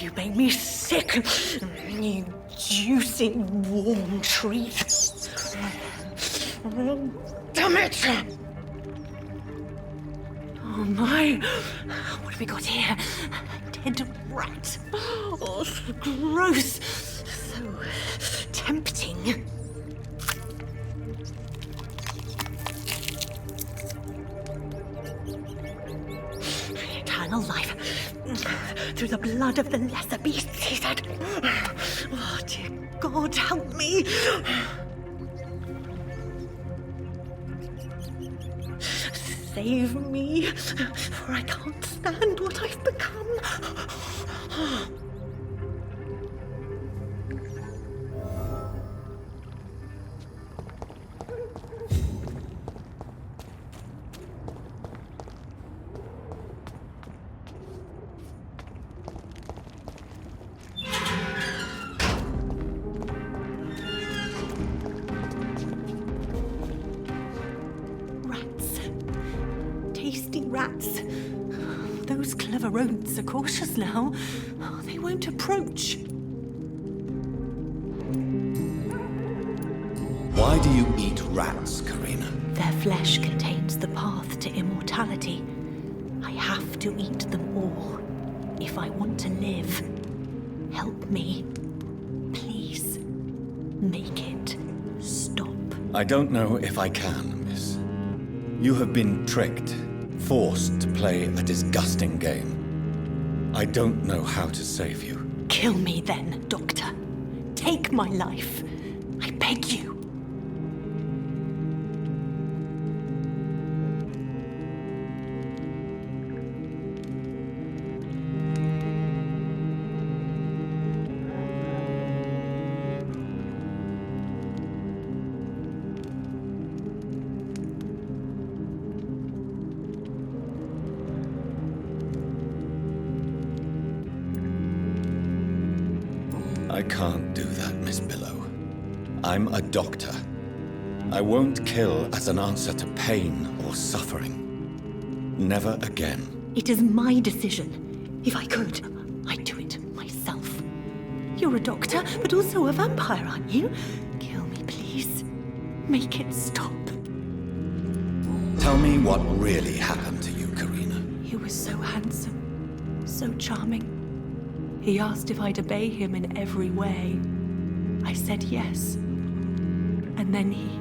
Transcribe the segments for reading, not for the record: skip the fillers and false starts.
You make me sick, you juicy, warm treat. Damn it! Oh my, what have we got here? A dead rat. Oh, so gross. So tempting. Eternal life. Through the blood of the lesser beasts, he said. Oh, dear God, help me. Save me, for I can't stand what I've become. Tasty rats. Those clever rodents are cautious now. They won't approach. Why do you eat rats, Karina? Their flesh contains the path to immortality. I have to eat them all if I want to live. Help me. Please. Make it stop. I don't know if I can, miss. You have been tricked. Forced to play a disgusting game. I don't know how to save you. Kill me then, Doctor. Take my life. I beg you. I can't do that, Miss Billow. I'm a doctor. I won't kill as an answer to pain or suffering. Never again. It is my decision. If I could, I'd do it myself. You're a doctor, but also a vampire, aren't you? Kill me, please. Make it stop. Tell me what really happened to you, Karina. He was so handsome, so charming. He asked if I'd obey him in every way. I said yes. And then he...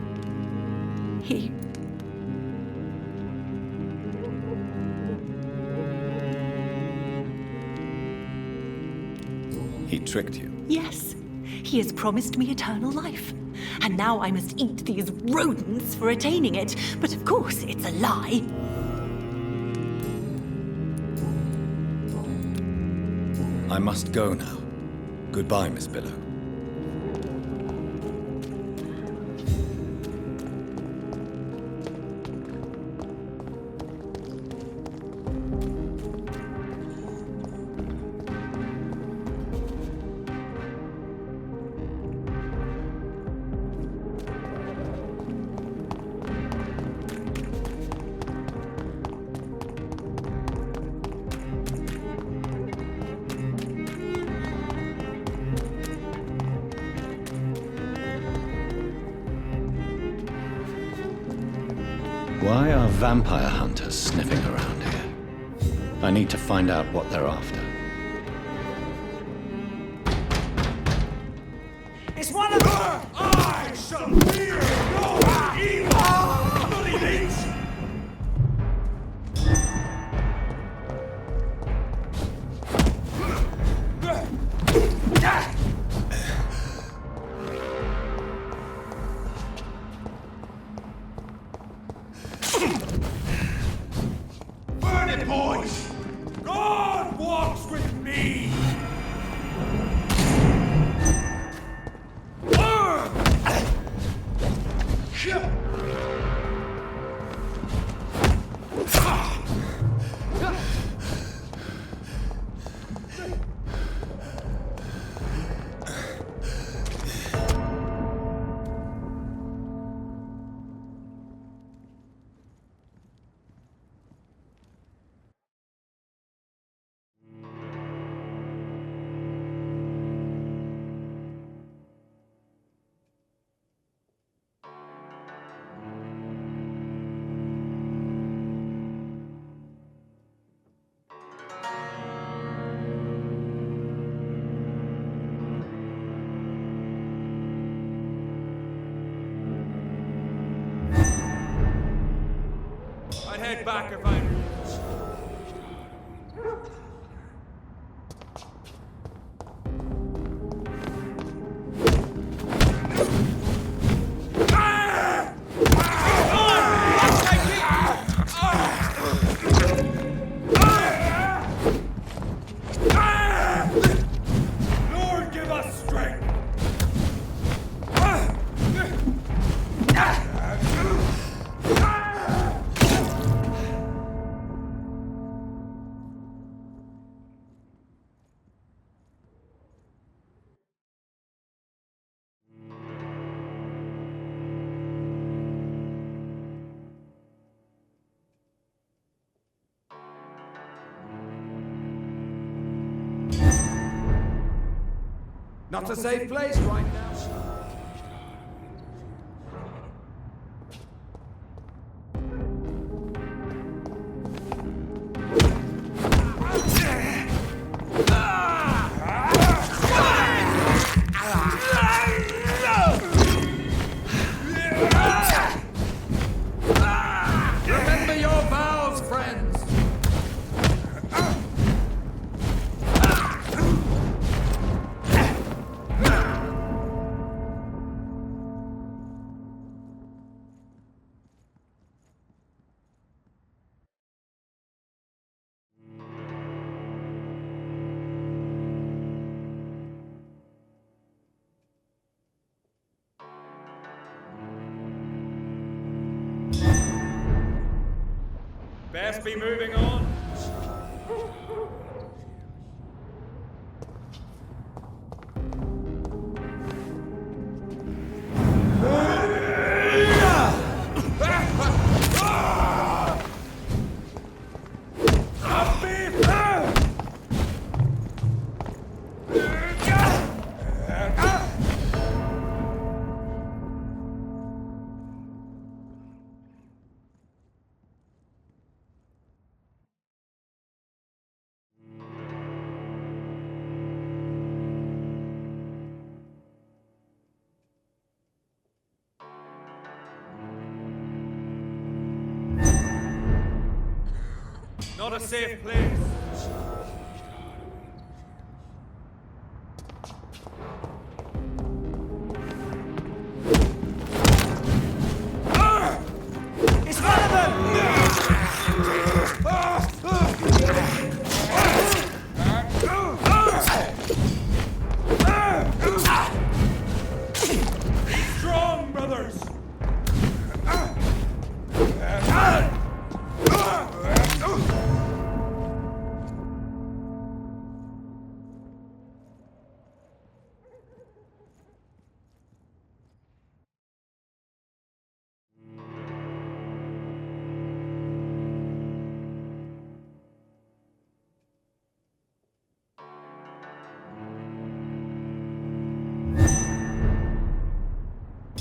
He tricked you? Yes. He has promised me eternal life. And now I must eat these rodents for attaining it. But of course, it's a lie. I must go now. Goodbye, Miss Billow. Why are vampire hunters sniffing around here? I need to find out what they're after. It's one of them! I shall fear no evil! Bloody leech! Burn it, boys! God walks with me! I'd head back if I... Lord, give us strength! Not a safe place right now. Remember your vows, friends. Best be moving on. Not a safe place. It's one of them! Strong, brothers!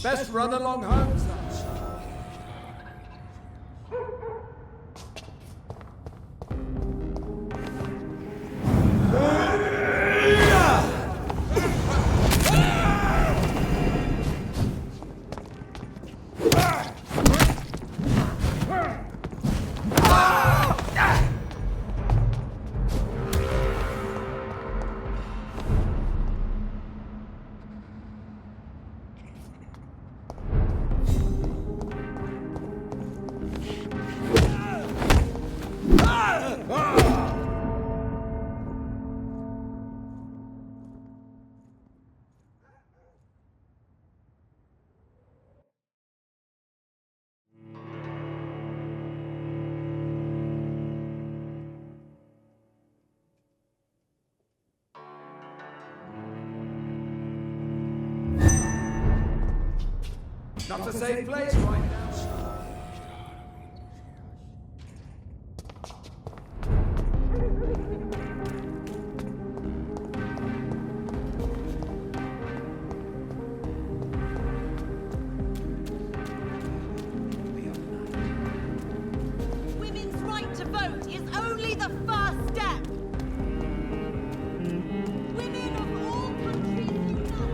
Best run along home, son. Not a safe place right now. Women's right to vote is only the first step. Women of all countries unite.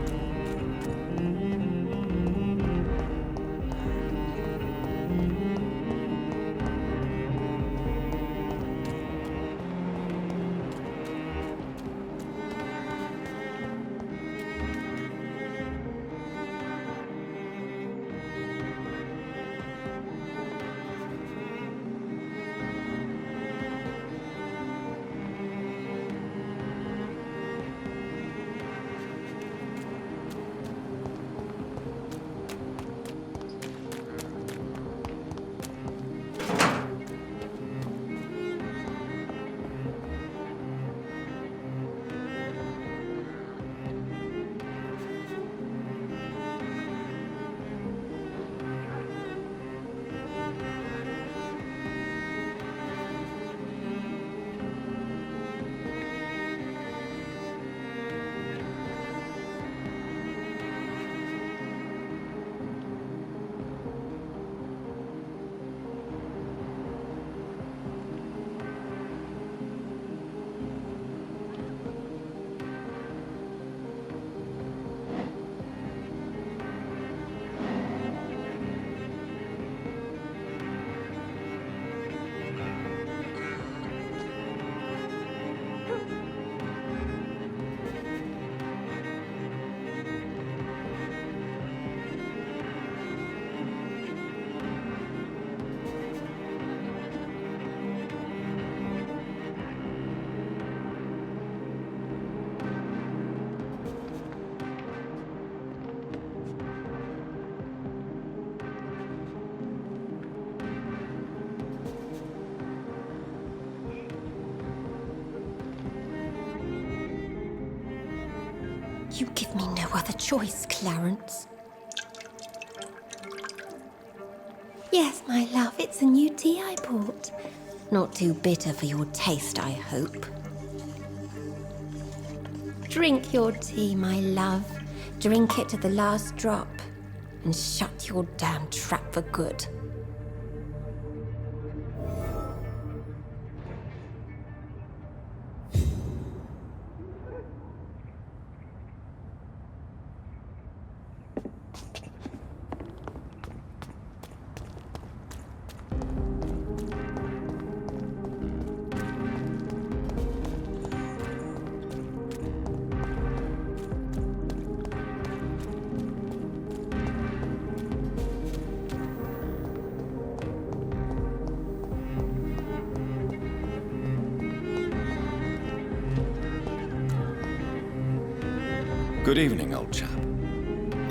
You give me no other choice, Clarence. Yes, my love, it's a new tea I bought. Not too bitter for your taste, I hope. Drink your tea, my love. Drink it to the last drop. And shut your damn trap for good. Good evening, old chap.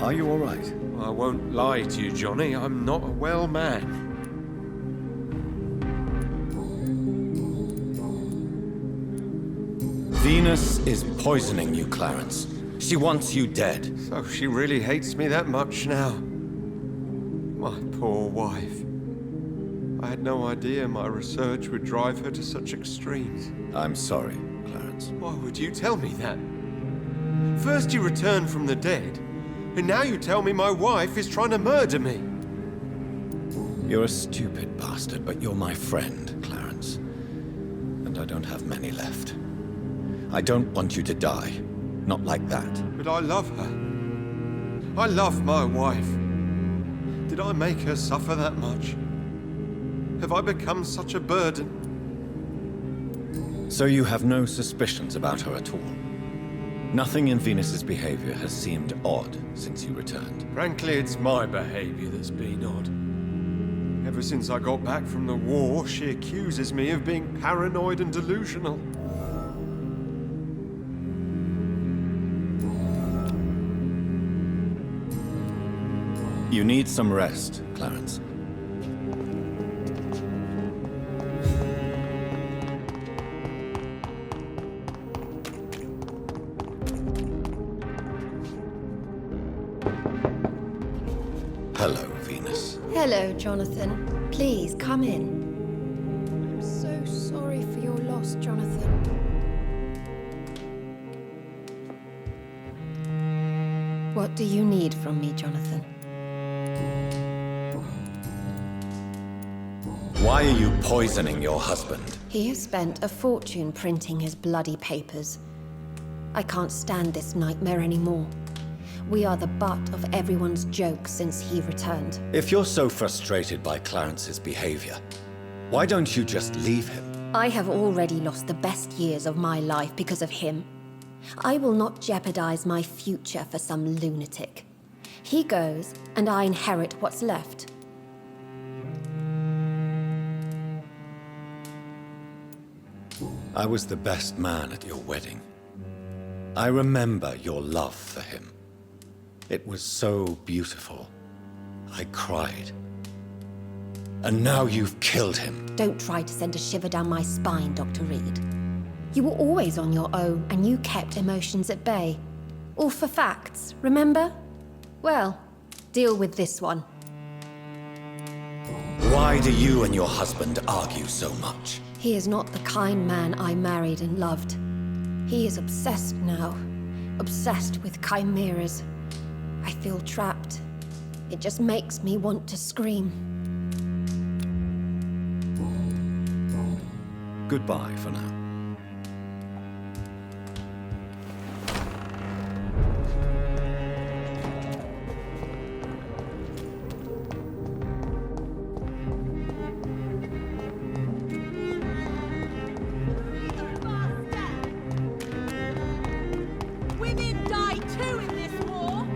Are you all right? I won't lie to you, Johnny. I'm not a well man. Venus is poisoning you, Clarence. She wants you dead. So she really hates me that much now. My poor wife. I had no idea my research would drive her to such extremes. I'm sorry, Clarence. Why would you tell me that? First you return from the dead, and now you tell me my wife is trying to murder me. You're a stupid bastard, but you're my friend, Clarence. And I don't have many left. I don't want you to die. Not like that. But I love her. I love my wife. Did I make her suffer that much? Have I become such a burden? So you have no suspicions about her at all? Nothing in Venus's behavior has seemed odd since you returned. Frankly, it's my behavior that's been odd. Ever since I got back from the war, she accuses me of being paranoid and delusional. You need some rest, Clarence. Hello, Venus. Hello, Jonathan. Please, come in. I'm so sorry for your loss, Jonathan. What do you need from me, Jonathan? Why are you poisoning your husband? He has spent a fortune printing his bloody papers. I can't stand this nightmare anymore. We are the butt of everyone's jokes since he returned. If you're so frustrated by Clarence's behavior, why don't you just leave him? I have already lost the best years of my life because of him. I will not jeopardize my future for some lunatic. He goes, and I inherit what's left. I was the best man at your wedding. I remember your love for him. It was so beautiful. I cried. And now you've killed him. Don't try to send a shiver down my spine, Dr. Reed. You were always on your own, and you kept emotions at bay. All for facts, remember? Well, deal with this one. Why do you and your husband argue so much? He is not the kind man I married and loved. He is obsessed now. Obsessed with chimeras. I feel trapped. It just makes me want to scream. Goodbye for now. Women die too in this war.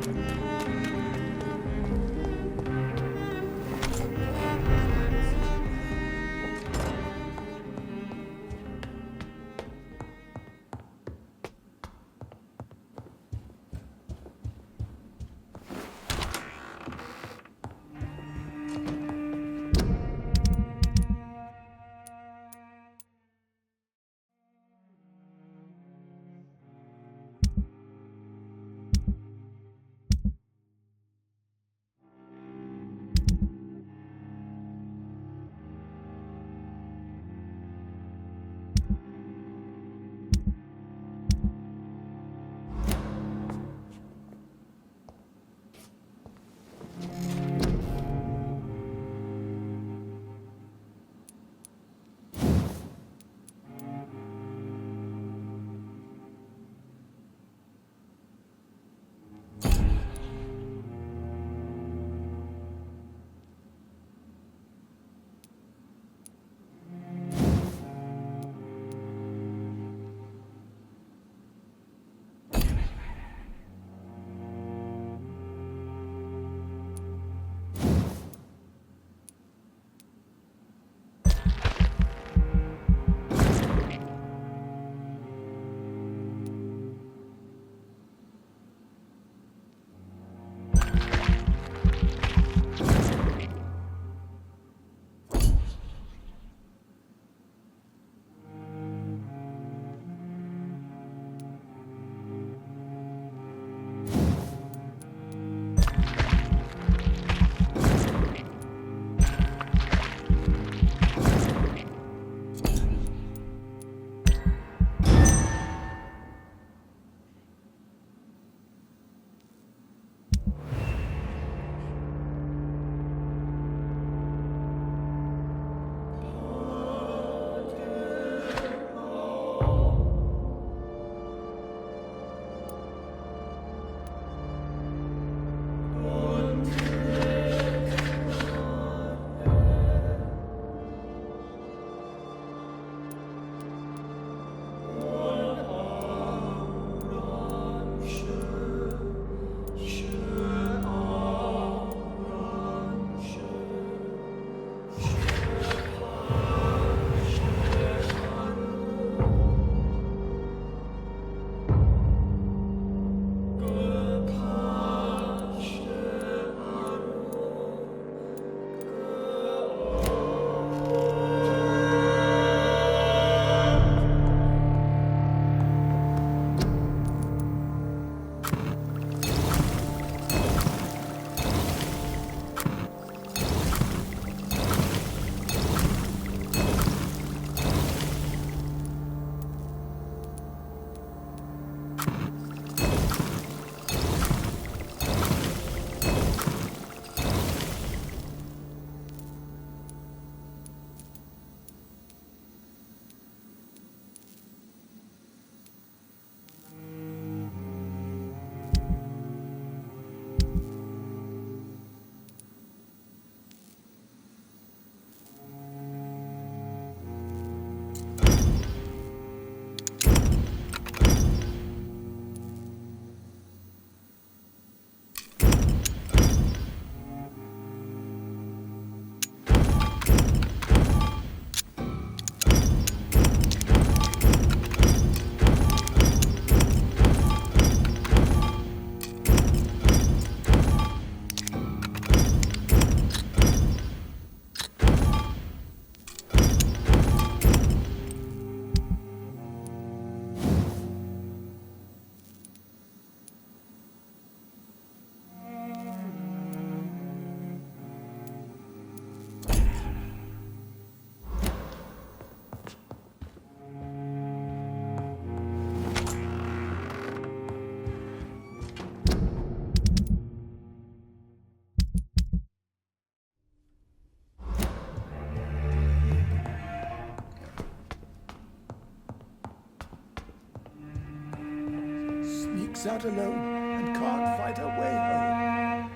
freaks out alone and can't find her way home.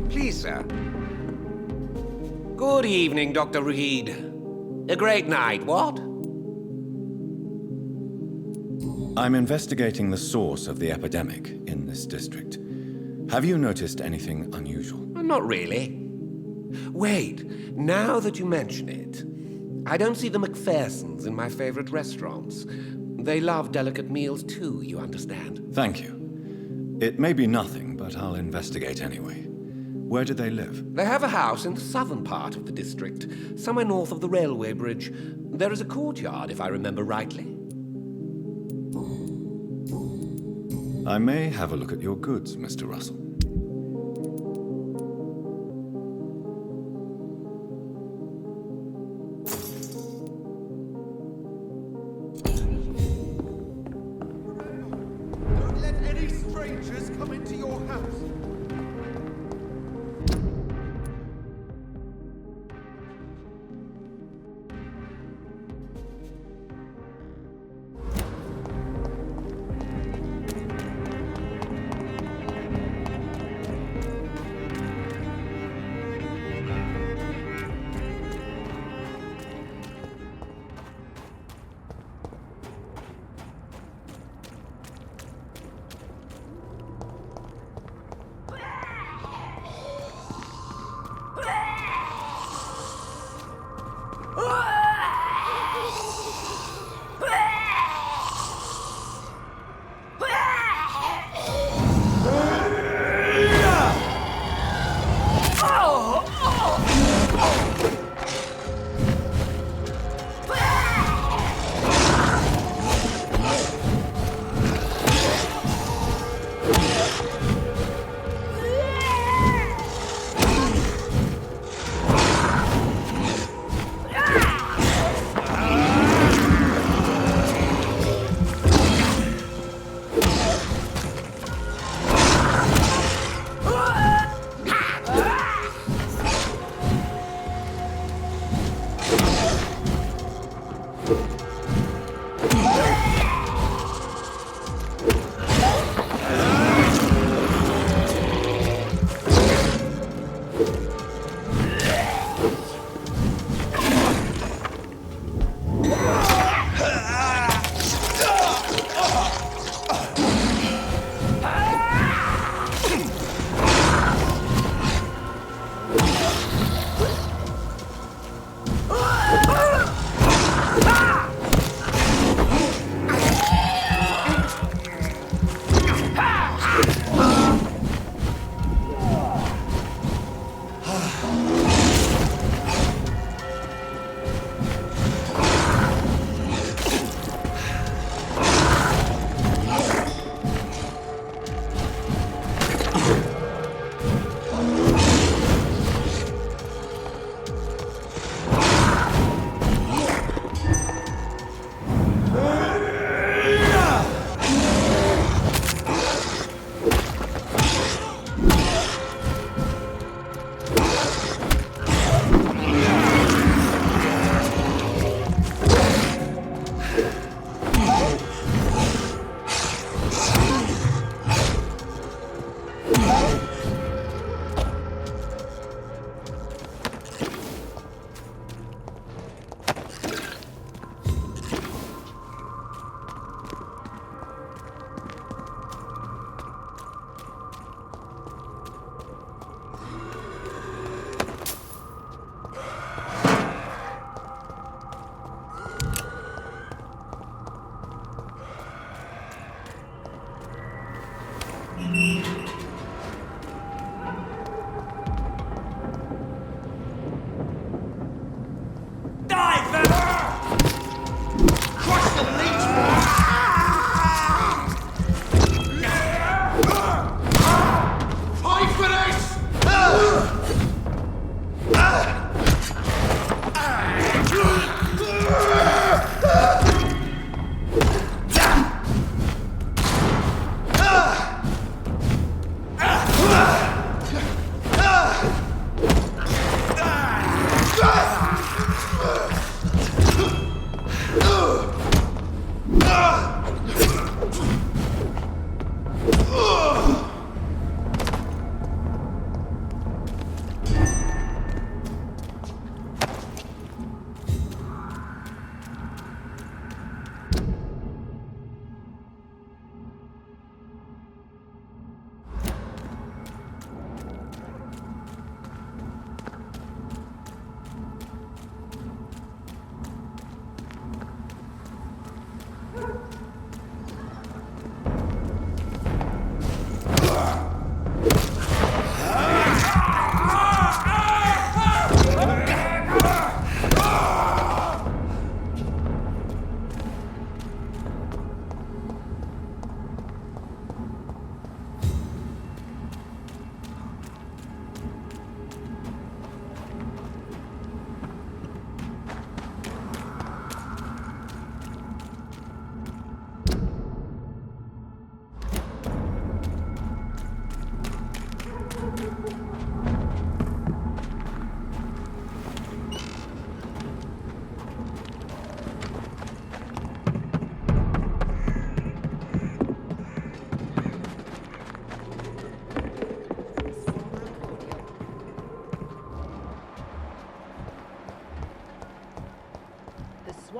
Please, sir. Good evening, Dr. Reed. A great night, what? I'm investigating the source of the epidemic in this district. Have you noticed anything unusual? Not really. Wait, now that you mention it, I don't see the McPhersons in my favorite restaurants. They love delicate meals too, you understand. Thank you. It may be nothing, but I'll investigate anyway. Where do they live? They have a house in the southern part of the district, somewhere north of the railway bridge. There is a courtyard, if I remember rightly. I may have a look at your goods, Mr. Russell. Don't let any strangers come into your house.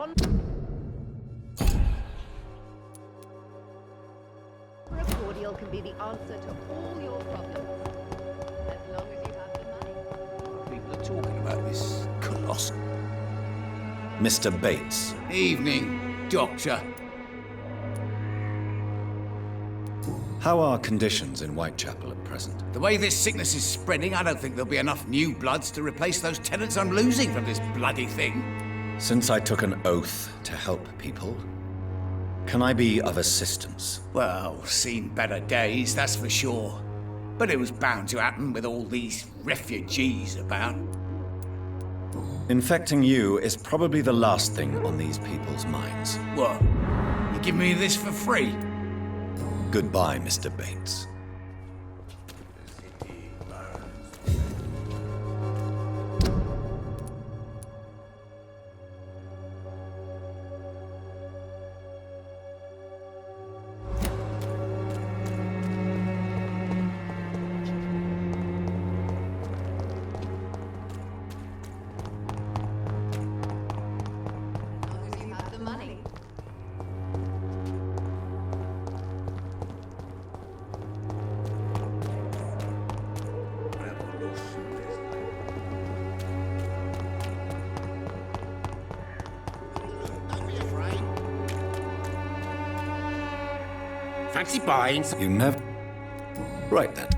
one cordial can be the answer to all your problems. As long as you have the money. People are talking about this colossal. Mr. Bates. Evening, Doctor. How are conditions in Whitechapel at present? The way this sickness is spreading, I don't think there'll be enough new bloods to replace those tenants I'm losing from this bloody thing. Since I took an oath to help people, can I be of assistance? Well, seen better days, that's for sure. But it was bound to happen with all these refugees about. Infecting you is probably the last thing on these people's minds. What? You give me this for free? Goodbye, Mr. Bates. As long as you have the money. Don't be afraid. Fancy buying some... You never... Right then.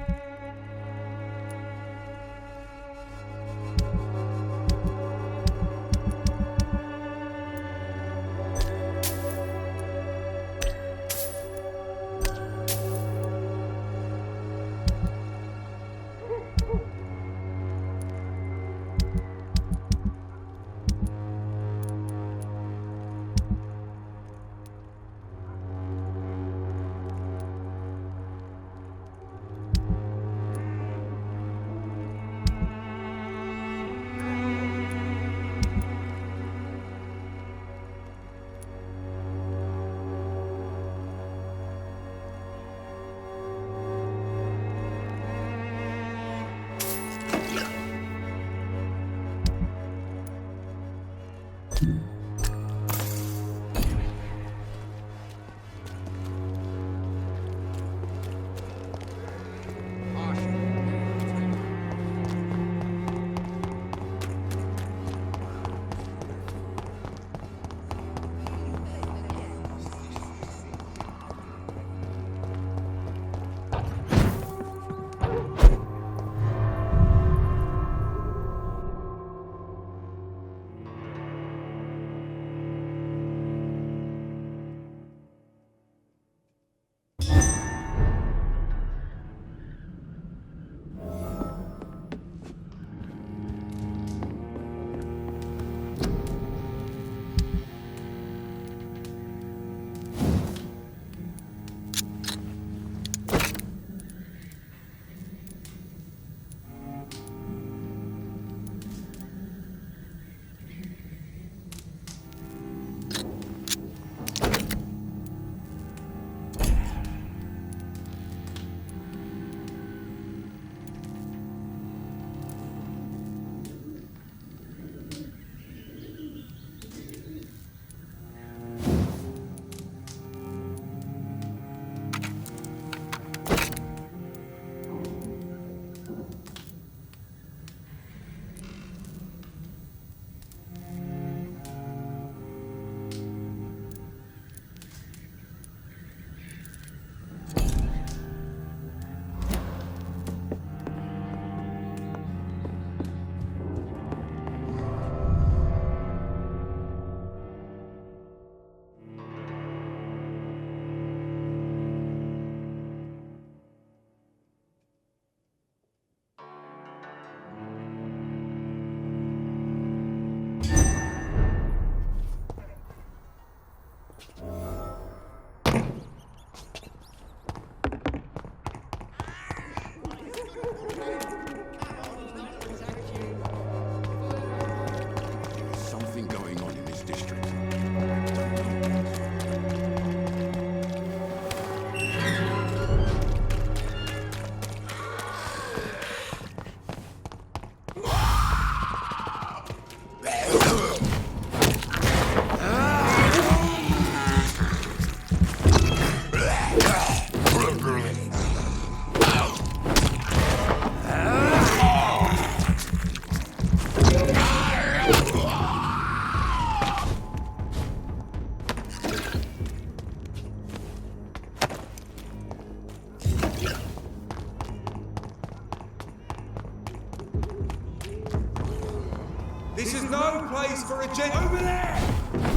is no place for a gent. Over there!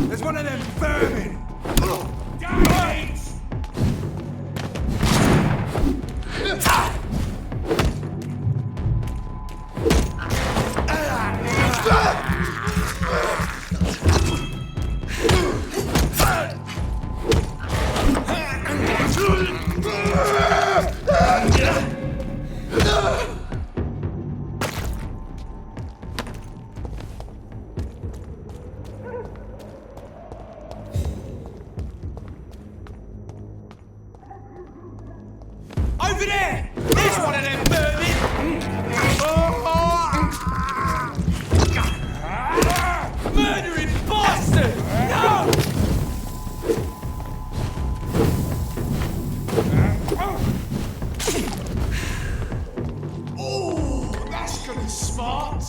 There's one of them vermin! Damn it! Over there! There's one of them vermin! Murdering bastard! No! Oh, that's gonna be smart!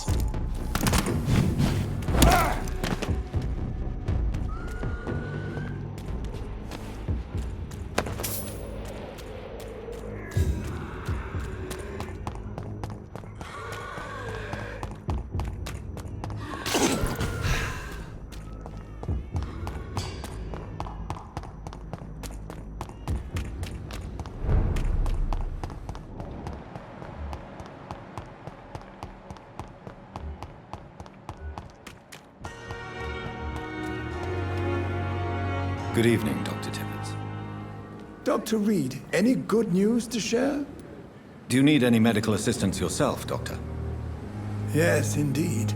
Good evening, Dr. Tibbets. Dr. Reed, any good news to share? Do you need any medical assistance yourself, Doctor? Yes, indeed.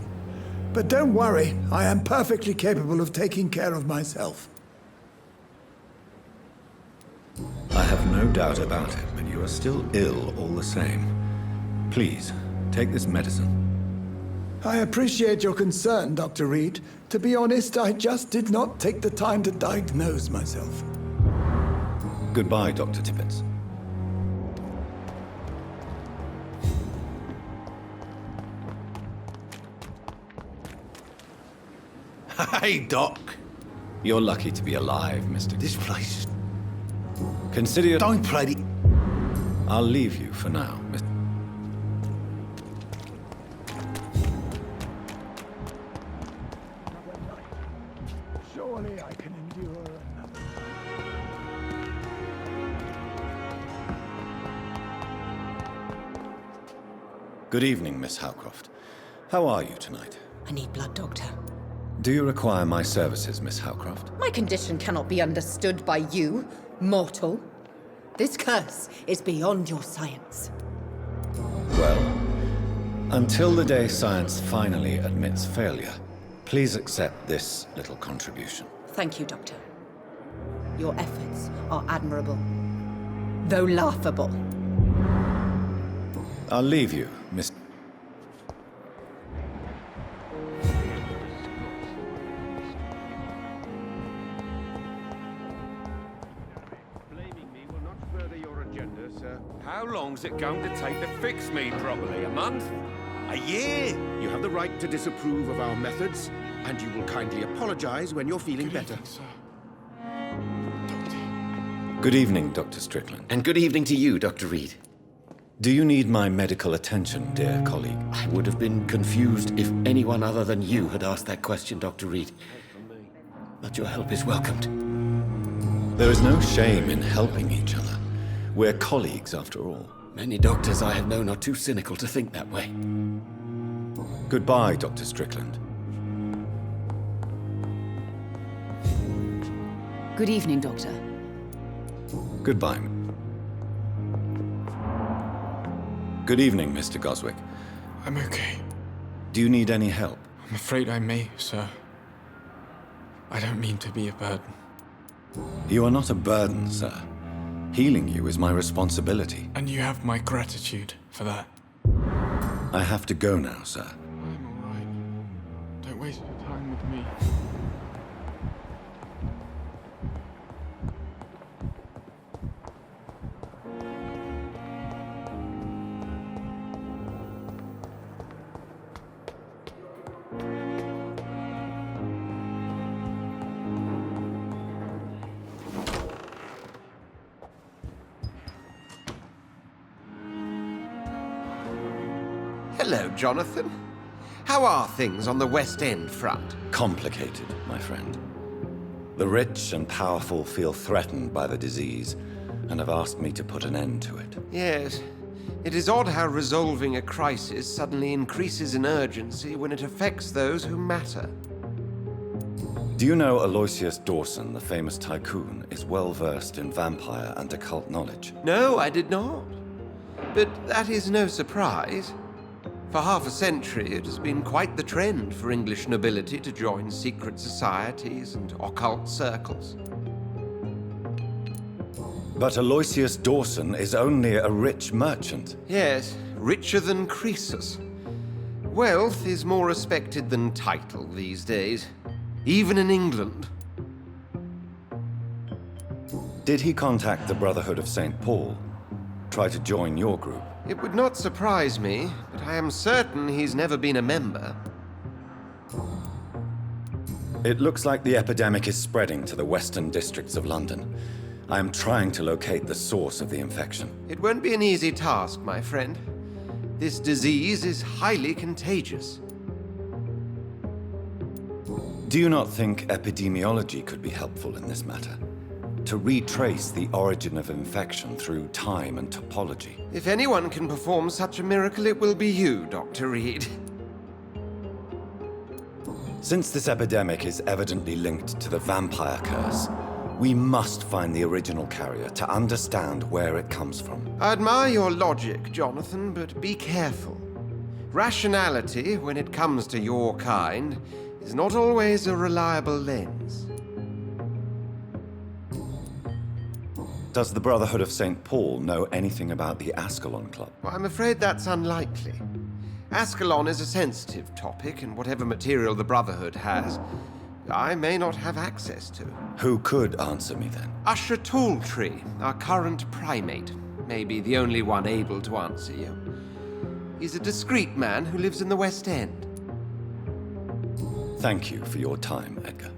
But don't worry, I am perfectly capable of taking care of myself. I have no doubt about it, but you are still ill all the same. Please, take this medicine. I appreciate your concern, Dr. Reed. To be honest, I just did not take the time to diagnose myself. Goodbye, Dr. Tibbets. Hey, Doc. You're lucky to be alive, Mr. This place... Consider your... Don't play the... I'll leave you for now, Mr. Surely I can endure another. Good evening, Miss Howcroft. How are you tonight? I need blood, Doctor. Do you require my services, Miss Howcroft? My condition cannot be understood by you, mortal. This curse is beyond your science. Well, until the day science finally admits failure, please accept this little contribution. Thank you, Doctor. Your efforts are admirable, though laughable. I'll leave you, Miss... Blaming me will not further your agenda, sir. How long's it going to take to fix me properly? A month? A year! You have the right to disapprove of our methods, and you will kindly apologize when you're feeling better. Good evening, Dr. Strickland. And good evening to you, Dr. Reed. Do you need my medical attention, dear colleague? I would have been confused if anyone other than you had asked that question, Dr. Reed. But your help is welcomed. There is no shame in helping each other. We're colleagues, after all. Many doctors I have known are too cynical to think that way. Goodbye, Dr. Strickland. Good evening, Doctor. Goodbye. Good evening, Mr. Goswick. I'm okay. Do you need any help? I'm afraid I may, sir. I don't mean to be a burden. You are not a burden, sir. Healing you is my responsibility. And you have my gratitude for that. I have to go now, sir. I'm all right. Don't waste your time with me. Hello, Jonathan. How are things on the West End front? Complicated, my friend. The rich and powerful feel threatened by the disease and have asked me to put an end to it. Yes. It is odd how resolving a crisis suddenly increases in urgency when it affects those who matter. Do you know Aloysius Dawson, the famous tycoon, is well versed in vampire and occult knowledge? No, I did not. But that is no surprise. For half a century, it has been quite the trend for English nobility to join secret societies and occult circles. But Aloysius Dawson is only a rich merchant. Yes, richer than Croesus. Wealth is more respected than title these days, even in England. Did he contact the Brotherhood of St. Paul? Try to join your group? It would not surprise me, but I am certain he's never been a member. It looks like the epidemic is spreading to the western districts of London. I am trying to locate the source of the infection. It won't be an easy task, my friend. This disease is highly contagious. Do you not think epidemiology could be helpful in this matter? To retrace the origin of infection through time and topology? If anyone can perform such a miracle, it will be you, Dr. Reed. Since this epidemic is evidently linked to the vampire curse, we must find the original carrier to understand where it comes from. I admire your logic, Jonathan, but be careful. Rationality, when it comes to your kind, is not always a reliable lens. Does the Brotherhood of St. Paul know anything about the Ascalon Club? Well, I'm afraid that's unlikely. Ascalon is a sensitive topic, and whatever material the Brotherhood has, I may not have access to. Who could answer me then? Usher Talltree, our current primate, may be the only one able to answer you. He's a discreet man who lives in the West End. Thank you for your time, Edgar.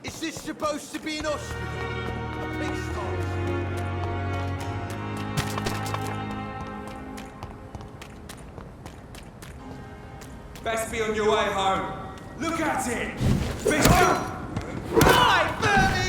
Is this supposed to be an hospital? A pigsty? Best be on your way home. Look at it! Fist Right, Bernie!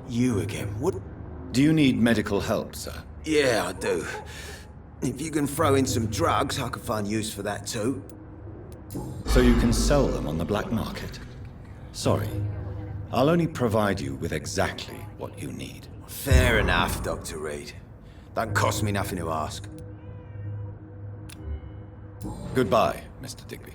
You again? What? Do you need medical help, sir? Yeah, I do. If you can throw in some drugs, I can find use for that too. So you can sell them on the black market? Sorry. I'll only provide you with exactly what you need. Fair enough, Dr. Reed. Don't cost me nothing to ask. Goodbye, Mr. Digby.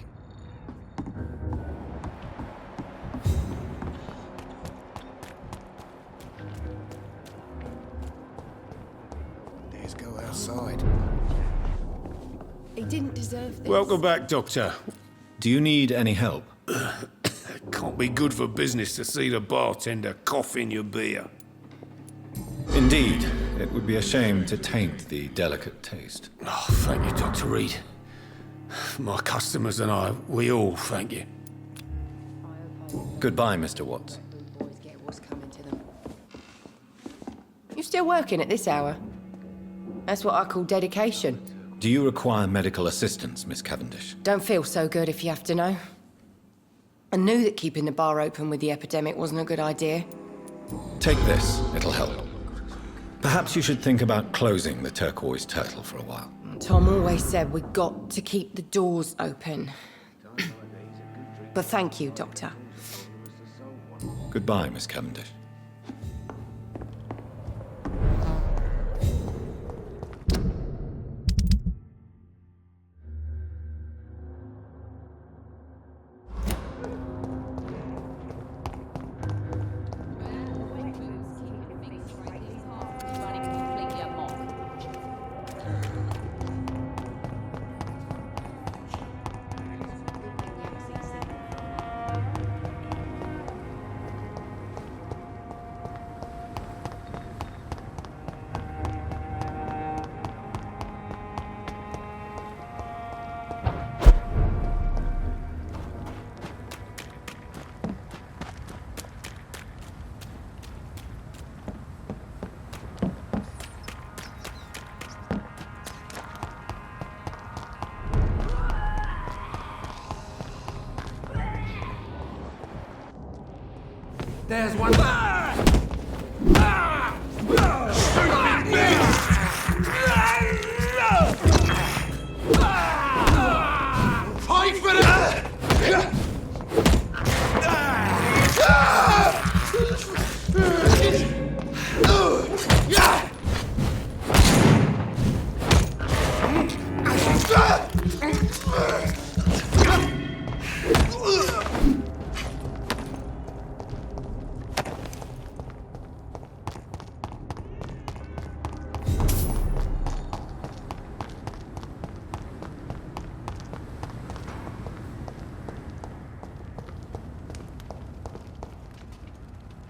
Let's go outside. He didn't deserve this. Welcome back, Doctor. Do you need any help? Can't be good for business to see the bartender cough in your beer. Indeed. It would be a shame to taint the delicate taste. Oh, thank you, Dr. Reed. My customers and I, we all thank you. Goodbye, Mr. Watts. Boys get what's coming to them. You still working at this hour? That's what I call dedication. Do you require medical assistance, Miss Cavendish? Don't feel so good if you have to know. I knew that keeping the bar open with the epidemic wasn't a good idea. Take this. It'll help. Perhaps you should think about closing the turquoise turtle for a while. Tom always said we got to keep the doors open. But thank you, Doctor. Goodbye, Miss Cavendish. There's one. Fight for it!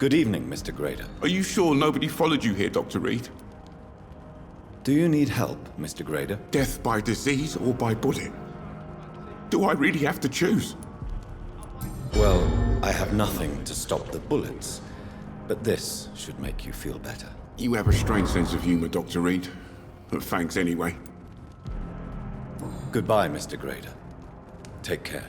Good evening, Mr. Grader. Are you sure nobody followed you here, Dr. Reed? Do you need help, Mr. Grader? Death by disease or by bullet? Do I really have to choose? Well, I have nothing to stop the bullets, but this should make you feel better. You have a strange sense of humor, Dr. Reed. But thanks anyway. Goodbye, Mr. Grader. Take care.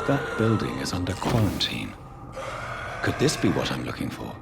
That building is under quarantine. Could this be what I'm looking for?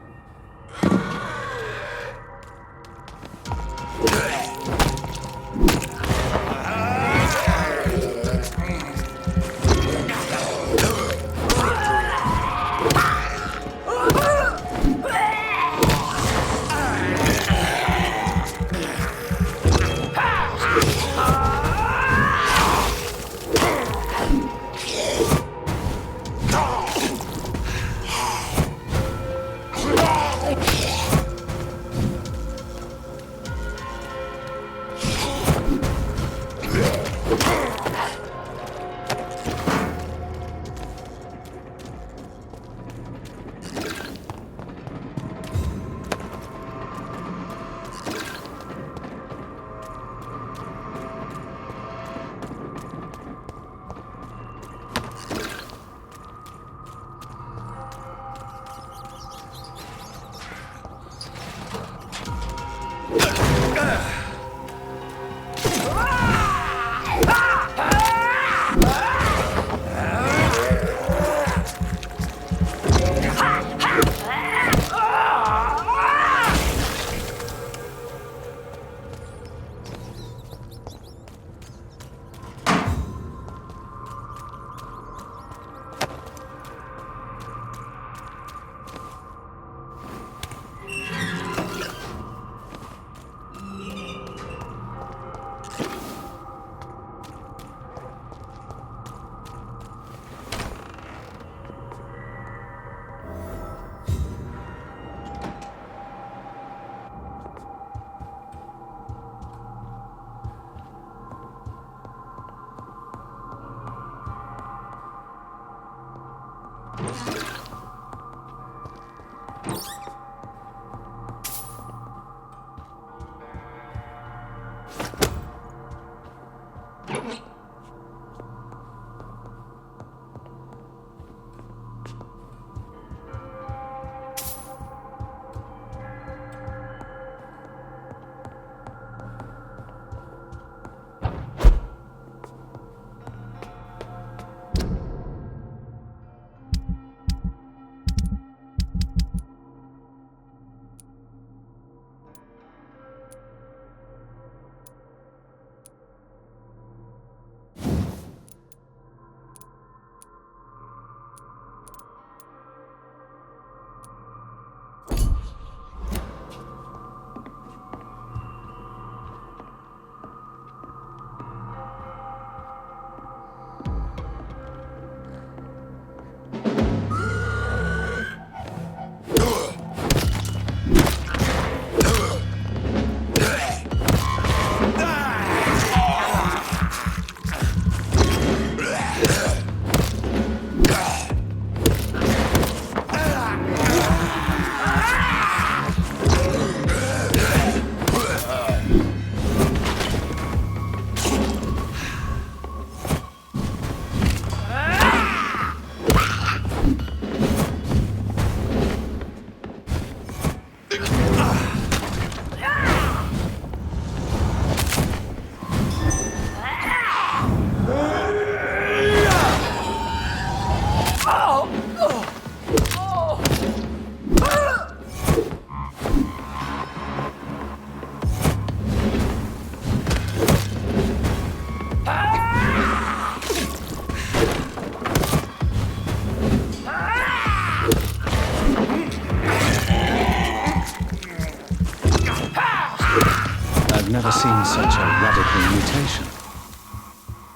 I've never seen such a radical mutation.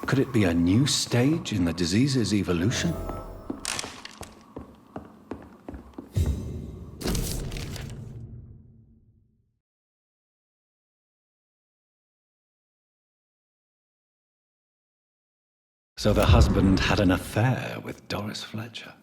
Could it be a new stage in the disease's evolution? So the husband had an affair with Doris Fletcher.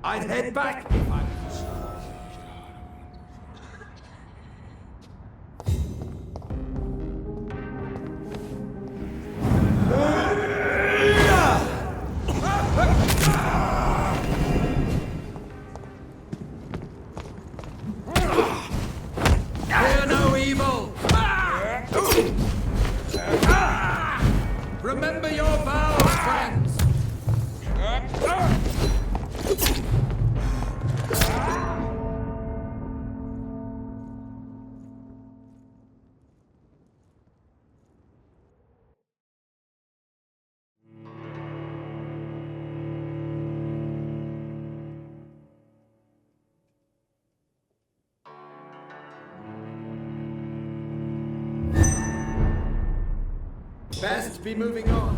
I'd head back if I was. Fear no evil! Remember your vows, friends! Best be moving on.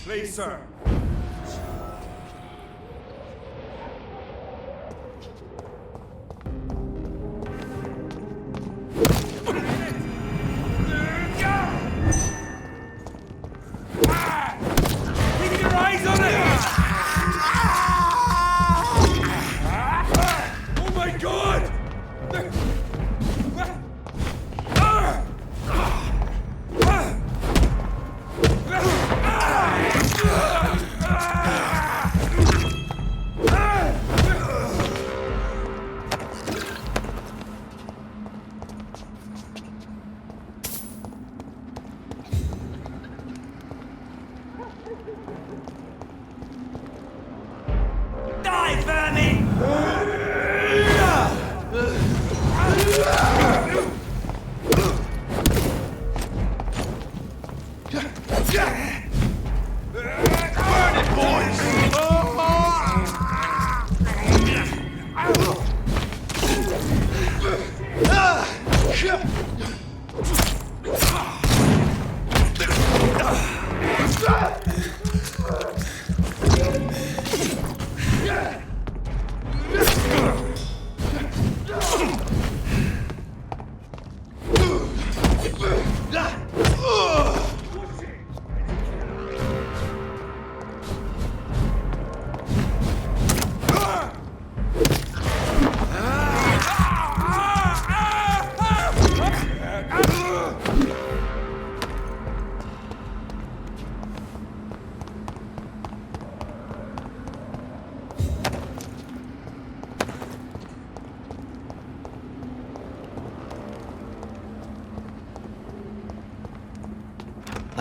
Please, sir. Keep your eyes on it! Oh my God!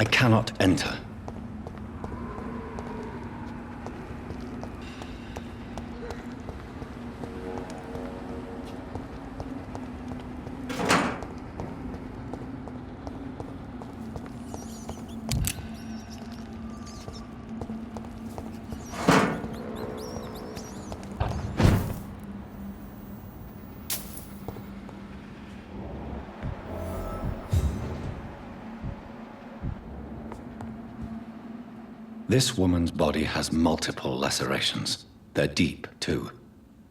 I cannot enter. This woman's body has multiple lacerations. They're deep, too.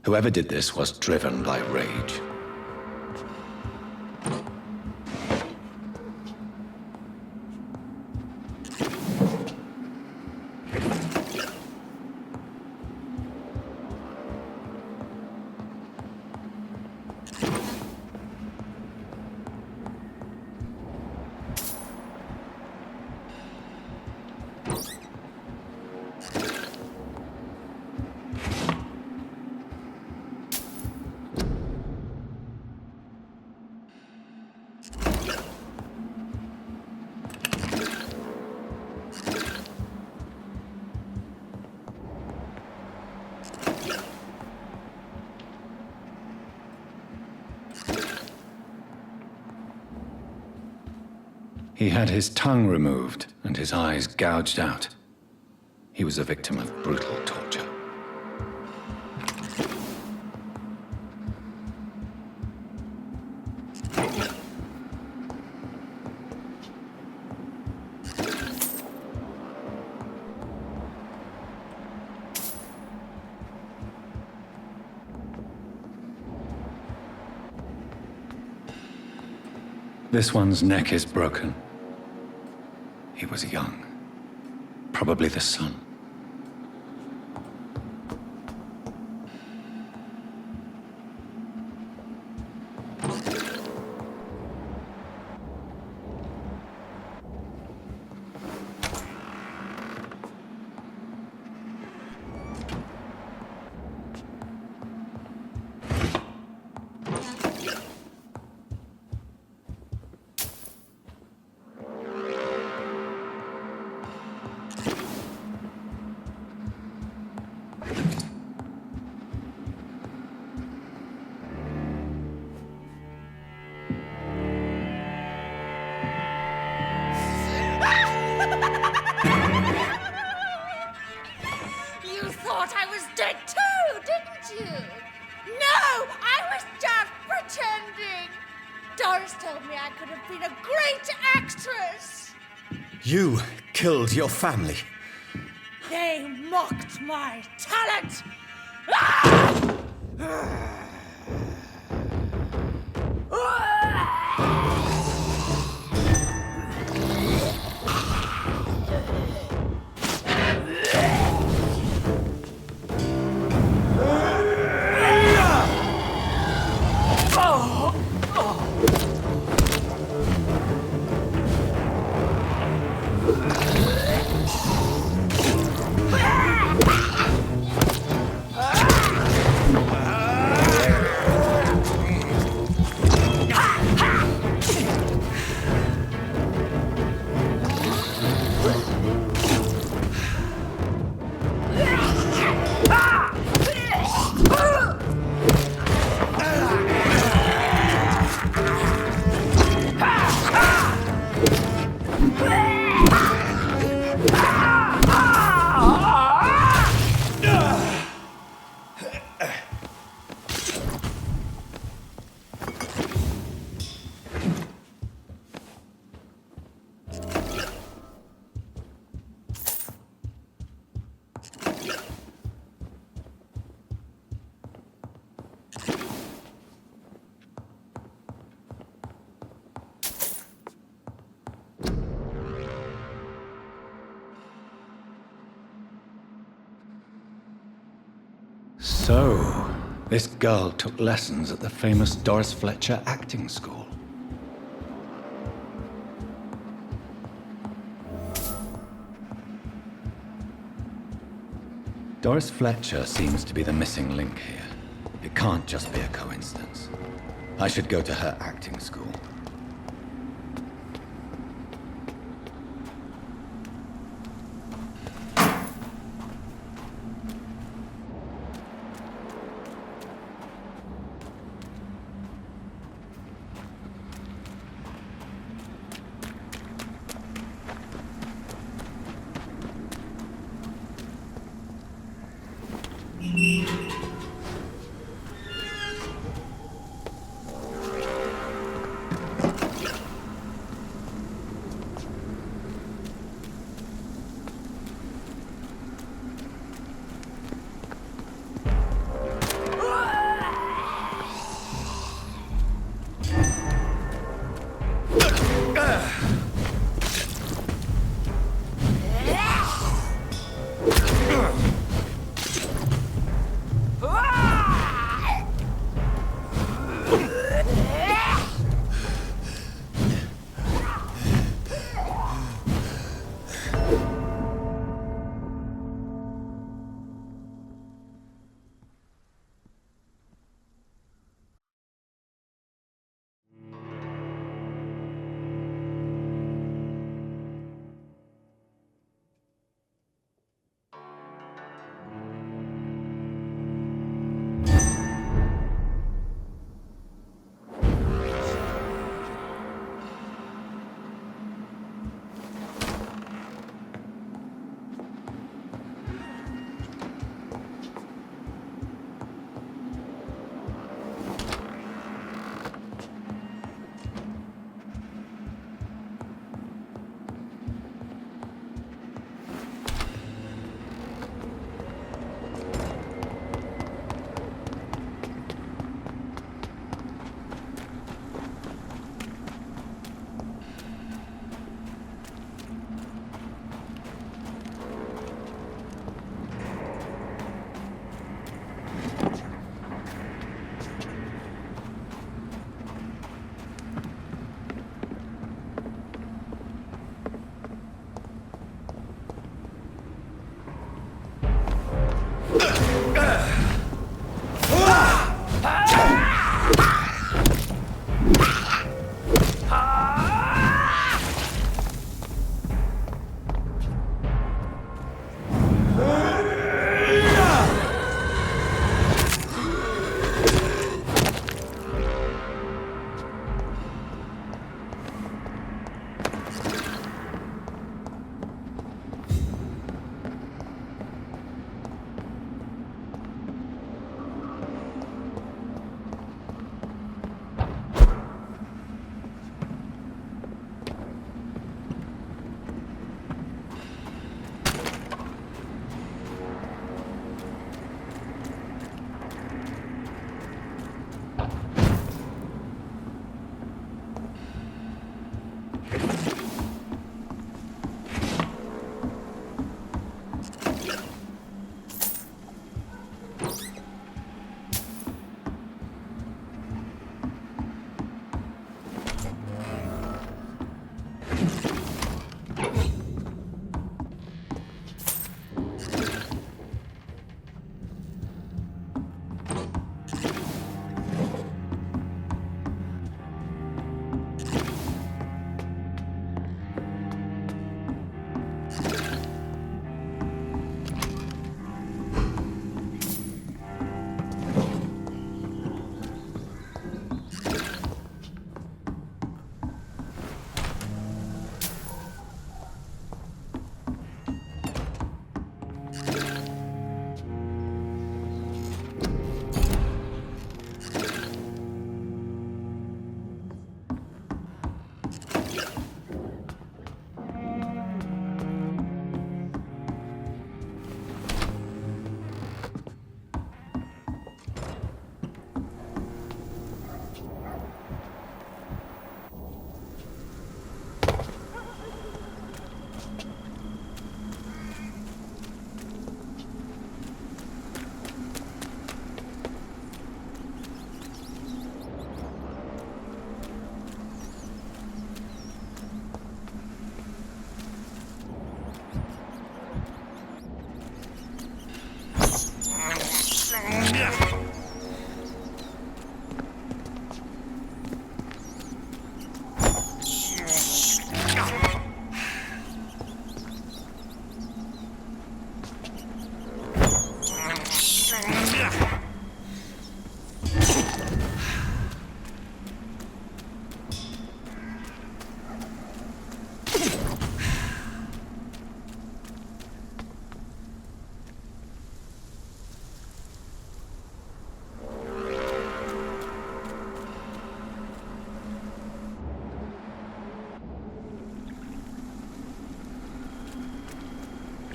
Whoever did this was driven by rage. He had his tongue removed and his eyes gouged out. He was a victim of brutal torture. This one's neck is broken. He was young. Probably the son. You thought I was dead too, didn't you? No, I was just pretending. Doris told me I could have been a great actress. You killed your family. They mocked my talent. Ah! So, this girl took lessons at the famous Doris Fletcher acting school. Doris Fletcher seems to be the missing link here. It can't just be a coincidence. I should go to her acting school.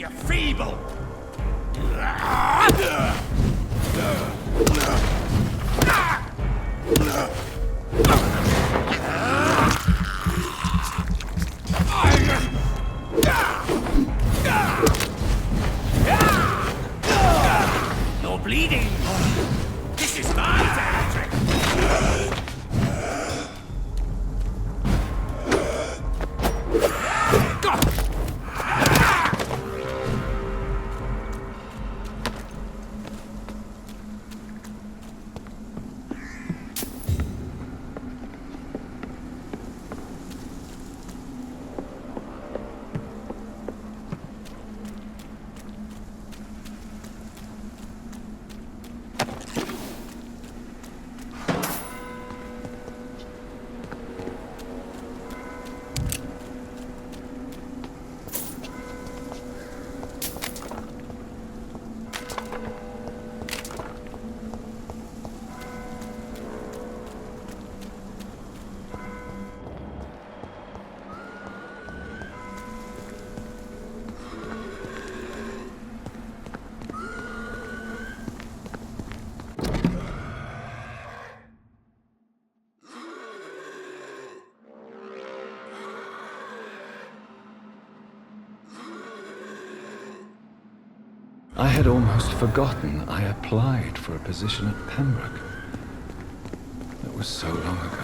You're feeble! You're bleeding! This is my territory! I had almost forgotten I applied for a position at Pembroke. That was so long ago.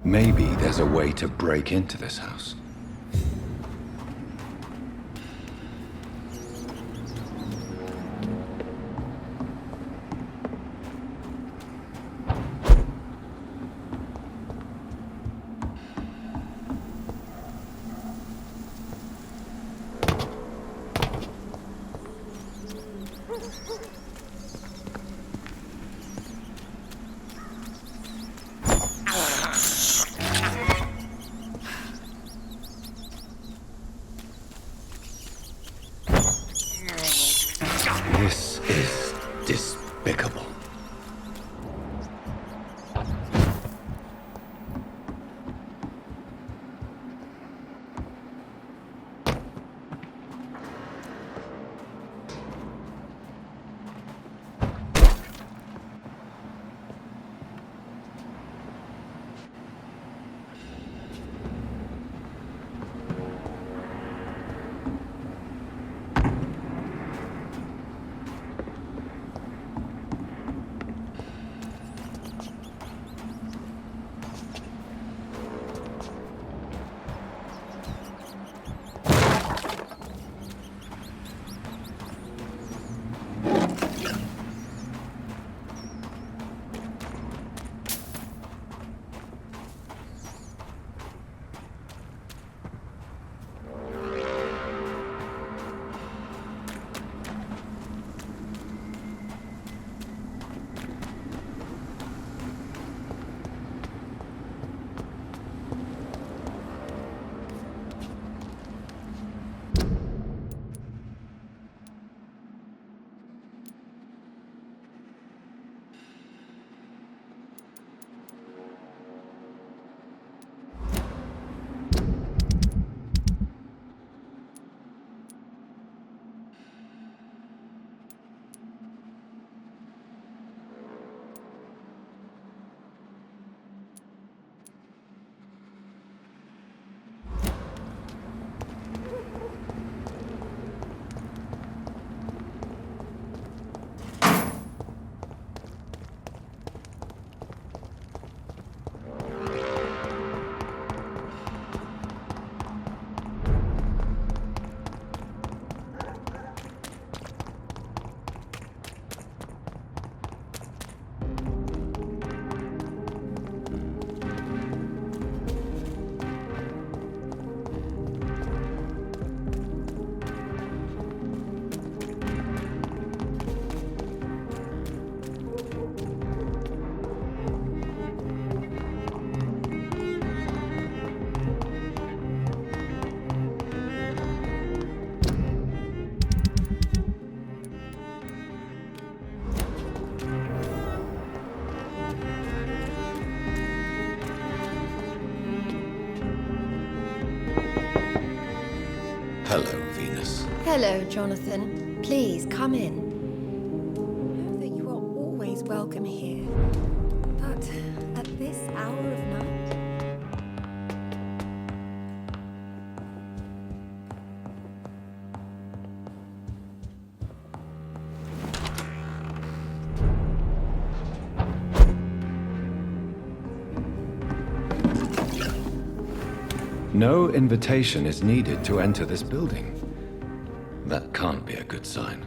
Maybe there's a way to break into this house. Hello, Jonathan. Please, come in. Know that you are always welcome here. But at this hour of night... No invitation is needed to enter this building. That can't be a good sign.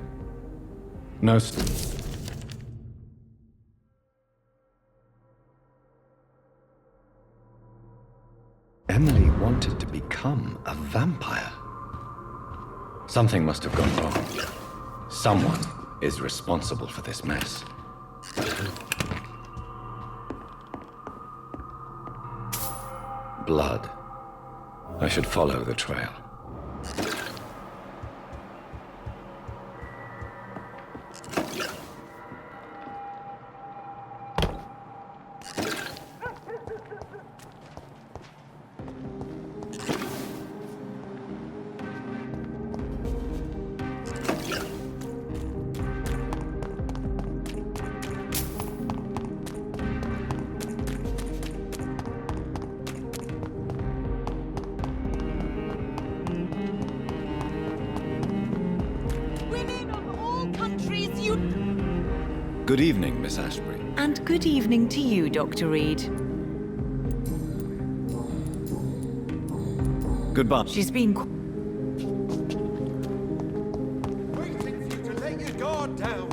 No. Emily wanted to become a vampire. Something must have gone wrong. Someone is responsible for this mess. Blood. I should follow the trail. Good evening, Miss Ashbury. And good evening to you, Dr. Reed. Goodbye. She's been... Waiting for you to let your guard down.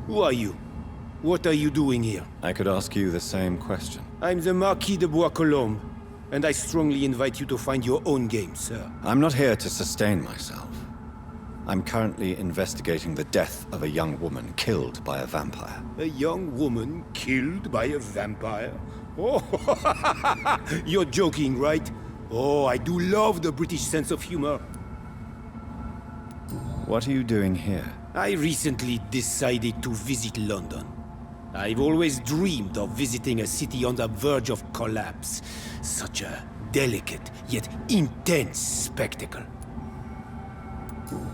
Who are you? What are you doing here? I could ask you the same question. I'm the Marquis de Bois-Colombes, and I strongly invite you to find your own game, sir. I'm not here to sustain myself. I'm currently investigating the death of a young woman killed by a vampire. A young woman killed by a vampire? Oh, you're joking, right? Oh, I do love the British sense of humor. What are you doing here? I recently decided to visit London. I've always dreamed of visiting a city on the verge of collapse. Such a delicate, yet intense spectacle.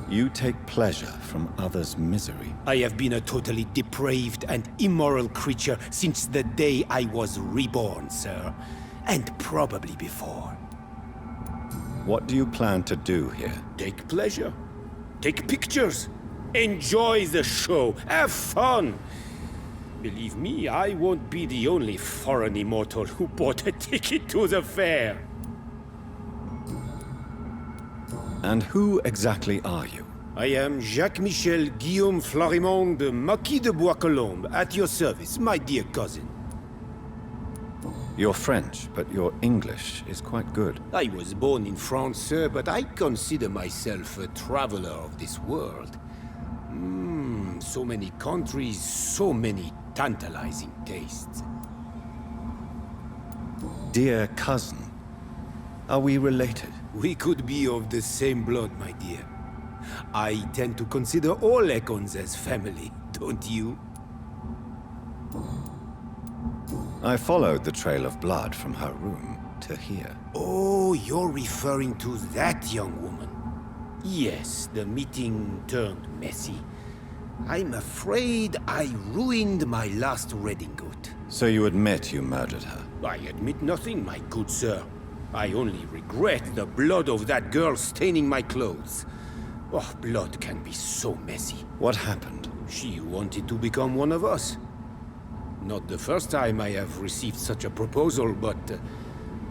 You take pleasure from others' misery. I have been a totally depraved and immoral creature since the day I was reborn, sir. And probably before. What do you plan to do here? Take pleasure. Take pictures. Enjoy the show. Have fun. Believe me, I won't be the only foreign immortal who bought a ticket to the fair. And who exactly are you? I am Jacques-Michel Guillaume Florimond de Marquis de Bois-Colombes, at your service, my dear cousin. You're French, but your English is quite good. I was born in France, sir, but I consider myself a traveler of this world. So many countries, so many tantalizing tastes. Dear cousin, are we related? We could be of the same blood, my dear. I tend to consider all Econs as family, don't you? I followed the trail of blood from her room to here. Oh, you're referring to that young woman. Yes, the meeting turned messy. I'm afraid I ruined my last redingote. So you admit you murdered her? I admit nothing, my good sir. I only regret the blood of that girl staining my clothes. Oh, blood can be so messy. What happened? She wanted to become one of us. Not the first time I have received such a proposal, but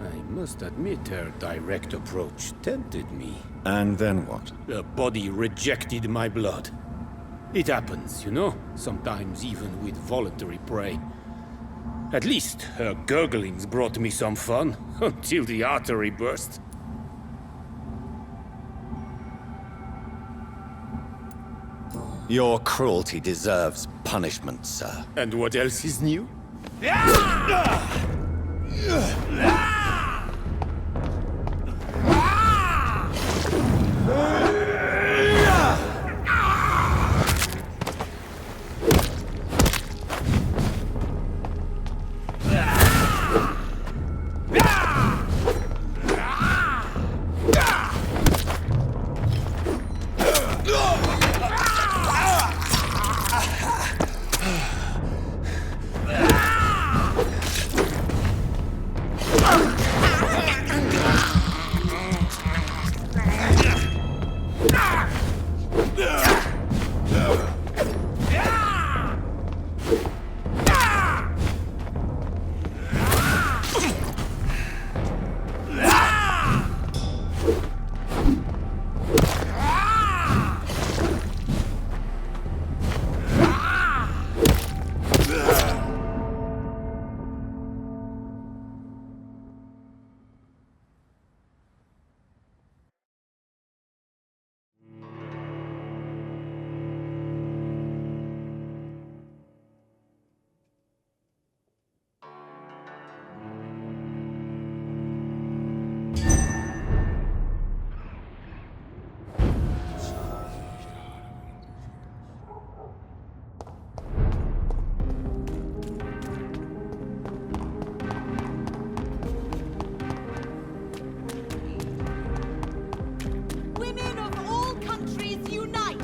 I must admit her direct approach tempted me. And then what? The body rejected my blood. It happens, you know, sometimes even with voluntary prey. At least her gurglings brought me some fun, until the artery burst. Your cruelty deserves punishment, sir. And what else is new? Women of all countries unite!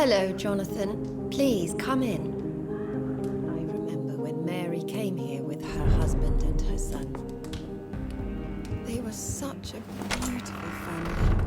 Hello, Jonathan. Please, come in. I remember when Mary came here with her husband and her son. They were such a beautiful family.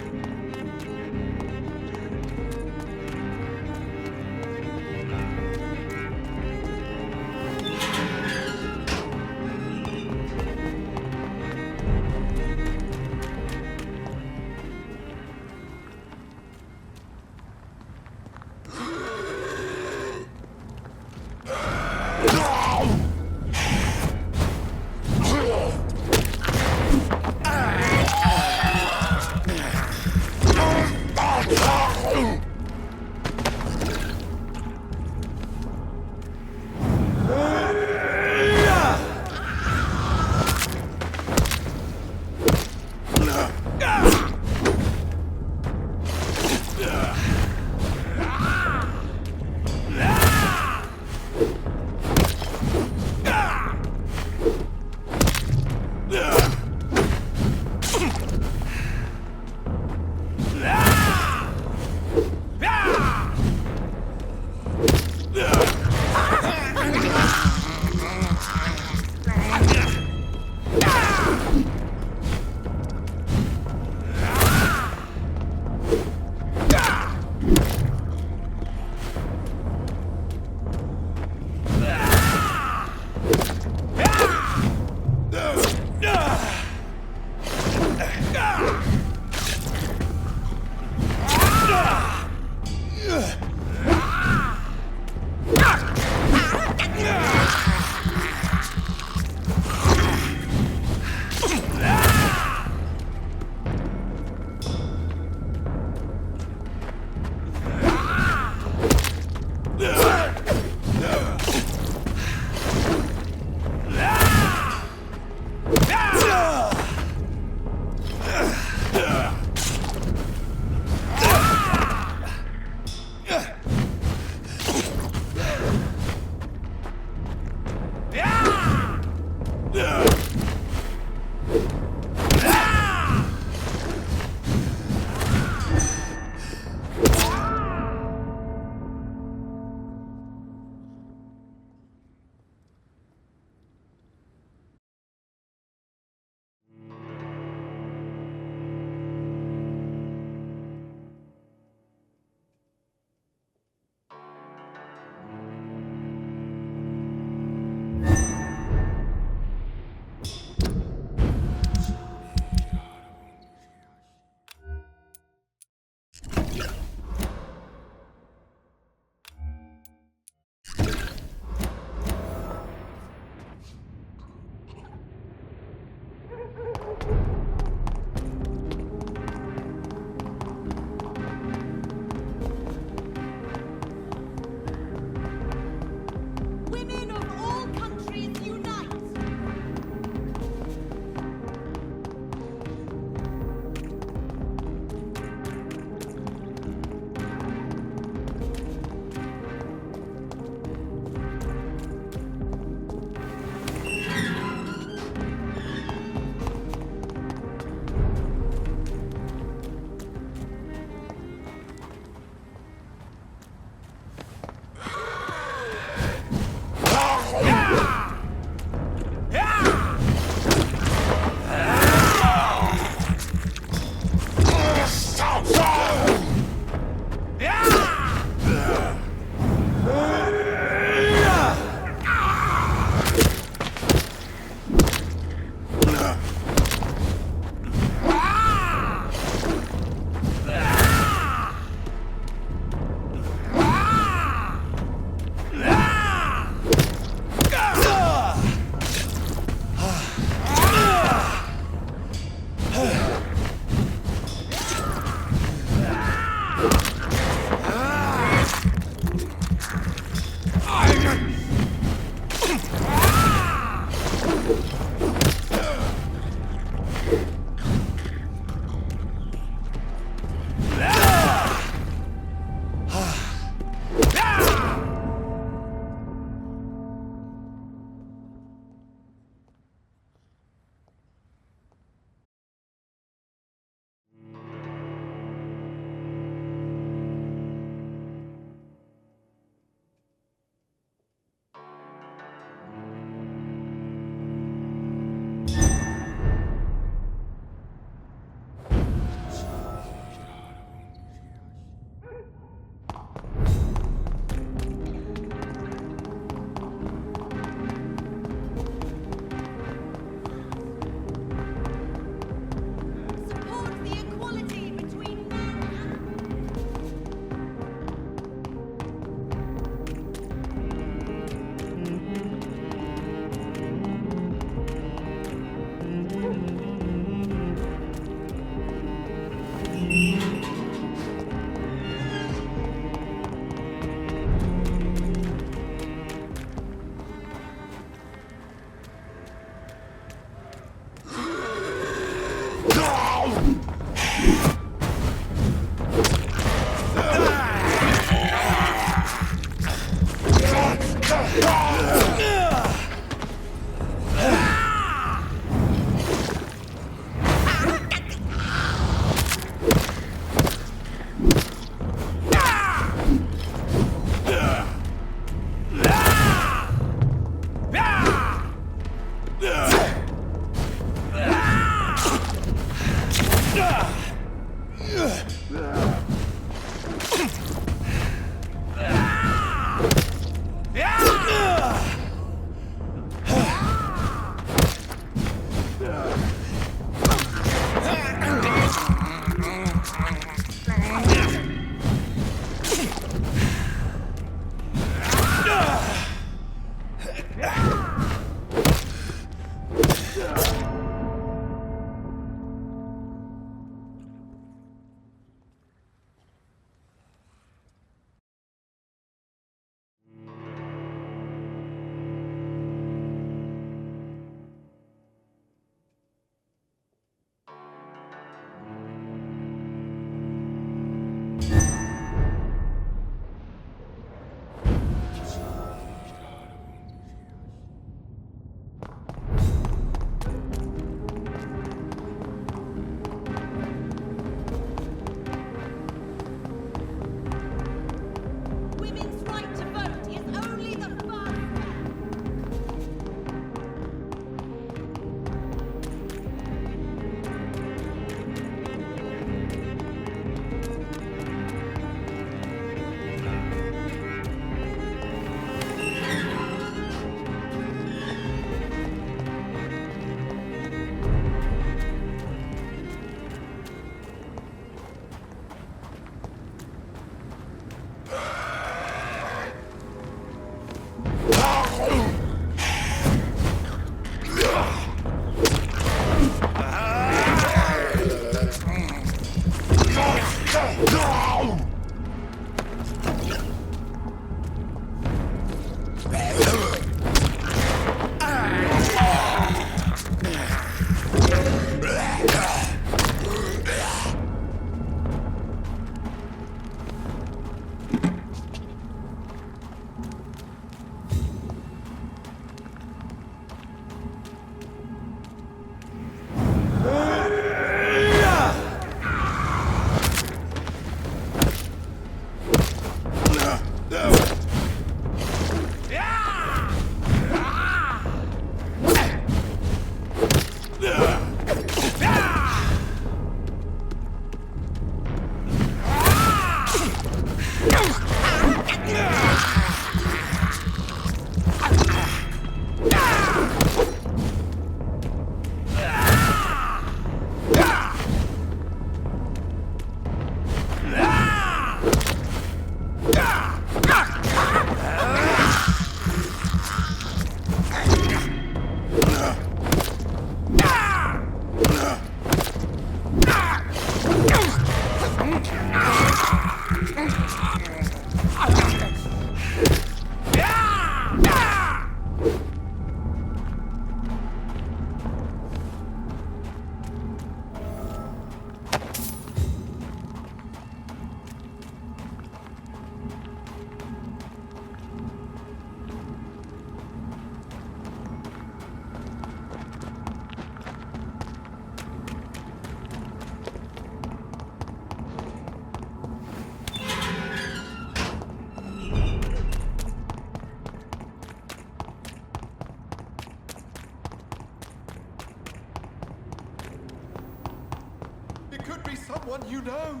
Someone you know.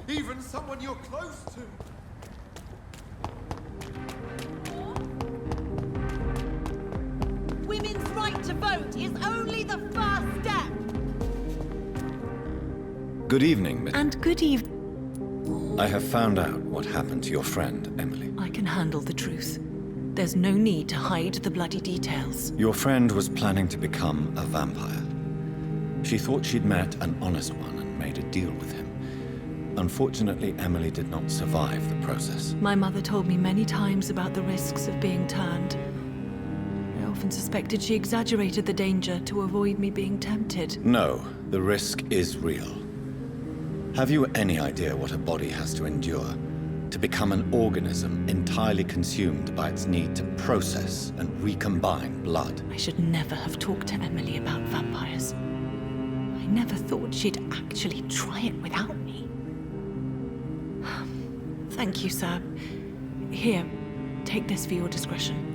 Even someone you're close to. Women's right to vote is only the first step. Good evening, Miss. And good evening. I have found out what happened to your friend, Emily. I can handle the truth. There's no need to hide the bloody details. Your friend was planning to become a vampire. She thought she'd met an honest one and made a deal with him. Unfortunately, Emily did not survive the process. My mother told me many times about the risks of being turned. I often suspected she exaggerated the danger to avoid me being tempted. No, The risk is real. Have you any idea what a body has to endure to become an organism entirely consumed by its need to process and recombine blood? I should never have talked to Emily about vampires. I never thought she'd actually try it without me. Thank you, sir. Here, take this for your discretion.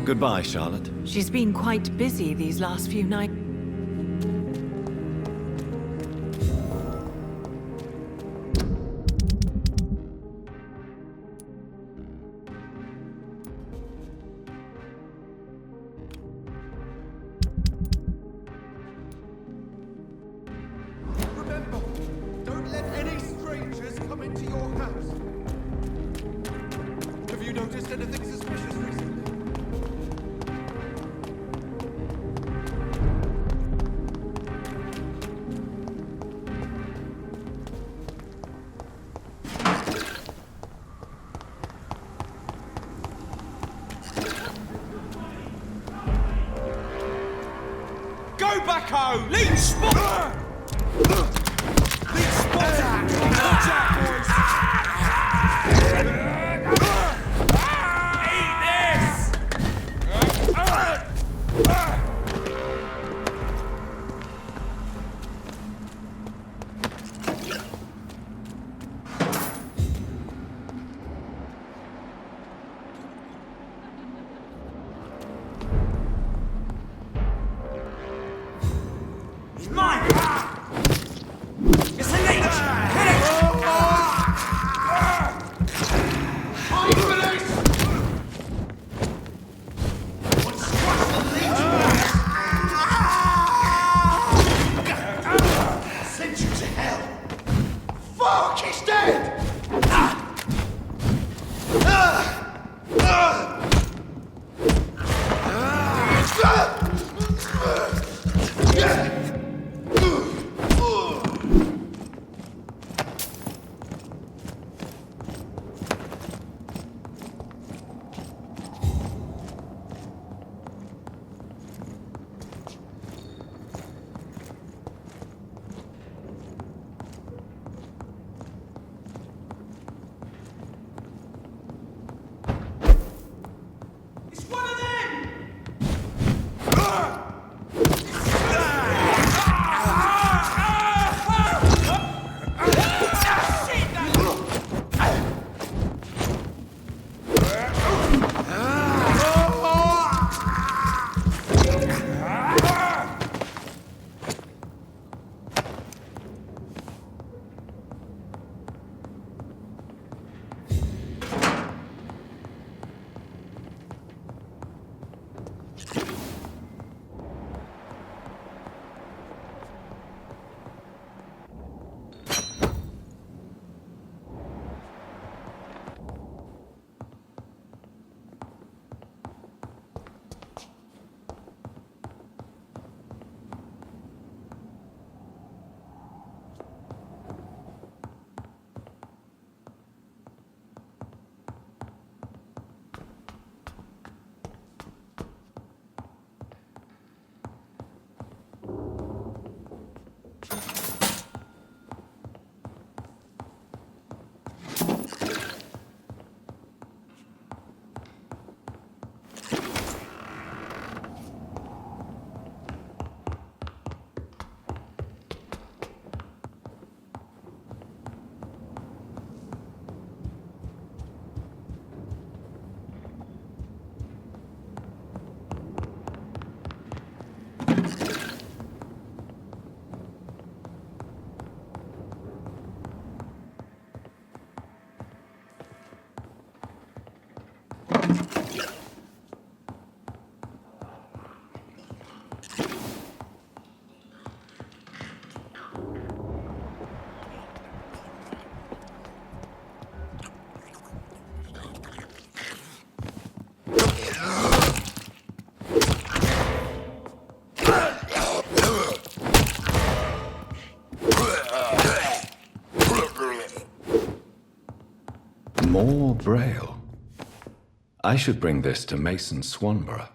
Goodbye, Charlotte. She's been quite busy these last few nights. Remember, don't let any strangers come into your house. Have you noticed anything suspicious recently? Go back home! Lead spot! Lead spotted! Watch out, boys! Eat this! It's mine! It's a leech! Hit it! What's the leech? Send you to hell! Fuck! He's dead! It's one of them! More Braille. I should bring this to Mason Swanborough.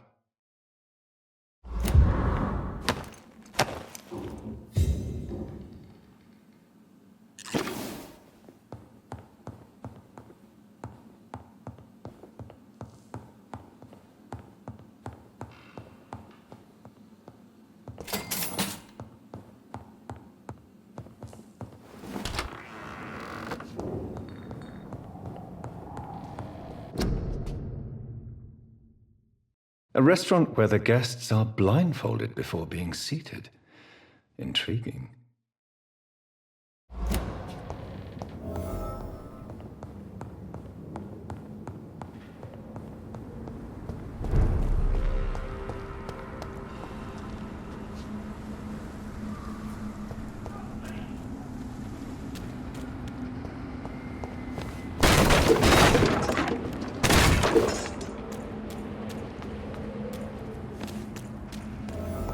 A restaurant where the guests are blindfolded before being seated. Intriguing.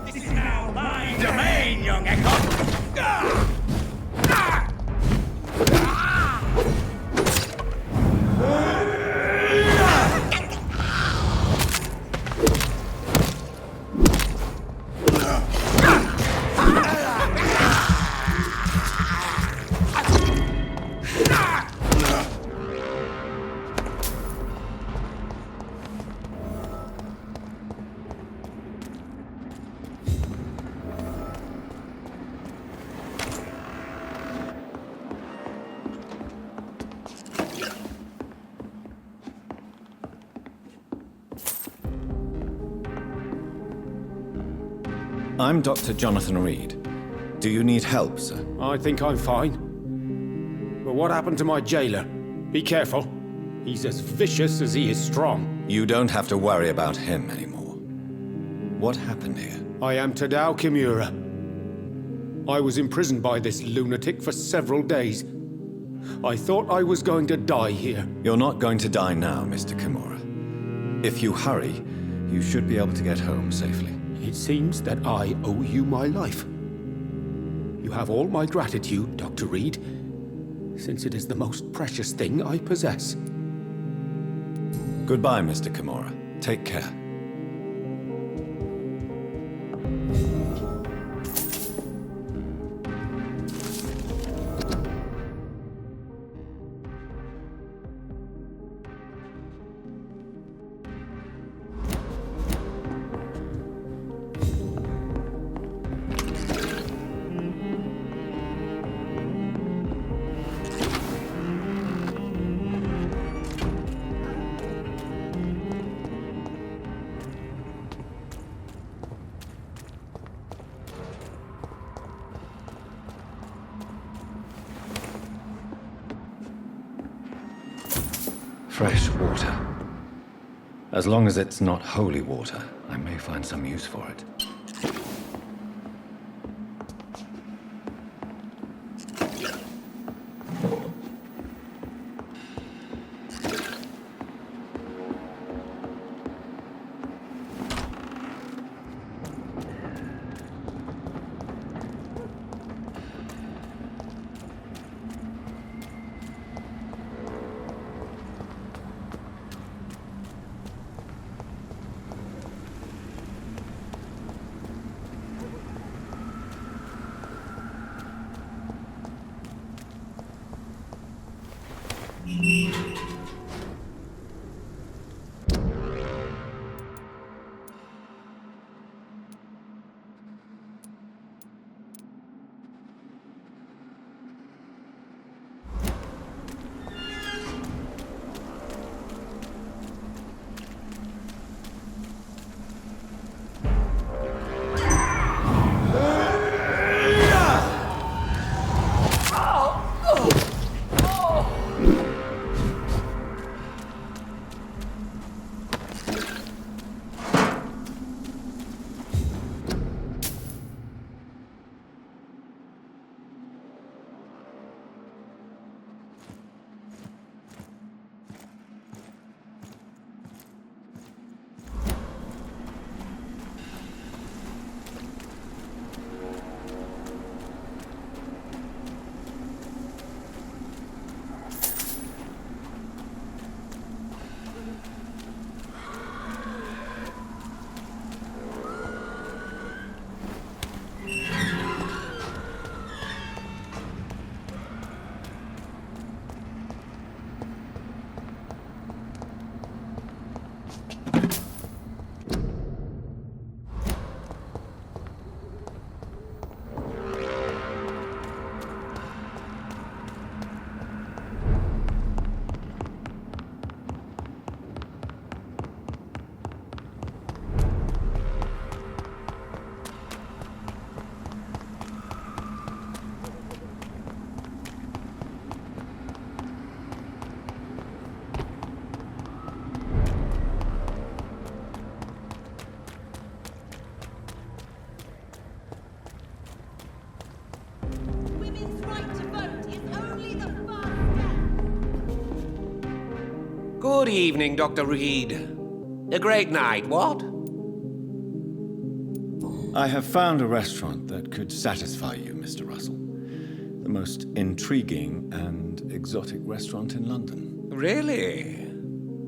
This is now my domain, young Echo! I'm Dr. Jonathan Reed. Do you need help, sir? I think I'm fine. But what happened to my jailer? Be careful. He's as vicious as he is strong. You don't have to worry about him anymore. What happened here? I am Tadao Kimura. I was imprisoned by this lunatic for several days. I thought I was going to die here. You're not going to die now, Mr. Kimura. If you hurry, you should be able to get home safely. It seems that I owe you my life. You have all my gratitude, Dr. Reed, since it is the most precious thing I possess. Goodbye, Mr. Kimura. Take care. Fresh water. As long as it's not holy water, I may find some use for it. Good evening, Dr. Reed. A great night, what? I have found a restaurant that could satisfy you, Mr. Russell. The most intriguing and exotic restaurant in London. Really?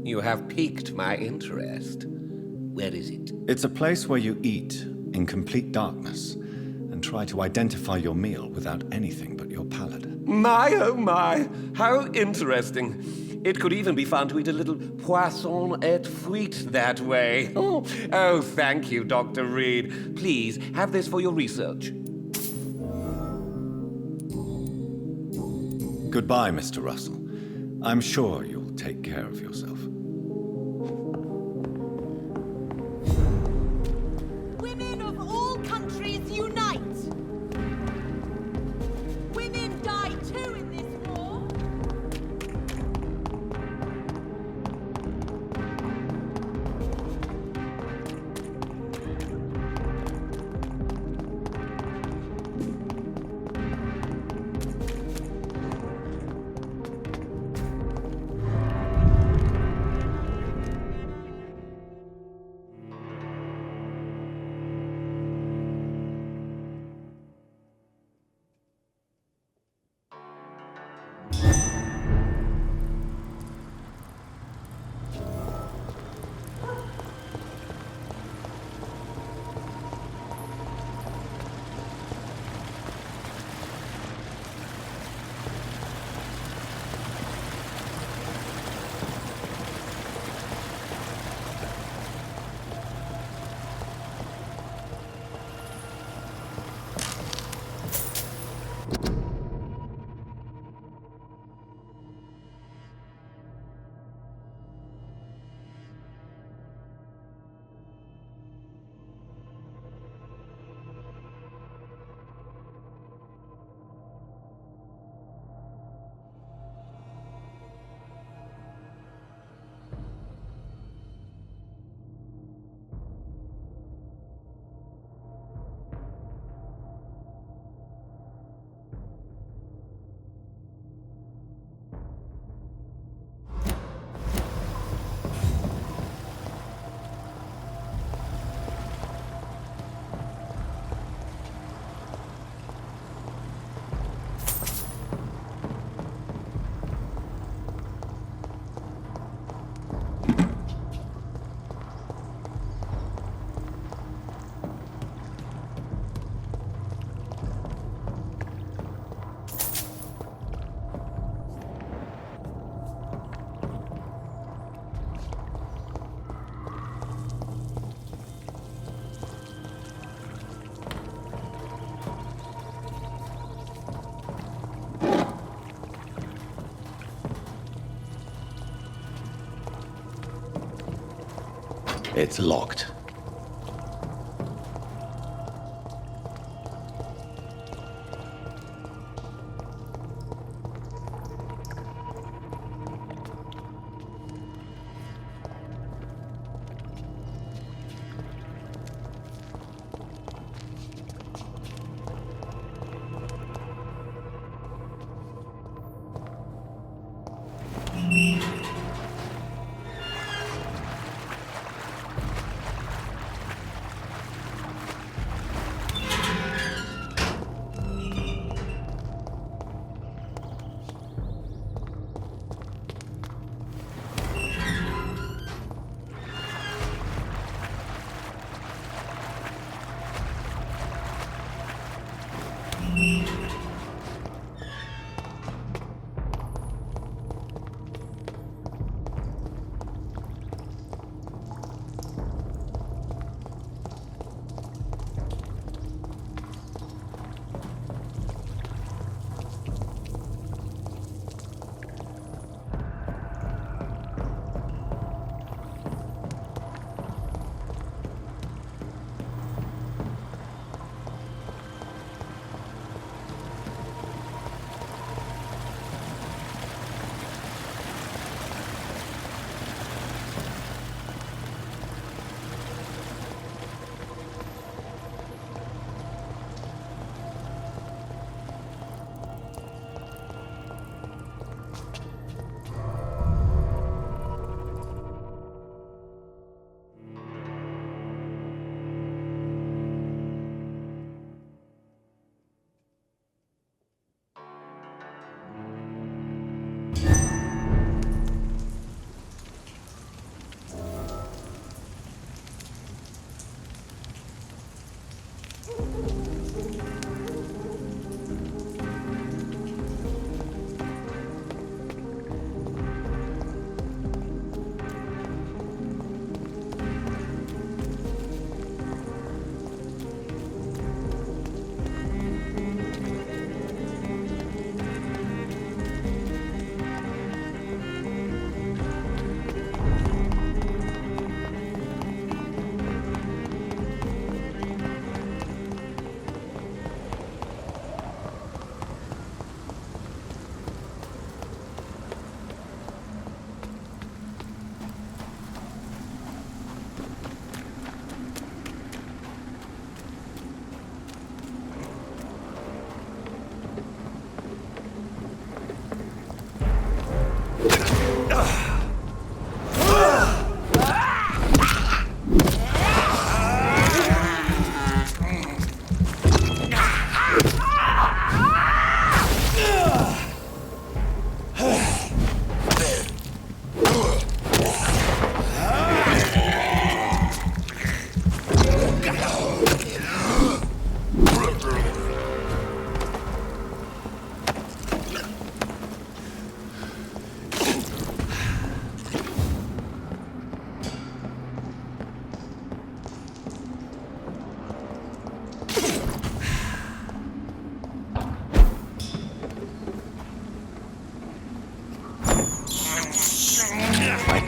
You have piqued my interest. Where is it? It's a place where you eat in complete darkness and try to identify your meal without anything but your palate. My, oh my, how interesting. It could even be fun to eat a little poisson et fruits that way. Oh, thank you, Dr. Reed. Please, have this for your research. Goodbye, Mr. Russell. I'm sure you'll take care of yourself. Women of all countries unite! Women die too in this war! It's locked.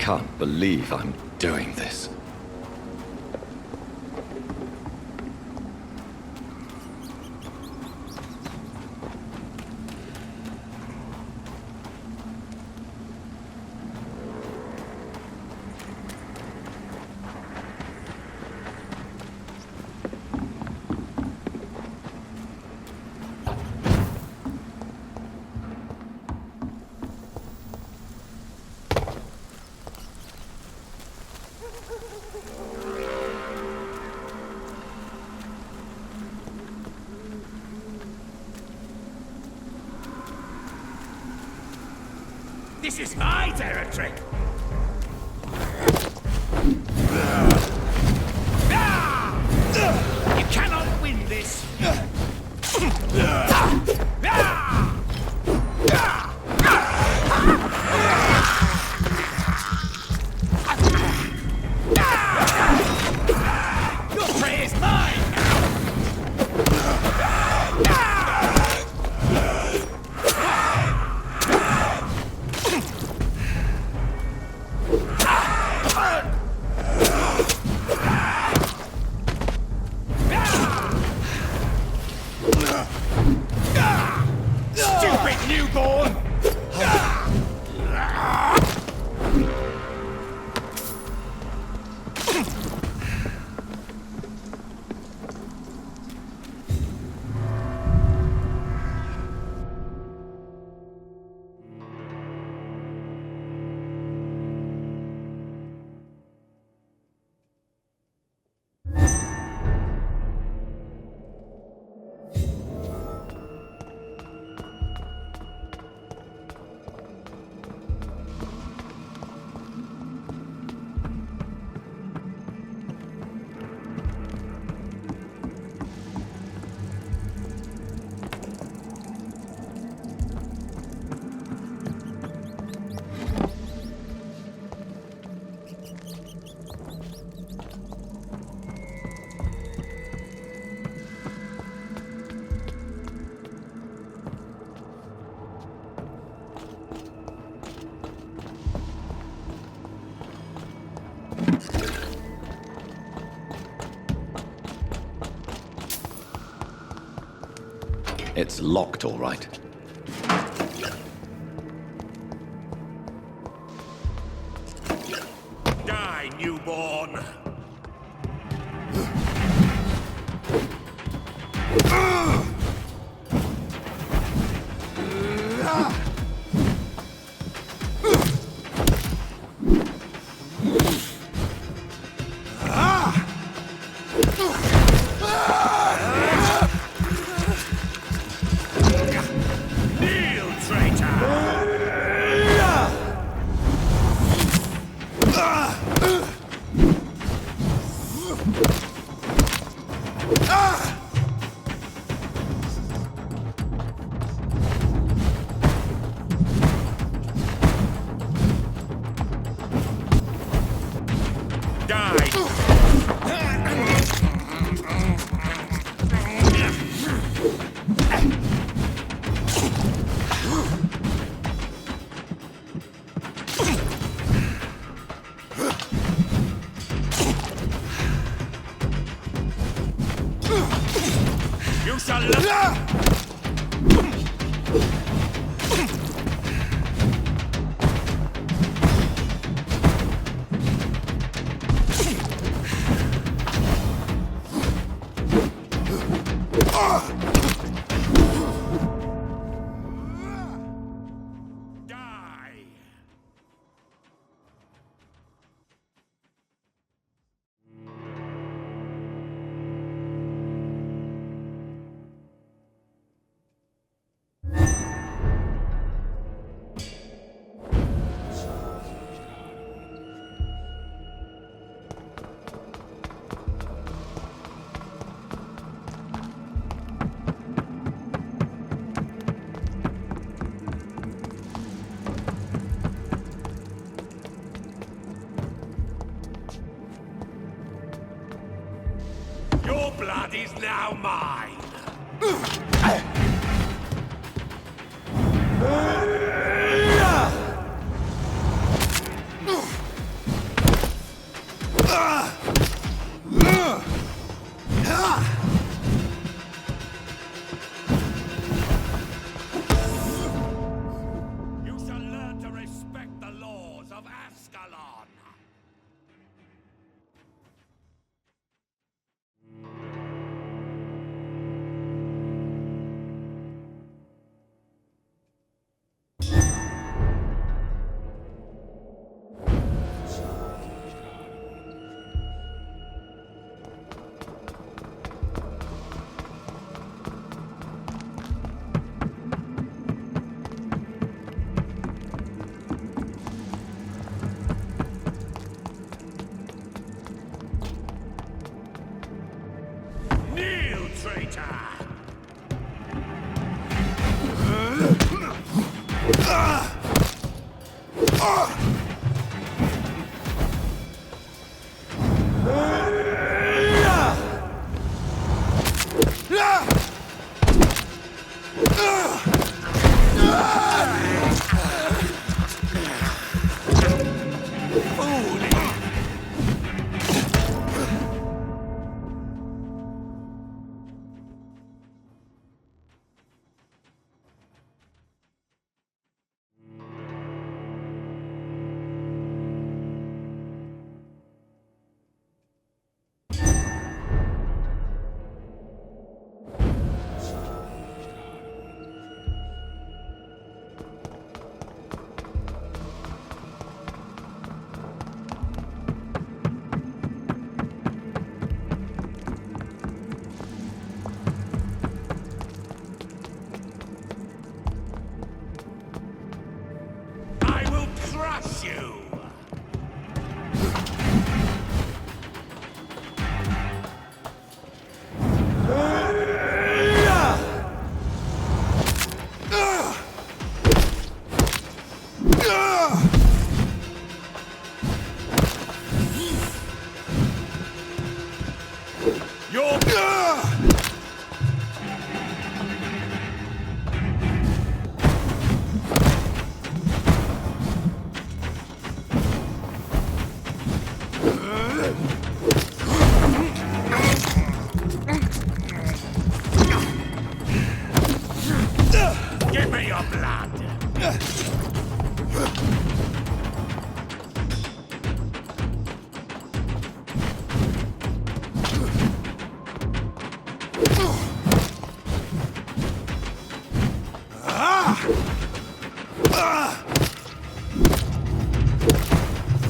can't believe I'm doing this. This is my territory! You cannot win this! Your prey is mine! Stupid newborn! It's locked, all right. Die, newborn! Kneel, traitor! You shall Your blood is now mine! Give me your blood!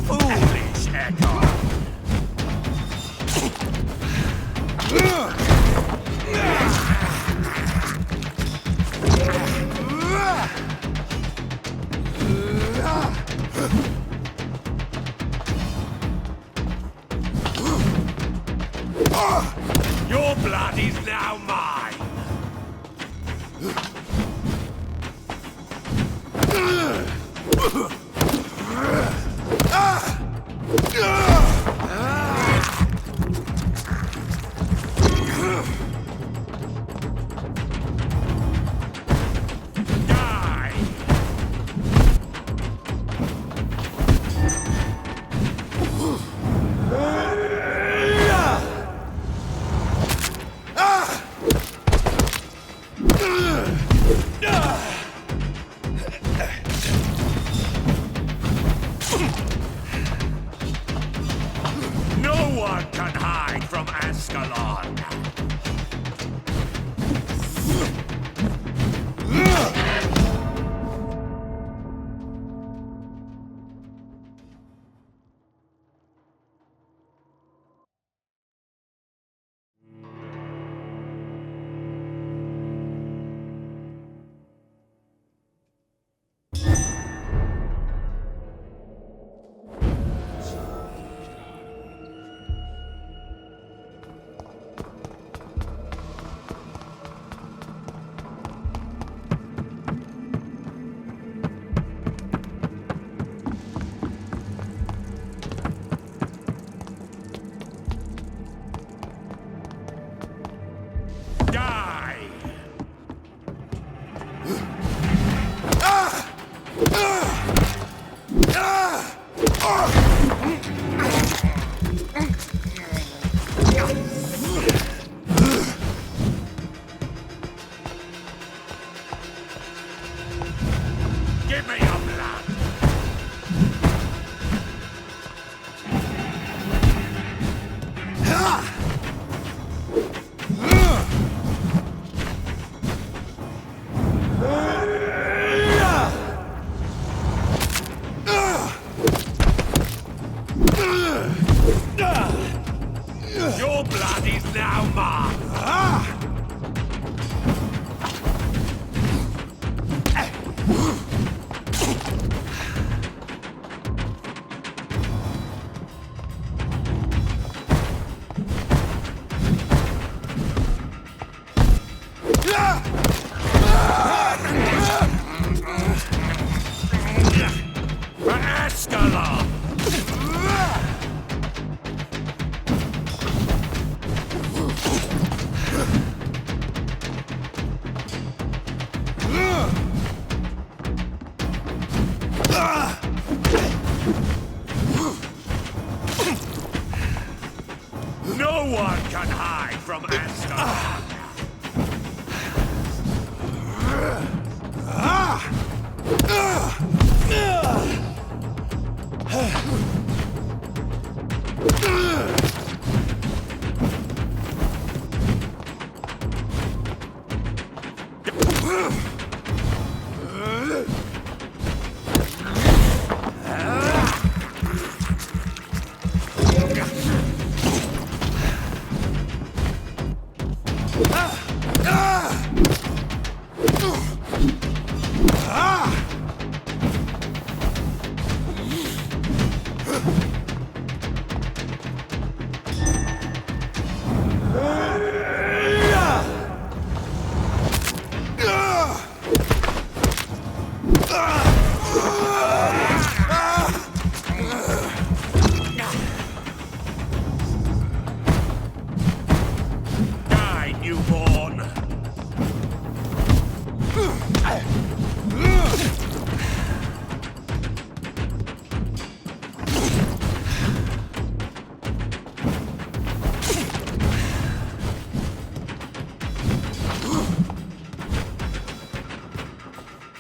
Foolish echo! Your blood is now mine! No one can hide from Ascalon! Give me your blood! Ascalon! No one can hide from Ascalon!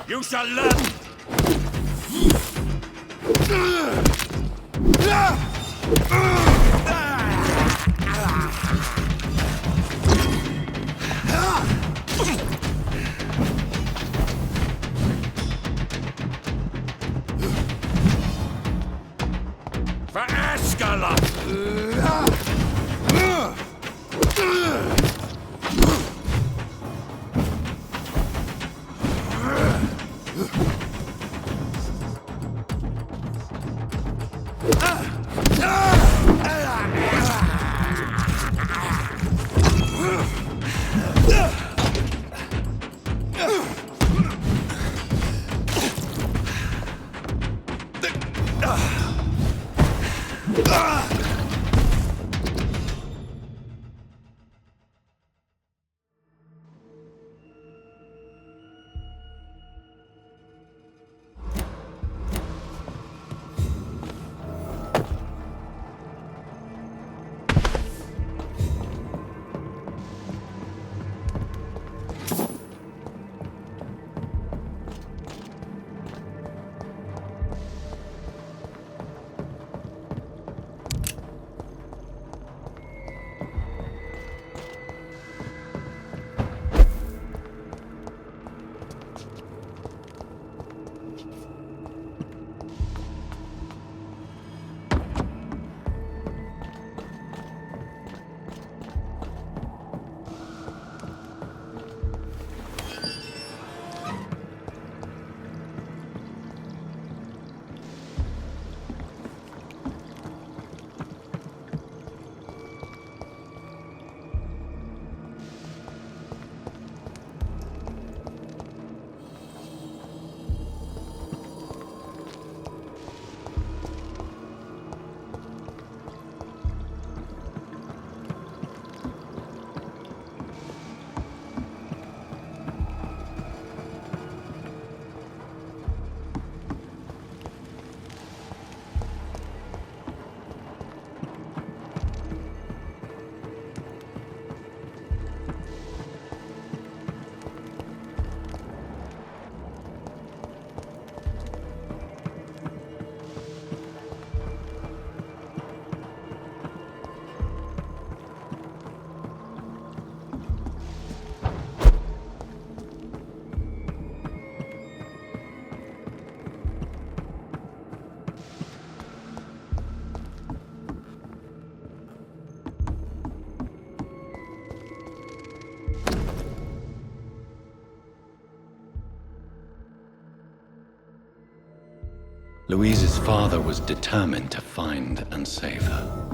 You shall learn! For Ascalon! Louise's father was determined to find and save her.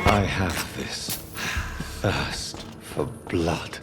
I have this thirst for blood.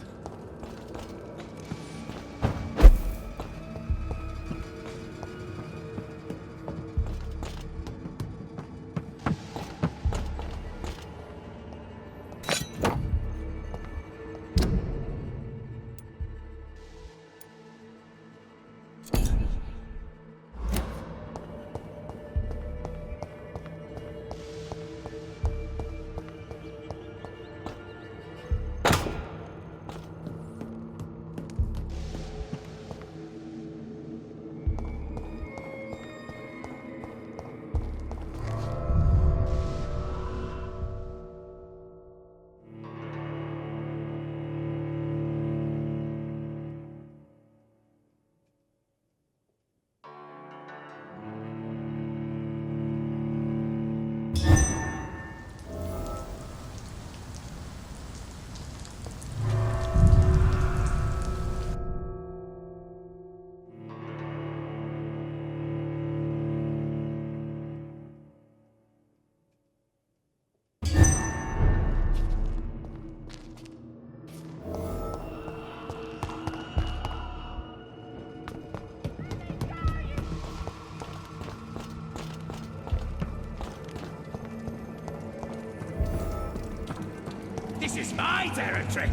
is my territory!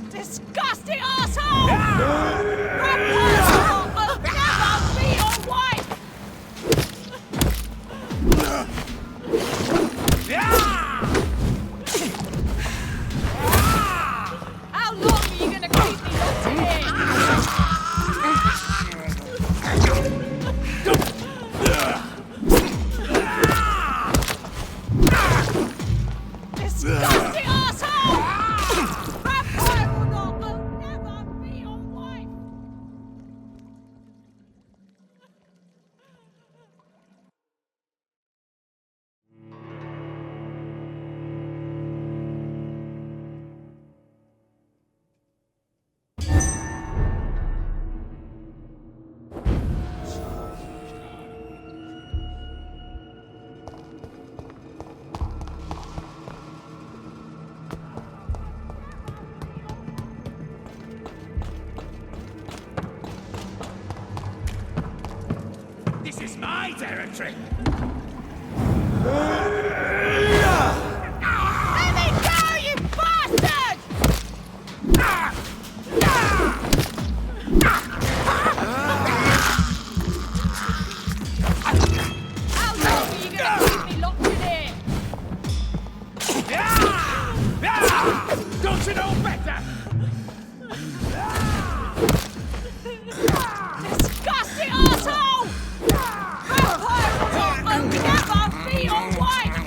Disgusting arsehole! Vampyr! I'll never be your wife! How long are you gonna keep me locked in here? Disgusting arsehole! Vampyr or not, I'll never be your wife! This is my territory! Let me go, you bastard! How long are you gonna keep me locked in here? Don't you know better? Disgusting arsehole! Vampyr or not, I'll never be your wife!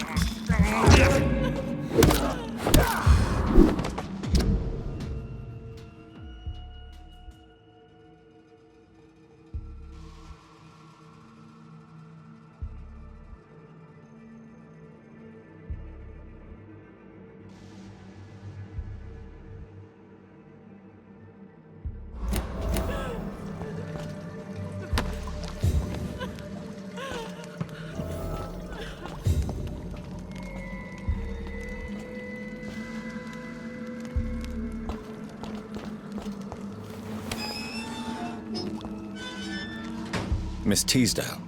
Miss Teasdale,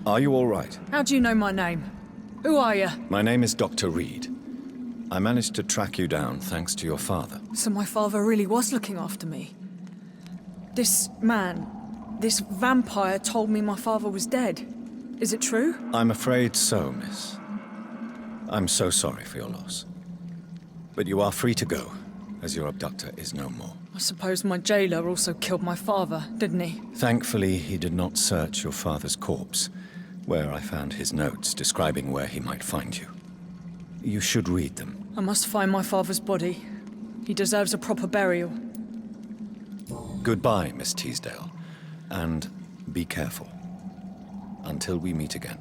are you all right? How do you know my name? Who are you? My name is Dr. Reed. I managed to track you down thanks to your father. So my father really was looking after me. This man, this vampire told me my father was dead. Is it true? I'm afraid so, miss. I'm so sorry for your loss. But you are free to go, as your abductor is no more. I suppose my jailer also killed my father, didn't he? Thankfully, he did not search your father's corpse, where I found his notes describing where he might find you. You should read them. I must find my father's body. He deserves a proper burial. Goodbye, Miss Teasdale, and be careful. Until we meet again.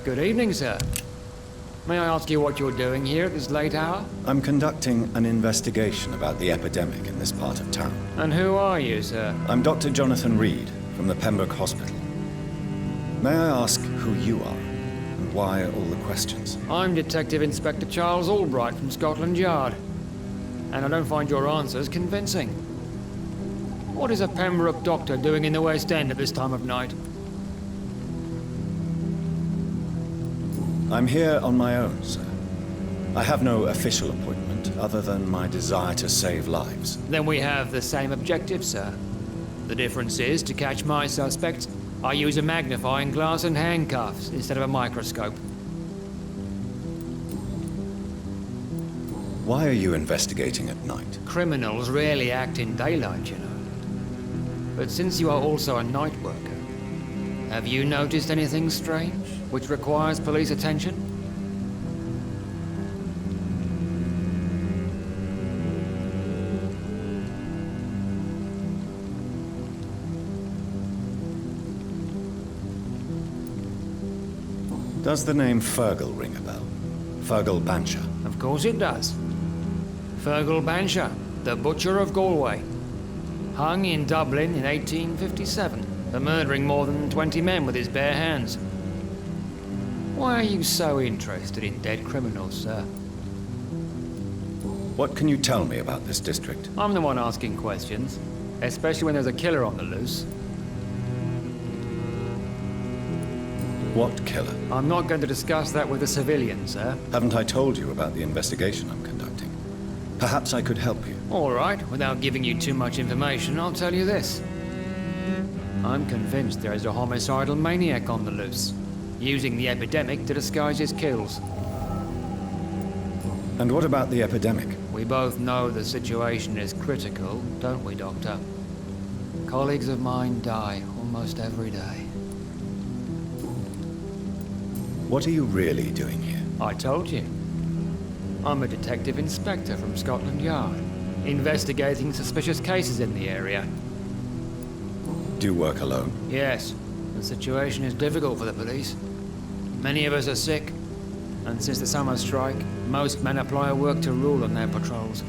Good evening, sir. May I ask you what you're doing here at this late hour? I'm conducting an investigation about the epidemic in this part of town. And who are you, sir? I'm Dr. Jonathan Reed, from the Pembroke Hospital. May I ask who you are, and why all the questions? I'm Detective Inspector Charles Albright from Scotland Yard. And I don't find your answers convincing. What is a Pembroke doctor doing in the West End at this time of night? I'm here on my own, sir. I have no official appointment, other than my desire to save lives. Then we have the same objective, sir. The difference is, to catch my suspects, I use a magnifying glass and handcuffs instead of a microscope. Why are you investigating at night? Criminals rarely act in daylight, you know. But since you are also a night worker, have you noticed anything strange which requires police attention? Does the name Fergal ring a bell? Fergal Bancher? Of course it does. Fergal Bancher, the Butcher of Galway. Hung in Dublin in 1857 for murdering more than 20 men with his bare hands. Why are you so interested in dead criminals, sir? What can you tell me about this district? I'm the one asking questions, especially when there's a killer on the loose. What killer? I'm not going to discuss that with the civilians, sir. Haven't I told you about the investigation I'm conducting? Perhaps I could help you. All right, without giving you too much information, I'll tell you this. I'm convinced there is a homicidal maniac on the loose, using the epidemic to disguise his kills. And what about the epidemic? We both know the situation is critical, don't we, Doctor? Colleagues of mine die almost every day. What are you really doing here? I told you. I'm a detective inspector from Scotland Yard, investigating suspicious cases in the area. Do you work alone? Yes, the situation is difficult for the police. Many of us are sick, and since the summer strike, most men apply a work to rule on their patrols.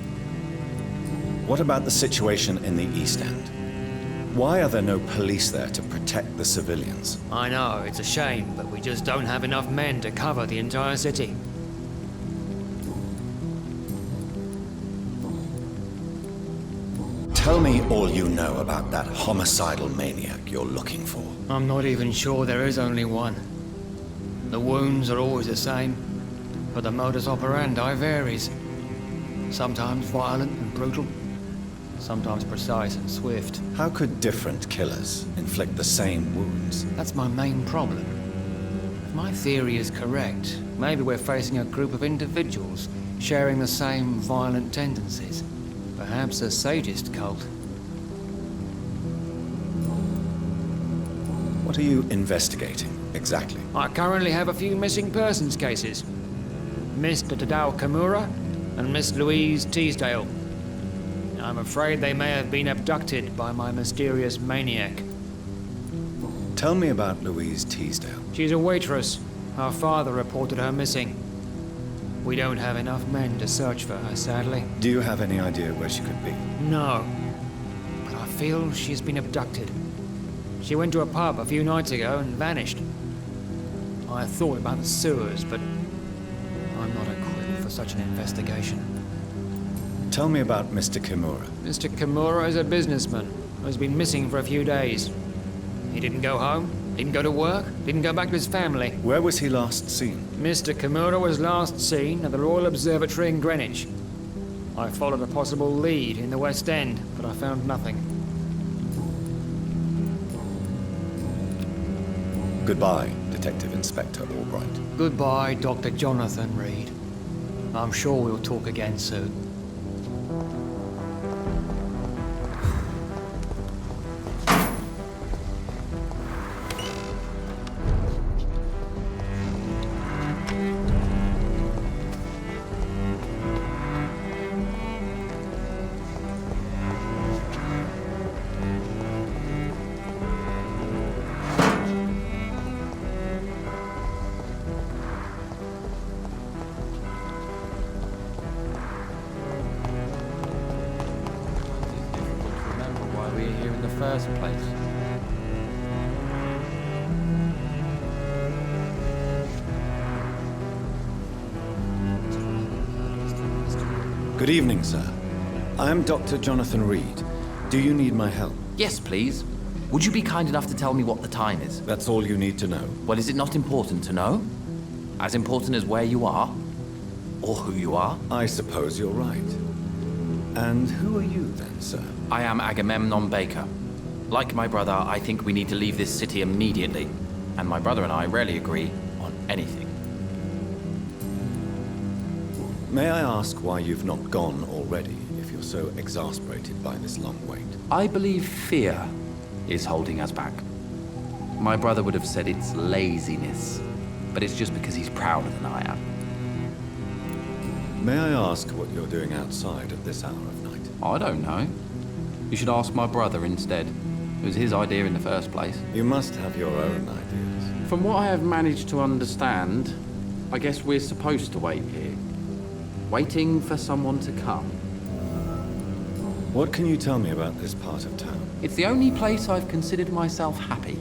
What about the situation in the East End? Why are there no police there to protect the civilians? I know, it's a shame, but we just don't have enough men to cover the entire city. Tell me all you know about that homicidal maniac you're looking for. I'm not even sure there is only one. The wounds are always the same, but the modus operandi varies. Sometimes violent and brutal, sometimes precise and swift. How could different killers inflict the same wounds? That's my main problem. If my theory is correct, maybe we're facing a group of individuals sharing the same violent tendencies. Perhaps a sadist cult. What are you investigating, exactly? I currently have a few missing persons cases. Mr. Tadao Kimura and Miss Louise Teasdale. I'm afraid they may have been abducted by my mysterious maniac. Tell me about Louise Teasdale. She's a waitress. Her father reported her missing. We don't have enough men to search for her, sadly. Do you have any idea where she could be? No. But I feel she's been abducted. She went to a pub a few nights ago and vanished. I thought about the sewers, but I'm not equipped for such an investigation. Tell me about Mr. Kimura. Mr. Kimura is a businessman who has been missing for a few days. He didn't go home, didn't go to work, didn't go back to his family. Where was he last seen? Mr. Kimura was last seen at the Royal Observatory in Greenwich. I followed a possible lead in the West End, but I found nothing. Goodbye, Detective Inspector Albright. Goodbye, Dr. Jonathan Reed. I'm sure we'll talk again soon. First place. Good evening, sir. I'm Dr. Jonathan Reed. Do you need my help? Yes, please. Would you be kind enough to tell me what the time is? That's all you need to know. Well, is it not important to know? As important as where you are? Or who you are? I suppose you're right. And who are you then, sir? I am Agamemnon Baker. Like my brother, I think we need to leave this city immediately. And my brother and I rarely agree on anything. May I ask why you've not gone already, if you're so exasperated by this long wait? I believe fear is holding us back. My brother would have said it's laziness, but it's just because he's prouder than I am. May I ask what you're doing outside at this hour of night? I don't know. You should ask my brother instead. It was his idea in the first place. You must have your own ideas. From what I have managed to understand, I guess we're supposed to wait here. Waiting for someone to come. What can you tell me about this part of town? It's the only place I've considered myself happy.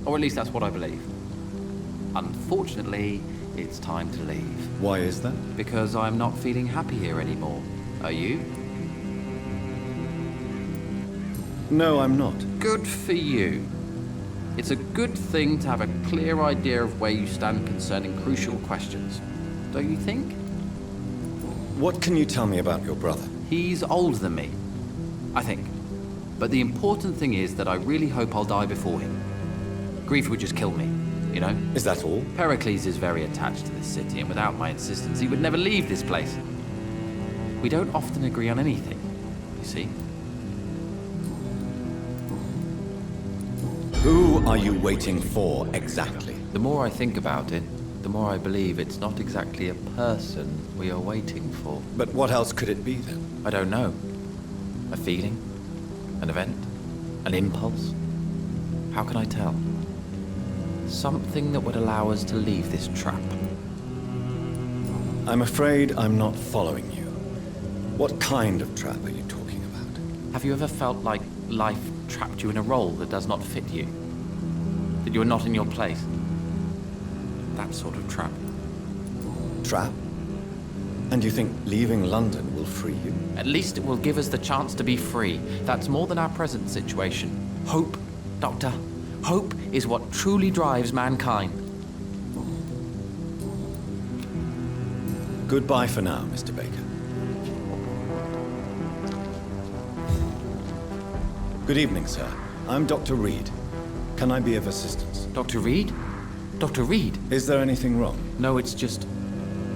Or at least that's what I believe. Unfortunately, it's time to leave. Why is that? Because I'm not feeling happy here anymore. Are you? No, I'm not. Good for you. It's a good thing to have a clear idea of where you stand concerning crucial questions. Don't you think? What can you tell me about your brother? He's older than me, I think. But the important thing is that I really hope I'll die before him. Grief would just kill me, you know? Is that all? Pericles is very attached to this city, and without my insistence, he would never leave this place. We don't often agree on anything, you see? Who are you waiting for, exactly? The more I think about it, the more I believe it's not exactly a person we are waiting for. But what else could it be, then? I don't know. A feeling? An event? An impulse? How can I tell? Something that would allow us to leave this trap. I'm afraid I'm not following you. What kind of trap are you talking about? Have you ever felt like life trapped you in a role that does not fit you? That you're not in your place? That sort of trap. Trap? And you think leaving London will free you? At least it will give us the chance to be free. That's more than our present situation. Hope, Doctor. Hope is what truly drives mankind. Goodbye for now, Mr. Baker. Good evening, sir. I'm Dr. Reed. Can I be of assistance? Dr. Reed? Dr. Reed? Is there anything wrong? No, it's just...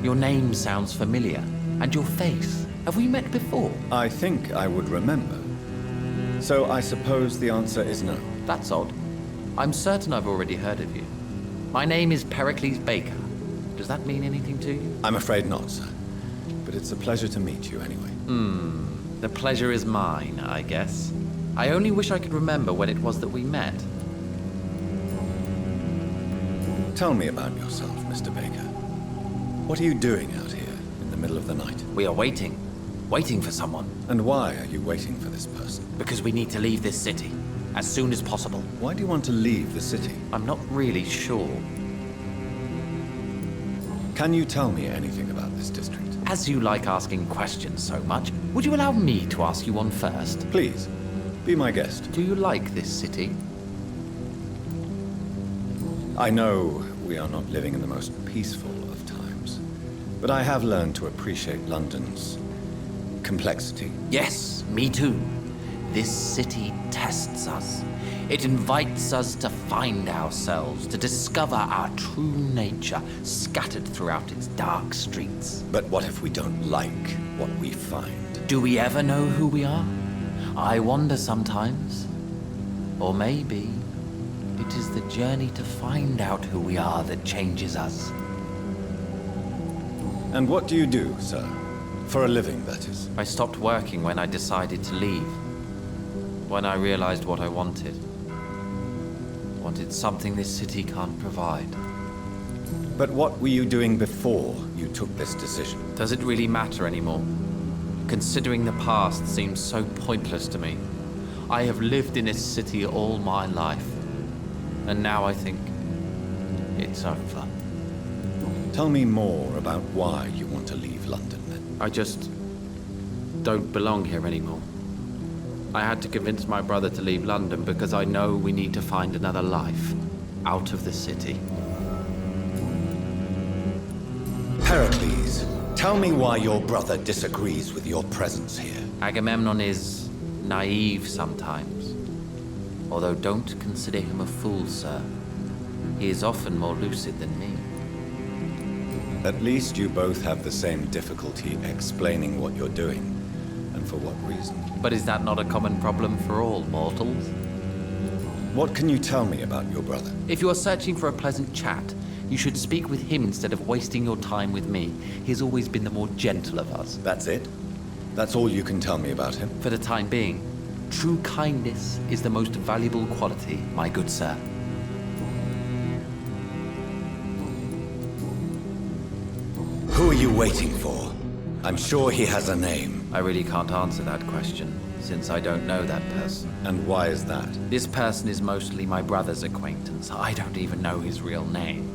your name sounds familiar. And your face. Have we met before? I think I would remember. So I suppose the answer is no. That's odd. I'm certain I've already heard of you. My name is Pericles Baker. Does that mean anything to you? I'm afraid not, sir. But it's a pleasure to meet you anyway. The pleasure is mine, I guess. I only wish I could remember when it was that we met. Tell me about yourself, Mr. Baker. What are you doing out here in the middle of the night? We are waiting. Waiting for someone. And why are you waiting for this person? Because we need to leave this city. As soon as possible. Why do you want to leave the city? I'm not really sure. Can you tell me anything about this district? As you like asking questions so much, would you allow me to ask you one first? Please, be my guest. Do you like this city? I know we are not living in the most peaceful of times, but I have learned to appreciate London's complexity. Yes, me too. This city tests us. It invites us to find ourselves, to discover our true nature scattered throughout its dark streets. But what if we don't like what we find? Do we ever know who we are? I wonder sometimes. Or maybe it is the journey to find out who we are that changes us. And what do you do, sir? For a living, that is. I stopped working when I decided to leave. When I realized what I wanted. Wanted something this city can't provide. But what were you doing before you took this decision? Does it really matter anymore? Considering the past seems so pointless to me. I have lived in this city all my life. And now I think it's over. Tell me more about why you want to leave London, then. I just don't belong here anymore. I had to convince my brother to leave London because I know we need to find another life out of the city. Pericles, tell me why your brother disagrees with your presence here. Agamemnon is naive sometimes. Although don't consider him a fool, sir. He is often more lucid than me. At least you both have the same difficulty explaining what you're doing, and for what reason. But is that not a common problem for all mortals? What can you tell me about your brother? If you are searching for a pleasant chat, you should speak with him instead of wasting your time with me. He's always been the more gentle of us. That's it? That's all you can tell me about him? For the time being, true kindness is the most valuable quality, my good sir. Who are you waiting for? I'm sure he has a name. I really can't answer that question, since I don't know that person. And why is that? This person is mostly my brother's acquaintance. I don't even know his real name.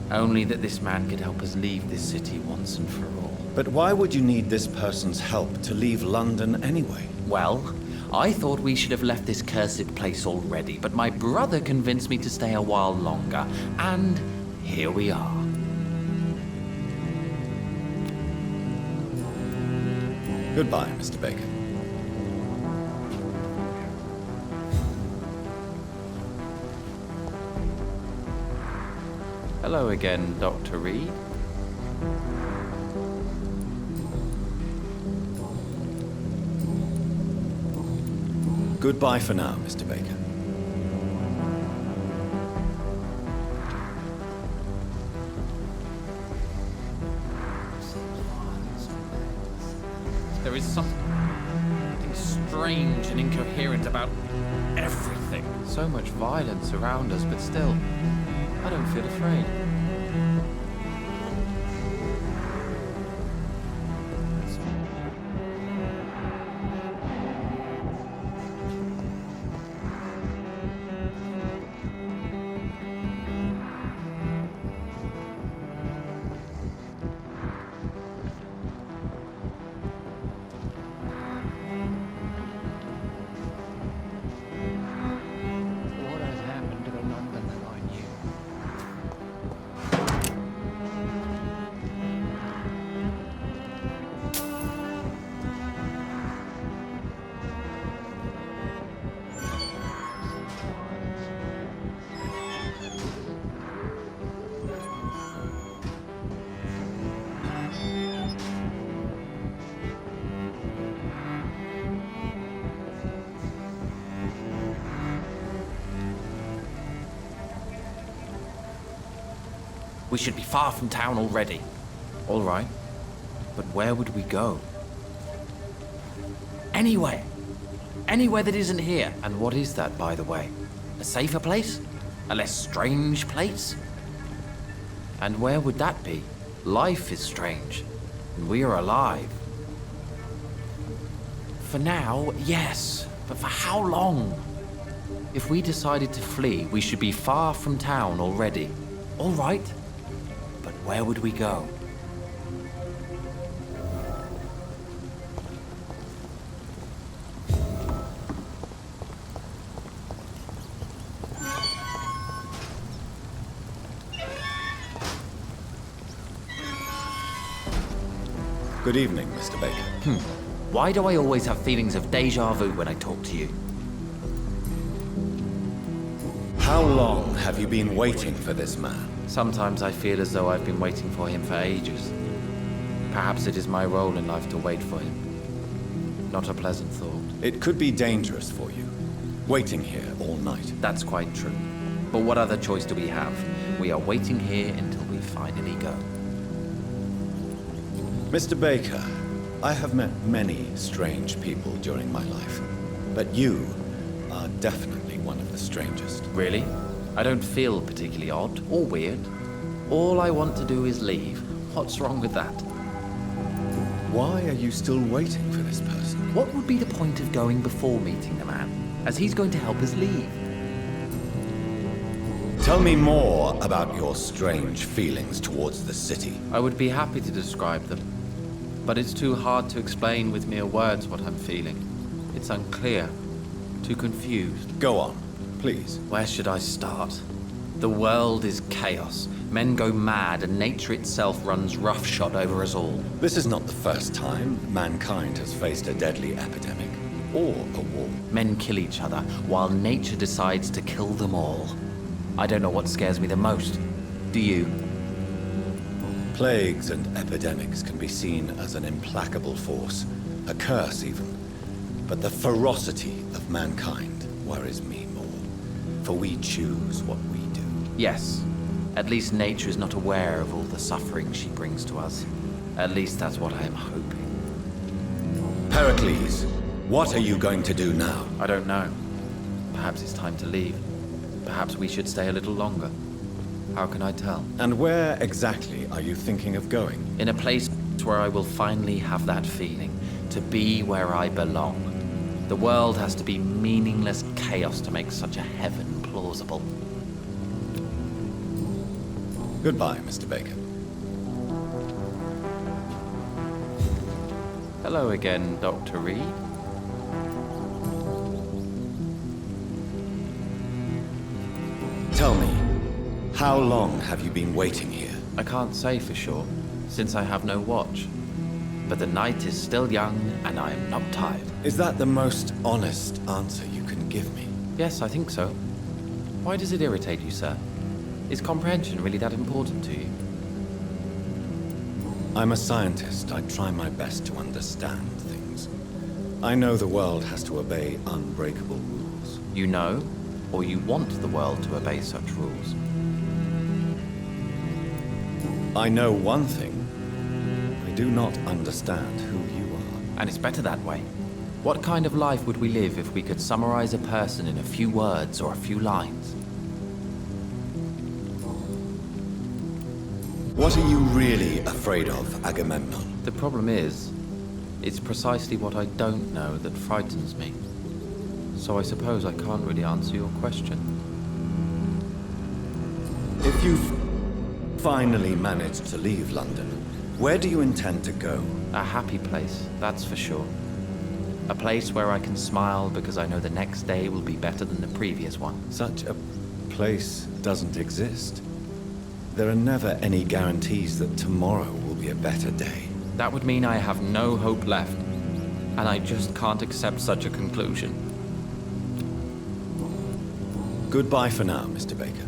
Only that this man could help us leave this city once and for all. But why would you need this person's help to leave London anyway? Well, I thought we should have left this cursed place already, but my brother convinced me to stay a while longer, and here we are. Goodbye, Mr. Baker. Hello again, Dr. Reed. Goodbye for now, Mr. Baker. There is something strange and incoherent about everything. So much violence around us, but still, I don't feel afraid. What has happened to the London that I knew? We should be far from town already. All right, but where would we go? Anywhere. Anywhere that isn't here. And what is that, by the way? A safer place? A less strange place? And where would that be? Life is strange, and we are alive. For now, yes, but for how long? If we decided to flee, we should be far from town already. All right, but where would we go? Good evening, Mr. Baker. Why do I always have feelings of déjà vu when I talk to you? How long have you been waiting for this man? Sometimes I feel as though I've been waiting for him for ages. Perhaps it is my role in life to wait for him. Not a pleasant thought. It could be dangerous for you, waiting here all night. That's quite true. But what other choice do we have? We are waiting here until we finally go. Mr. Baker, I have met many strange people during my life, but you are definitely one of the strangest. Really? I don't feel particularly odd or weird. All I want to do is leave. What's wrong with that? Why are you still waiting for this person? What would be the point of going before meeting the man, as he's going to help us leave? Tell me more about your strange feelings towards the city. I would be happy to describe them, but it's too hard to explain with mere words what I'm feeling. It's unclear, too confused. Go on, please. Where should I start? The world is chaos. Men go mad, and nature itself runs roughshod over us all. This is not the first time mankind has faced a deadly epidemic, or a war. Men kill each other, while nature decides to kill them all. I don't know what scares me the most. Do you? Plagues and epidemics can be seen as an implacable force, a curse even. But the ferocity of mankind worries me more, for we choose what we do. Yes. At least nature is not aware of all the suffering she brings to us. At least that's what I am hoping. Pericles, what are you going to do now? I don't know. Perhaps it's time to leave. Perhaps we should stay a little longer. How can I tell? And where exactly are you thinking of going? In a place where I will finally have that feeling, to be where I belong. The world has to be meaningless chaos to make such a heaven plausible. Goodbye, Mr. Baker. Hello again, Dr. Reed. Tell me, how long have you been waiting here? I can't say for sure, since I have no watch. But the night is still young, and I am not tired. Is that the most honest answer you can give me? Yes, I think so. Why does it irritate you, sir? Is comprehension really that important to you? I'm a scientist. I try my best to understand things. I know the world has to obey unbreakable rules. You know, or you want the world to obey such rules? I know one thing. I do not understand who you are. And it's better that way. What kind of life would we live if we could summarize a person in a few words or a few lines? What are you really afraid of, Agamemnon? The problem is, it's precisely what I don't know that frightens me. So I suppose I can't really answer your question. If you've finally managed to leave London, where do you intend to go? A happy place, that's for sure. A place where I can smile because I know the next day will be better than the previous one. Such a place doesn't exist. There are never any guarantees that tomorrow will be a better day. That would mean I have no hope left, and I just can't accept such a conclusion. Goodbye for now, Mr. Baker.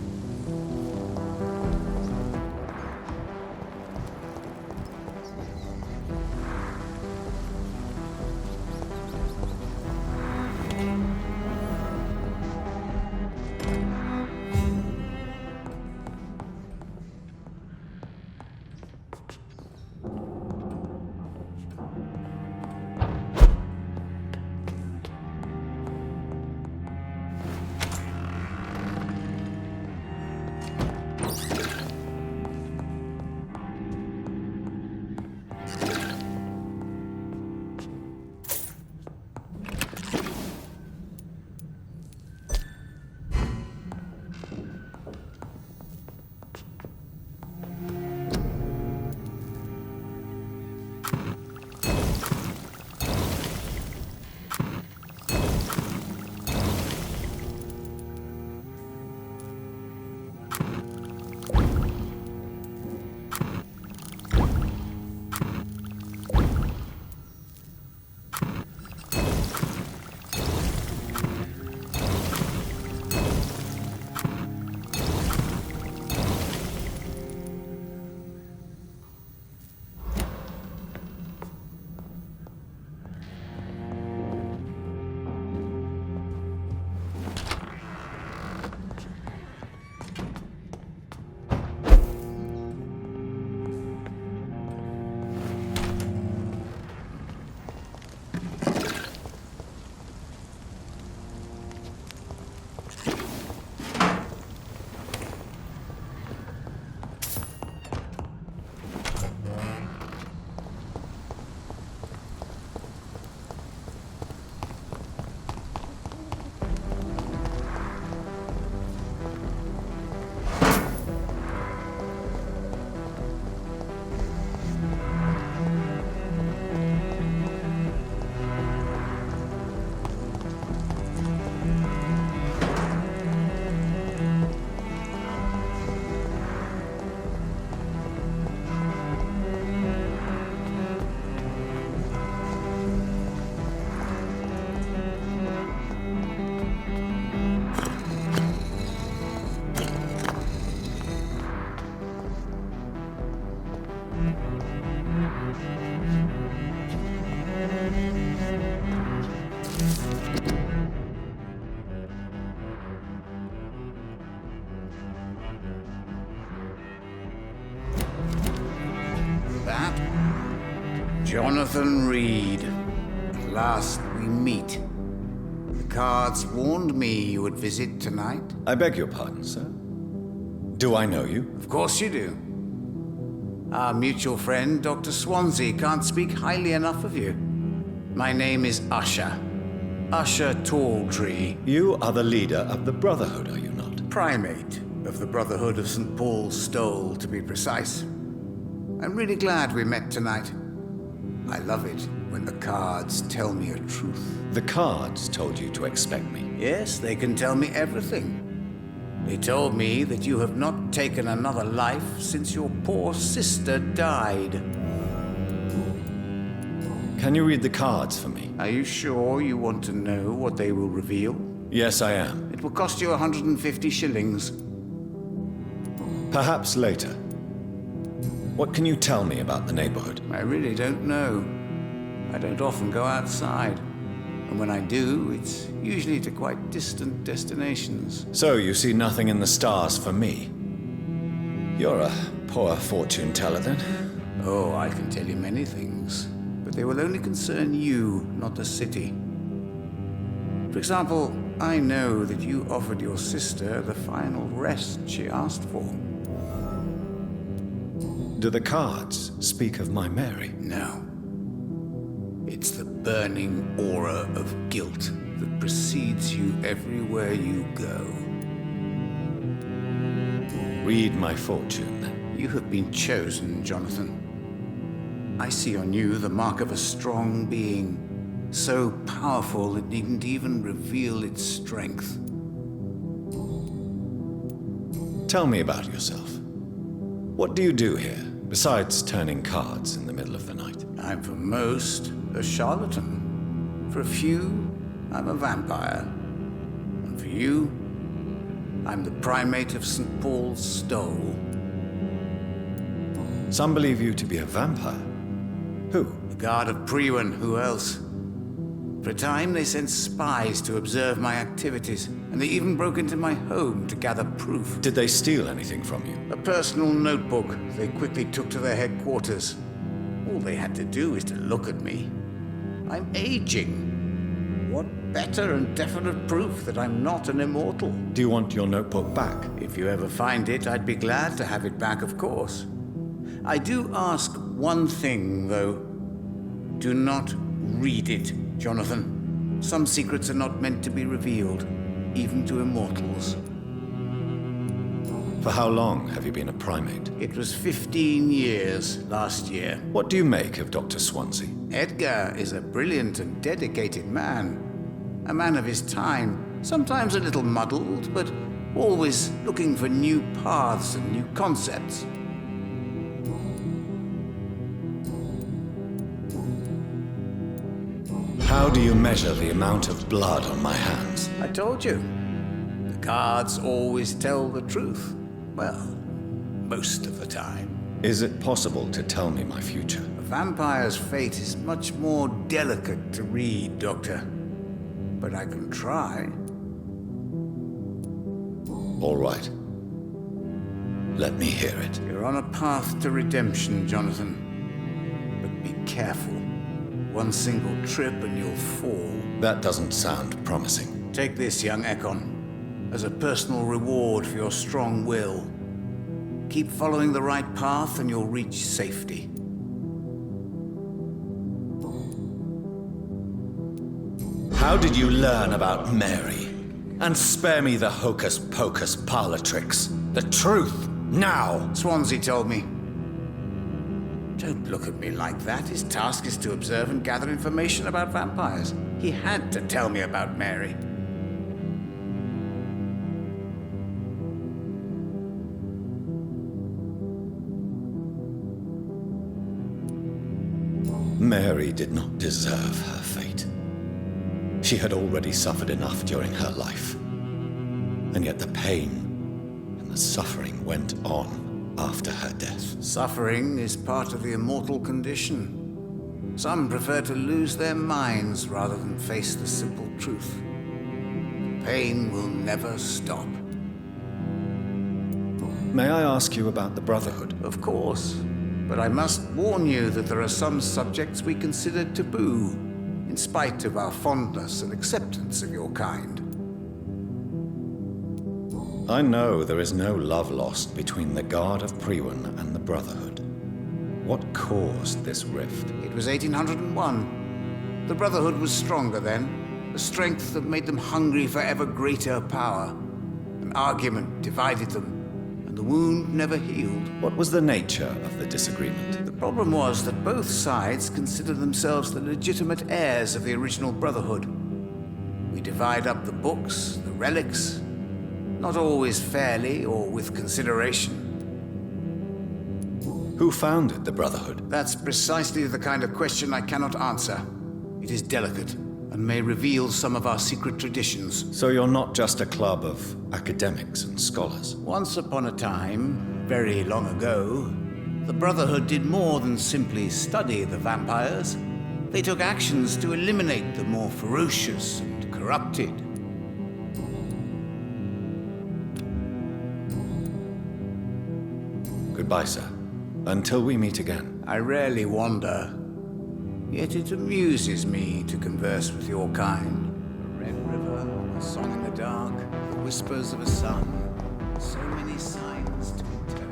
Jonathan Reed. At last we meet. The cards warned me you would visit tonight. I beg your pardon, sir. Do I know you? Of course you do. Our mutual friend, Dr. Swansea, can't speak highly enough of you. My name is Usher. Usher Talltree. You are the leader of the Brotherhood, are you not? Primate of the Brotherhood of St. Paul's Stole, to be precise. I'm really glad we met tonight. I love it when the cards tell me a truth. The cards told you to expect me. Yes, they can tell me everything. They told me that you have not taken another life since your poor sister died. Can you read the cards for me? Are you sure you want to know what they will reveal? Yes, I am. It will cost you 150 shillings. Perhaps later. What can you tell me about the neighborhood? I really don't know. I don't often go outside. And when I do, it's usually to quite distant destinations. So you see nothing in the stars for me? You're a poor fortune teller, then? Oh, I can tell you many things. But they will only concern you, not the city. For example, I know that you offered your sister the final rest she asked for. Do the cards speak of my Mary? No. It's the burning aura of guilt that precedes you everywhere you go. Read my fortune, then. You have been chosen, Jonathan. I see on you the mark of a strong being, so powerful it needn't even reveal its strength. Tell me about yourself. What do you do here, besides turning cards in the middle of the night? I'm for most a charlatan. For a few, I'm a vampire. And for you, I'm the primate of St. Paul's Stole. Some believe you to be a vampire. Who? The Guard of Priwen, who else? For a time, they sent spies to observe my activities, and they even broke into my home to gather proof. Did they steal anything from you? A personal notebook they quickly took to their headquarters. All they had to do is to look at me. I'm aging. What better and definite proof that I'm not an immortal? Do you want your notebook back? If you ever find it, I'd be glad to have it back, of course. I do ask one thing, though. Do not read it, Jonathan. Some secrets are not meant to be revealed, even to immortals. For how long have you been a primate? It was 15 years last year. What do you make of Dr. Swansea? Edgar is a brilliant and dedicated man. A man of his time, sometimes a little muddled, but always looking for new paths and new concepts. How do you measure the amount of blood on my hands? I told you. The cards always tell the truth. Well, most of the time. Is it possible to tell me my future? A vampire's fate is much more delicate to read, Doctor. But I can try. All right. Let me hear it. You're on a path to redemption, Jonathan. But be careful. One single trip and you'll fall. That doesn't sound promising. Take this, young Ekon, as a personal reward for your strong will. Keep following the right path and you'll reach safety. How did you learn about Mary? And spare me the hocus-pocus parlor tricks. The truth, now! Swansea told me. Don't look at me like that. His task is to observe and gather information about vampires. He had to tell me about Mary. Mary did not deserve her fate. She had already suffered enough during her life. And yet the pain and the suffering went on after her death. Suffering is part of the immortal condition. Some prefer to lose their minds rather than face the simple truth. Pain will never stop. May I ask you about the Brotherhood? Of course. But I must warn you that there are some subjects we consider taboo, in spite of our fondness and acceptance of your kind. I know there is no love lost between the Guard of Priwen and the Brotherhood. What caused this rift? It was 1801. The Brotherhood was stronger then, a strength that made them hungry for ever greater power. An argument divided them, and the wound never healed. What was the nature of the disagreement? The problem was that both sides considered themselves the legitimate heirs of the original Brotherhood. We divide up the books, the relics, not always fairly or with consideration. Who founded the Brotherhood? That's precisely the kind of question I cannot answer. It is delicate and may reveal some of our secret traditions. So you're not just a club of academics and scholars? Once upon a time, very long ago, the Brotherhood did more than simply study the vampires. They took actions to eliminate the more ferocious and corrupted. Goodbye, sir. Until we meet again. I rarely wander, yet it amuses me to converse with your kind. A red river, a song in the dark, the whispers of a sun, so many signs to interpret.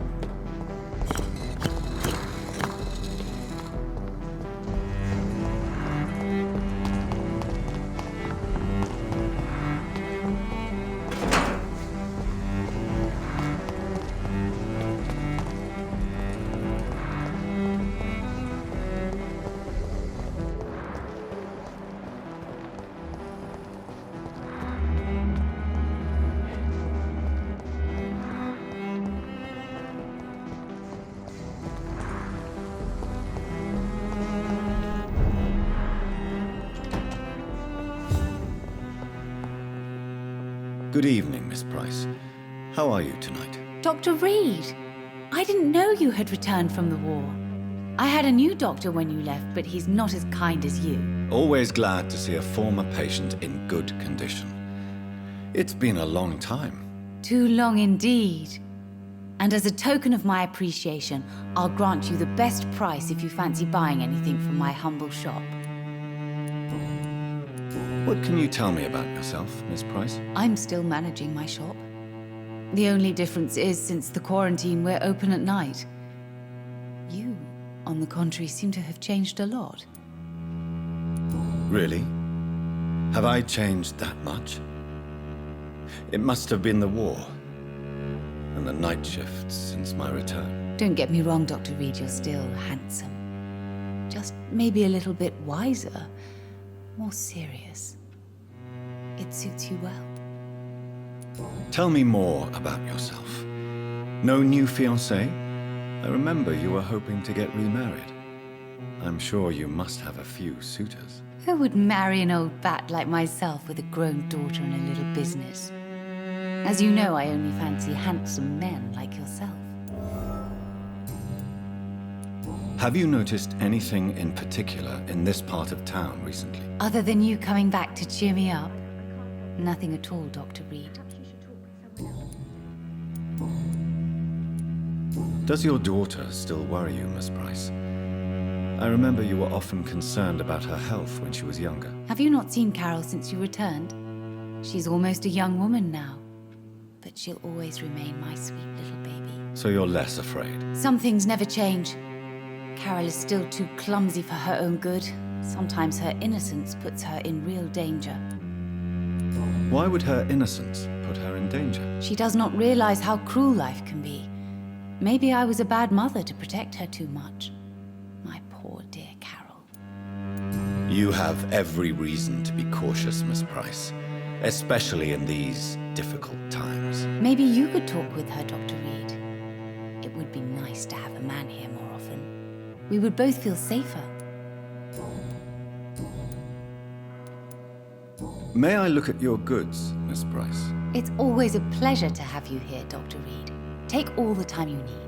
Good evening, Miss Price. How are you tonight? Dr. Reed, I didn't know you had returned from the war. I had a new doctor when you left, but he's not as kind as you. Always glad to see a former patient in good condition. It's been a long time. Too long indeed. And as a token of my appreciation, I'll grant you the best price if you fancy buying anything from my humble shop. What can you tell me about yourself, Miss Price? I'm still managing my shop. The only difference is, since the quarantine, we're open at night. You, on the contrary, seem to have changed a lot. Really? Have I changed that much? It must have been the war and the night shifts since my return. Don't get me wrong, Dr. Reed, you're still handsome. Just maybe a little bit wiser, more serious. It suits you well. Tell me more about yourself. No new fiancé? I remember you were hoping to get remarried. I'm sure you must have a few suitors. Who would marry an old bat like myself with a grown daughter and a little business? As you know, I only fancy handsome men like yourself. Have you noticed anything in particular in this part of town recently? Other than you coming back to cheer me up? Nothing at all, Dr. Reed. Does your daughter still worry you, Miss Price? I remember you were often concerned about her health when she was younger. Have you not seen Carol since you returned? She's almost a young woman now. But she'll always remain my sweet little baby. So you're less afraid? Some things never change. Carol is still too clumsy for her own good. Sometimes her innocence puts her in real danger. Why would her innocence put her in danger? She does not realize how cruel life can be. Maybe I was a bad mother to protect her too much. My poor dear Carol. You have every reason to be cautious, Miss Price. Especially in these difficult times. Maybe you could talk with her, Dr. Reed. It would be nice to have a man here more often. We would both feel safer. May I look at your goods, Miss Price? It's always a pleasure to have you here, Dr. Reed. Take all the time you need.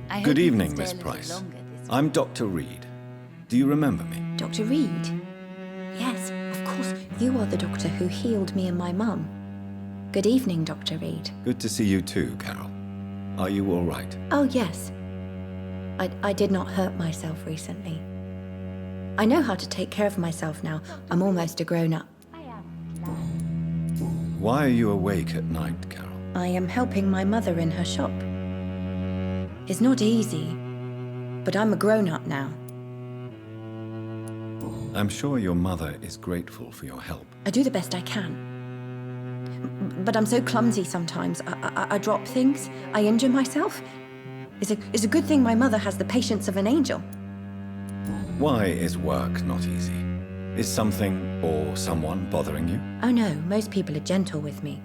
I Good hope you evening, can stay Miss a little Price. longer this I'm Dr. Reed. Do you remember me? Dr. Reed? Yes, of course. You are the doctor who healed me and my mum. Good evening, Dr. Reed. Good to see you too, Carol. Are you all right? Oh, yes. I did not hurt myself recently. I know how to take care of myself now. I'm almost a grown-up. Why are you awake at night, Carol? I am helping my mother in her shop. It's not easy, but I'm a grown-up now. I'm sure your mother is grateful for your help. I do the best I can. But I'm so clumsy sometimes. I drop things. I injure myself. It's a good thing my mother has the patience of an angel. Why is work not easy? Is something or someone bothering you? Oh no, most people are gentle with me.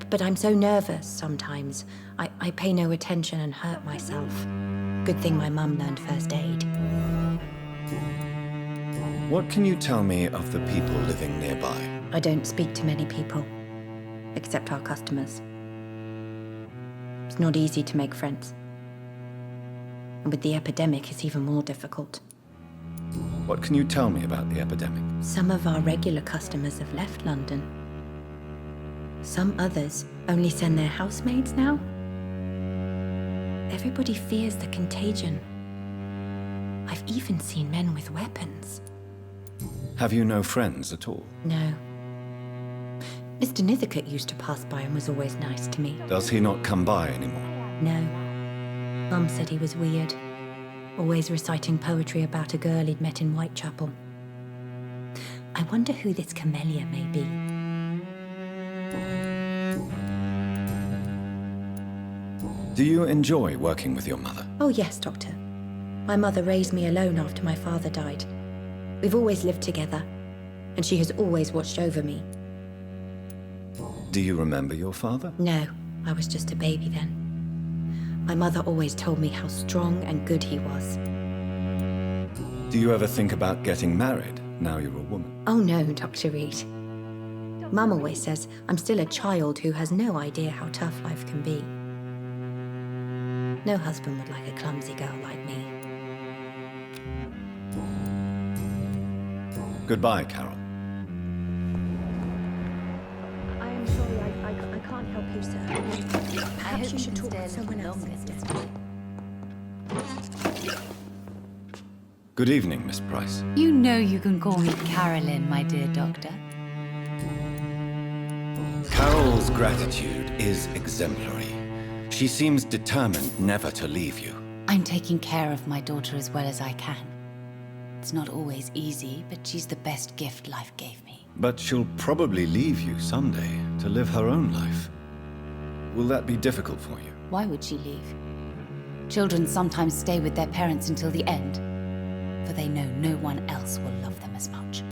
But I'm so nervous sometimes. I pay no attention and hurt myself. Good thing my mum learned first aid. What can you tell me of the people living nearby? I don't speak to many people, except our customers. It's not easy to make friends. And with the epidemic, it's even more difficult. What can you tell me about the epidemic? Some of our regular customers have left London. Some others only send their housemaids now. Everybody fears the contagion. I've even seen men with weapons. Have you no friends at all? No. Mr. Nithercote used to pass by and was always nice to me. Does he not come by anymore? No. Mum said he was weird. Always reciting poetry about a girl he'd met in Whitechapel. I wonder who this camellia may be. Do you enjoy working with your mother? Oh yes, Doctor. My mother raised me alone after my father died. We've always lived together, and she has always watched over me. Do you remember your father? No, I was just a baby then. My mother always told me how strong and good he was. Do you ever think about getting married now you're a woman? Oh no, Dr. Reed. Mum always says I'm still a child who has no idea how tough life can be. No husband would like a clumsy girl like me. Goodbye, Carol. I am sorry, I can't help you, sir. Perhaps you should talk with someone else. Good evening, Miss Price. You know you can call me Carolyn, my dear doctor. Carol's gratitude is exemplary. She seems determined never to leave you. I'm taking care of my daughter as well as I can. It's not always easy, but she's the best gift life gave me. But she'll probably leave you someday to live her own life. Will that be difficult for you? Why would she leave? Children sometimes stay with their parents until the end, for they know no one else will love them as much.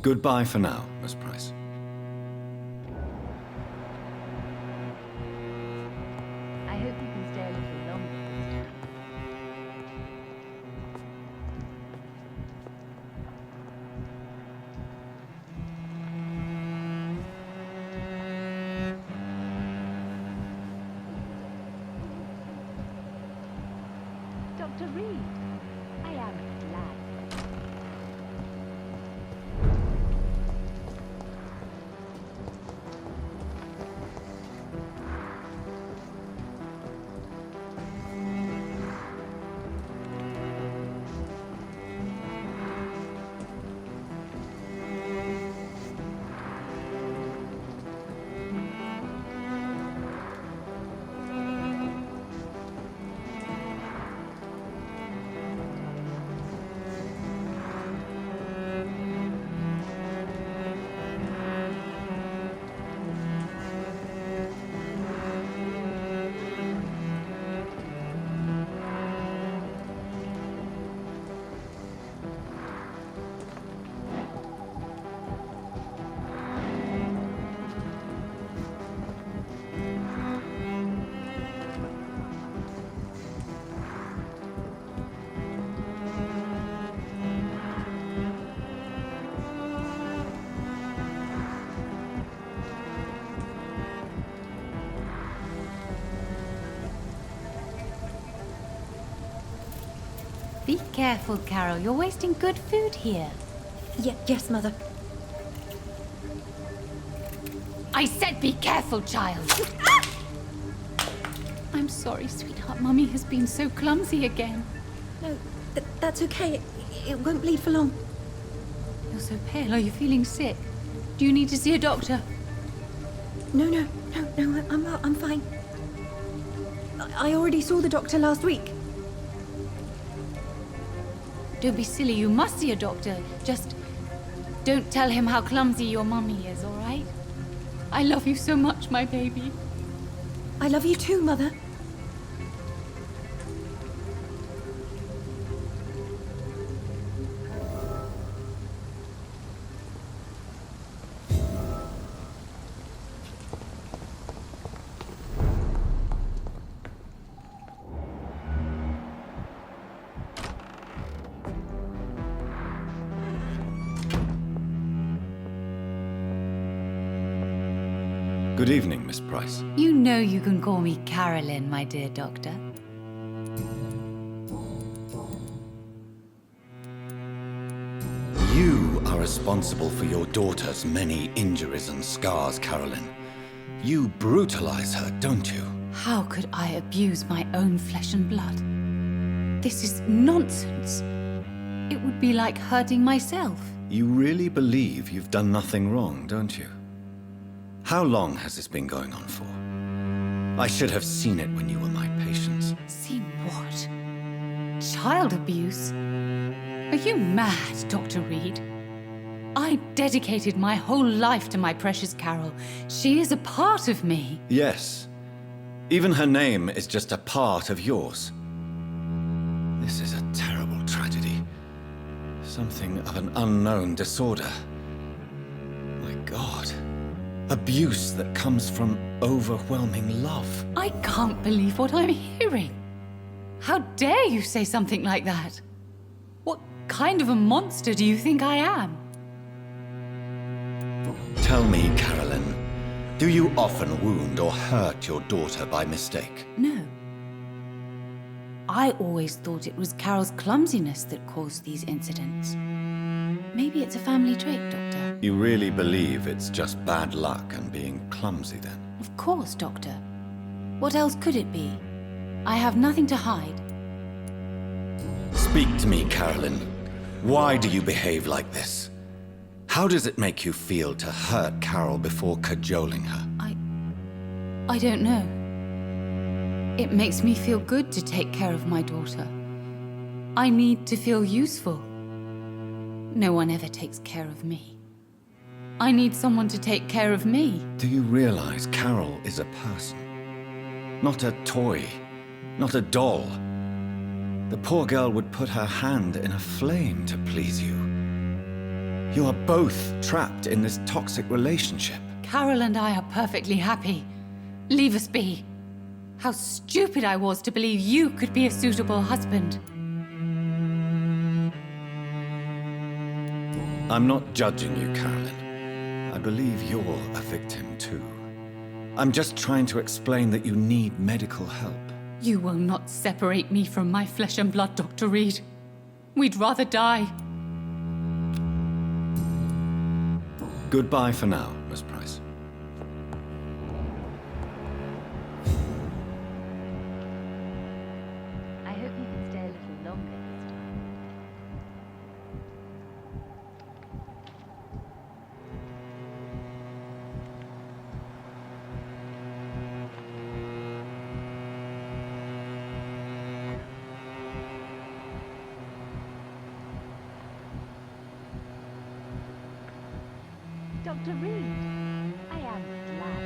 Goodbye for now, Miss Price. I hope you can stay a little longer this time. Dr. Reed, I am glad. Be careful, Carol. You're wasting good food here. Yes, Mother. I said be careful, child. I'm sorry, sweetheart. Mummy has been so clumsy again. No, that's okay. It won't bleed for long. You're so pale. Are you feeling sick? Do you need to see a doctor? No, I'm fine. I already saw the doctor last week. Don't be silly. You must see a doctor. Just don't tell him how clumsy your mummy is, all right? I love you so much, my baby. I love you too, Mother. Good evening, Miss Price. You know you can call me Carolyn, my dear doctor. You are responsible for your daughter's many injuries and scars, Carolyn. You brutalize her, don't you? How could I abuse my own flesh and blood? This is nonsense. It would be like hurting myself. You really believe you've done nothing wrong, don't you? How long has this been going on for? I should have seen it when you were my patients. Seen what? Child abuse? Are you mad, Dr. Reed? I dedicated my whole life to my precious Carol. She is a part of me. Yes. Even her name is just a part of yours. This is a terrible tragedy. Something of an unknown disorder. My God. Abuse that comes from overwhelming love. I can't believe what I'm hearing. How dare you say something like that? What kind of a monster do you think I am? Tell me, Carolyn, do you often wound or hurt your daughter by mistake? No. I always thought it was Carol's clumsiness that caused these incidents. Maybe it's a family trait, Doctor. You really believe it's just bad luck and being clumsy, then? Of course, Doctor. What else could it be? I have nothing to hide. Speak to me, Carolyn. Why do you behave like this? How does it make you feel to hurt Carol before cajoling her? I don't know. It makes me feel good to take care of my daughter. I need to feel useful. No one ever takes care of me. I need someone to take care of me. Do you realize Carol is a person? Not a toy. Not a doll. The poor girl would put her hand in a flame to please you. You are both trapped in this toxic relationship. Carol and I are perfectly happy. Leave us be. How stupid I was to believe you could be a suitable husband. I'm not judging you, Carolyn. I believe you're a victim too. I'm just trying to explain that you need medical help. You will not separate me from my flesh and blood, Dr. Reed. We'd rather die. Goodbye for now, Miss Price. I hope you can stay a little longer this time. Dr. Reed, I am glad.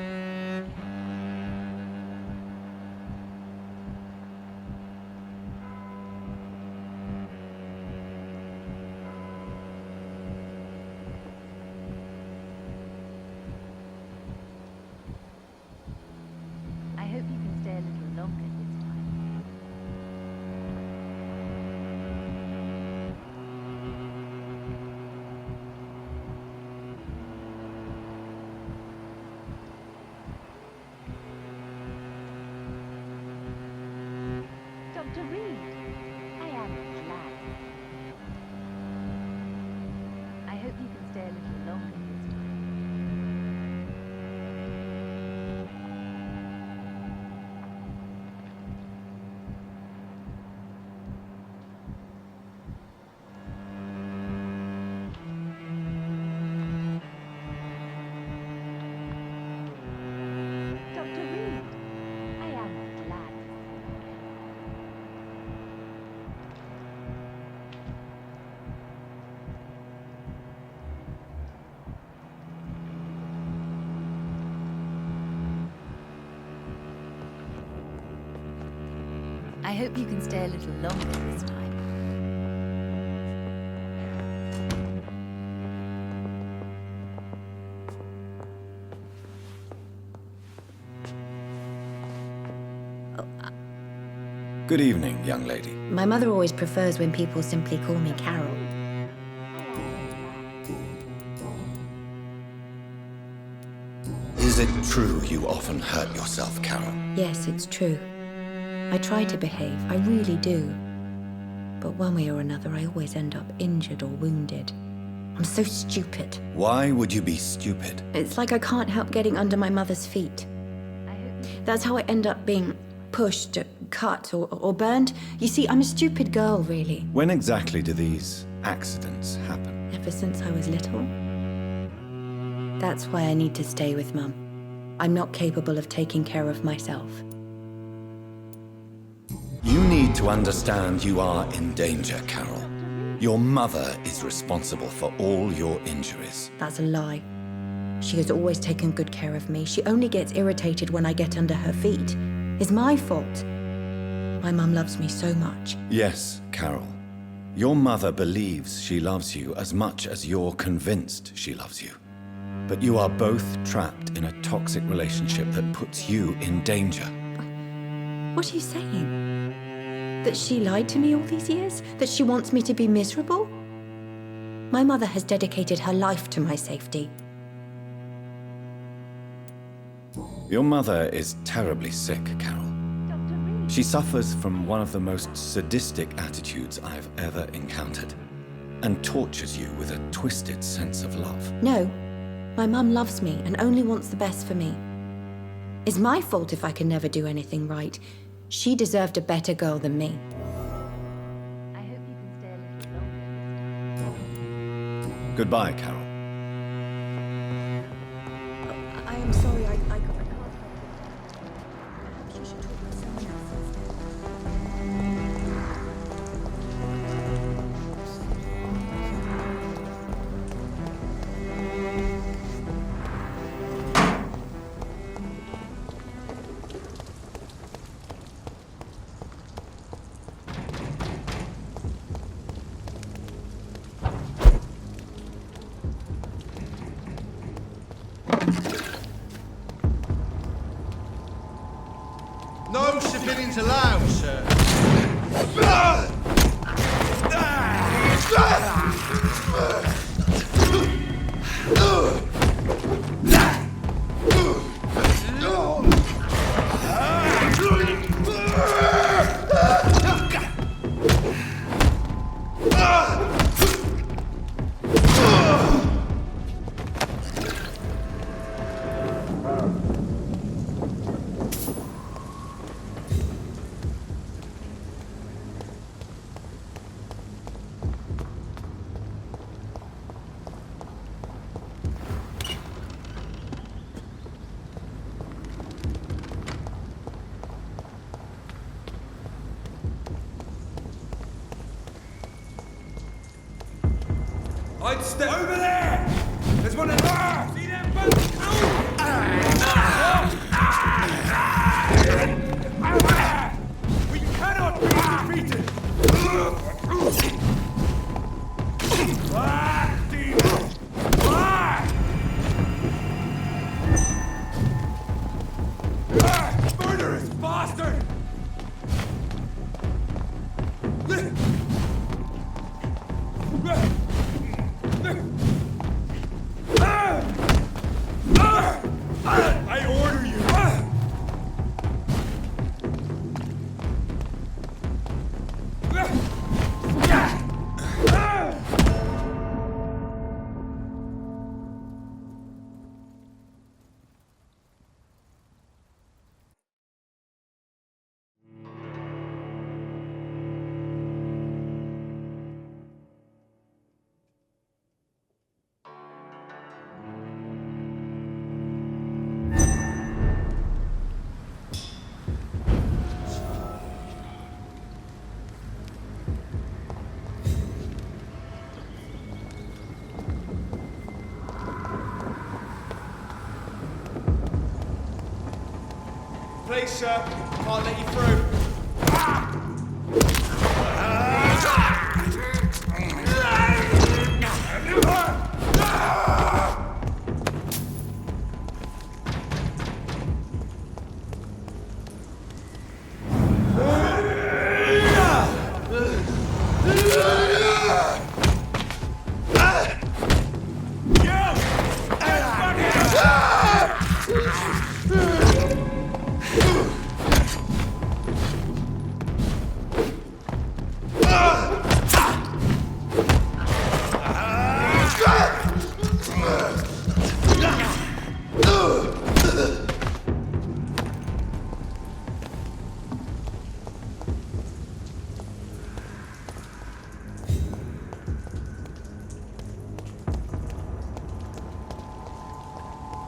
I hope you can stay a little longer this time. I hope you can stay a little longer this time. Good evening, young lady. My mother always prefers when people simply call me Carol. Is it true you often hurt yourself, Carol? Yes, it's true. I try to behave, I really do. But one way or another, I always end up injured or wounded. I'm so stupid. Why would you be stupid? It's like I can't help getting under my mother's feet. That's how I end up being pushed, cut, or burned. You see, I'm a stupid girl, really. When exactly do these accidents happen? Ever since I was little. That's why I need to stay with Mum. I'm not capable of taking care of myself. You need to understand you are in danger, Carol. Your mother is responsible for all your injuries. That's a lie. She has always taken good care of me. She only gets irritated when I get under her feet. It's my fault. My mum loves me so much. Yes, Carol. Your mother believes she loves you as much as you're convinced she loves you. But you are both trapped in a toxic relationship that puts you in danger. What are you saying? That she lied to me all these years? That she wants me to be miserable? My mother has dedicated her life to my safety. Your mother is terribly sick, Carol. She suffers from one of the most sadistic attitudes I've ever encountered, and tortures you with a twisted sense of love. No, my mum loves me and only wants the best for me. It's my fault if I can never do anything right. She deserved a better girl than me. Goodbye, Carol. I am sorry, I got... No civilians allowed, sir. I'd step over there! There's one in there! See them buttons? We cannot be defeated! Demon! Murderous bastard! I order you! Please, sir. Can't let you through.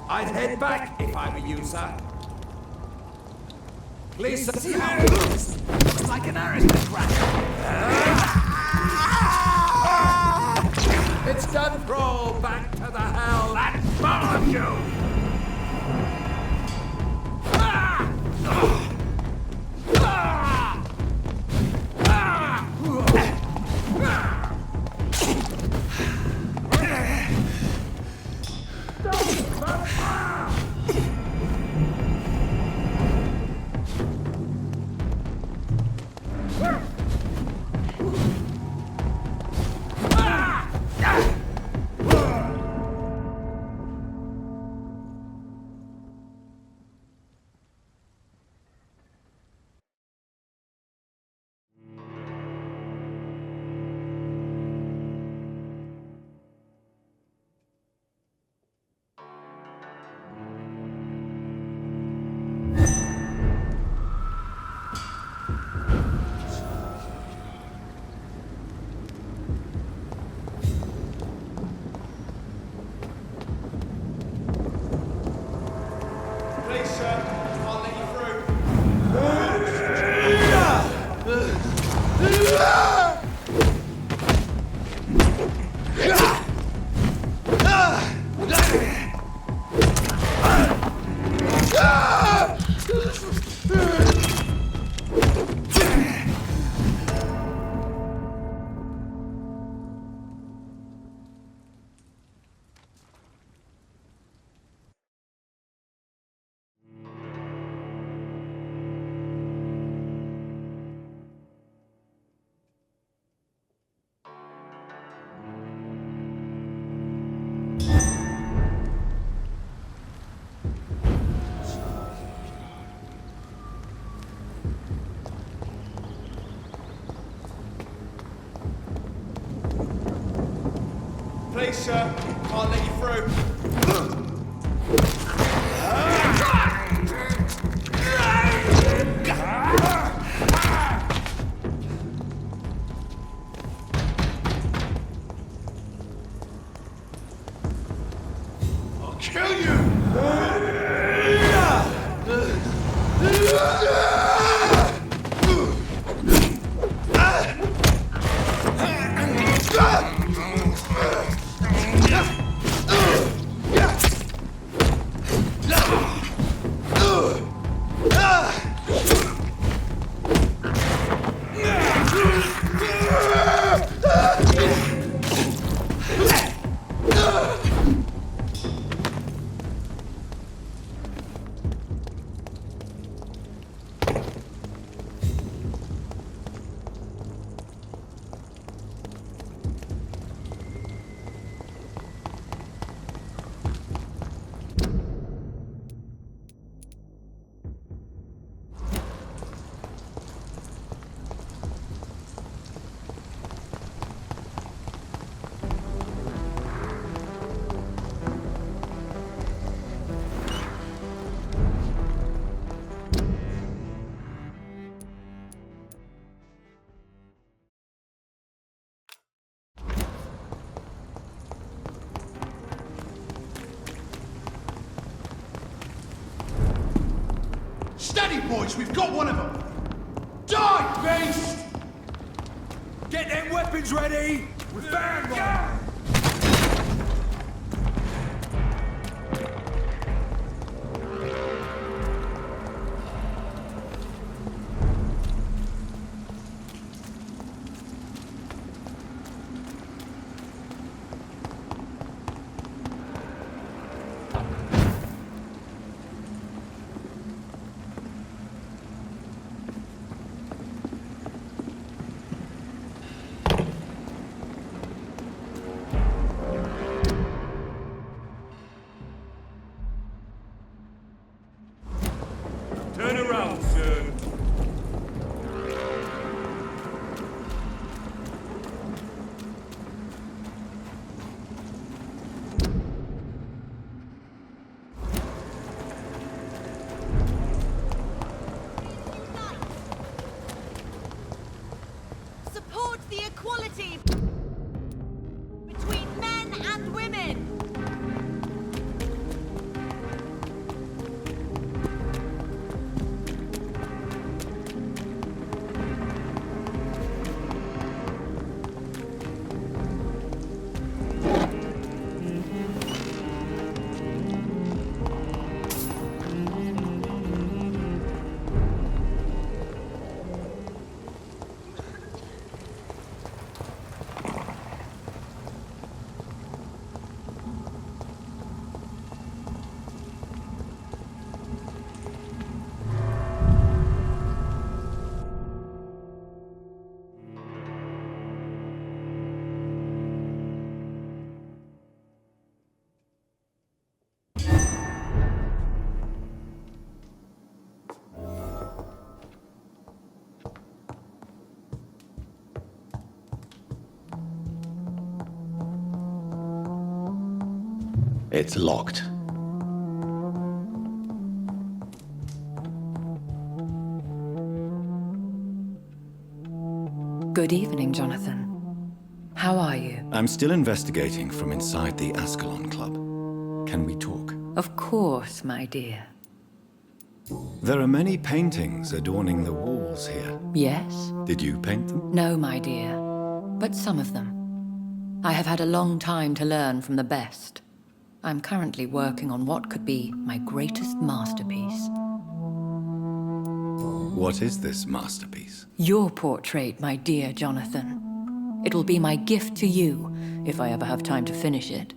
I'd head back if I were you, sir. Please, sir, see how it looks. Looks like an aristocrat. It's done. Crawl back to the hell that spawned you. Please, sir, can't let you through. I'll kill you! Steady, boys, we've got one of them! Die, beast! Get them weapons ready! We found one! Turn around, sir. Support the equality between men and women. It's locked. Good evening, Jonathan. How are you? I'm still investigating from inside the Ascalon Club. Can we talk? Of course, my dear. There are many paintings adorning the walls here. Yes? Did you paint them? No, my dear. But some of them. I have had a long time to learn from the best. I'm currently working on what could be my greatest masterpiece. What is this masterpiece? Your portrait, my dear Jonathan. It will be my gift to you, if I ever have time to finish it.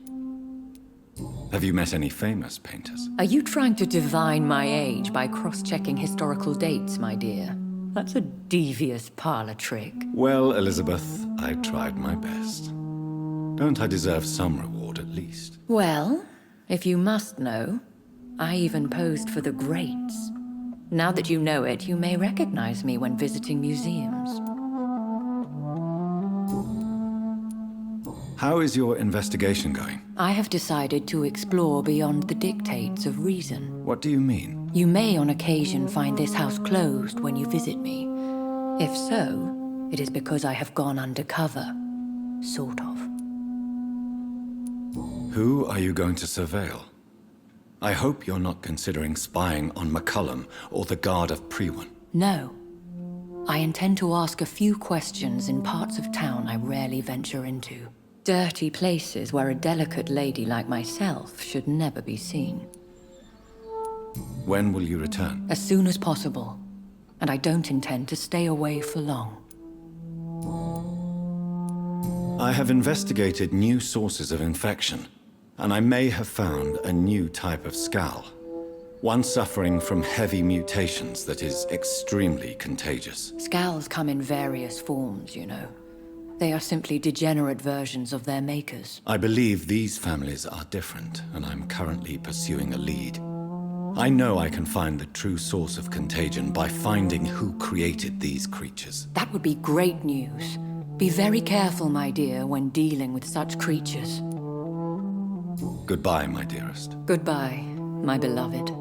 Have you met any famous painters? Are you trying to divine my age by cross-checking historical dates, my dear? That's a devious parlor trick. Well, Elizabeth, I tried my best. Don't I deserve some reward at least? Well, if you must know, I even posed for the greats. Now that you know it, you may recognize me when visiting museums. How is your investigation going? I have decided to explore beyond the dictates of reason. What do you mean? You may on occasion find this house closed when you visit me. If so, it is because I have gone undercover. Sort of. Who are you going to surveil? I hope you're not considering spying on McCullum or the Guard of Prewan. No. I intend to ask a few questions in parts of town I rarely venture into. Dirty places where a delicate lady like myself should never be seen. When will you return? As soon as possible. And I don't intend to stay away for long. I have investigated new sources of infection, and I may have found a new type of scowl. One suffering from heavy mutations that is extremely contagious. Scowls come in various forms, you know. They are simply degenerate versions of their makers. I believe these families are different, and I'm currently pursuing a lead. I know I can find the true source of contagion by finding who created these creatures. That would be great news. Be very careful, my dear, when dealing with such creatures. Goodbye, my dearest. Goodbye, my beloved.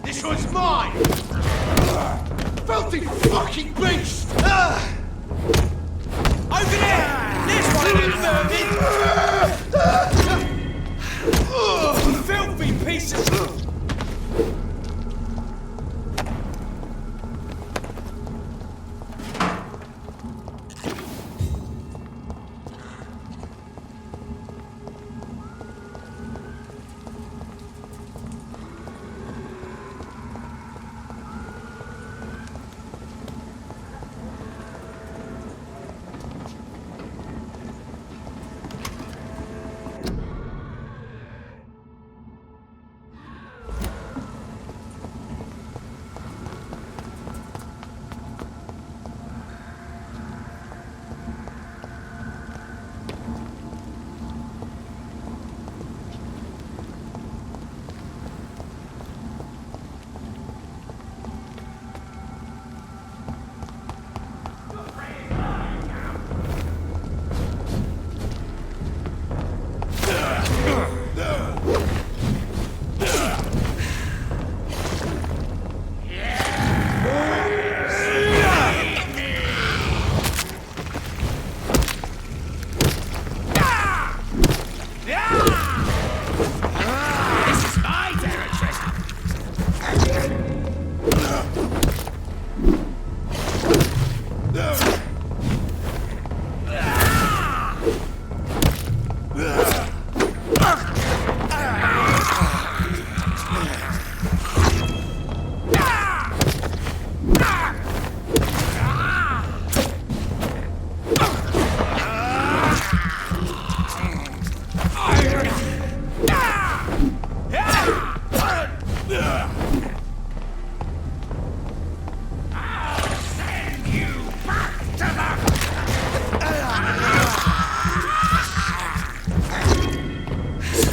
This one's mine! Filthy fucking beast! Filthy pieces!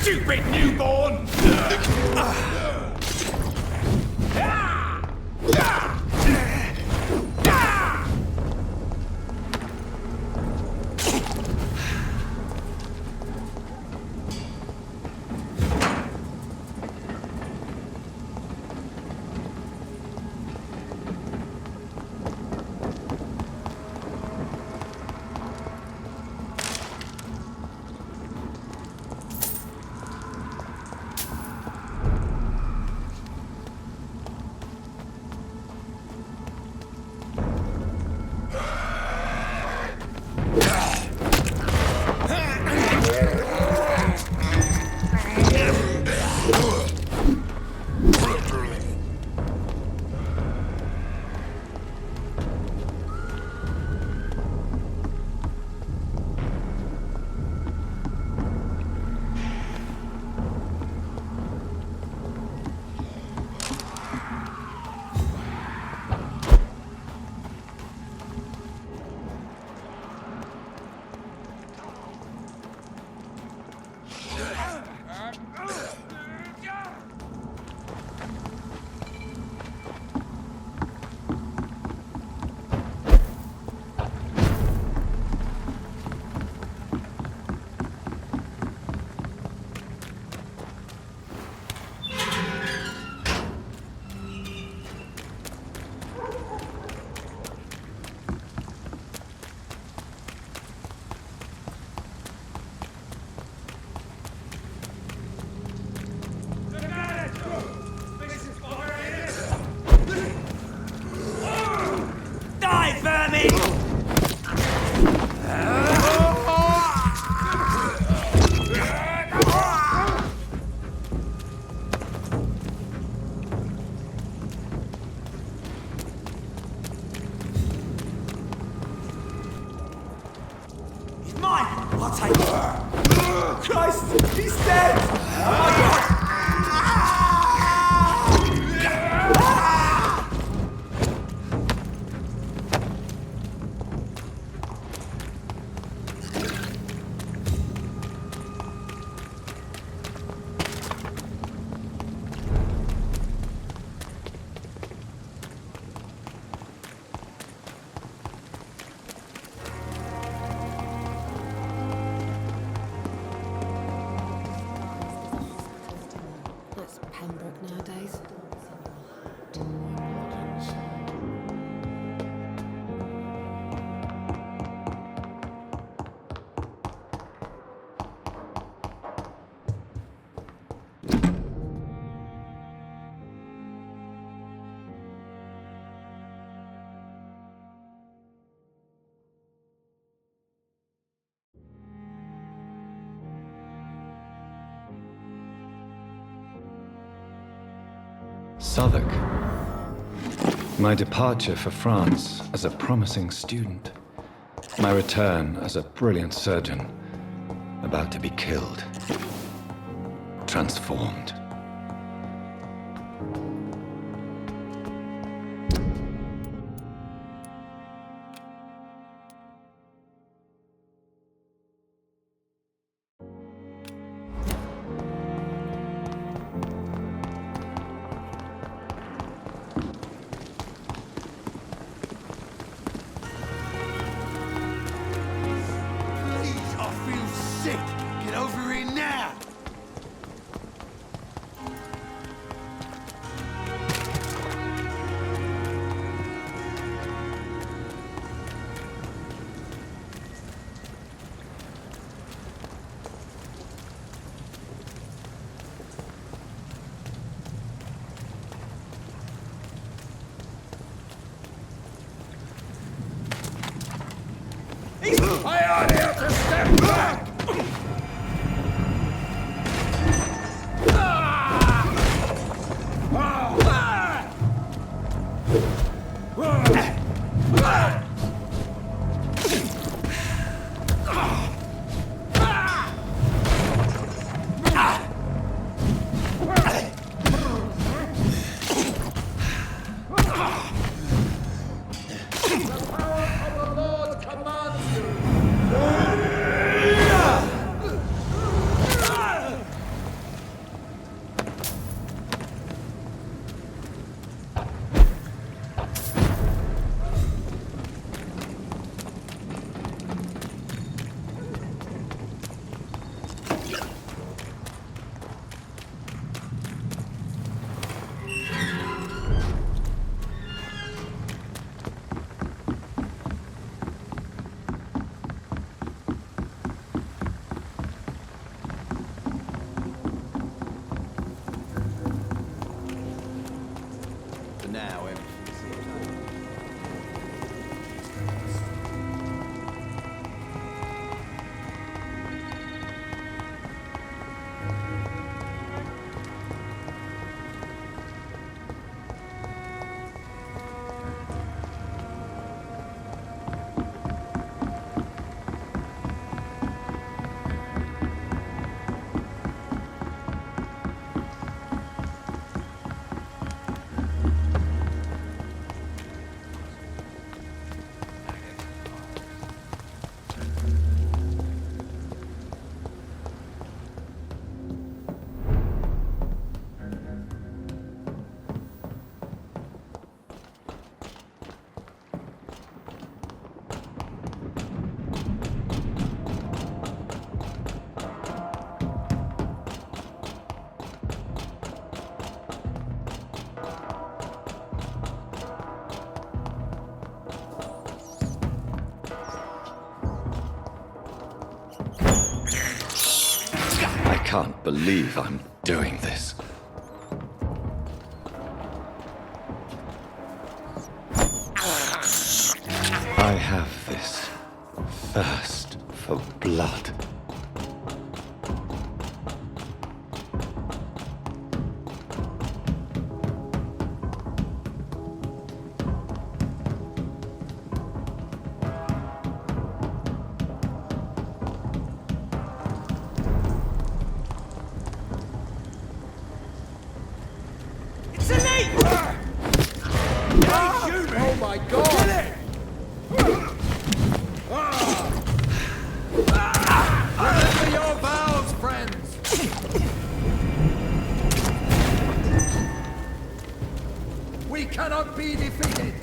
Stupid newborn! Christ! He's dead! Oh my God! Southwark. My departure for France as a promising student. My return as a brilliant surgeon, about to be killed. Transformed. Please, I feel sick. Get over here now. I ought you to step back! Now, everything's I can't believe I'm doing this. I have this thirst for blood. Oh my God! Kill it! Remember your vows, friends! We cannot be defeated!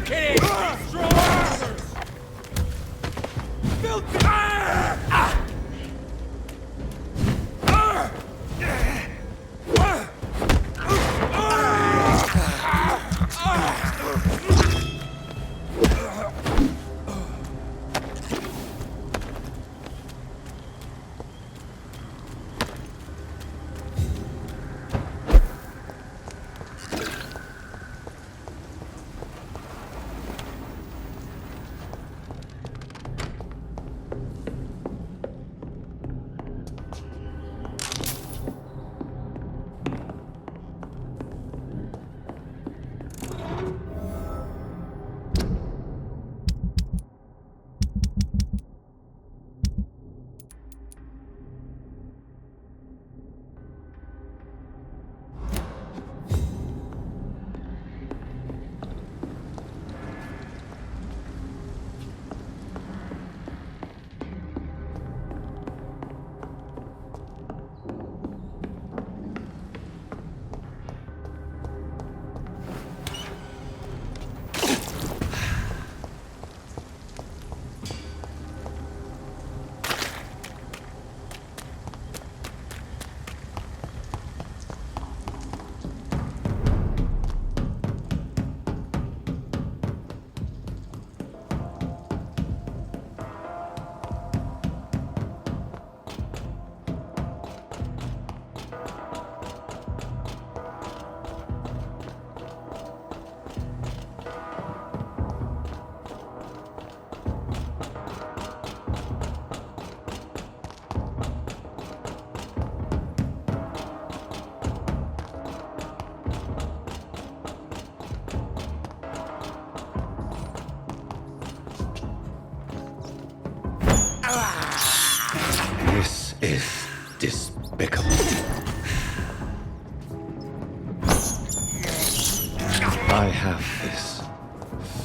Get in! Destroy others! Filthy! This is despicable. I have this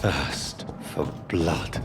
thirst for blood.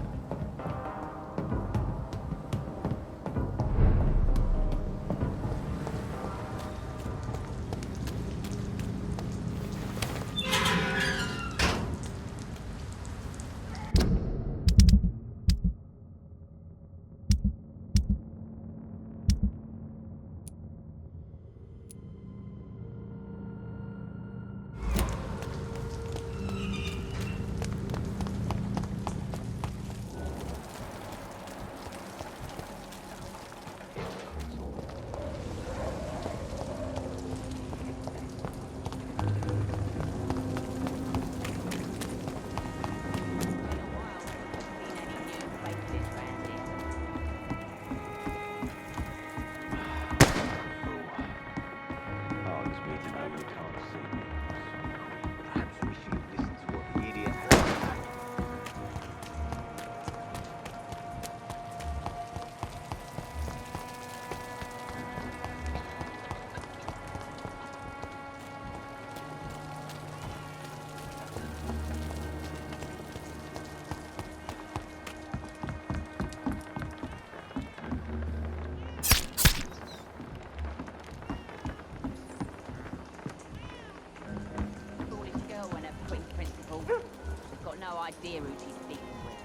Idea who she's speaking with.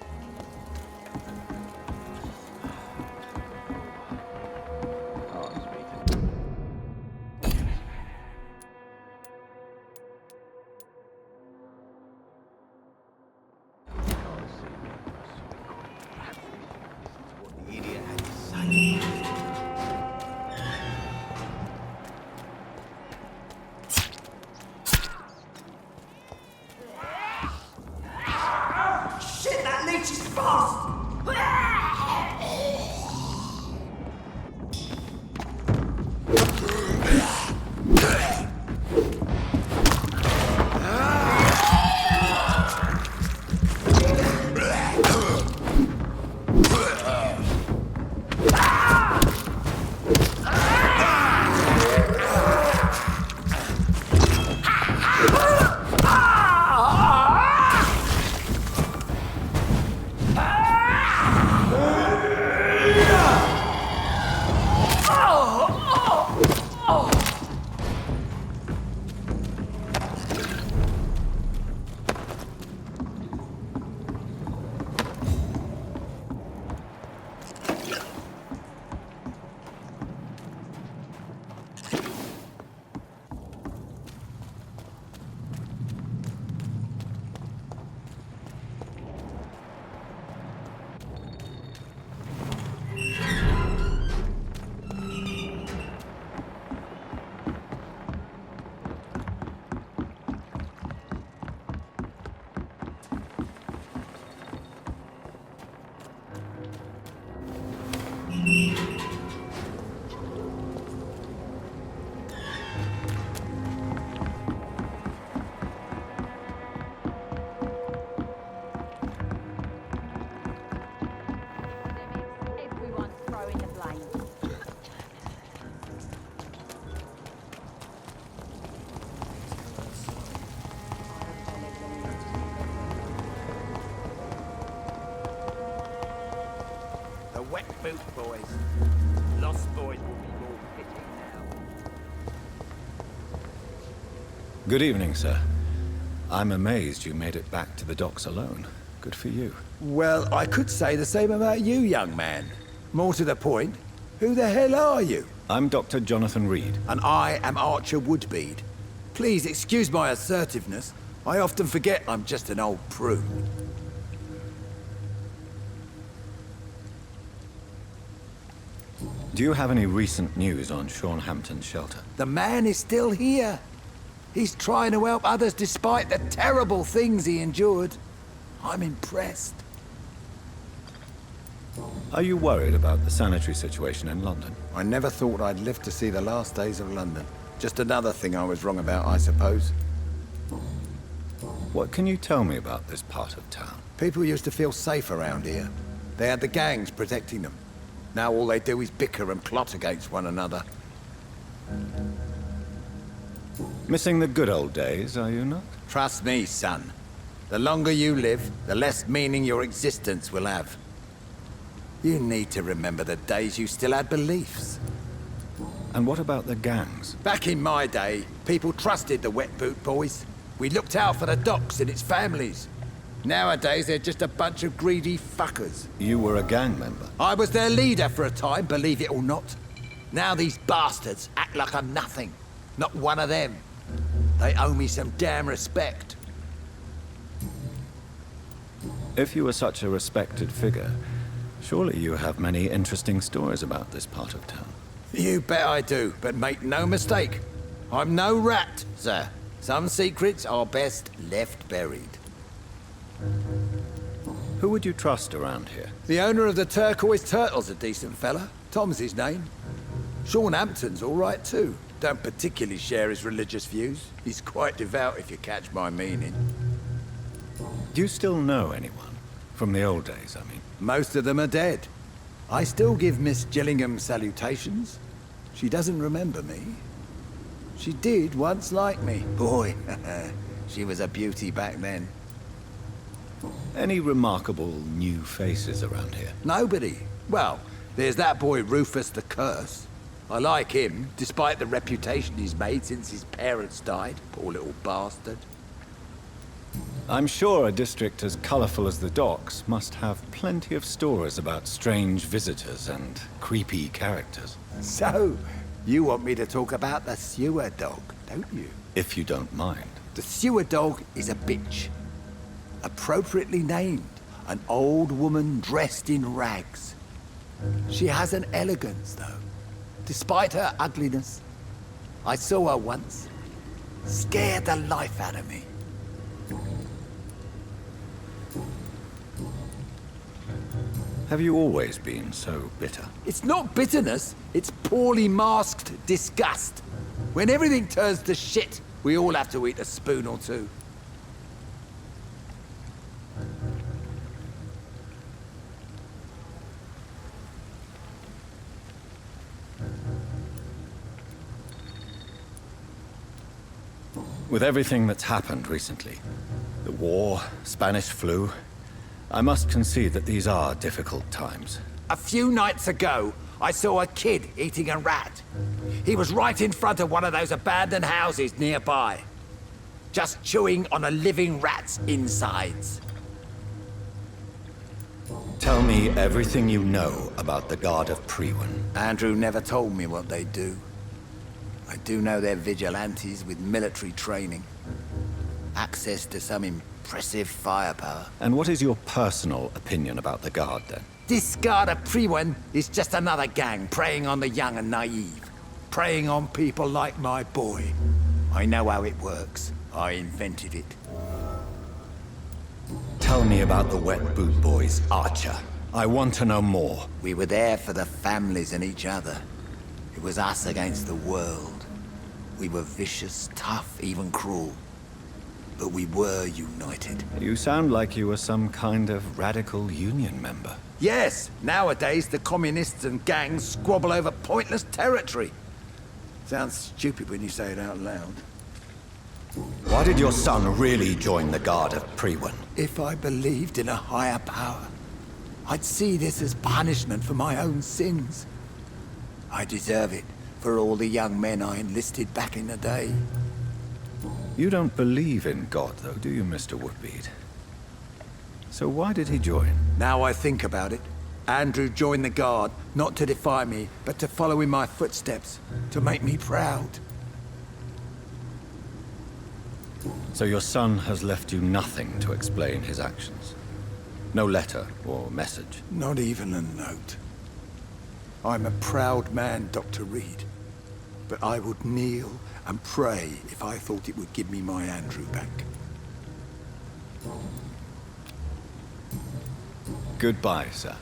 wet boot boys. Lost boys will be more fitting now. Good evening, sir. I'm amazed you made it back to the docks alone. Good for you. Well, I could say the same about you, young man. More to the point, who the hell are you? I'm Dr. Jonathan Reed. And I am Archer Woodbeard. Please excuse my assertiveness. I often forget I'm just an old prune. Do you have any recent news on Sean Hampton's shelter? The man is still here. He's trying to help others despite the terrible things he endured. I'm impressed. Are you worried about the sanitary situation in London? I never thought I'd live to see the last days of London. Just another thing I was wrong about, I suppose. What can you tell me about this part of town? People used to feel safe around here. They had the gangs protecting them. Now all they do is bicker and plot against one another. Missing the good old days, are you not? Trust me, son. The longer you live, the less meaning your existence will have. You need to remember the days you still had beliefs. And what about the gangs? Back in my day, people trusted the wet boot boys. We looked out for the docks and its families. Nowadays, they're just a bunch of greedy fuckers. You were a gang member? I was their leader for a time, believe it or not. Now these bastards act like I'm nothing. Not one of them. They owe me some damn respect. If you were such a respected figure, surely you have many interesting stories about this part of town. You bet I do, but make no mistake. I'm no rat, sir. Some secrets are best left buried. Who would you trust around here? The owner of the Turquoise Turtle's a decent fella. Tom's his name. Sean Hampton's all right too. Don't particularly share his religious views. He's quite devout, if you catch my meaning. Do you still know anyone? From the old days, I mean. Most of them are dead. I still give Miss Gillingham salutations. She doesn't remember me. She did once like me. Boy, she was a beauty back then. Any remarkable new faces around here? Nobody. Well, there's that boy Rufus the Curse. I like him, despite the reputation he's made since his parents died. Poor little bastard. I'm sure a district as colorful as the docks must have plenty of stories about strange visitors and creepy characters. So, you want me to talk about the sewer dog, don't you? If you don't mind. The sewer dog is a bitch. Appropriately named. An old woman dressed in rags. She has an elegance, though. Despite her ugliness. I saw her once. Scared the life out of me. Have you always been so bitter? It's not bitterness, it's poorly masked disgust. When everything turns to shit, we all have to eat a spoon or two. With everything that's happened recently, the war, Spanish flu, I must concede that these are difficult times. A few nights ago, I saw a kid eating a rat. He was right in front of one of those abandoned houses nearby. Just chewing on a living rat's insides. Tell me everything you know about the Guard of Priwen. Andrew never told me what they do. I do know they're vigilantes with military training. Access to some impressive firepower. And what is your personal opinion about the Guard, then? This Guard of Priwen is just another gang preying on the young and naive. Preying on people like my boy. I know how it works. I invented it. Tell me about the Wet Boot Boys, Archer. I want to know more. We were there for the families and each other. It was us against the world. We were vicious, tough, even cruel. But we were united. You sound like you were some kind of radical union member. Yes, nowadays the communists and gangs squabble over pointless territory. Sounds stupid when you say it out loud. Why did your son really join the Guard of Priwen? If I believed in a higher power. I'd see this as punishment for my own sins. I deserve it for all the young men I enlisted back in the day. You don't believe in God, though, do you, Mr. Woodbeard? So why did he join? Now I think about it, Andrew joined the Guard, not to defy me, but to follow in my footsteps, to make me proud. So your son has left you nothing to explain his actions? No letter or message? Not even a note. I'm a proud man, Dr. Reed. But I would kneel and pray if I thought it would give me my Andrew back. Goodbye, sir.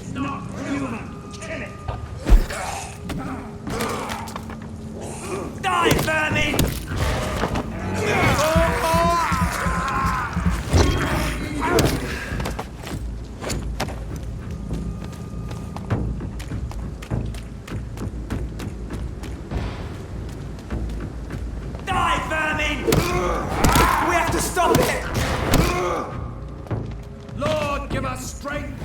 It's not human! Kill it! Die, vermin! Die, vermin! We have to stop it! Lord, give us strength!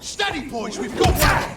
Steady, boys, we've got one!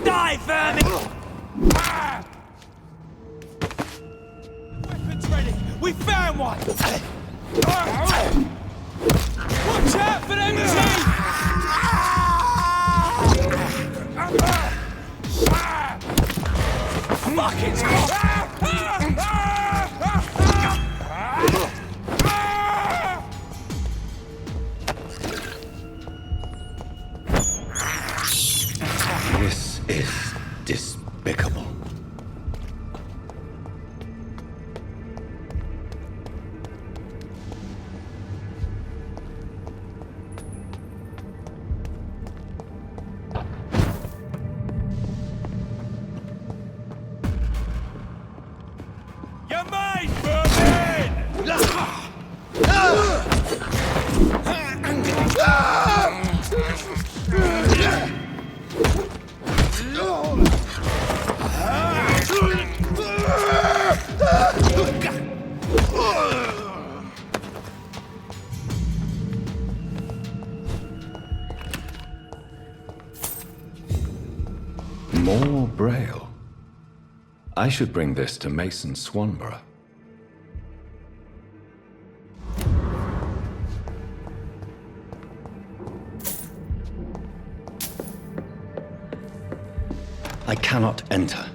Die, vermin! Weapons ready! We found one! Watch out for them teeth! Fuck, it's hot! This is despicable. You're mine, vermin! More Braille. I should bring this to Mason Swanborough. I cannot enter.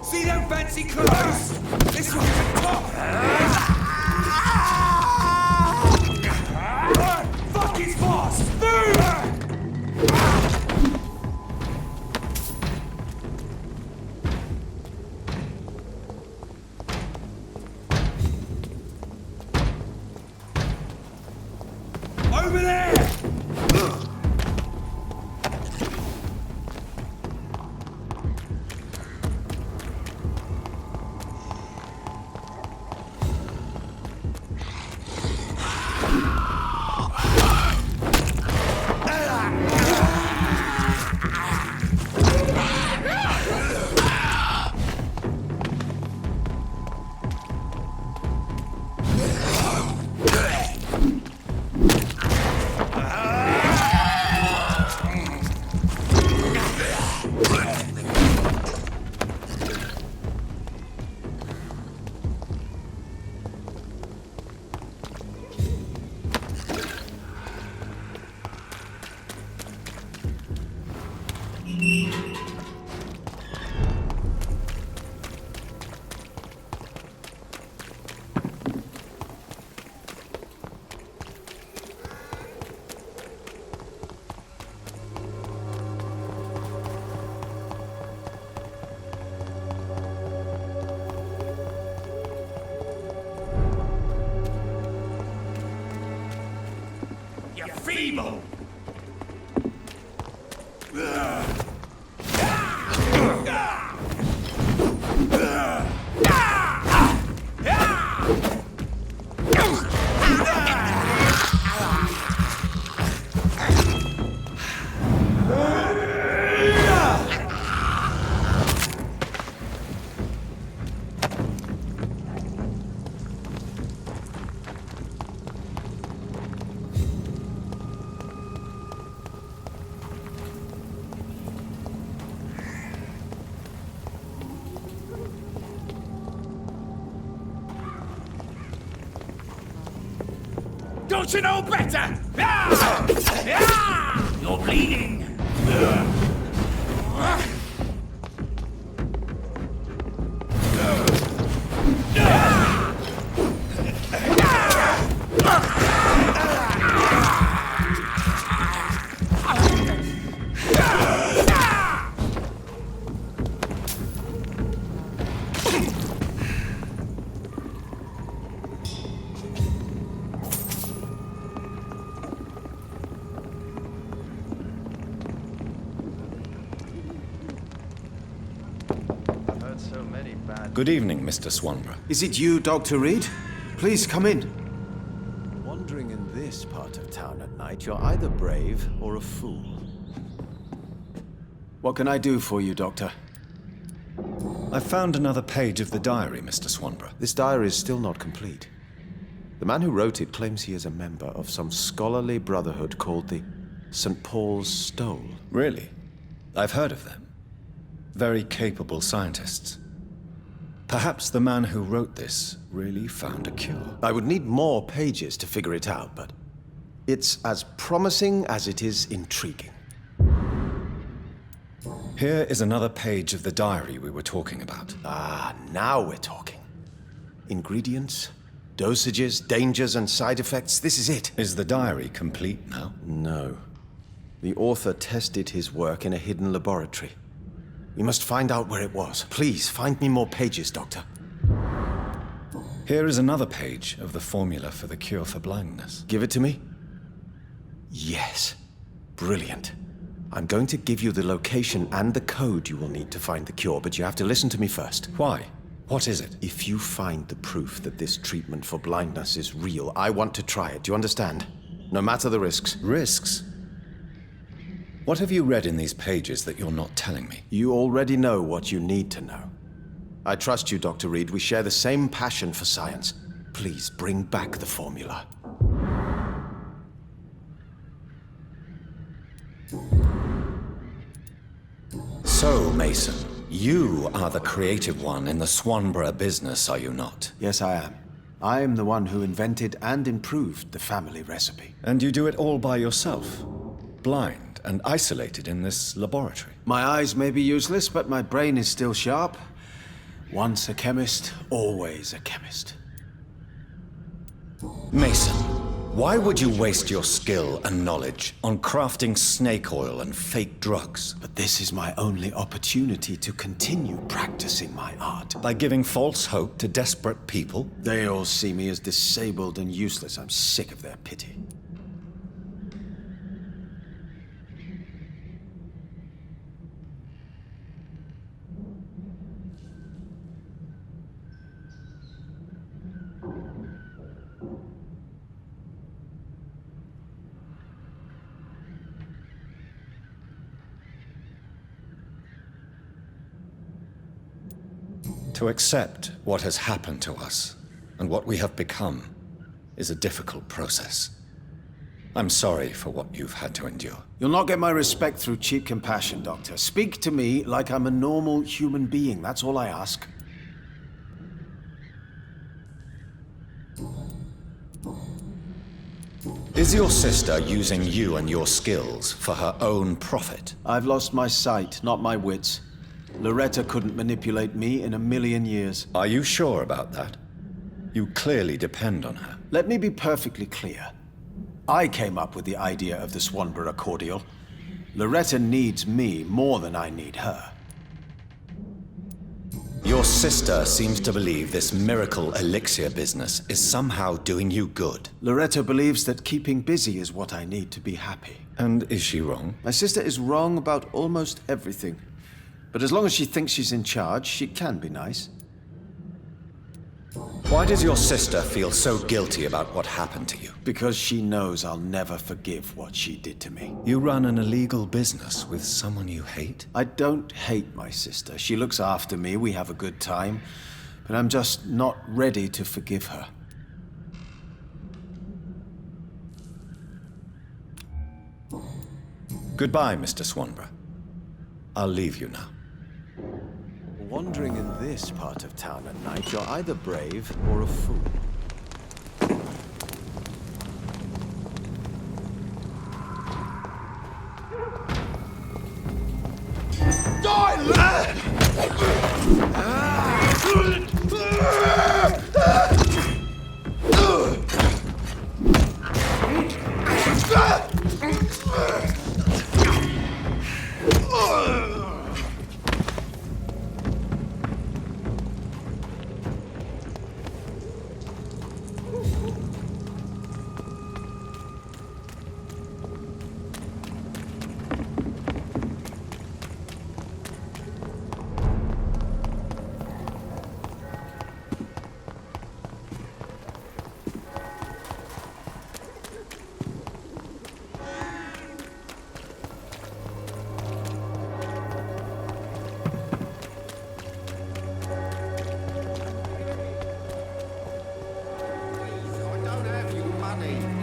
See them fancy clothes? This one's a top! Fuck his boss! Move! Over there! evil! Don't you know better? You're bleeding. Good evening, Mr. Swanborough. Is it you, Dr. Reed? Please come in. Wandering in this part of town at night, you're either brave or a fool. What can I do for you, Doctor? I found another page of the diary, Mr. Swanborough. This diary is still not complete. The man who wrote it claims he is a member of some scholarly brotherhood called the St. Paul's Stole. Really? I've heard of them. Very capable scientists. Perhaps the man who wrote this really found a cure. I would need more pages to figure it out, but it's as promising as it is intriguing. Here is another page of the diary we were talking about. Ah, now we're talking. Ingredients, dosages, dangers, and side effects. This is it. Is the diary complete now? No. The author tested his work in a hidden laboratory. We must find out where it was. Please, find me more pages, Doctor. Here is another page of the formula for the cure for blindness. Give it to me? Yes. Brilliant. I'm going to give you the location and the code you will need to find the cure, but you have to listen to me first. Why? What is it? If you find the proof that this treatment for blindness is real, I want to try it. Do you understand? No matter the risks. Risks? What have you read in these pages that you're not telling me? You already know what you need to know. I trust you, Dr. Reed. We share the same passion for science. Please bring back the formula. So, Mason, you are the creative one in the Swanborough business, are you not? Yes, I am. I am the one who invented and improved the family recipe. And you do it all by yourself? Blind and isolated in this laboratory? My eyes may be useless, but my brain is still sharp. Once a chemist, always a chemist. Mason, why would you waste your skill and knowledge on crafting snake oil and fake drugs? But this is my only opportunity to continue practicing my art. By giving false hope to desperate people? They all see me as disabled and useless. I'm sick of their pity. To accept what has happened to us and what we have become is a difficult process. I'm sorry for what you've had to endure. You'll not get my respect through cheap compassion, Doctor. Speak to me like I'm a normal human being. That's all I ask. Is your sister using you and your skills for her own profit? I've lost my sight, not my wits. Loretta couldn't manipulate me in a million years. Are you sure about that? You clearly depend on her. Let me be perfectly clear. I came up with the idea of the Swanborough cordial. Loretta needs me more than I need her. Your sister seems to believe this miracle elixir business is somehow doing you good. Loretto believes that keeping busy is what I need to be happy. And is she wrong? My sister is wrong about almost everything. But as long as she thinks she's in charge, she can be nice. Why does your sister feel so guilty about what happened to you? Because she knows I'll never forgive what she did to me. You run an illegal business with someone you hate? I don't hate my sister. She looks after me, we have a good time. But I'm just not ready to forgive her. Goodbye, Mr. Swanborough. I'll leave you now. Wandering in this part of town at night, you're either brave or a fool. Die, lad!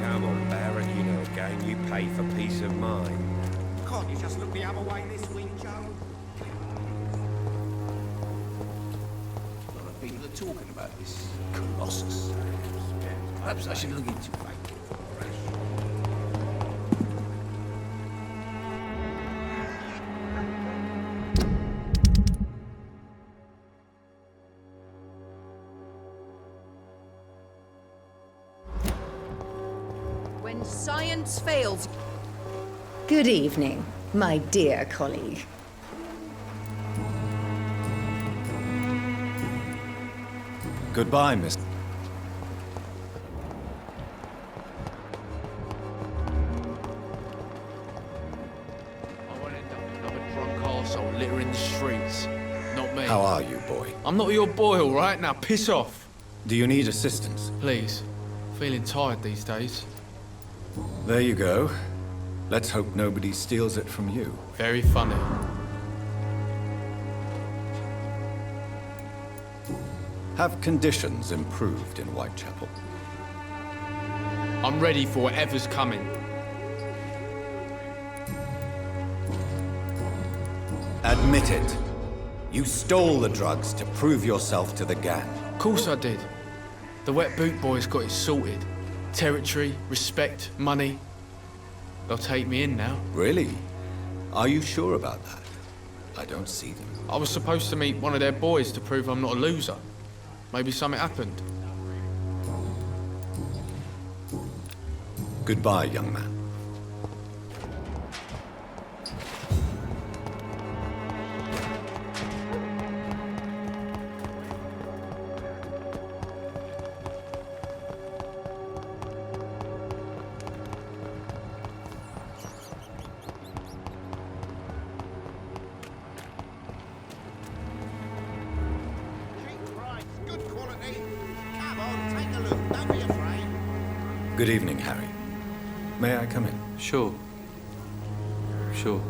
Come on, Barrett, you know a game you pay for peace of mind. Can't you just look the other way this week, Joe? A lot of people are talking about this Colossus. Perhaps I should look into it. When science fails. Good evening, my dear colleague. Goodbye, Miss. I won't end up another drunk arsehole littering the streets. Not me. How are you, boy? I'm not your boy, all right? Now piss off. Do you need assistance? Please. Feeling tired these days. There you go. Let's hope nobody steals it from you. Very funny. Have conditions improved in Whitechapel? I'm ready for whatever's coming. Admit it. You stole the drugs to prove yourself to the gang. Of course I did. The Wet Boot Boys got it sorted. Territory, respect, money. They'll take me in now. Really? Are you sure about that? I don't see them. I was supposed to meet one of their boys to prove I'm not a loser. Maybe something happened. Goodbye, young man. Good evening, Harry. May I come in? Sure. Sure.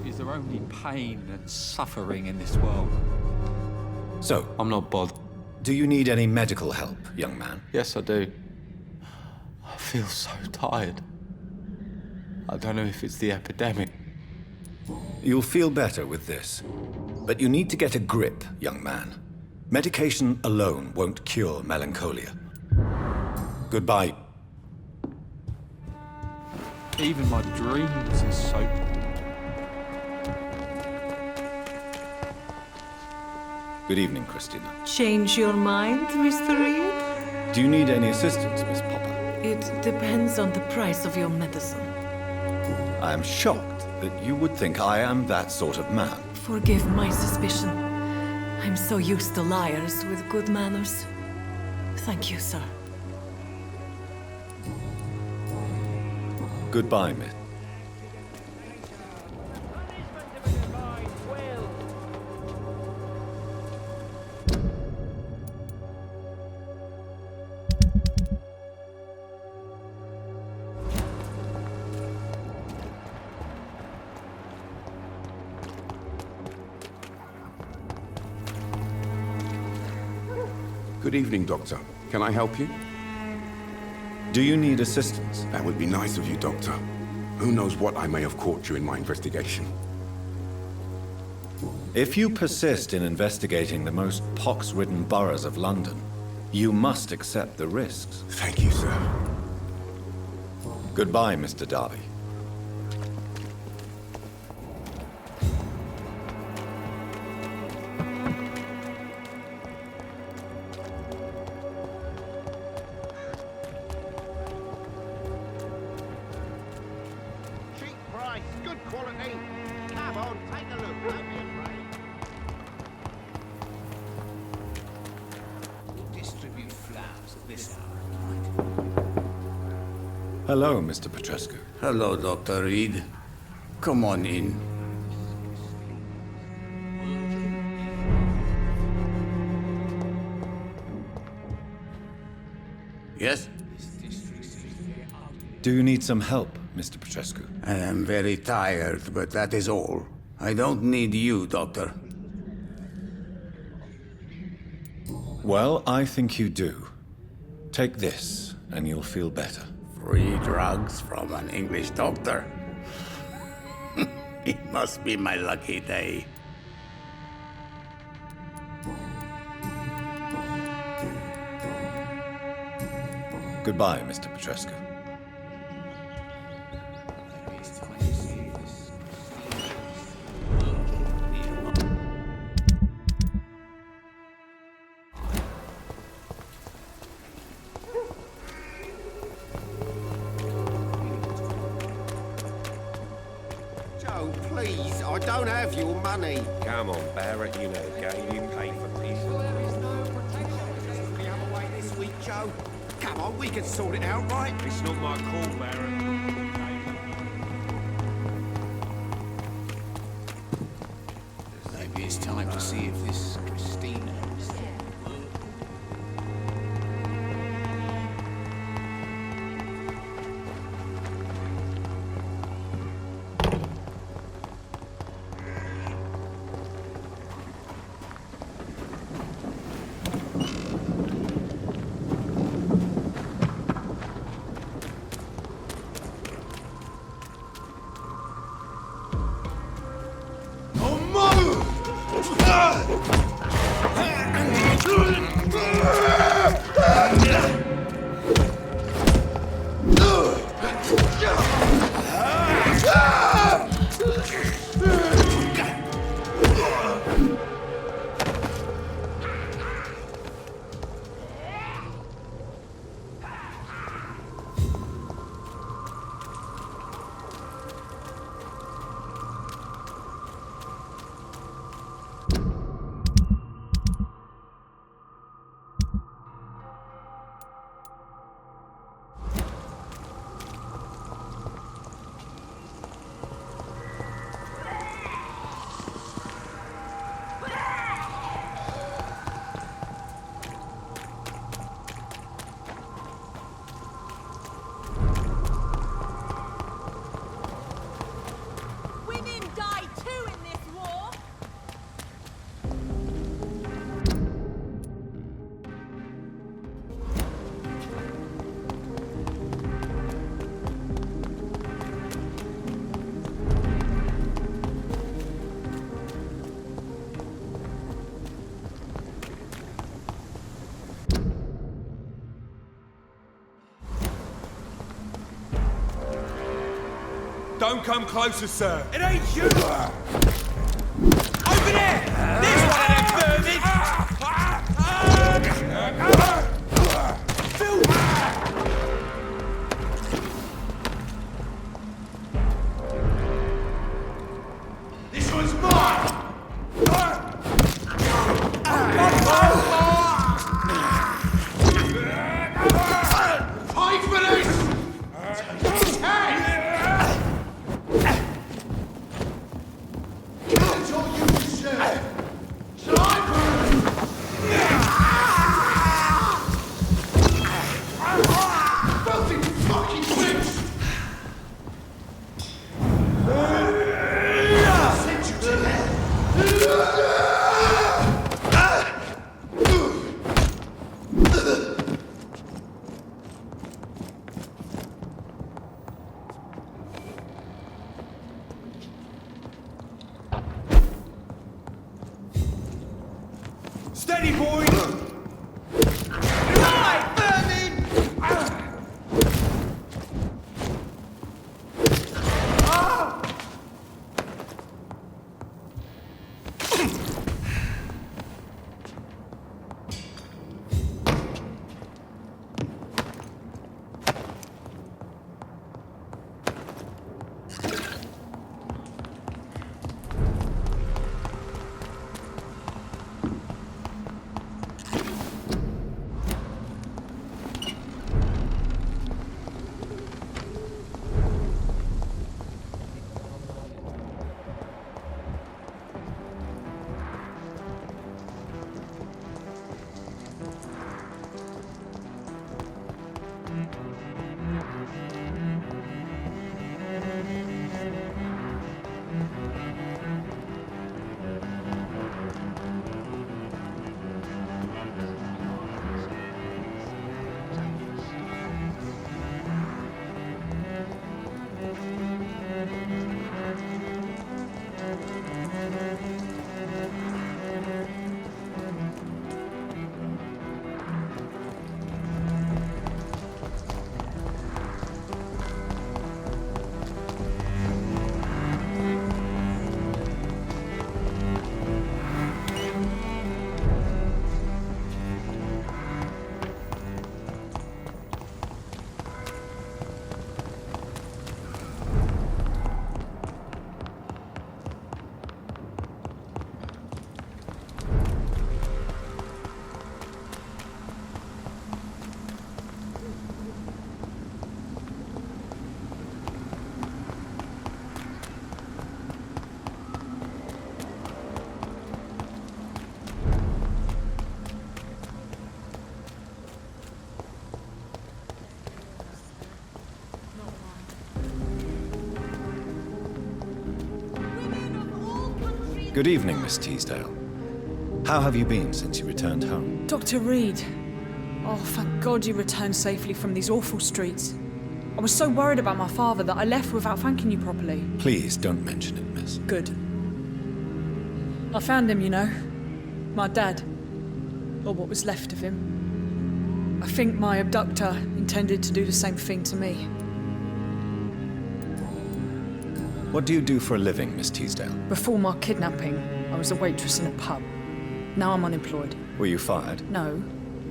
Is there only pain and suffering in this world? So, I'm not bothered. Do you need any medical help, young man? Yes, I do. I feel so tired. I don't know if it's the epidemic. You'll feel better with this. But you need to get a grip, young man. Medication alone won't cure melancholia. Goodbye. Even my dreams are so... Good evening, Christina. Change your mind, Mr. Reed? Do you need any assistance, Miss Popper? It depends on the price of your medicine. I am shocked that you would think I am that sort of man. Forgive my suspicion. I'm so used to liars with good manners. Thank you, sir. Goodbye, Miss. Good evening, Doctor. Can I help you? Do you need assistance? That would be nice of you, Doctor. Who knows what I may have caught during my investigation. If you persist in investigating the most pox-ridden boroughs of London, you must accept the risks. Thank you, sir. Goodbye, Mr. Darby. Cheap price, good quality. Come on, take a look. Don't be afraid. We distribute flowers at this hour. Hello, Mr. Petrescu. Hello, Dr. Reed. Come on in. Yes? Do you need some help, Mr. Petrescu? I am very tired, but that is all. I don't need you, Doctor. Well, I think you do. Take this, and you'll feel better. Free drugs from an English doctor? It must be my lucky day. Goodbye, Mr. Petrescu. Joe, please, I don't have your money. Come on, Barrett, you know, game. You pay for people. The other way this week, Joe. Come on, we can sort it out, right? It's not my call, Barrett. Maybe it's time to see if this Christina is there. Don't come closer, sir. It ain't you! Over there! There's one of them vermin! This one's mine! ready, boys! Right, vermin! Good evening, Miss Teasdale. How have you been since you returned home? Dr. Reed. Oh, thank God you returned safely from these awful streets. I was so worried about my father that I left without thanking you properly. Please don't mention it, miss. Good. I found him, you know. My dad. Or what was left of him. I think my abductor intended to do the same thing to me. What do you do for a living, Miss Teasdale? Before my kidnapping, I was a waitress in a pub. Now I'm unemployed. Were you fired? No.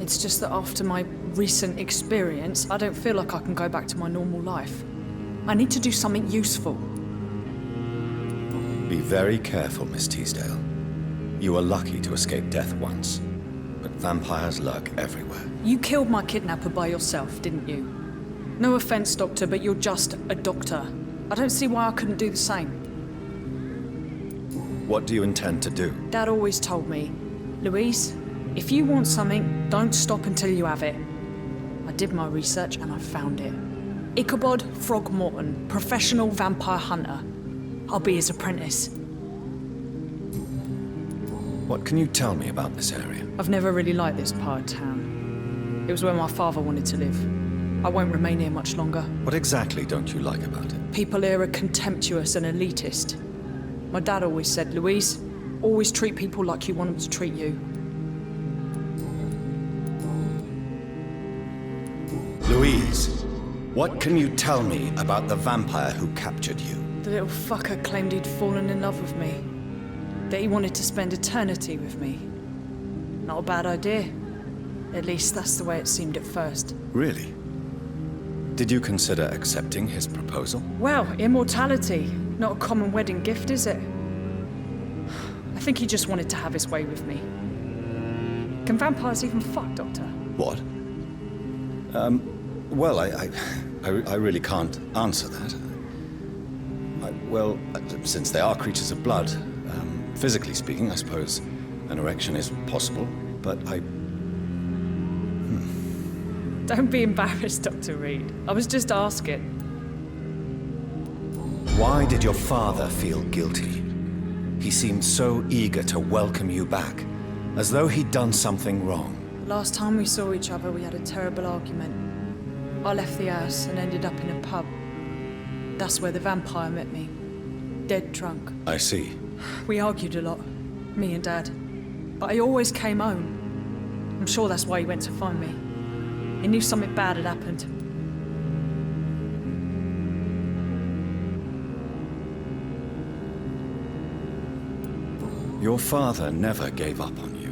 It's just that after my recent experience, I don't feel like I can go back to my normal life. I need to do something useful. Be very careful, Miss Teasdale. You were lucky to escape death once, but vampires lurk everywhere. You killed my kidnapper by yourself, didn't you? No offense, Doctor, but you're just a doctor. I don't see why I couldn't do the same. What do you intend to do? Dad always told me, Louise, if you want something, don't stop until you have it. I did my research and I found it. Ichabod Throgmorton, professional vampire hunter. I'll be his apprentice. What can you tell me about this area? I've never really liked this part of town. It was where my father wanted to live. I won't remain here much longer. What exactly don't you like about it? People here are contemptuous and elitist. My dad always said, Louise, always treat people like you want them to treat you. Louise, what can you tell me about the vampire who captured you? The little fucker claimed he'd fallen in love with me. That he wanted to spend eternity with me. Not a bad idea. At least that's the way it seemed at first. Really? Did you consider accepting his proposal? Well, immortality. Not a common wedding gift, is it? I think he just wanted to have his way with me. Can vampires even fuck, Doctor? What? Well, I really can't answer that. Well, since they are creatures of blood, physically speaking, I suppose an erection is possible, but Don't be embarrassed, Dr. Reed. I was just asking. Why did your father feel guilty? He seemed so eager to welcome you back, as though he'd done something wrong. Last time we saw each other, we had a terrible argument. I left the house and ended up in a pub. That's where the vampire met me. Dead drunk. I see. We argued a lot, me and Dad. But I always came home. I'm sure that's why he went to find me. He knew something bad had happened. Your father never gave up on you.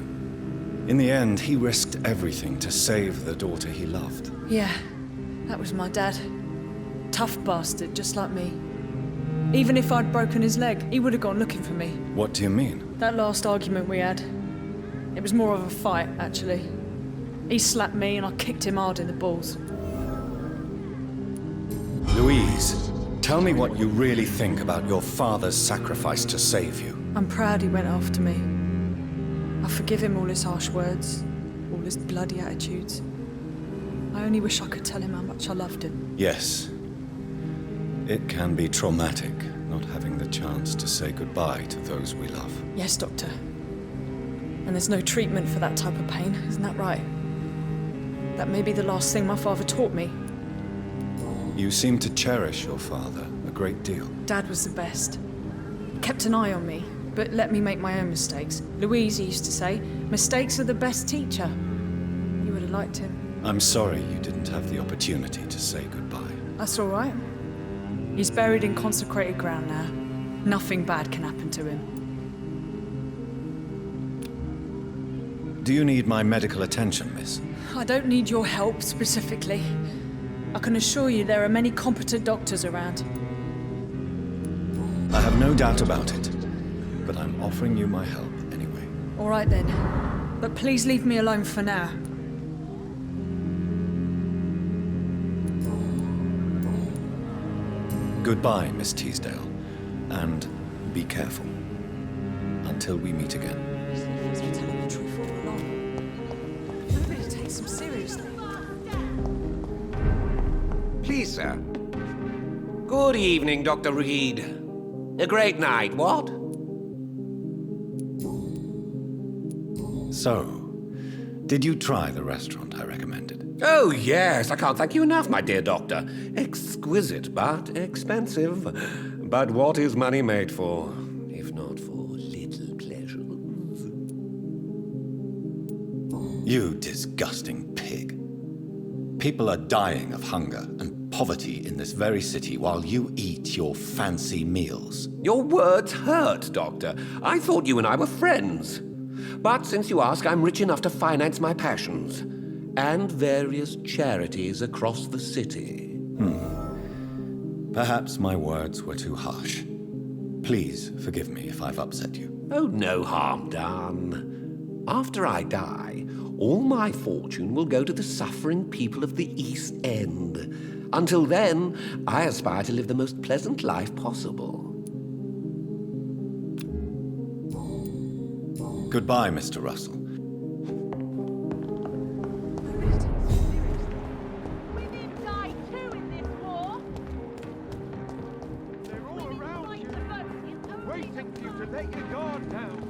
In the end, he risked everything to save the daughter he loved. Yeah, that was my dad. Tough bastard, just like me. Even if I'd broken his leg, he would have gone looking for me. What do you mean? That last argument we had, it was more of a fight, actually. He slapped me and I kicked him hard in the balls. Louise, tell me what you really think about your father's sacrifice to save you. I'm proud he went after me. I forgive him all his harsh words, all his bloody attitudes. I only wish I could tell him how much I loved him. Yes. It can be traumatic, not having the chance to say goodbye to those we love. Yes, Doctor. And there's no treatment for that type of pain, isn't that right? That may be the last thing my father taught me. You seem to cherish your father a great deal. Dad was the best. He kept an eye on me, but let me make my own mistakes. Louise, he used to say, mistakes are the best teacher. You would have liked him. I'm sorry you didn't have the opportunity to say goodbye. That's all right. He's buried in consecrated ground now. Nothing bad can happen to him. Do you need my medical attention, miss? I don't need your help specifically. I can assure you there are many competent doctors around. I have no doubt about it, but I'm offering you my help anyway. All right then. But please leave me alone for now. Goodbye, Miss Teasdale, and be careful. Until we meet again. He's been telling the truth all along. Nobody takes him seriously. Please, sir. Good evening, Dr. Reed. A great night, what? So, did you try the restaurant I recommended? Oh, yes. I can't thank you enough, my dear doctor. Exquisite, but expensive. But what is money made for, if not for little pleasures? You disgusting pig. People are dying of hunger and poverty in this very city while you eat your fancy meals. Your words hurt, Doctor. I thought you and I were friends. But since you ask, I'm rich enough to finance my passions. And various charities across the city. Perhaps my words were too harsh. Please forgive me if I've upset you. Oh, no harm done. After I die, all my fortune will go to the suffering people of the East End. Until then, I aspire to live the most pleasant life possible. Goodbye, Mr. Russell. Waiting for you to let your guard down.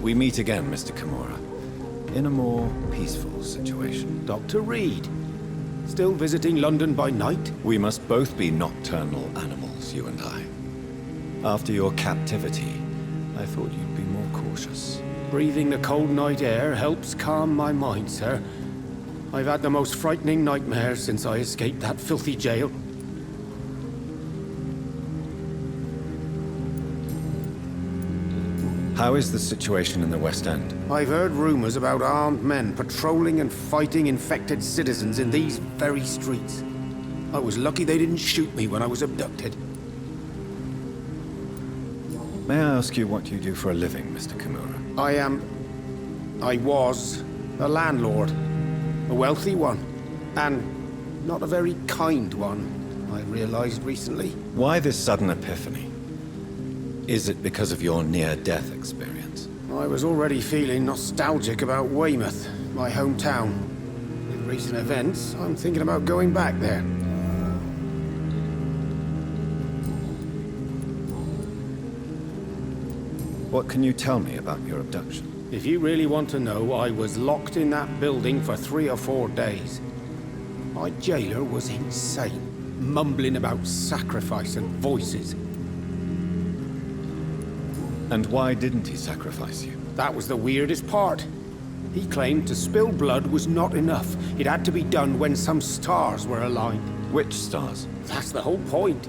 We meet again, Mr. Kimura. In a more peaceful situation. Dr. Reed. Still visiting London by night? We must both be nocturnal animals, you and I. After your captivity, I thought you'd be more cautious. Breathing the cold night air helps calm my mind, sir. I've had the most frightening nightmares since I escaped that filthy jail. How is the situation in the West End? I've heard rumors about armed men patrolling and fighting infected citizens in these very streets. I was lucky they didn't shoot me when I was abducted. May I ask you what you do for a living, Mr. Kimura? I was a landlord. A wealthy one. And not a very kind one, I realized recently. Why this sudden epiphany? Is it because of your near-death experience? I was already feeling nostalgic about Weymouth, my hometown. With recent events, I'm thinking about going back there. What can you tell me about your abduction? If you really want to know, I was locked in that building for 3 or 4 days. My jailer was insane, mumbling about sacrifice and voices. And why didn't he sacrifice you? That was the weirdest part. He claimed to spill blood was not enough. It had to be done when some stars were aligned. Which stars? That's the whole point.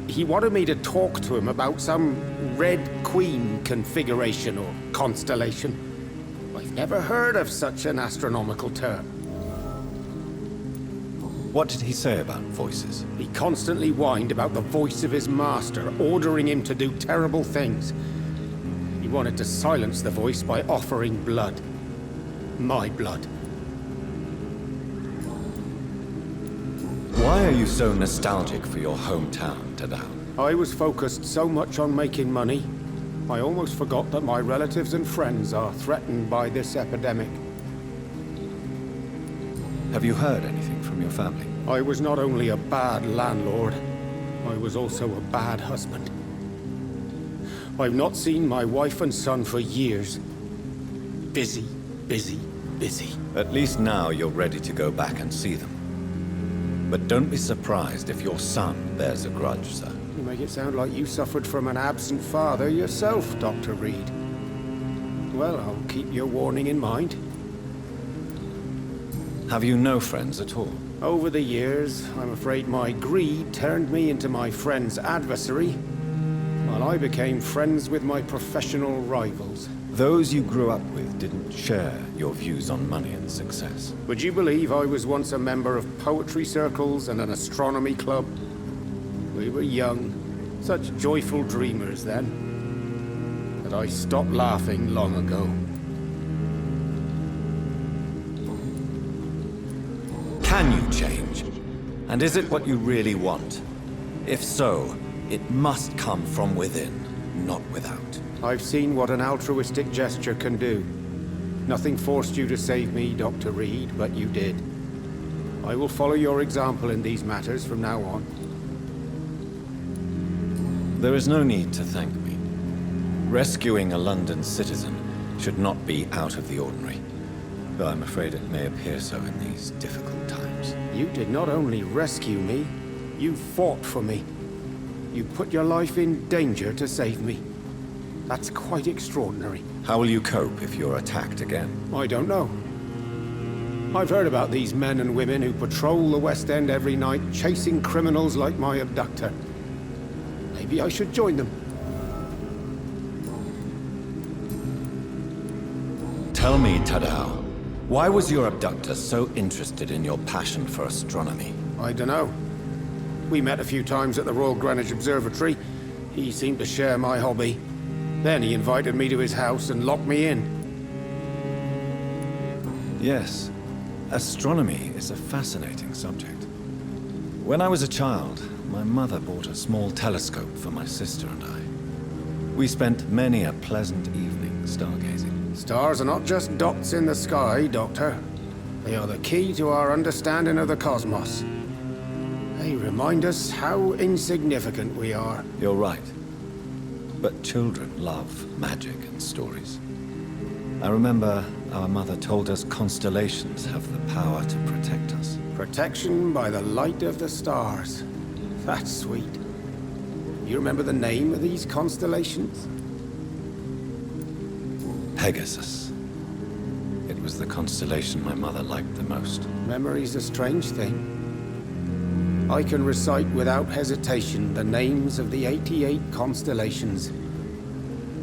He wanted me to talk to him about some Red Queen configuration or constellation. I've never heard of such an astronomical term. What did he say about voices? He constantly whined about the voice of his master, ordering him to do terrible things. He wanted to silence the voice by offering blood. My blood. Why are you so nostalgic for your hometown, Tadao? I was focused so much on making money, I almost forgot that my relatives and friends are threatened by this epidemic. Have you heard anything from your family? I was not only a bad landlord, I was also a bad husband. I've not seen my wife and son for years. Busy, busy, busy. At least now you're ready to go back and see them. But don't be surprised if your son bears a grudge, sir. You make it sound like you suffered from an absent father yourself, Dr. Reed. Well, I'll keep your warning in mind. Have you no friends at all? Over the years, I'm afraid my greed turned me into my friend's adversary, while I became friends with my professional rivals. Those you grew up with didn't share your views on money and success. Would you believe I was once a member of poetry circles and an astronomy club? We were young, such joyful dreamers then. But I stopped laughing long ago. Can you change? And is it what you really want? If so, it must come from within, not without. I've seen what an altruistic gesture can do. Nothing forced you to save me, Dr. Reed, but you did. I will follow your example in these matters from now on. There is no need to thank me. Rescuing a London citizen should not be out of the ordinary, though I'm afraid it may appear so in these difficult times. You did not only rescue me, you fought for me. You put your life in danger to save me. That's quite extraordinary. How will you cope if you're attacked again? I don't know. I've heard about these men and women who patrol the West End every night, chasing criminals like my abductor. Maybe I should join them. Tell me, Tadao, why was your abductor so interested in your passion for astronomy? I don't know. We met a few times at the Royal Greenwich Observatory. He seemed to share my hobby. Then he invited me to his house and locked me in. Yes, astronomy is a fascinating subject. When I was a child, my mother bought a small telescope for my sister and I. We spent many a pleasant evening stargazing. Stars are not just dots in the sky, Doctor. They are the key to our understanding of the cosmos. They remind us how insignificant we are. You're right. But children love magic and stories. I remember our mother told us constellations have the power to protect us. Protection by the light of the stars. That's sweet. You remember the name of these constellations? Pegasus. It was the constellation my mother liked the most. Memory's a strange thing. I can recite without hesitation the names of the 88 constellations,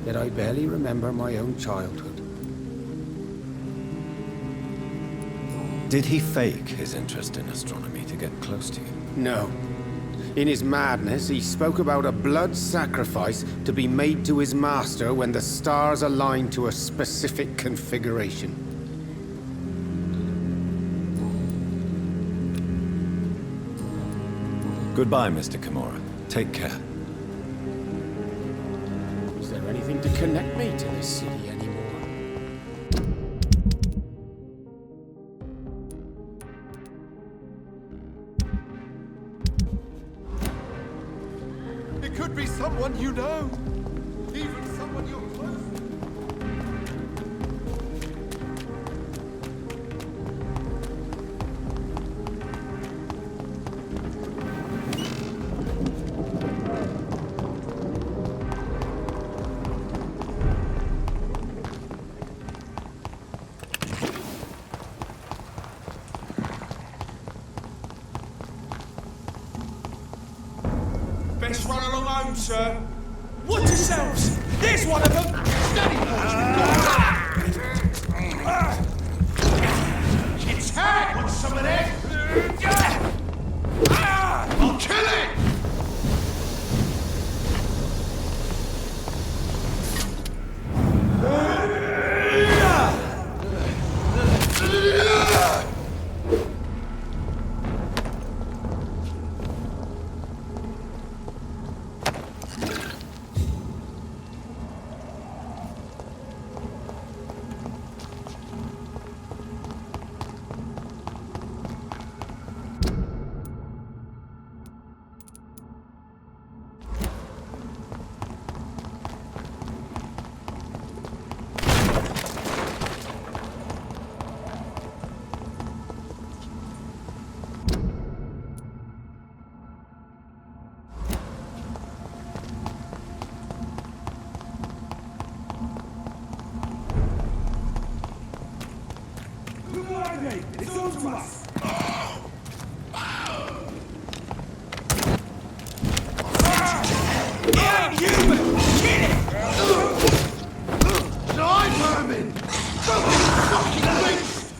yet I barely remember my own childhood. Did he fake his interest in astronomy to get close to you? No. In his madness, he spoke about a blood sacrifice to be made to his master when the stars aligned to a specific configuration. Goodbye, Mr. Kimura. Take care. Is there anything to connect me to this city anymore? It could be someone you know. Even someone you're close to. Best run along home, sir. Watch yourselves! There's one of them! Steady, boys! It's hard! Want some of that? I'll kill it! It's all to us! It ain't human! Kill it! Die, vermin! Fucking beast!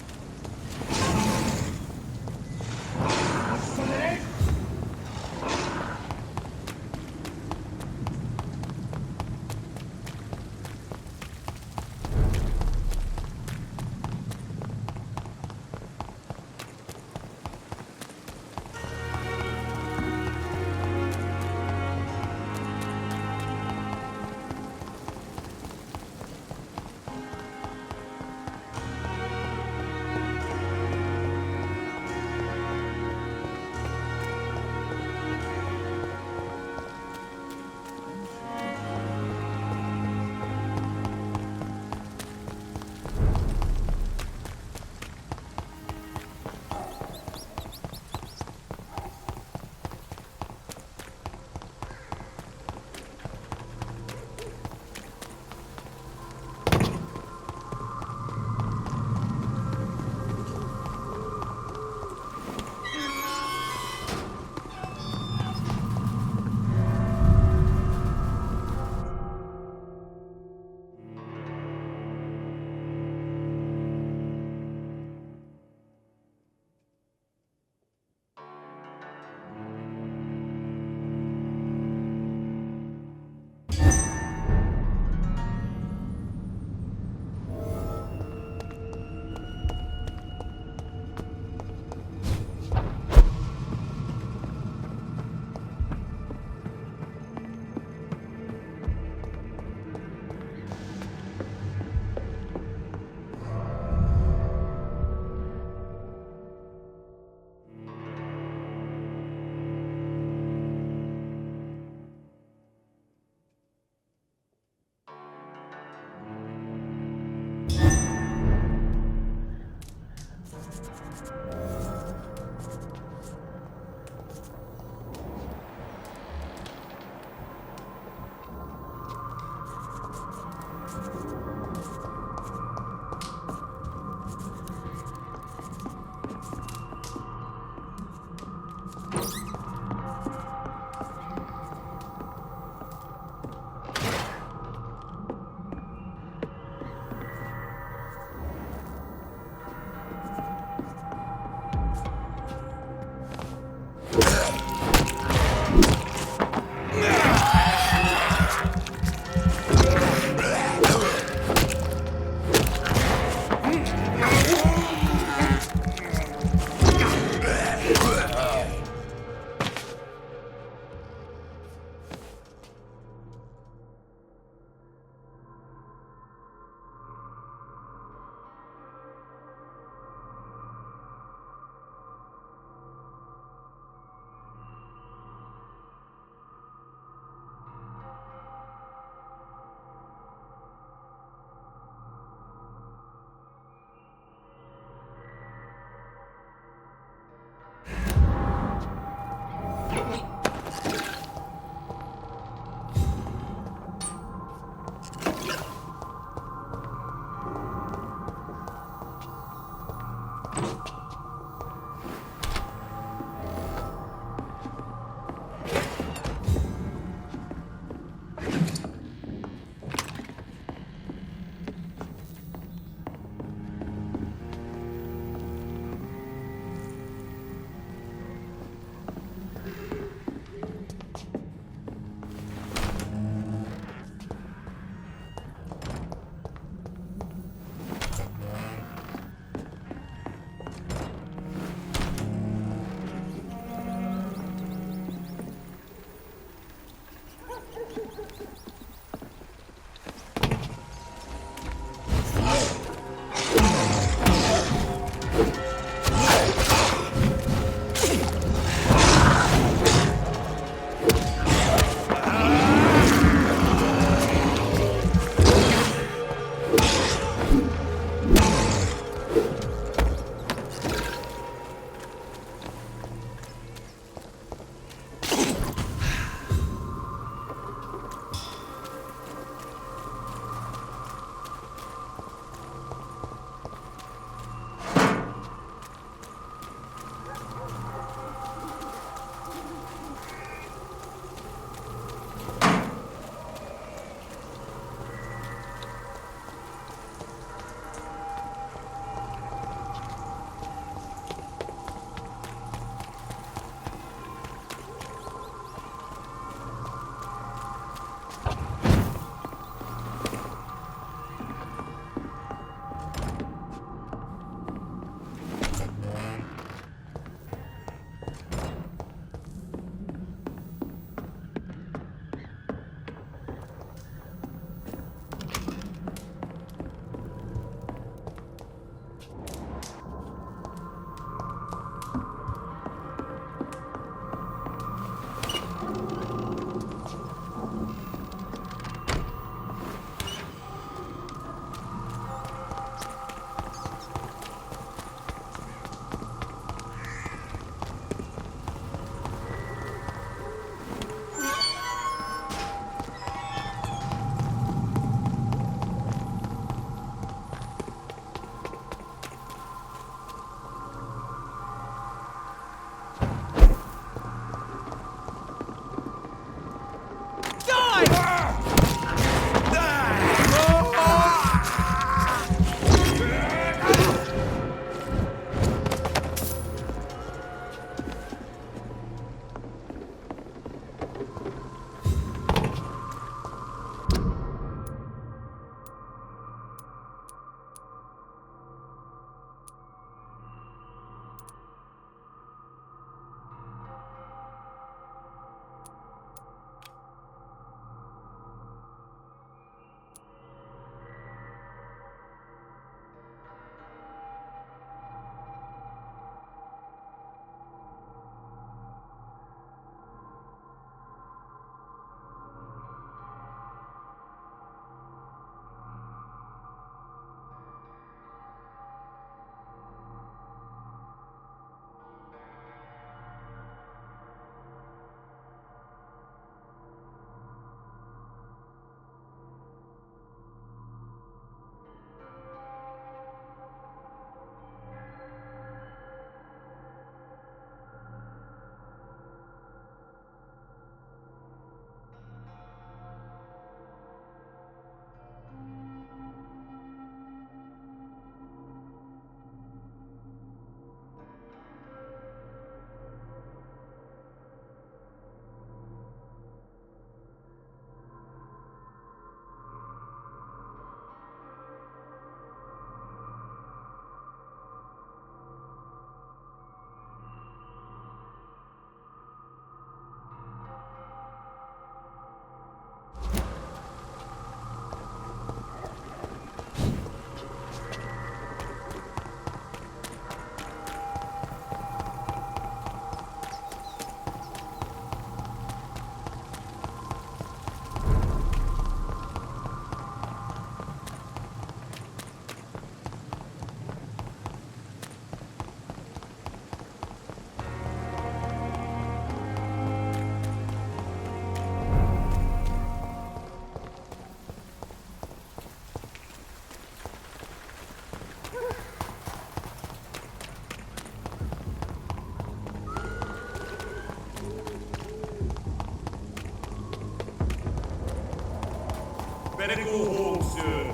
medical hall, sir.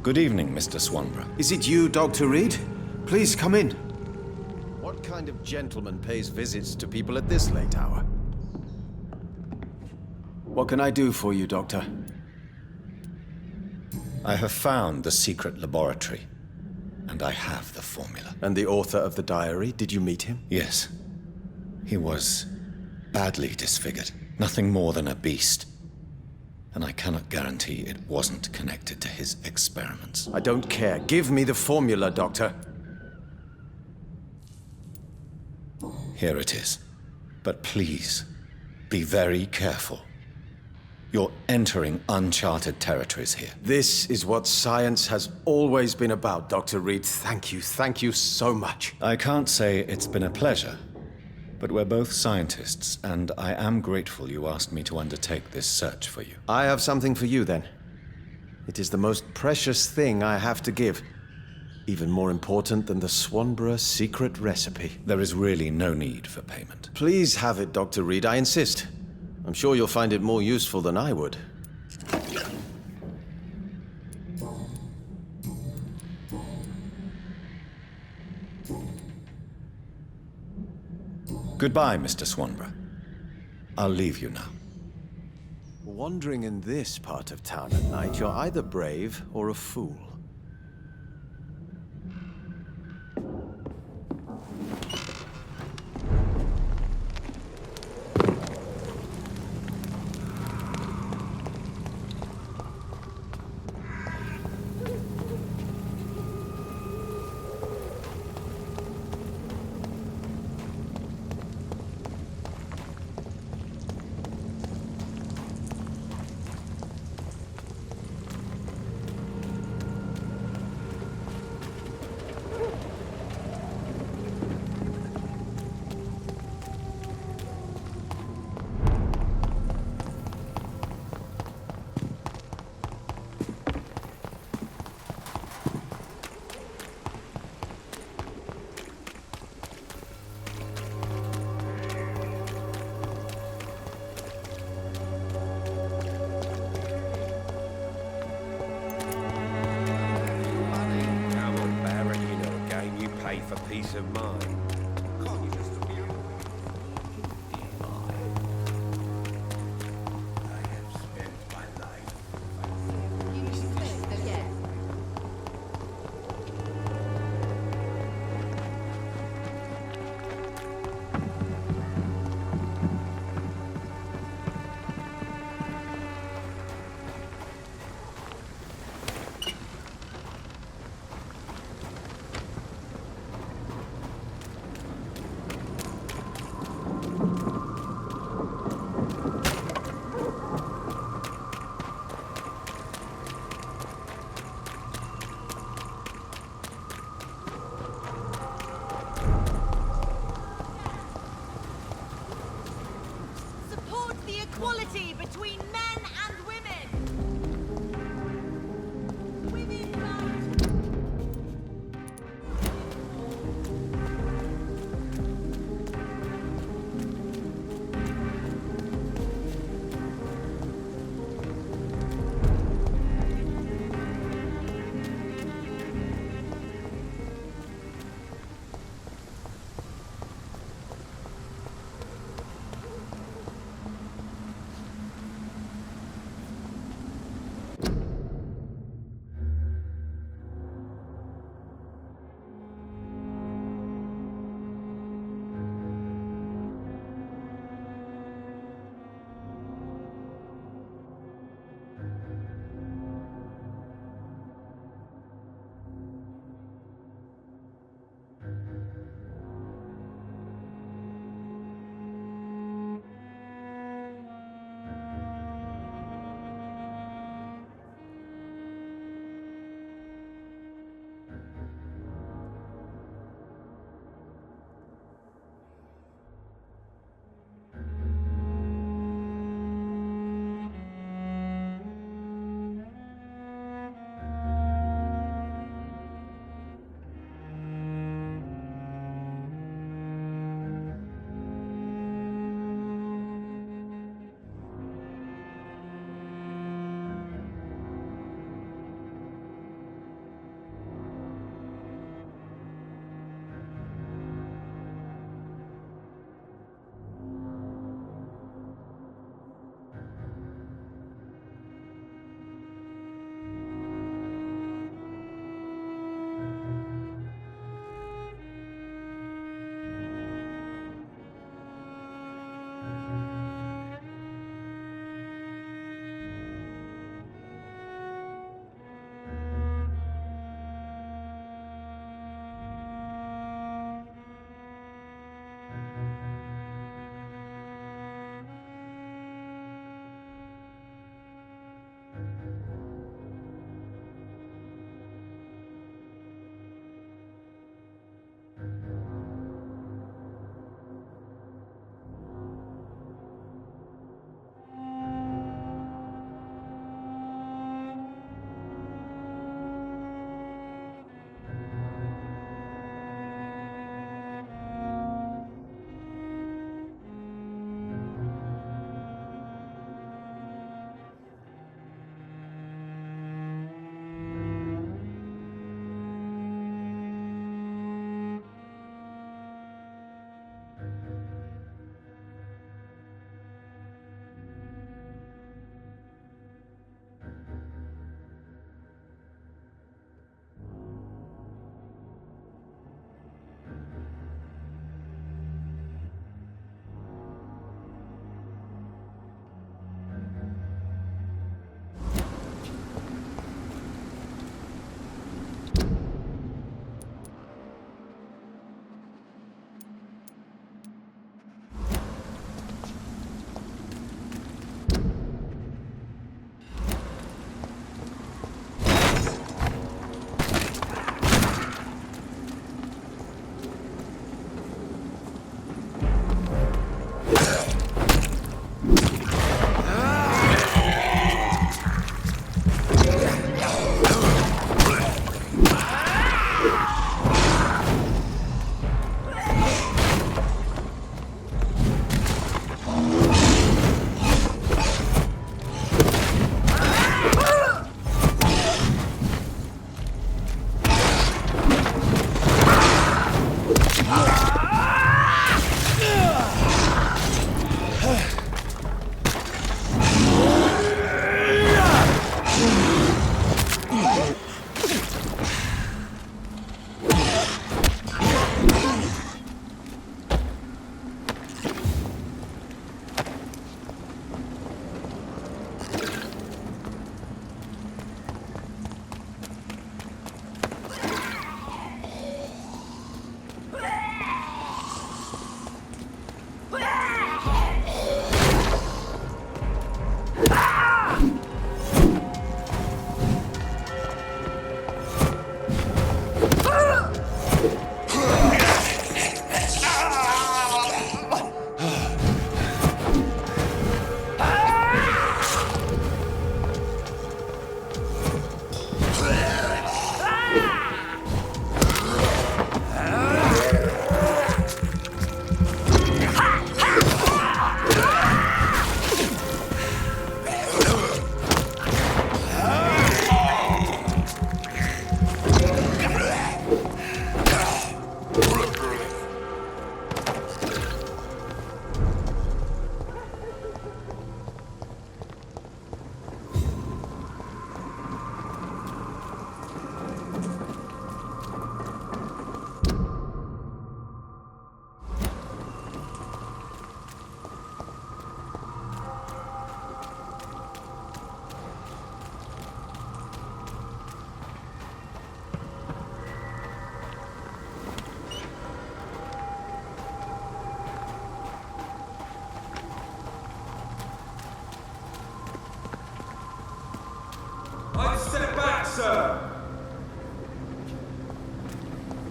Good evening, Mr. Swanborough. Is it you, Dr. Reed? Please come in. What kind of gentleman pays visits to people at this late hour? What can I do for you, Doctor? I have found the secret laboratory, and I have the formula. And the author of the diary, did you meet him? Yes. He was badly disfigured. Nothing more than a beast. And I cannot guarantee it wasn't connected to his experiments. I don't care. Give me the formula, Doctor. Here it is. But please, be very careful. You're entering uncharted territories here. This is what science has always been about, Dr. Reed. Thank you so much. I can't say it's been a pleasure, but we're both scientists, and I am grateful you asked me to undertake this search for you. I have something for you, then. It is the most precious thing I have to give. Even more important than the Swanborough secret recipe. There is really no need for payment. Please have it, Dr. Reed. I insist. I'm sure you'll find it more useful than I would. Goodbye, Mr. Swanborough. I'll leave you now. Wandering in this part of town at night, you're either brave or a fool. For peace of mind. Equality between men and women.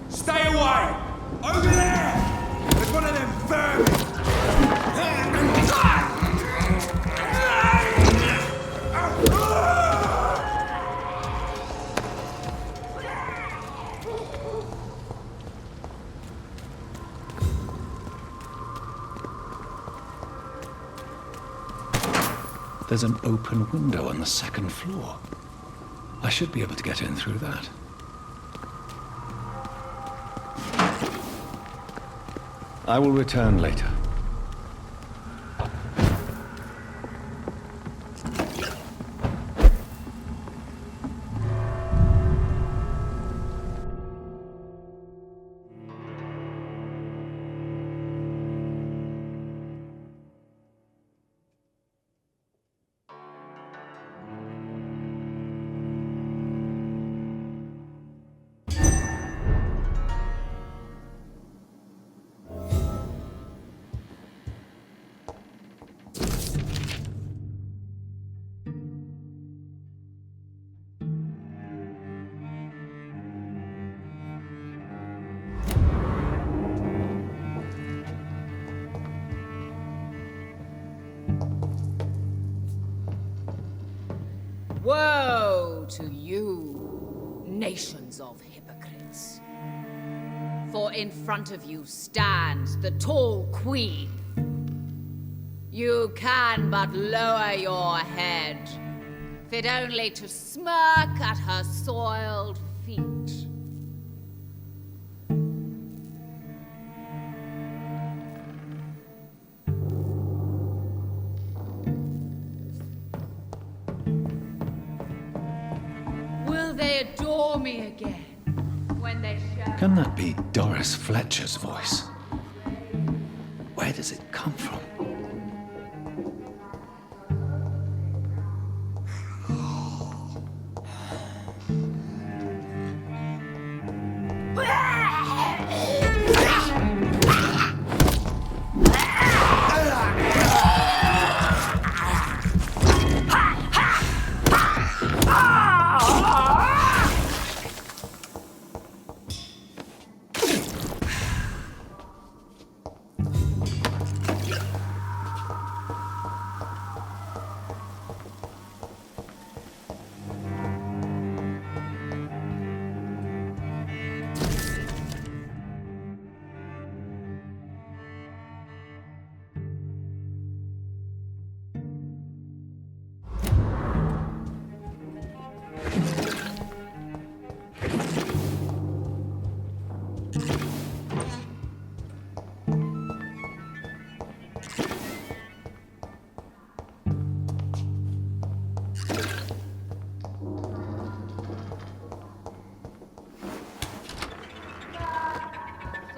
Stay away! Over there! There's one of them vermin! There's an open window on the second floor. I should be able to get in through that. I will return later. Woe to you, nations of hypocrites. For in front of you stands the tall queen. You can but lower your head, fit only to smirk at her soiled feet. Will they adore me again when they share? Can that be Doris Fletcher's voice? Where does it come from?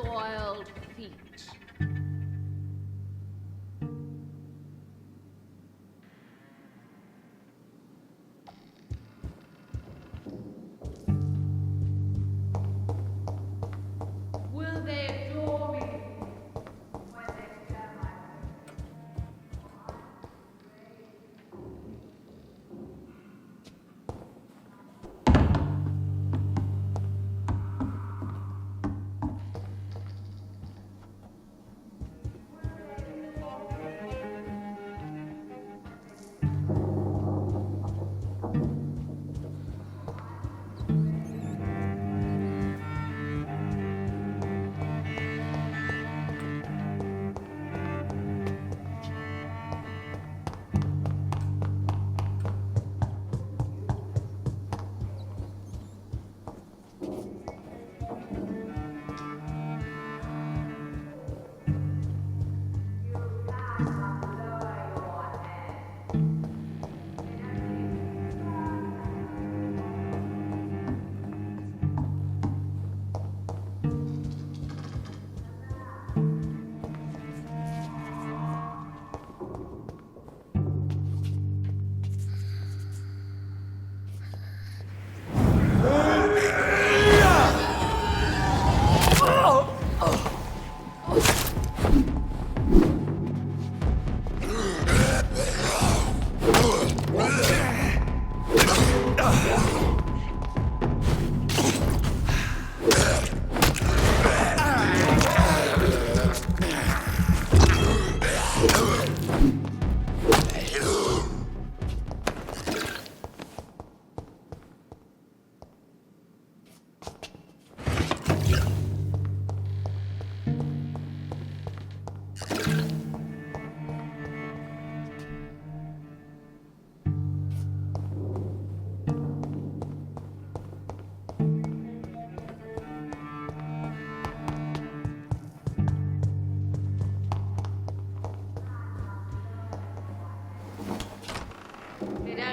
Soiled feet. Will they adore me when they share my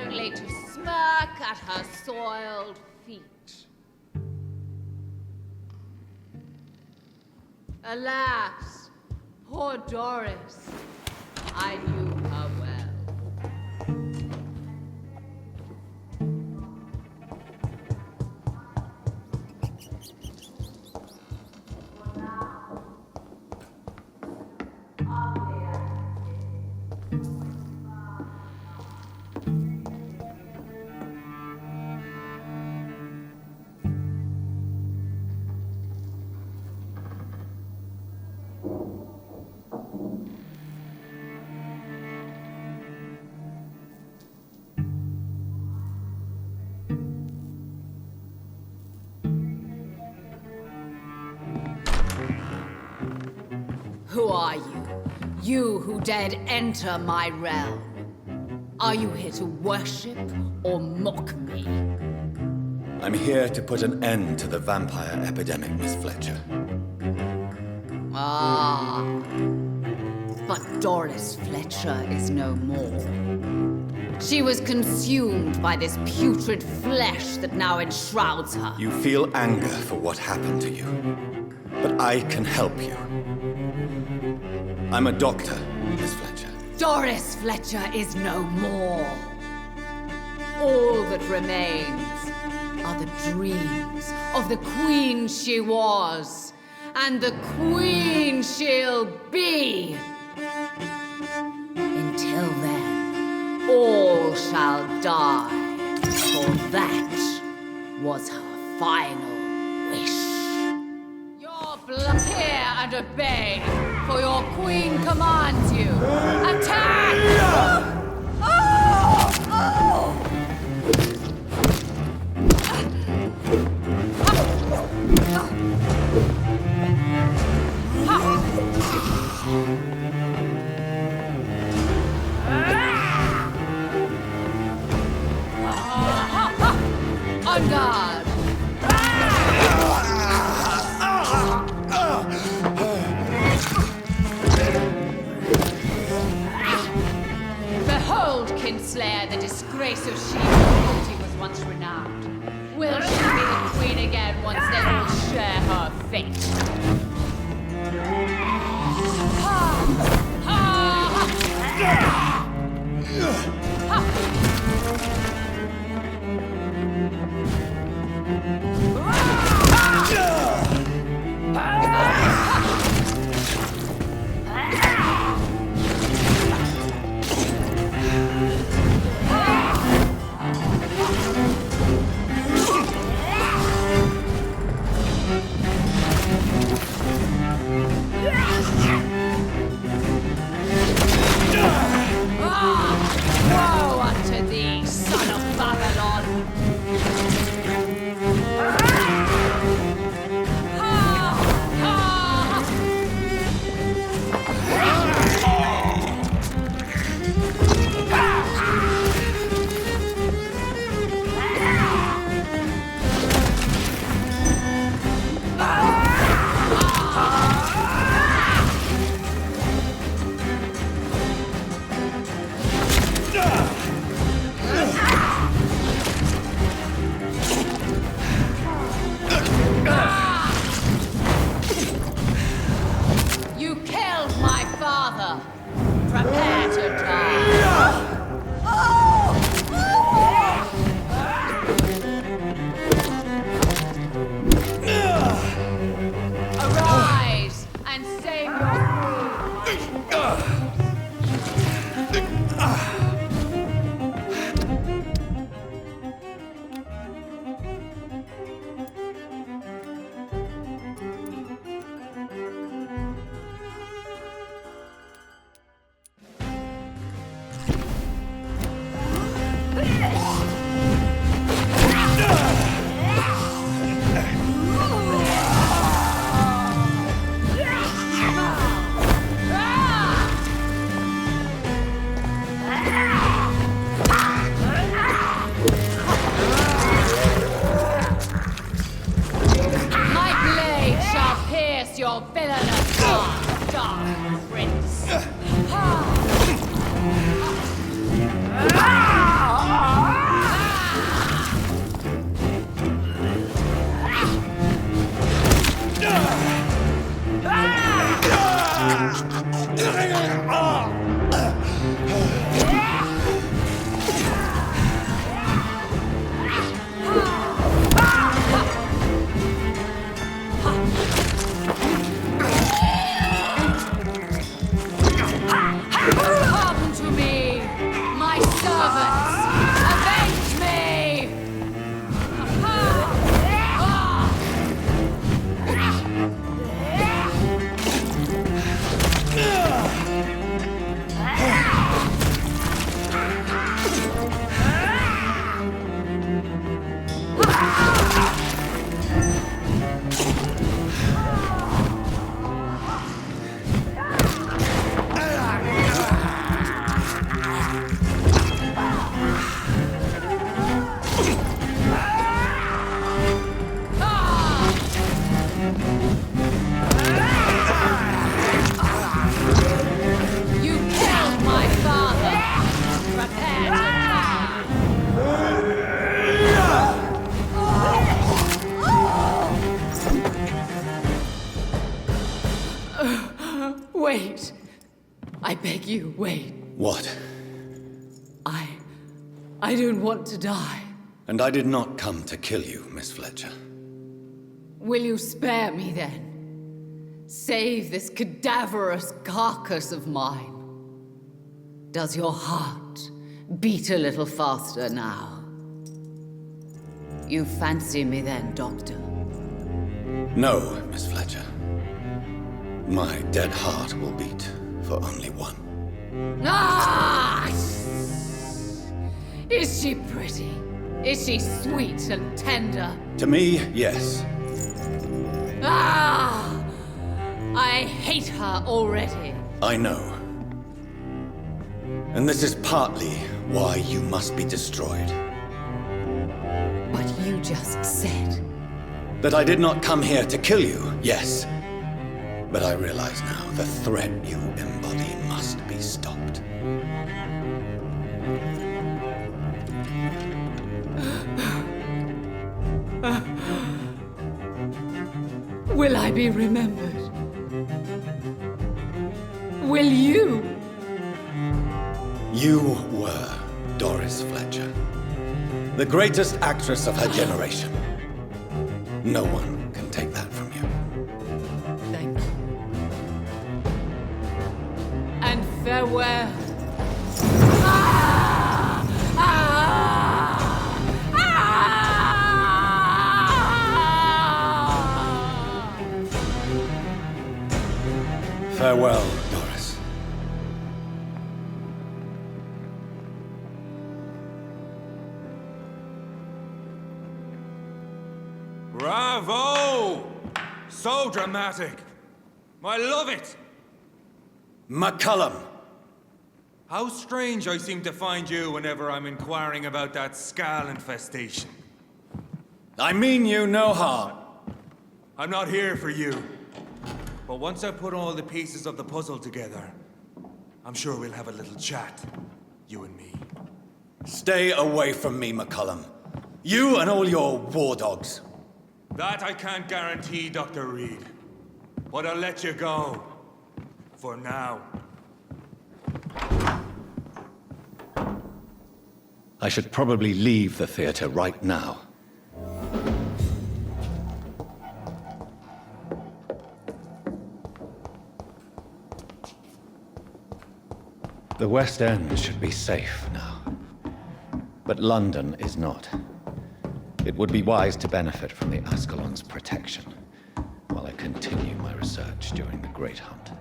only to smirk at her soiled feet. Alas, poor Doris. I knew her well. Who are you? You who dared enter my realm. Are you here to worship or mock me? I'm here to put an end to the vampire epidemic, Miss Fletcher. Ah. But Doris Fletcher is no more. She was consumed by this putrid flesh that now enshrouds her. You feel anger for what happened to you, but I can help you. I'm a doctor, Miss Fletcher. Doris Fletcher is no more. All that remains are the dreams of the queen she was, and the queen she'll be. Until then, all shall die, for that was her final wish. Hear and obey, for your queen commands you. Attack! On guard! Behold, Kinslayer, the disgrace of she who was once renowned. Will she be the queen again once they all share her fate? Woe unto thee, son of Babylon! You killed my father. Prepare to die. Arise and save your queen. Your villainous heart, dark prince. Wait. I beg you, wait. What? I don't want to die. And I did not come to kill you, Miss Fletcher. Will you spare me then? Save this cadaverous carcass of mine. Does your heart beat a little faster now? You fancy me then, Doctor? No, Miss Fletcher. My dead heart will beat for only one. Ah! Is she pretty? Is she sweet and tender? To me, yes. Ah! I hate her already. I know. And this is partly why you must be destroyed. But you just said... That I did not come here to kill you, yes. But I realize now the threat you embody must be stopped. Will I be remembered? Will you? You were Doris Fletcher, the greatest actress of her generation. No one can take that from you. Thank you. And farewell. Farewell, Doris. Bravo! So dramatic. I love it. McCullum! How strange I seem to find you whenever I'm inquiring about that Skal infestation. I mean you no harm. I'm not here for you. But once I put all the pieces of the puzzle together, I'm sure we'll have a little chat, you and me. Stay away from me, McCullum. You and all your war dogs. That I can't guarantee, Dr. Reed. But I'll let you go. For now. I should probably leave the theater right now. The West End should be safe now. But London is not. It would be wise to benefit from the Ascalon's protection while I continue my research during the Great Hunt.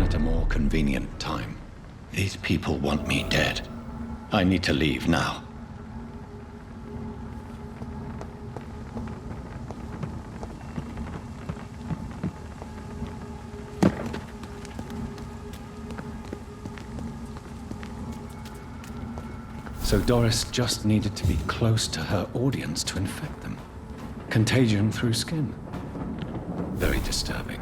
At a more convenient time. These people want me dead. I need to leave now. So Doris just needed to be close to her audience to infect them. Contagion through skin. Very disturbing.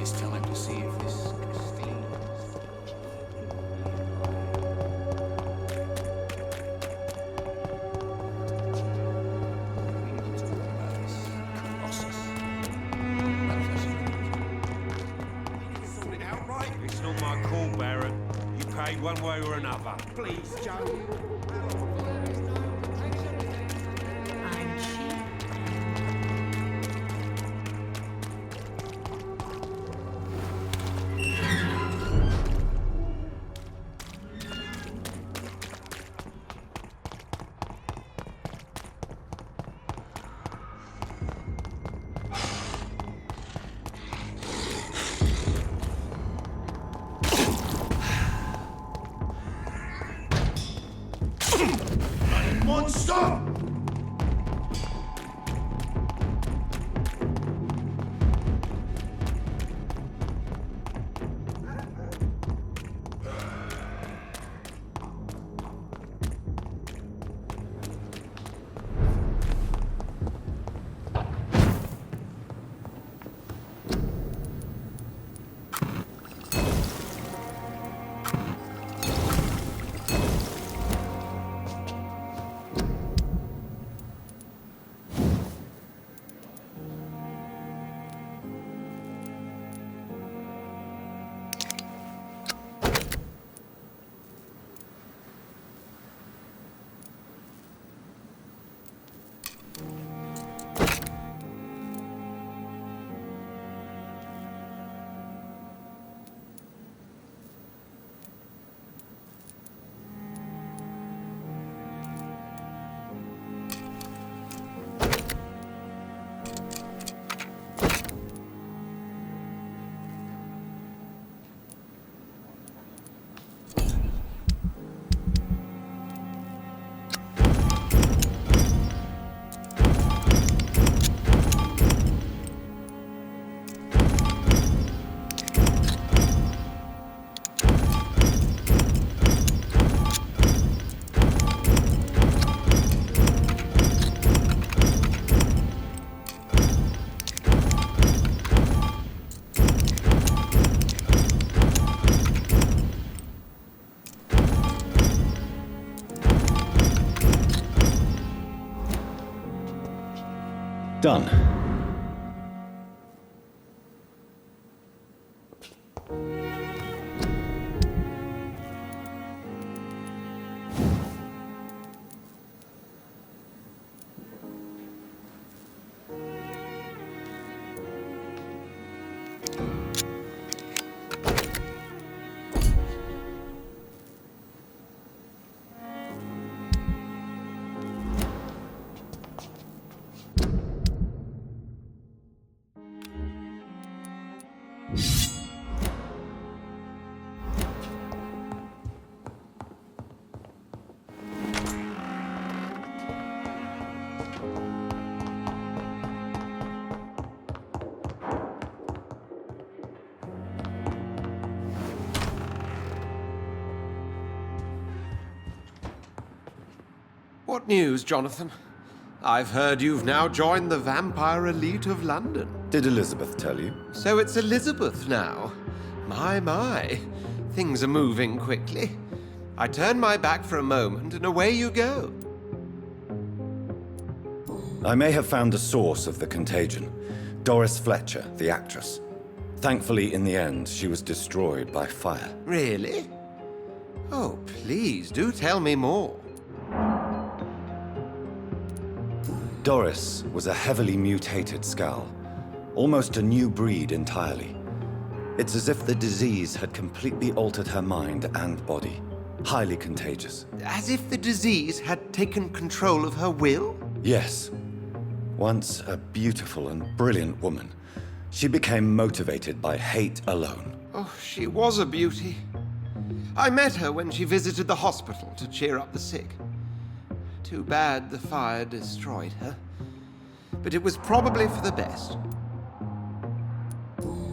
it's time to see if this Christine... Sort it out right. It's not my call, Baron. You paid one way or another. Please, Joe. Monster! Done. What news, Jonathan? I've heard you've now joined the vampire elite of London. Did Elizabeth tell you? So it's Elizabeth now. My. Things are moving quickly. I turn my back for a moment and away you go. I may have found the source of the contagion. Doris Fletcher, the actress. Thankfully, in the end, she was destroyed by fire. Really? Oh, please, do tell me more. Doris was a heavily mutated skull, almost a new breed entirely. It's as if the disease had completely altered her mind and body. Highly contagious. As if the disease had taken control of her will? Yes. Once a beautiful and brilliant woman, she became motivated by hate alone. Oh, she was a beauty. I met her when she visited the hospital to cheer up the sick. Too bad the fire destroyed her. But it was probably for the best.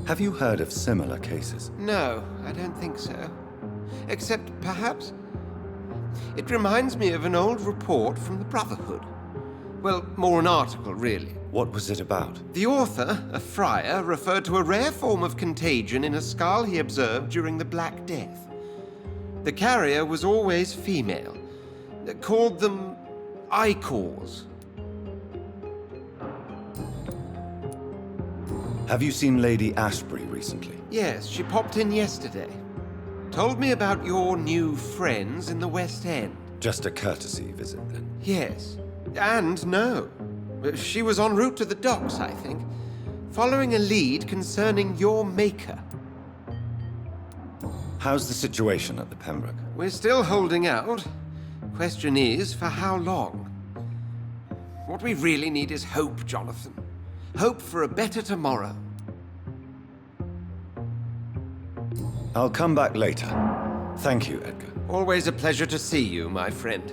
Have you heard of similar cases? No, I don't think so. Except, perhaps, it reminds me of an old report from the Brotherhood. Well, more an article, really. What was it about? The author, a friar, referred to a rare form of contagion in a skull he observed during the Black Death. The carrier was always female. Called them Icors. Have you seen Lady Ashbury recently? Yes, she popped in yesterday. Told me about your new friends in the West End. Just a courtesy visit, then? Yes. And no. She was en route to the docks, I think, following a lead concerning your maker. How's the situation at the Pembroke? We're still holding out. Question is, for how long? What we really need is hope, Jonathan. Hope for a better tomorrow. I'll come back later. Thank you, Edgar. Always a pleasure to see you, my friend.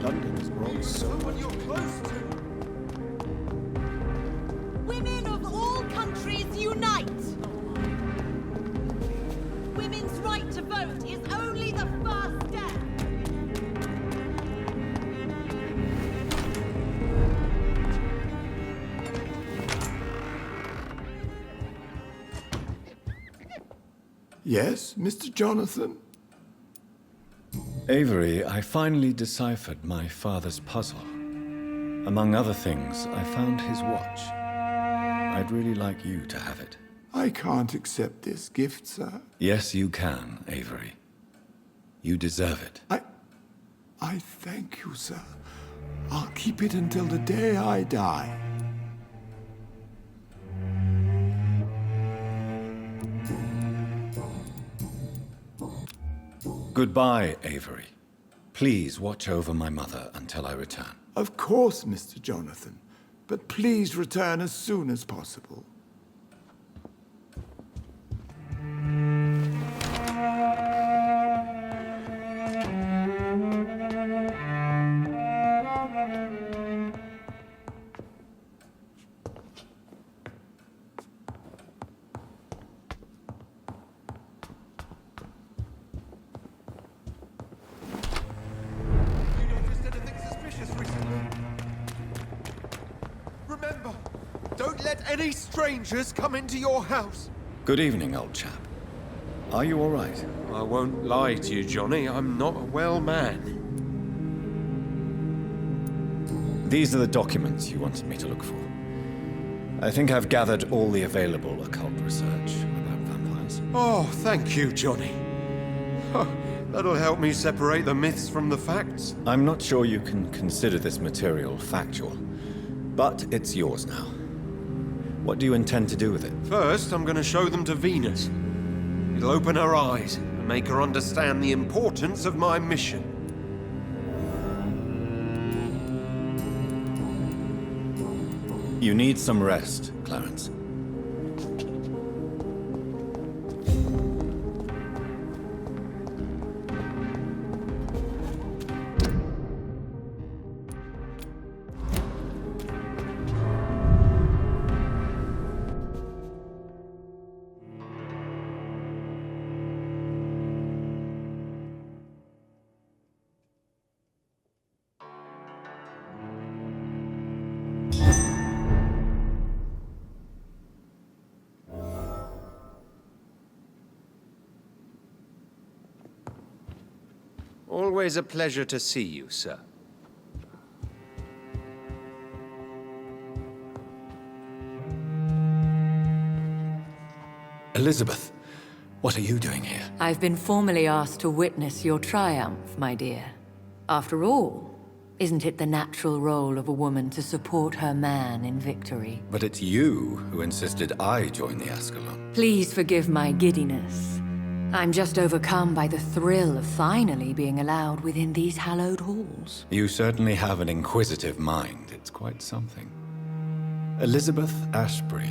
London's grown so Someone you're close to! Women of all countries unite! Women's right to vote is only the first step. Yes, Mr. Jonathan? Avery, I finally deciphered my father's puzzle. Among other things, I found his watch. I'd really like you to have it. I can't accept this gift, sir. Yes, you can, Avery. You deserve it. I thank you, sir. I'll keep it until the day I die. Goodbye, Avery. Please watch over my mother until I return. Of course, Mr. Jonathan. But please return as soon as possible. Remember, don't let any strangers come into your house. Good evening, old chap. Are you all right? I won't lie to you, Johnny. I'm not a well man. These are the documents you wanted me to look for. I think I've gathered all the available occult research about vampires. Oh, thank you, Johnny. That'll help me separate the myths from the facts. I'm not sure you can consider this material factual, but it's yours now. What do you intend to do with it? First, I'm going to show them to Venus. It'll open her eyes and make her understand the importance of my mission. You need some rest, Clarence. Always a pleasure to see you, sir. Elizabeth, what are you doing here? I've been formally asked to witness your triumph, my dear. After all, isn't it the natural role of a woman to support her man in victory? But it's you who insisted I join the Ascalon. Please forgive my giddiness. I'm just overcome by the thrill of finally being allowed within these hallowed halls. You certainly have an inquisitive mind. It's quite something. Elizabeth Ashbury,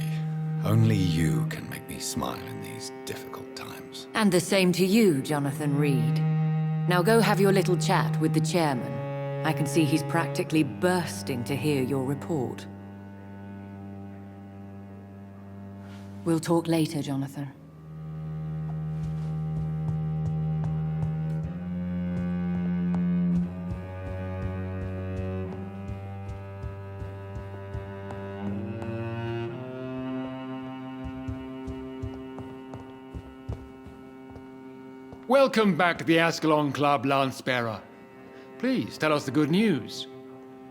only you can make me smile in these difficult times. And the same to you, Jonathan Reed. Now go have your little chat with the chairman. I can see he's practically bursting to hear your report. We'll talk later, Jonathan. Welcome back to the Ascalon Club, Lance-Bearer. Please, tell us the good news.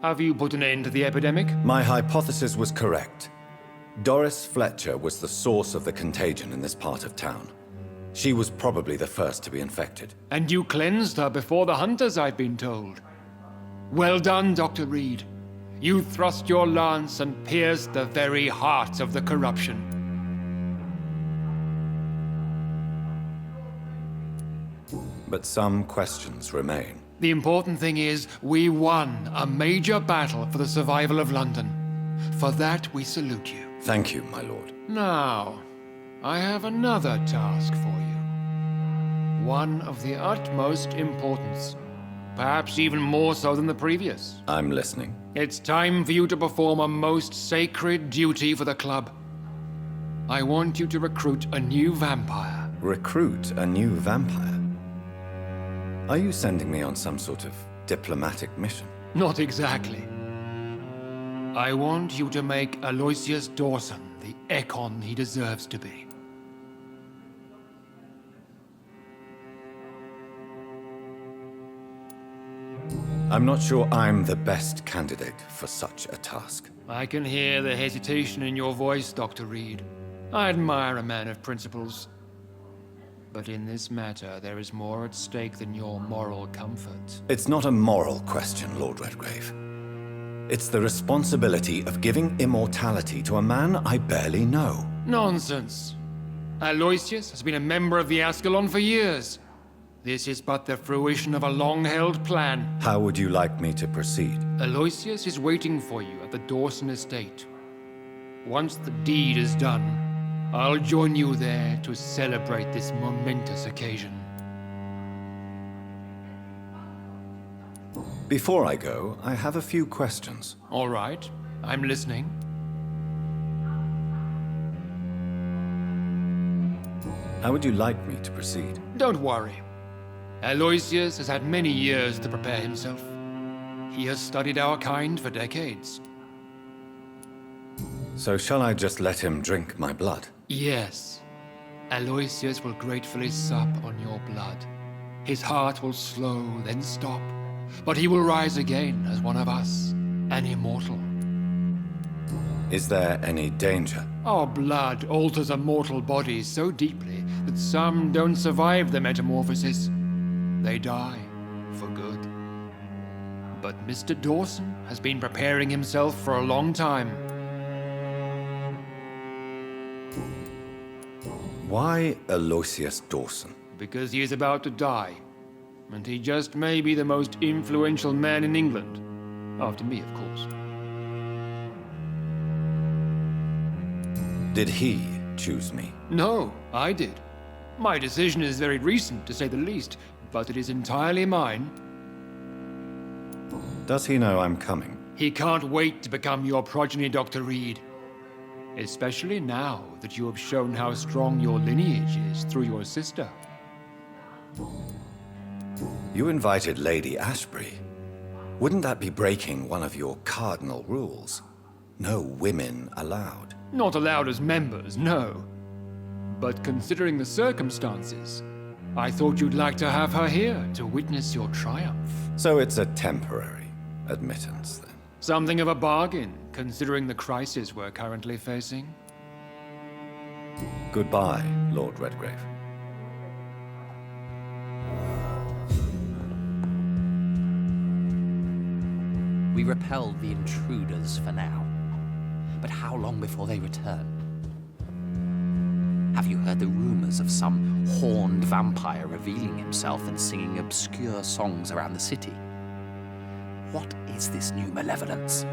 Have you put an end to the epidemic? My hypothesis was correct. Doris Fletcher was the source of the contagion in this part of town. She was probably the first to be infected. And you cleansed her before the hunters, I've been told. Well done, Dr. Reed. You thrust your lance and pierced the very heart of the corruption. But some questions remain. The important thing is, we won a major battle for the survival of London. For that, we salute you. Thank you, my lord. Now, I have another task for you. One of the utmost importance. Perhaps even more so than the previous. I'm listening. It's time for you to perform a most sacred duty for the club. I want you to recruit a new vampire. Recruit a new vampire? Are you sending me on some sort of diplomatic mission? Not exactly. I want you to make Aloysius Dawson the Ekon he deserves to be. I'm not sure I'm the best candidate for such a task. I can hear the hesitation in your voice, Dr. Reed. I admire a man of principles. But in this matter, there is more at stake than your moral comfort. It's not a moral question, Lord Redgrave. It's the responsibility of giving immortality to a man I barely know. Nonsense. Aloysius has been a member of the Ascalon for years. This is but the fruition of a long-held plan. How would you like me to proceed? Aloysius is waiting for you at the Dawson estate. Once the deed is done, I'll join you there to celebrate this momentous occasion. Before I go, I have a few questions. All right, I'm listening. How would you like me to proceed? Don't worry. Aloysius has had many years to prepare himself. He has studied our kind for decades. So shall I just let him drink my blood? Yes. Aloysius will gratefully sup on your blood. His heart will slow, then stop. But he will rise again as one of us, an immortal. Is there any danger? Our blood alters a mortal body so deeply that some don't survive the metamorphosis. They die for good. But Mr. Dawson has been preparing himself for a long time. Why Aloysius Dawson? Because he is about to die. And he just may be the most influential man in England. After me, of course. Did he choose me? No, I did. My decision is very recent, to say the least, but it is entirely mine. Does he know I'm coming? He can't wait to become your progeny, Dr. Reed. Especially now that you have shown how strong your lineage is through your sister. You invited Lady Ashbury. Wouldn't that be breaking one of your cardinal rules? No women allowed. Not allowed as members, no. But considering the circumstances, I thought you'd like to have her here to witness your triumph. So it's a temporary admittance, then? Something of a bargain, considering the crisis we're currently facing. Goodbye, Lord Redgrave. We repel the intruders for now. But how long before they return? Have you heard the rumors of some horned vampire revealing himself and singing obscure songs around the city? What is this new malevolence?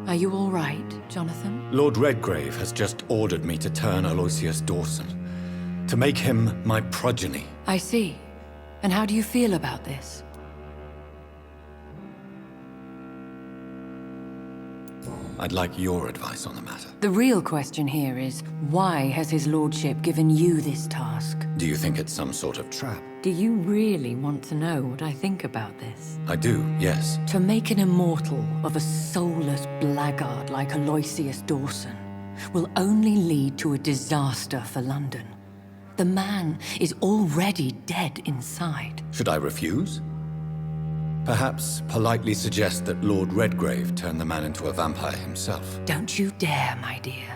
Are you all right, Jonathan? Lord Redgrave has just ordered me to turn Aloysius Dawson, to make him my progeny. I see. And how do you feel about this? I'd like your advice on the matter. The real question here is, why has his lordship given you this task? Do you think it's some sort of trap? Do you really want to know what I think about this? I do, yes. To make an immortal of a soulless blackguard like Aloysius Dawson will only lead to a disaster for London. The man is already dead inside. Should I refuse? Perhaps politely suggest that Lord Redgrave turn the man into a vampire himself. Don't you dare, my dear.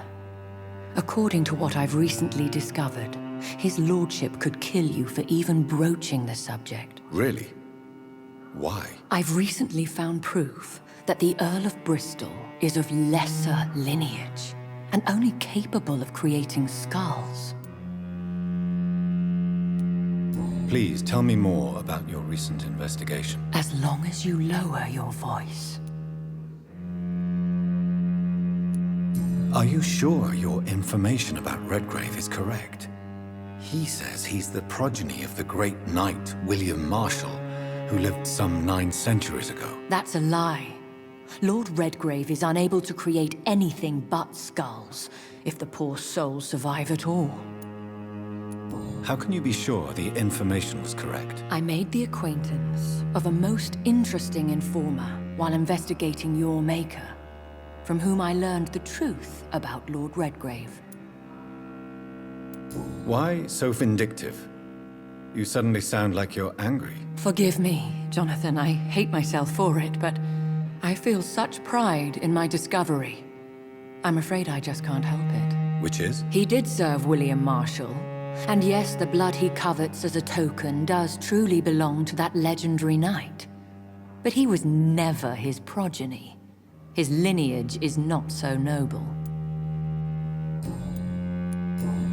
According to what I've recently discovered, his lordship could kill you for even broaching the subject. Really? Why? I've recently found proof that the Earl of Bristol is of lesser lineage and only capable of creating skulls. Please tell me more about your recent investigation. As long as you lower your voice. Are you sure your information about Redgrave is correct? He says he's the progeny of the great knight William Marshall, who lived some 9 centuries ago. That's a lie. Lord Redgrave is unable to create anything but skulls, if the poor souls survive at all. How can you be sure the information was correct? I made the acquaintance of a most interesting informer while investigating your maker, from whom I learned the truth about Lord Redgrave. Why so vindictive? You suddenly sound like you're angry. Forgive me, Jonathan. I hate myself for it, but I feel such pride in my discovery. I'm afraid I just can't help it. Which is? He did serve William Marshall. And yes, the blood he covets as a token does truly belong to that legendary knight. But he was never his progeny. His lineage is not so noble.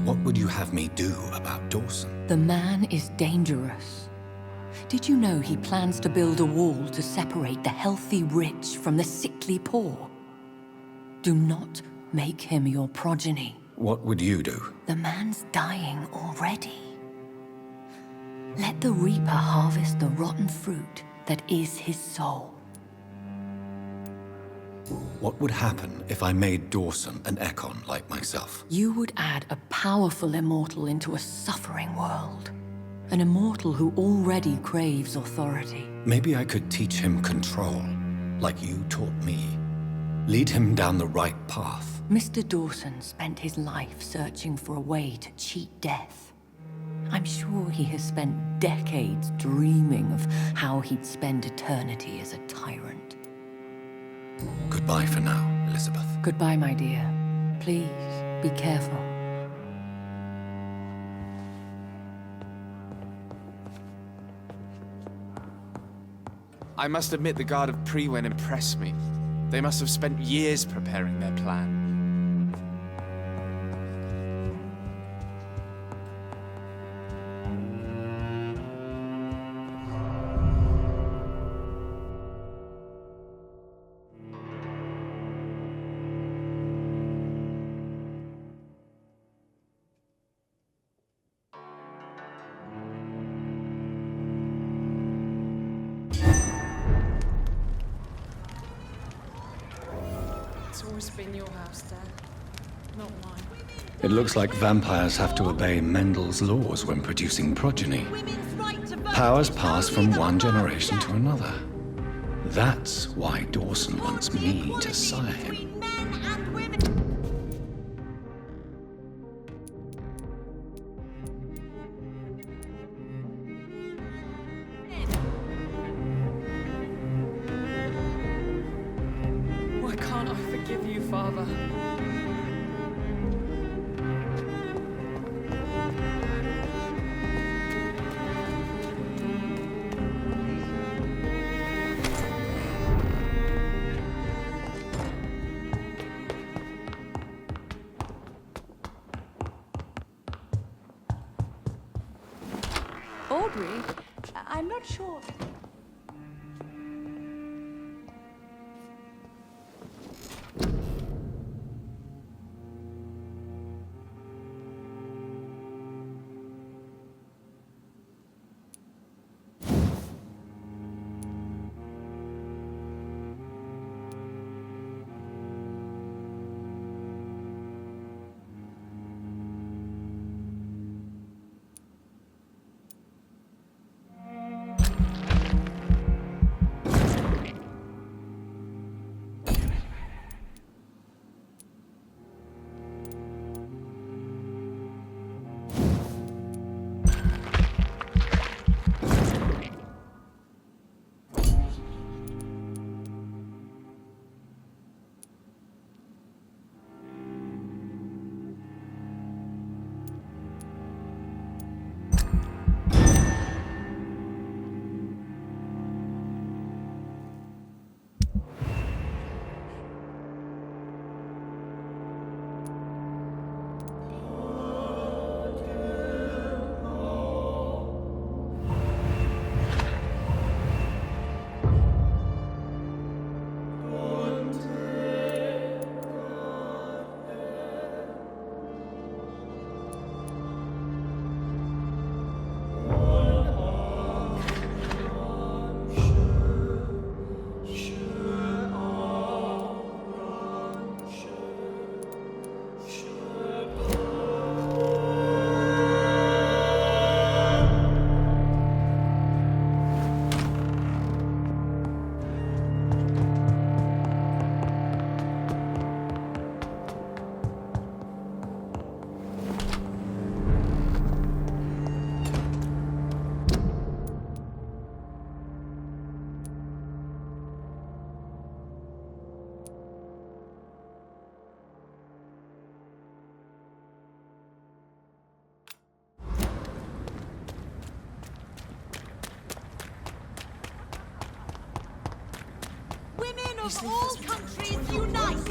What would you have me do about Dawson? The man is dangerous. Did you know he plans to build a wall to separate the healthy rich from the sickly poor? Do not make him your progeny. What would you do? The man's dying already. Let the Reaper harvest the rotten fruit that is his soul. What would happen if I made Dawson an Ekon like myself? You would add a powerful immortal into a suffering world. An immortal who already craves authority. Maybe I could teach him control, like you taught me. Lead him down the right path. Mr. Dawson spent his life searching for a way to cheat death. I'm sure he has spent decades dreaming of how he'd spend eternity as a tyrant. Goodbye for now, Elizabeth. Goodbye, my dear. Please, be careful. I must admit the Guard of Priwen impressed me. They must have spent years preparing their plan. It's always been your house, Dad, not mine. It looks like vampires have to obey Mendel's laws when producing progeny. Powers pass from one generation to another. That's why Dawson wants me to sire him. Why can't I forgive you, Father? Audrey, I'm not sure. Women of all countries unite!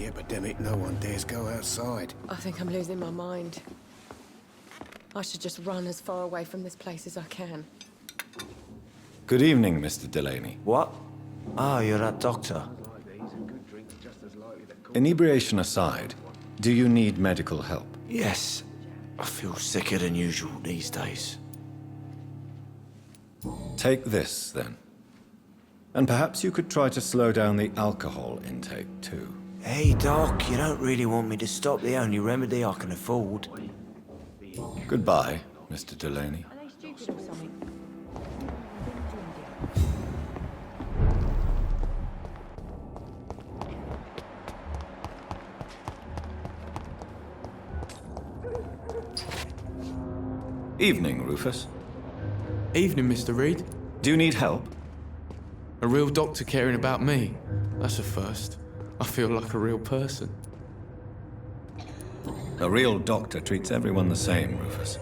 Epidemic, no one dares go outside. I think I'm losing my mind. I should just run as far away from this place as I can. Good evening, Mr. Delaney. What? Ah, you're that doctor. Inebriation aside, do you need medical help? Yes. I feel sicker than usual these days. Take this, then. And perhaps you could try to slow down the alcohol intake, too. Hey, Doc, you don't really want me to stop the only remedy I can afford. Goodbye, Mr. Delaney. Are they stupid or something? Evening, Rufus. Evening, Mr. Reed. Do you need help? A real doctor caring about me? That's a first. I feel like a real person. A real doctor treats everyone the same, Rufus.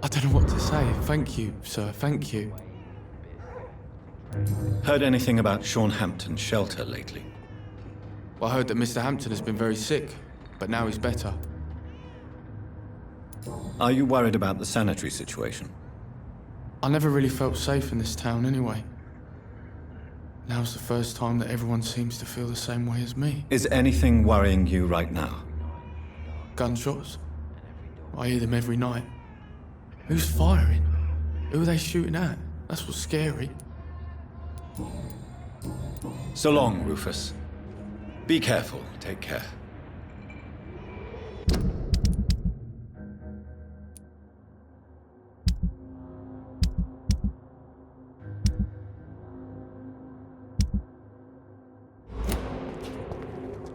I don't know what to say. Thank you, sir. Thank you. Heard anything about Sean Hampton's shelter lately? Well, I heard that Mr. Hampton has been very sick, but now he's better. Are you worried about the sanitary situation? I never really felt safe in this town anyway. Now's the first time that everyone seems to feel the same way as me. Is anything worrying you right now? Gunshots? I hear them every night. Who's firing? Who are they shooting at? That's what's scary. So long, Rufus. Be careful. Take care.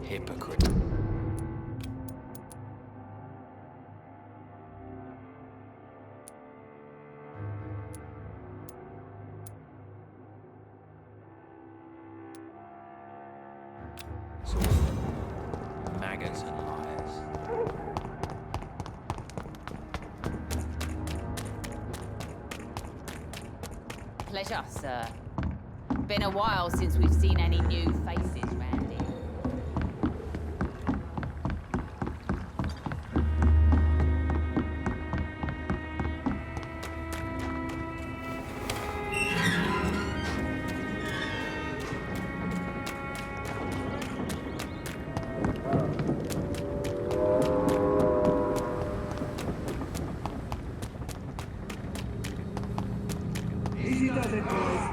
Hypocrite. Maggots and liars. Pleasure, sir. Been a while since we've seen any new faces round here. Easy does it, boys.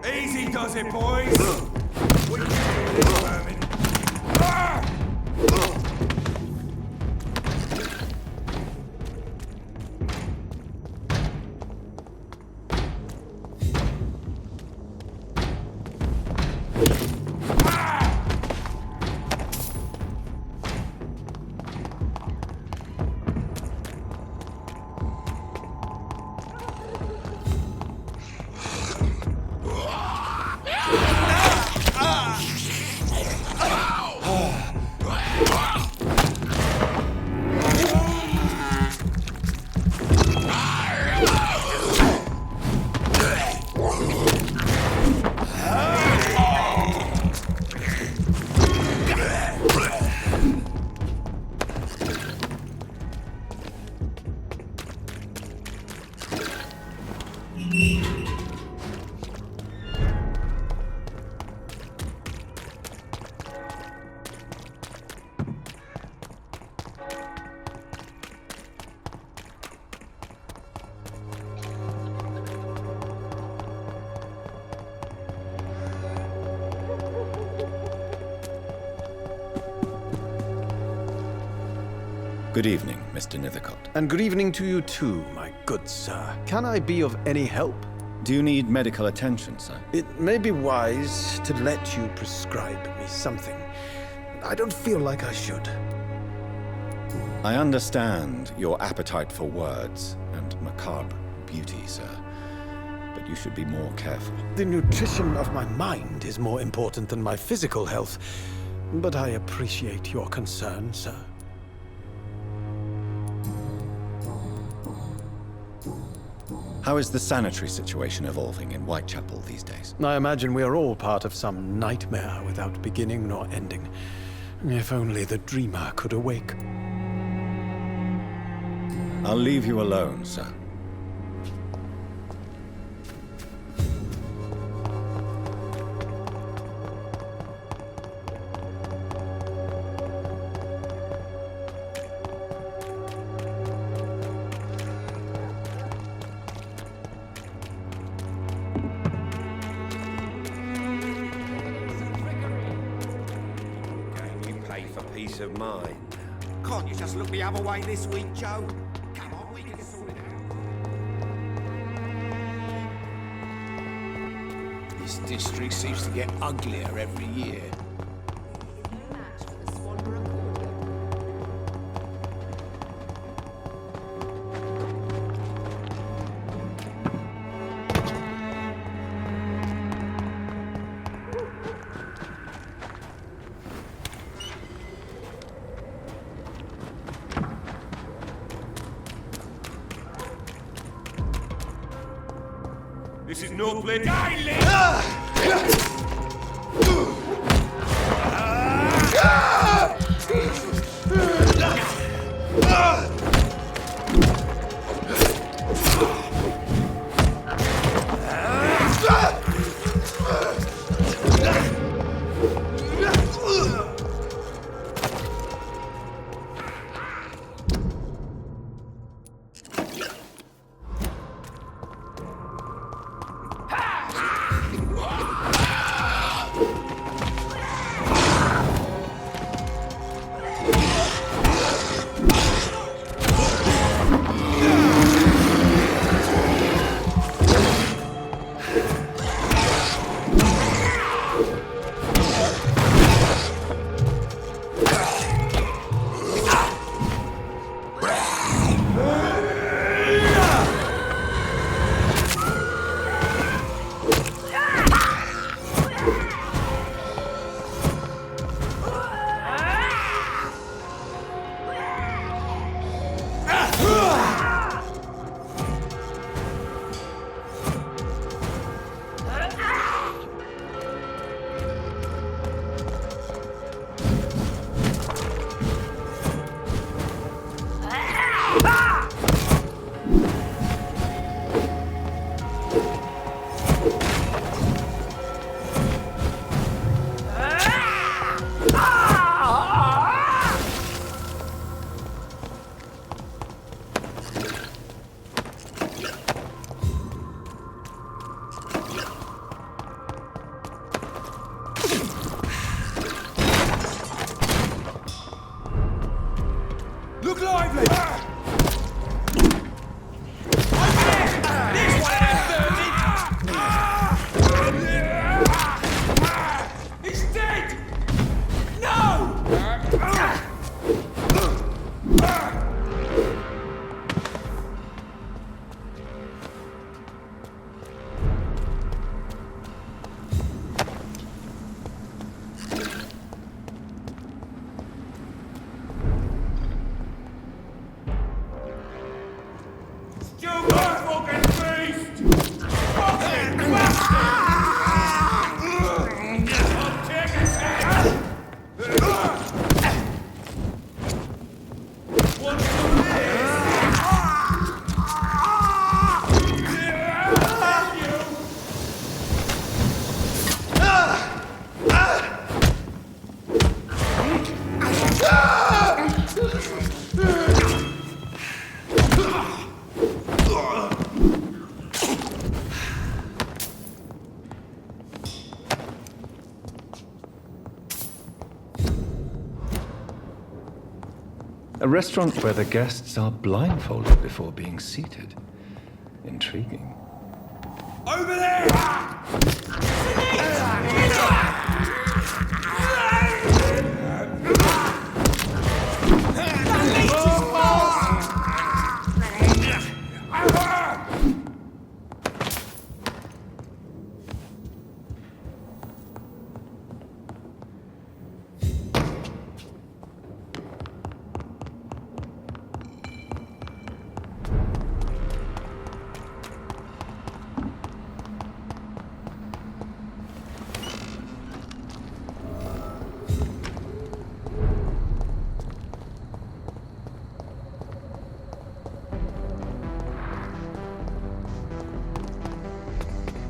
Easy does it, boys! We can do this, vermin. Ah! Good evening, Mr. Nithercott. And good evening to you too, my good sir. Can I be of any help? Do you need medical attention, sir? It may be wise to let you prescribe me something. I don't feel like I should. I understand your appetite for words and macabre beauty, sir. But you should be more careful. The nutrition of my mind is more important than my physical health. But I appreciate your concern, sir. How is the sanitary situation evolving in Whitechapel these days? I imagine we are all part of some nightmare without beginning nor ending. If only the dreamer could awake. I'll leave you alone, sir. Peace of mind. Can't you just look the other way this week, Joe? Come on, we can sort it out. This district seems to get uglier every year. This is no place. A restaurant where the guests are blindfolded before being seated. Intriguing. Over there!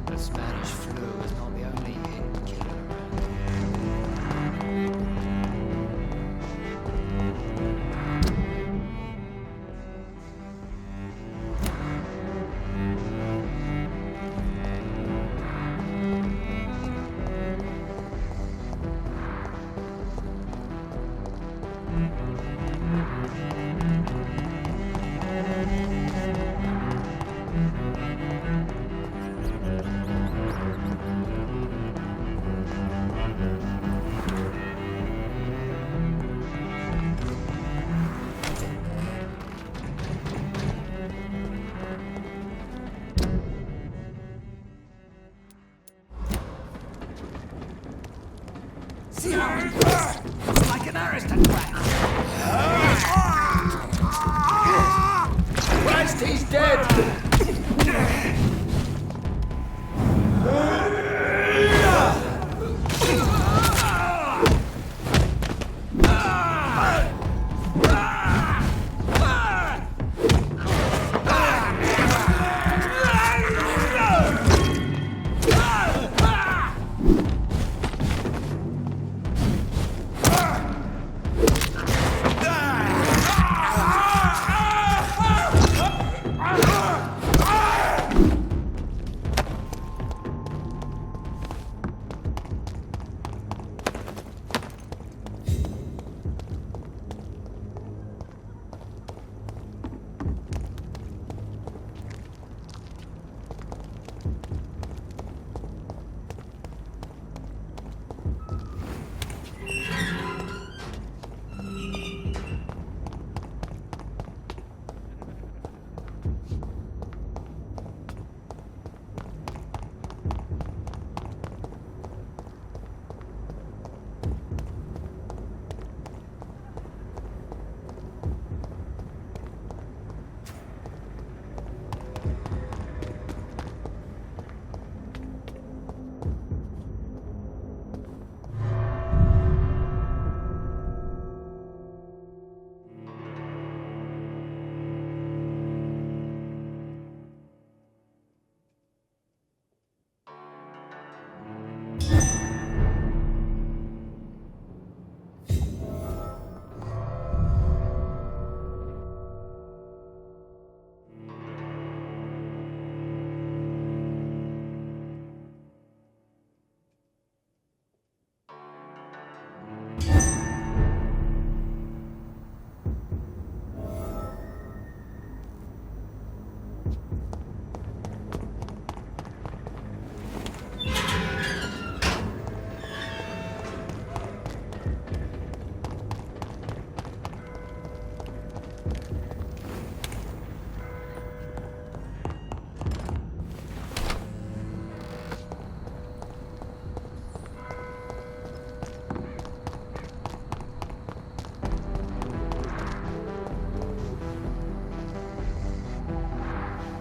The Spanish flu is not the only hidden killer See how he looks like an aristocrat. Christ, he's dead!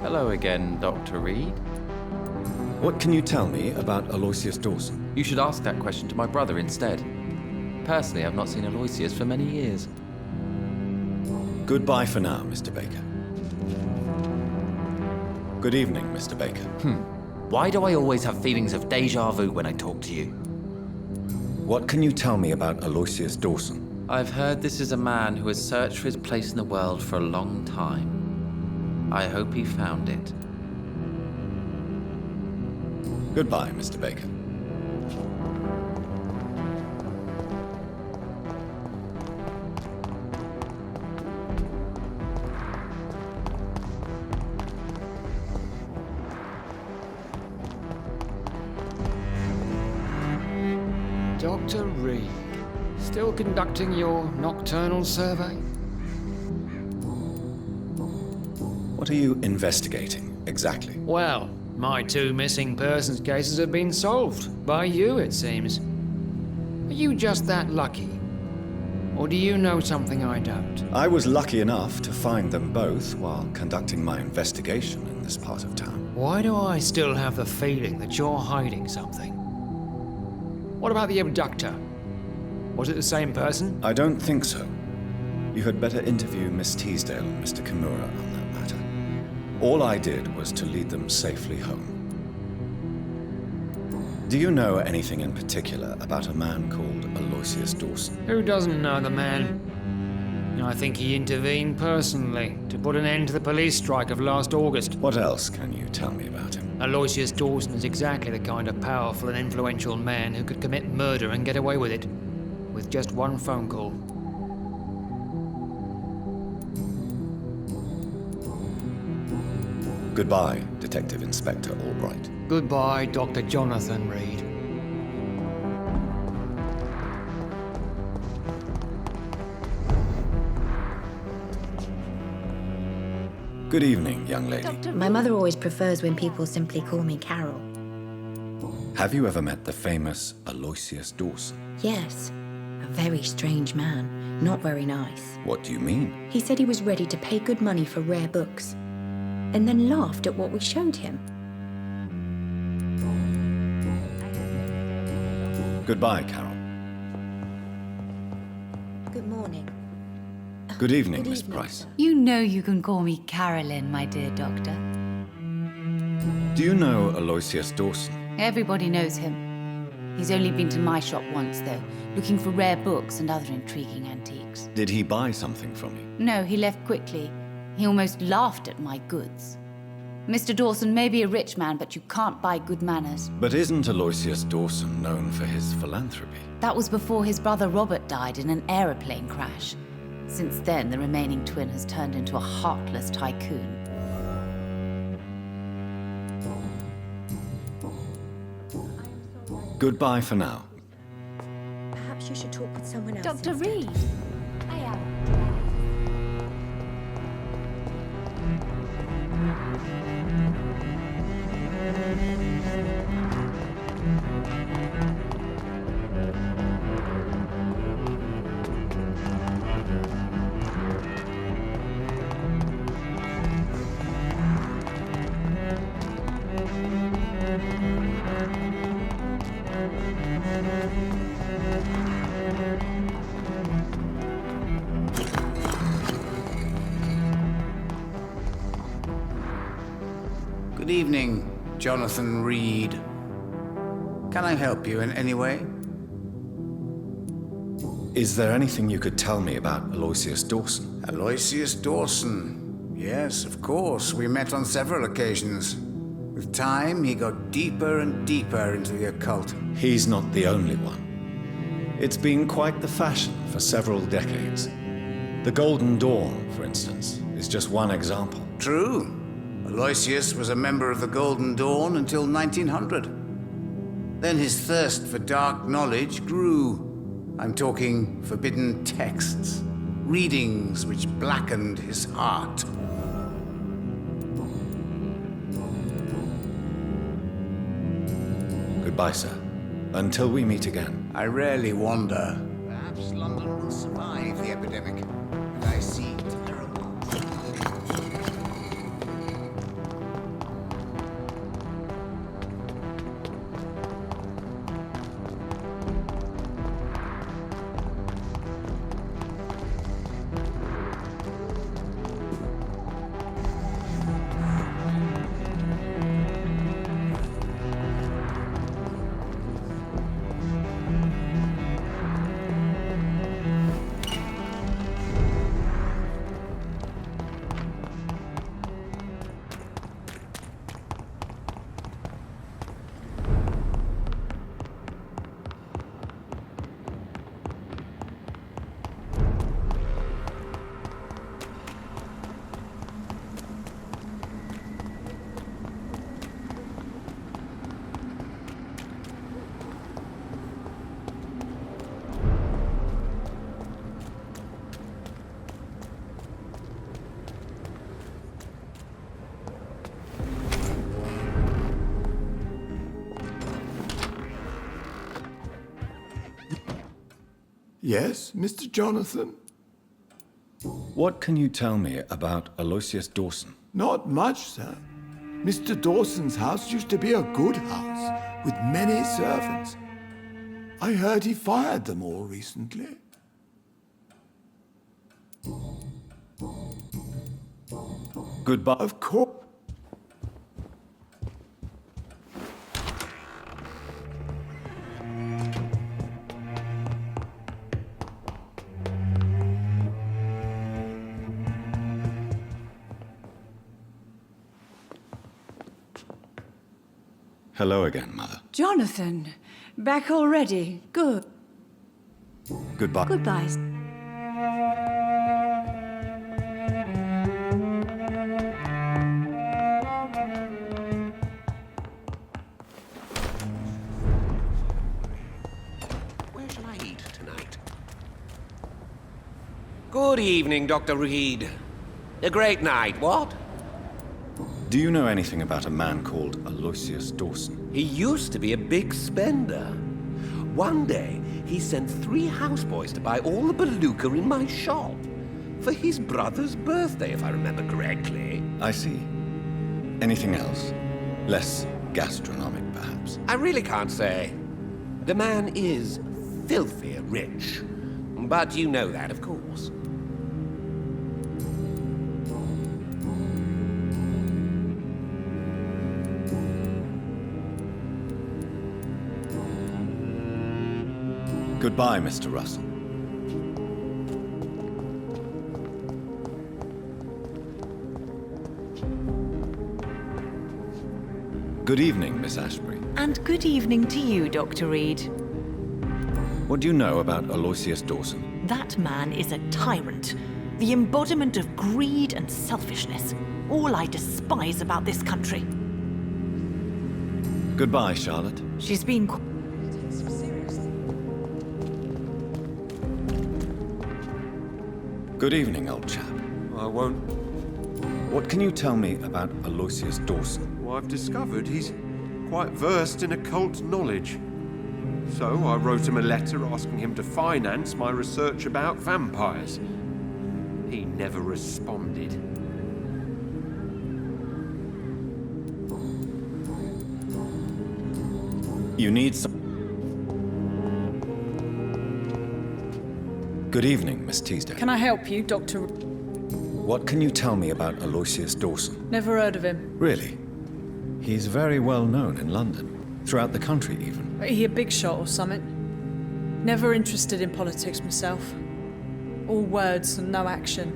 Hello again, Dr. Reed. What can you tell me about Aloysius Dawson? You should ask that question to my brother instead. Personally, I've not seen Aloysius for many years. Goodbye for now, Mr. Baker. Good evening, Mr. Baker. Why do I always have feelings of déjà vu when I talk to you? What can you tell me about Aloysius Dawson? I've heard this is a man who has searched for his place in the world for a long time. I hope he found it. Goodbye, Mr. Baker. Dr. Reed, still conducting your nocturnal survey? What are you investigating, exactly? Well, my 2 missing persons cases have been solved. By you, it seems. Are you just that lucky? Or do you know something I don't? I was lucky enough to find them both while conducting my investigation in this part of town. Why do I still have the feeling that you're hiding something? What about the abductor? Was it the same person? I don't think so. You had better interview Miss Teasdale and Mr. Kimura on that matter. All I did was to lead them safely home. Do you know anything in particular about a man called Aloysius Dawson? Who doesn't know the man? I think he intervened personally to put an end to the police strike of last August. What else can you tell me about him? Aloysius Dawson is exactly the kind of powerful and influential man who could commit murder and get away with it, with just one phone call. Goodbye, Detective Inspector Albright. Goodbye, Dr. Jonathan Reed. Good evening, young lady. My mother always prefers when people simply call me Carol. Have you ever met the famous Aloysius Dawson? Yes, a very strange man, not very nice. What do you mean? He said he was ready to pay good money for rare books, and then laughed at what we showed him. Goodbye, Carol. Good morning. Good evening, Miss Price. You know you can call me Carolyn, my dear doctor. Do you know Aloysius Dawson? Everybody knows him. He's only been to my shop once, though, looking for rare books and other intriguing antiques. Did he buy something from you? No, he left quickly. He almost laughed at my goods. Mr. Dawson may be a rich man, but you can't buy good manners. But isn't Aloysius Dawson known for his philanthropy? That was before his brother Robert died in an aeroplane crash. Since then, the remaining twin has turned into a heartless tycoon. Goodbye for now. Perhaps you should talk with someone else. Dr. Reed. I am. Good evening, Jonathan Reed. Can I help you in any way? Is there anything you could tell me about Aloysius Dawson? Aloysius Dawson. Yes, of course. We met on several occasions. With time, he got deeper and deeper into the occult. He's not the only one. It's been quite the fashion for several decades. The Golden Dawn, for instance, is just one example. True. Aloysius was a member of the Golden Dawn until 1900. Then his thirst for dark knowledge grew. I'm talking forbidden texts, readings which blackened his heart. Goodbye, sir. Until we meet again. I rarely wonder. Perhaps London will survive the epidemic, but I see terrible. Yes, Mr. Jonathan? What can you tell me about Aloysius Dawson? Not much, sir. Mr. Dawson's house used to be a good house, with many servants. I heard he fired them all recently. Goodbye. Of course. Hello again, Mother. Jonathan, back already. Good. Goodbye. Goodbye. Where shall I eat tonight? Good evening, Dr. Reed. A great night, what? Do you know anything about a man called Aloysius Dawson? He used to be a big spender. One day, he sent 3 houseboys to buy all the beluga in my shop. For his brother's birthday, if I remember correctly. I see. Anything else? Less gastronomic, perhaps? I really can't say. The man is filthy rich. But you know that, of course. Goodbye, Mr. Russell. Good evening, Miss Ashbury. And good evening to you, Dr. Reed. What do you know about Aloysius Dawson? That man is a tyrant, the embodiment of greed and selfishness. All I despise about this country. Goodbye, Charlotte. She's been... Good evening, old chap. I won't. What can you tell me about Aloysius Dawson? Well, I've discovered he's quite versed in occult knowledge. So I wrote him a letter asking him to finance my research about vampires. He never responded. You need some... Good evening, Miss Teasdale. Can I help you, Dr. What can you tell me about Aloysius Dawson? Never heard of him. Really? He's very well known in London, throughout the country even. He a big shot or something? Never interested in politics myself. All words and no action.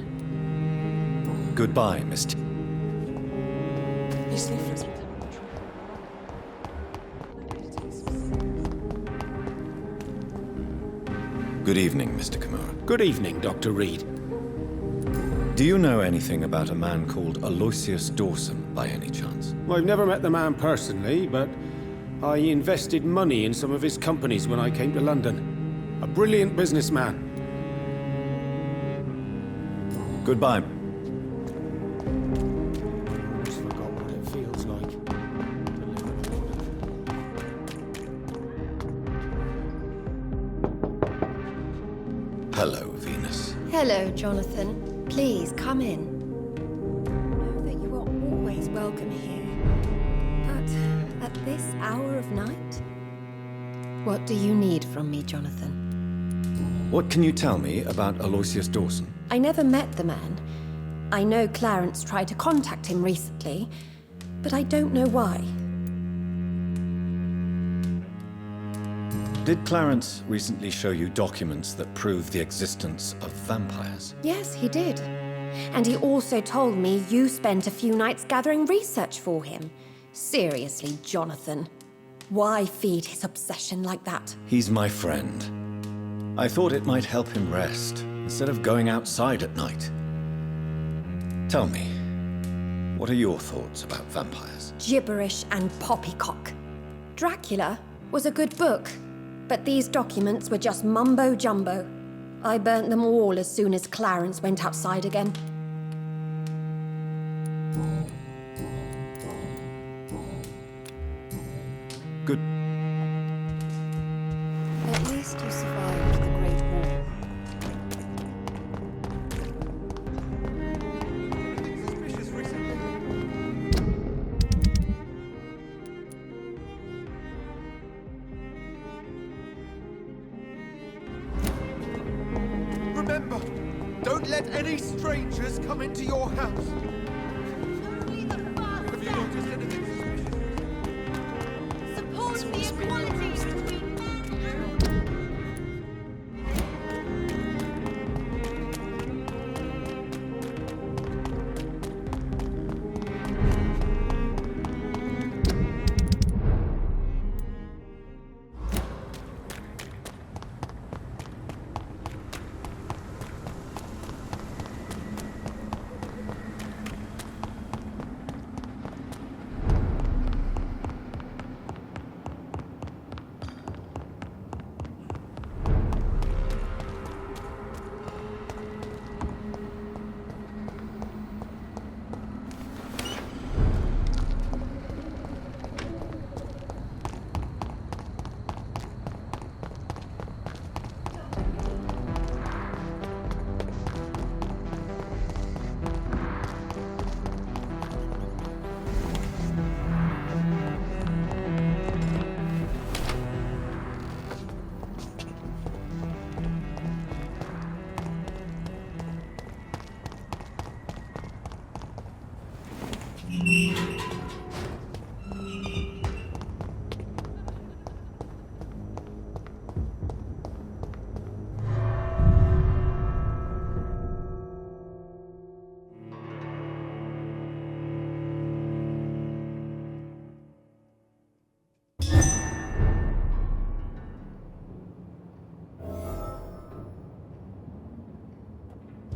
Goodbye, Miss T. These leaflets. Good evening, Mr. Kimura. Good evening, Dr. Reed. Do you know anything about a man called Aloysius Dawson, by any chance? Well, I've never met the man personally, but I invested money in some of his companies when I came to London. A brilliant businessman. Goodbye. I just forgot what it feels like. Hello, Venus. Hello, Jonathan. Please, come in. Know that you are always welcome here. But at this hour of night? What do you need from me, Jonathan? What can you tell me about Aloysius Dawson? I never met the man. I know Clarence tried to contact him recently, but I don't know why. Did Clarence recently show you documents that prove the existence of vampires? Yes, he did. And he also told me you spent a few nights gathering research for him. Seriously, Jonathan. Why feed his obsession like that? He's my friend. I thought it might help him rest, instead of going outside at night. Tell me, what are your thoughts about vampires? Gibberish and poppycock. Dracula was a good book, but these documents were just mumbo-jumbo. I burnt them all as soon as Clarence went outside again. Good. At least you survived the Great War. let any strangers come into your house? Have you noticed anything suspicious? Support the equality between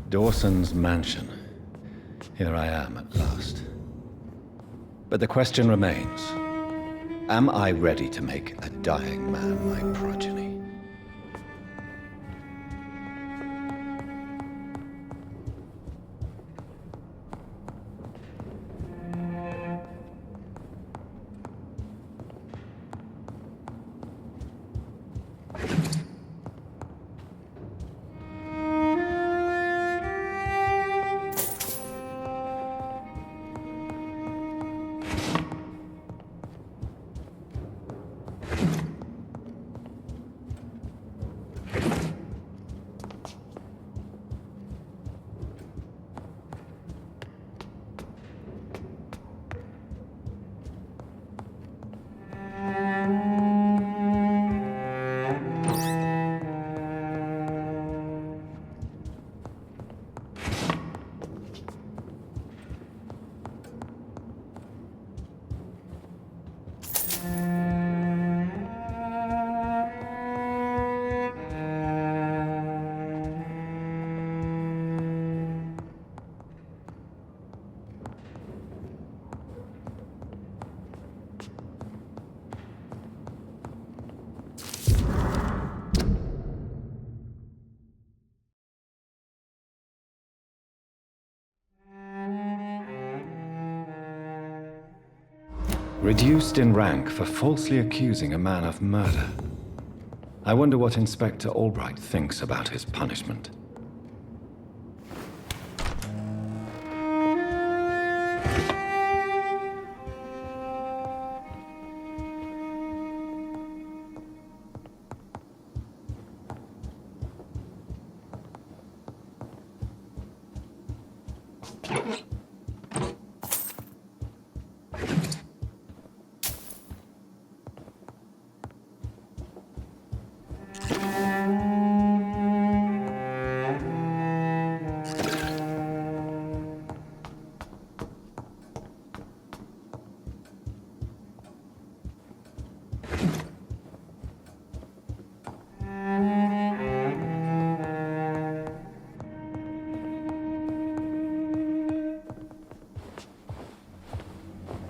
Dawson's mansion. Here I am at last. But the question remains, am I ready to make a dying man my progeny? Reduced in rank for falsely accusing a man of murder. I wonder what Inspector Albright thinks about his punishment.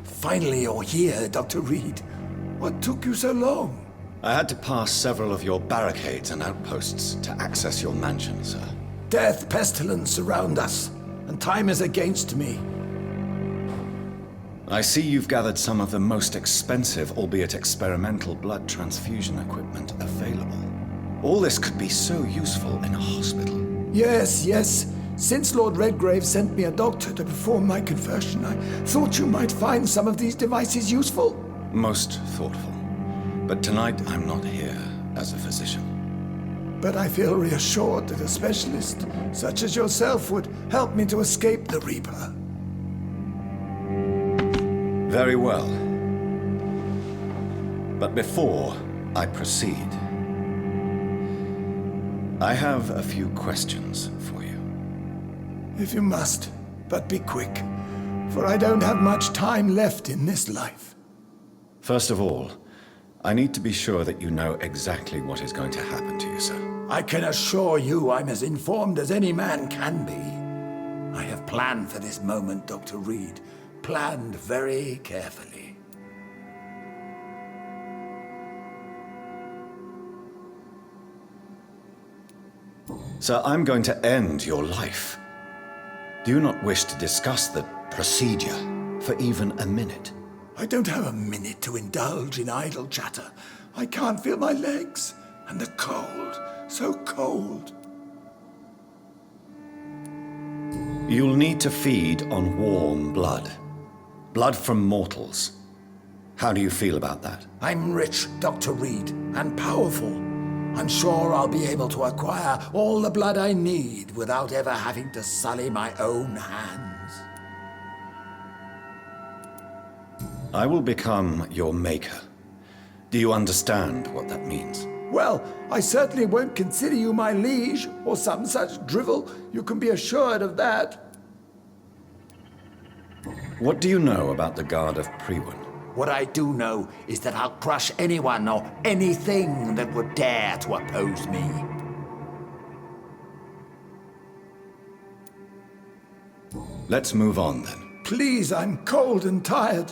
Finally, you're here, Dr. Reed. What took you so long? I had to pass several of your barricades and outposts to access your mansion, sir. Death, pestilence surround us, and time is against me. I see you've gathered some of the most expensive, albeit experimental, blood transfusion equipment available. All this could be so useful in a hospital. Yes, yes. Since Lord Redgrave sent me a doctor to perform my conversion, I thought you might find some of these devices useful. Most thoughtful. But tonight I'm not here as a physician. but I feel reassured that a specialist such as yourself would help me to escape the Reaper. Very well. But before I proceed, I have a few questions for you. If you must, but be quick, for I don't have much time left in this life. First of all, I need to be sure that you know exactly what is going to happen to you, sir. I can assure you I'm as informed as any man can be. I have planned for this moment, Dr. Reed. Planned very carefully. Sir, I'm going to end your life. Do you not wish to discuss the procedure for even a minute? I don't have a minute to indulge in idle chatter. I can't feel my legs. And the cold. So cold. You'll need to feed on warm blood. Blood from mortals. How do you feel about that? I'm rich, Dr. Reed, and powerful. I'm sure I'll be able to acquire all the blood I need without ever having to sully my own hands. I will become your maker. Do you understand what that means? Well, I certainly won't consider you my liege, or some such drivel. You can be assured of that. What do you know about the Guard of Priwen? What I do know is that I'll crush anyone or anything that would dare to oppose me. Let's move on then. Please, I'm cold and tired.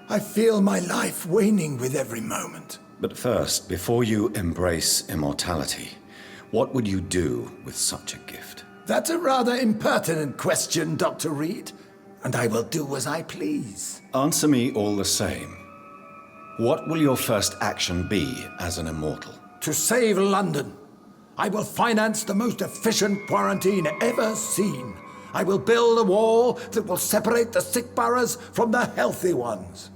I feel my life waning with every moment. But first, before you embrace immortality, what would you do with such a gift? That's a rather impertinent question, Dr. Reed, and I will do as I please. Answer me all the same. What will your first action be as an immortal? To save London. I will finance the most efficient quarantine ever seen. I will build a wall that will separate the sick boroughs from the healthy ones.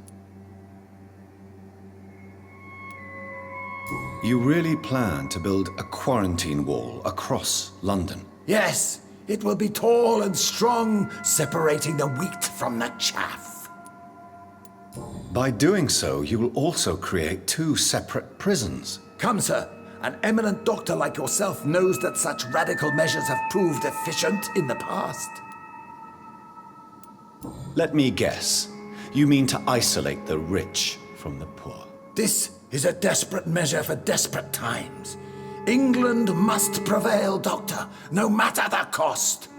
You really plan to build a quarantine wall across London? Yes, it will be tall and strong, separating the wheat from the chaff. By doing so, you will also create 2 separate prisons. Come, sir. An eminent doctor like yourself knows that such radical measures have proved efficient in the past. Let me guess. You mean to isolate the rich from the poor? This is a desperate measure for desperate times. England must prevail, Doctor, no matter the cost.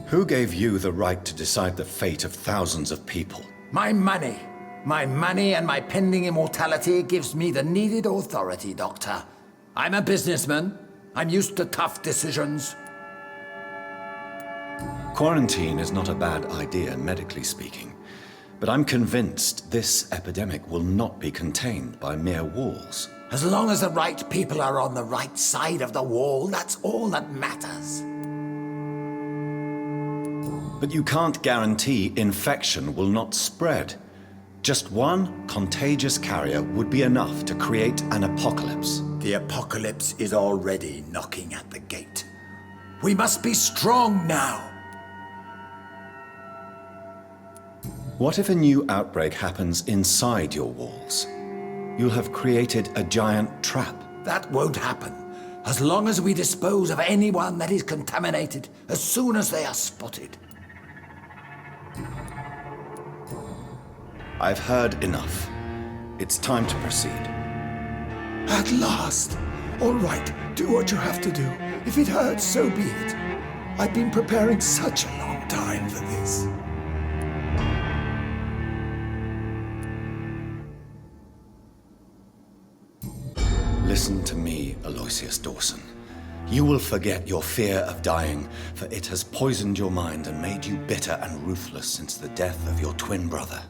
Who gave you the right to decide the fate of thousands of people? My money. My money and my pending immortality gives me the needed authority, Doctor. I'm a businessman. I'm used to tough decisions. Quarantine is not a bad idea, medically speaking. But I'm convinced this epidemic will not be contained by mere walls. As long as the right people are on the right side of the wall, that's all that matters. But you can't guarantee infection will not spread. Just one contagious carrier would be enough to create an apocalypse. The apocalypse is already knocking at the gate. We must be strong now. What if a new outbreak happens inside your walls? You'll have created a giant trap. That won't happen. As long as we dispose of anyone that is contaminated as soon as they are spotted. I've heard enough. It's time to proceed. At last. All right, do what you have to do. If it hurts, so be it. I've been preparing such a long time for this. Listen to me, Aloysius Dawson. You will forget your fear of dying, for it has poisoned your mind and made you bitter and ruthless since the death of your twin brother.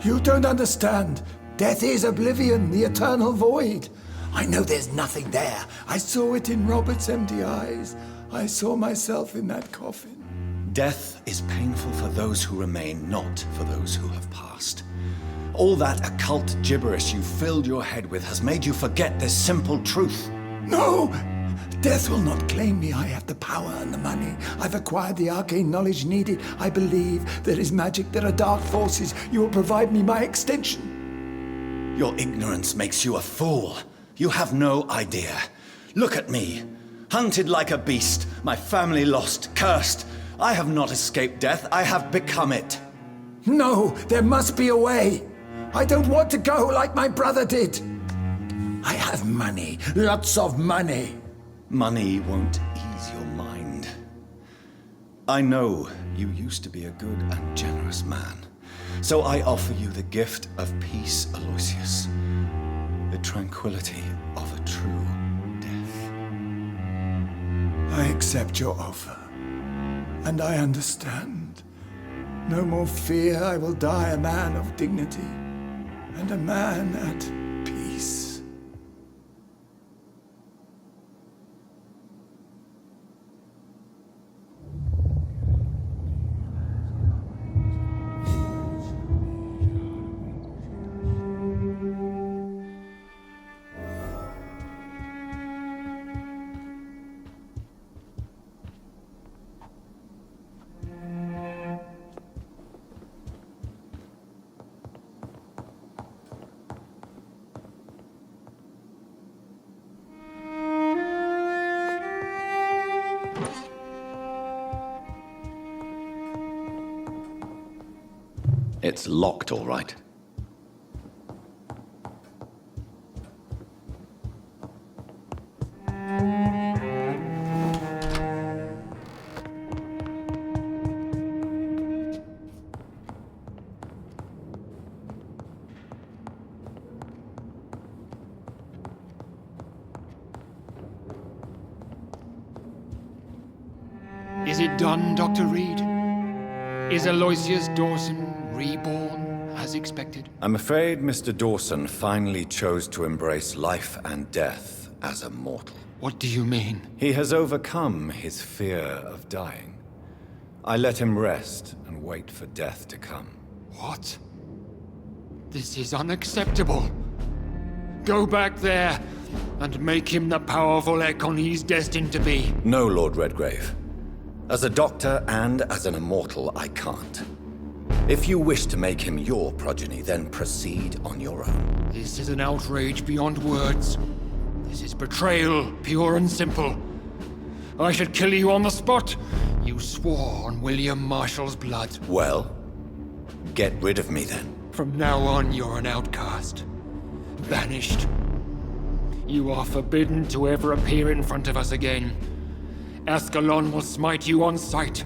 You don't understand. Death is oblivion, the eternal void. I know there's nothing there. I saw it in Robert's empty eyes. I saw myself in that coffin. Death is painful for those who remain, not for those who have passed. All that occult gibberish you filled your head with has made you forget this simple truth. No! Death will not claim me. I have the power and the money. I've acquired the arcane knowledge needed. I believe there is magic, there are dark forces. You will provide me my extension. Your ignorance makes you a fool. You have no idea. Look at me. Hunted like a beast, my family lost, cursed. I have not escaped death, I have become it. No, there must be a way. I don't want to go like my brother did. I have money, lots of money. Money won't ease your mind. I know you used to be a good and generous man. So I offer you the gift of peace, Aloysius. The tranquility of a true death. I accept your offer. And I understand. No more fear, I will die a man of dignity. And a man at peace. It's locked, all right. Is it done, Dr. Reed? Is Aloysius Dawson reborn as expected? I'm afraid Mr. Dawson finally chose to embrace life and death as a mortal. What do you mean? He has overcome his fear of dying. I let him rest and wait for death to come. What? This is unacceptable. Go back there and make him the powerful Ekon he's destined to be. No, Lord Redgrave. As a doctor and as an immortal, I can't. If you wish to make him your progeny, then proceed on your own. This is an outrage beyond words. This is betrayal, pure and simple. I should kill you on the spot. You swore on William Marshall's blood. Well, get rid of me then. From now on, you're an outcast. Banished. You are forbidden to ever appear in front of us again. Ascalon will smite you on sight,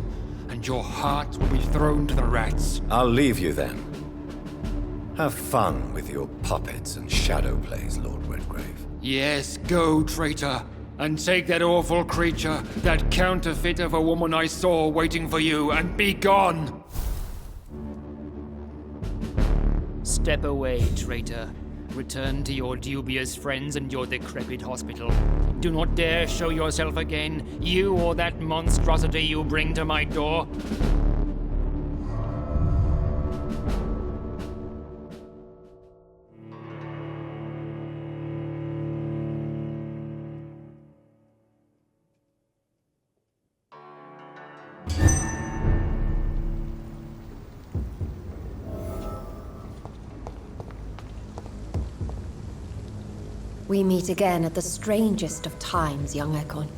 and your heart will be thrown to the rats. I'll leave you then. Have fun with your puppets and shadow plays, Lord Redgrave. Yes, go, traitor, and take that awful creature, that counterfeit of a woman I saw waiting for you, and be gone! Step away, traitor. Return to your dubious friends and your decrepit hospital. Do not dare show yourself again, you or that monstrosity you bring to my door. We meet again at the strangest of times, young Ekon.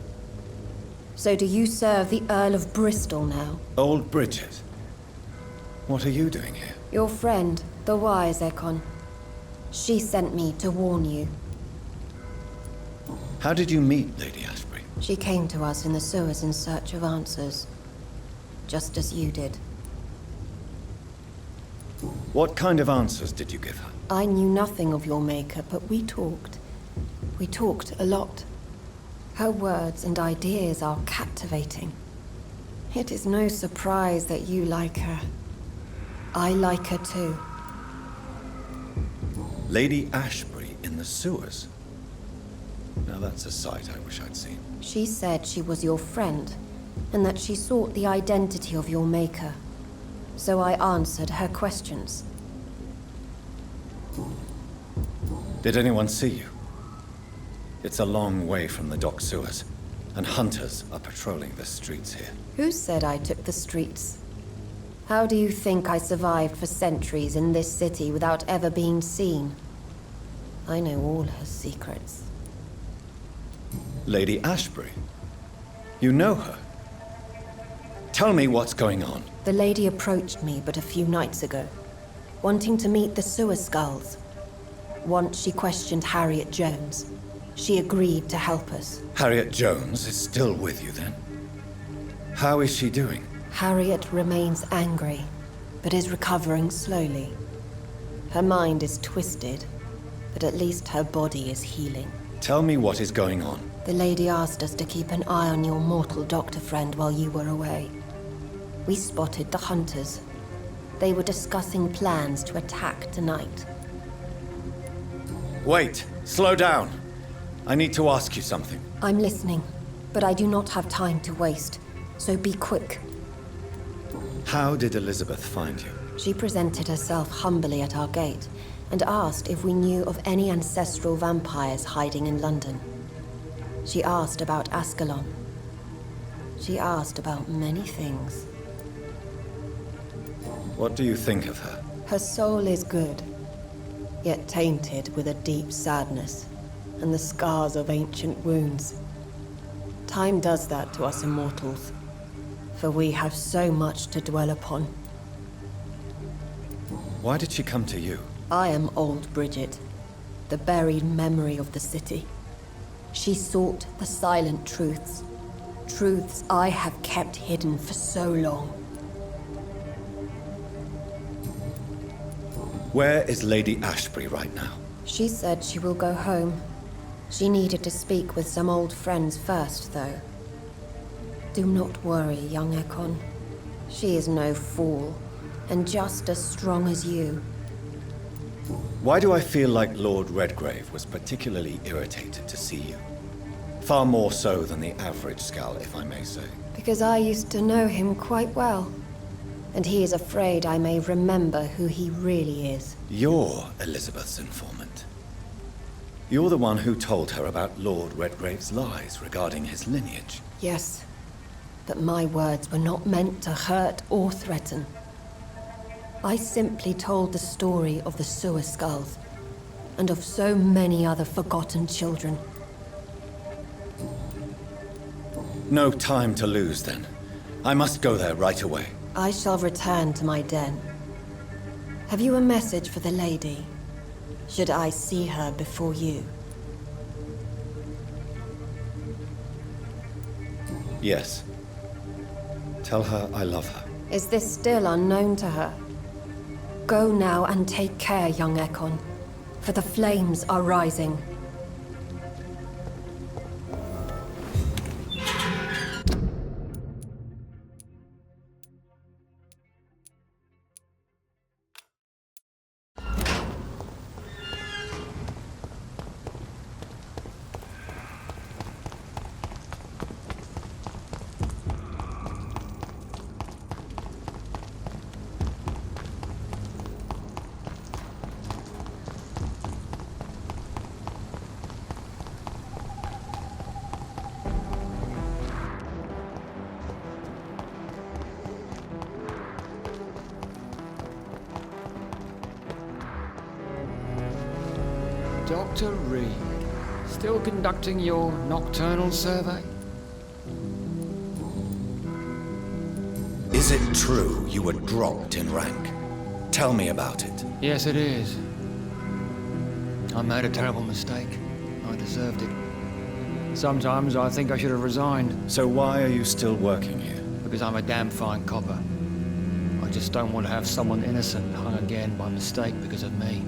So do you serve the Earl of Bristol now? Old Bridget. What are you doing here? Your friend, the wise Ekon. She sent me to warn you. How did you meet Lady Ashbury? She came to us in the sewers in search of answers. Just as you did. What kind of answers did you give her? I knew nothing of your maker, but we talked. We talked a lot. Her words and ideas are captivating. It is no surprise that you like her. I like her too. Lady Ashbury in the sewers? Now that's a sight I wish I'd seen. She said she was your friend, and that she sought the identity of your maker. So I answered her questions. Did anyone see you? It's a long way from the dock sewers, and hunters are patrolling the streets here. Who said I took the streets? How do you think I survived for centuries in this city without ever being seen? I know all her secrets. Lady Ashbury? You know her? Tell me what's going on. The lady approached me but a few nights ago, wanting to meet the sewer skulls. Once she questioned Harriet Jones. She agreed to help us. Harriet Jones is still with you, then? How is she doing? Harriet remains angry, but is recovering slowly. Her mind is twisted, but at least her body is healing. Tell me what is going on. The lady asked us to keep an eye on your mortal doctor friend while you were away. We spotted the hunters. They were discussing plans to attack tonight. Wait! Slow down! I need to ask you something. I'm listening, but I do not have time to waste, so be quick. How did Elizabeth find you? She presented herself humbly at our gate and asked if we knew of any ancestral vampires hiding in London. She asked about Ascalon. She asked about many things. What do you think of her? Her soul is good, yet tainted with a deep sadness and the scars of ancient wounds. Time does that to us immortals, for we have so much to dwell upon. Why did she come to you? I am old Bridget, the buried memory of the city. She sought the silent truths, truths I have kept hidden for so long. Where is Lady Ashbury right now? She said she will go home. She needed to speak with some old friends first, though. Do not worry, young Ekon. She is no fool, and just as strong as you. Why do I feel like Lord Redgrave was particularly irritated to see you? Far more so than the average Skull, if I may say. Because I used to know him quite well. And he is afraid I may remember who he really is. You're Elizabeth's informant. You're the one who told her about Lord Redgrave's lies regarding his lineage. Yes, but my words were not meant to hurt or threaten. I simply told the story of the sewer skulls, and of so many other forgotten children. No time to lose, then. I must go there right away. I shall return to my den. Have you a message for the lady? Should I see her before you? Yes. Tell her I love her. Is this still unknown to her? Go now and take care, young Ekon, for the flames are rising. Dr. Reed, still conducting your nocturnal survey? Is it true you were dropped in rank? Tell me about it. Yes, it is. I made a terrible mistake. I deserved it. Sometimes I think I should have resigned. So why are you still working here? Because I'm a damn fine copper. I just don't want to have someone innocent hung again by mistake because of me.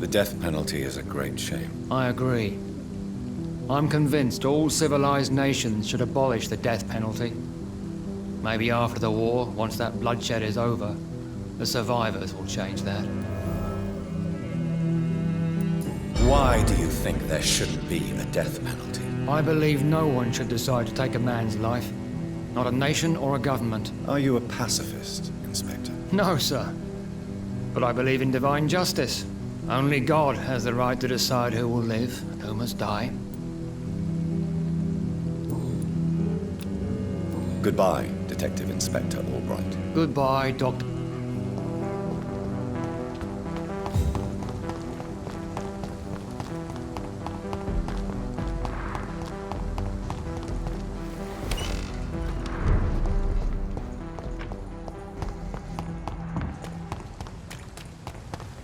The death penalty is a great shame. I agree. I'm convinced all civilized nations should abolish the death penalty. Maybe after the war, once that bloodshed is over, the survivors will change that. Why do you think there shouldn't be a death penalty? I believe no one should decide to take a man's life. Not a nation or a government. Are you a pacifist, Inspector? No, sir. But I believe in divine justice. Only God has the right to decide who will live and who must die. Goodbye, Detective Inspector Albright. Goodbye, Doctor.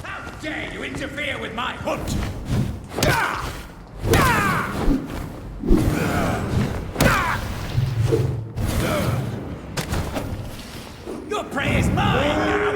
How dare you interfere with my hunt? Your prey is mine now!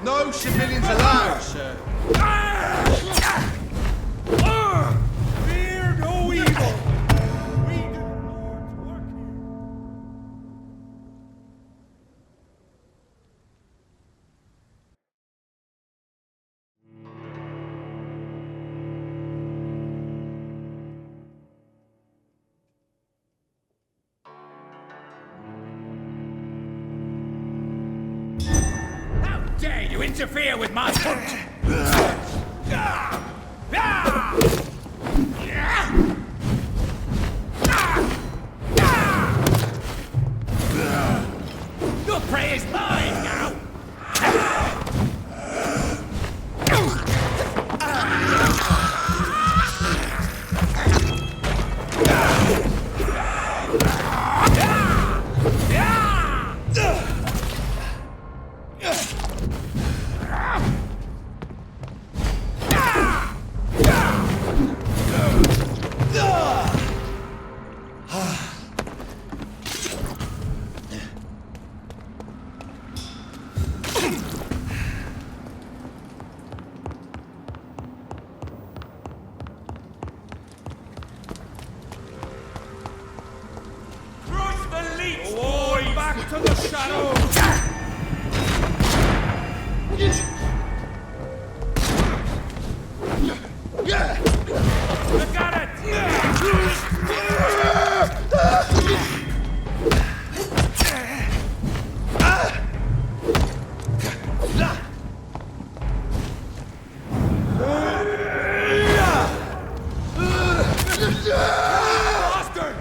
No civilians allowed, sir. Fear no evil! How dare you interfere with my hunt? Your prey is mine now! Crush the leech, boy! Back to the shadows! Look at it! Bastard!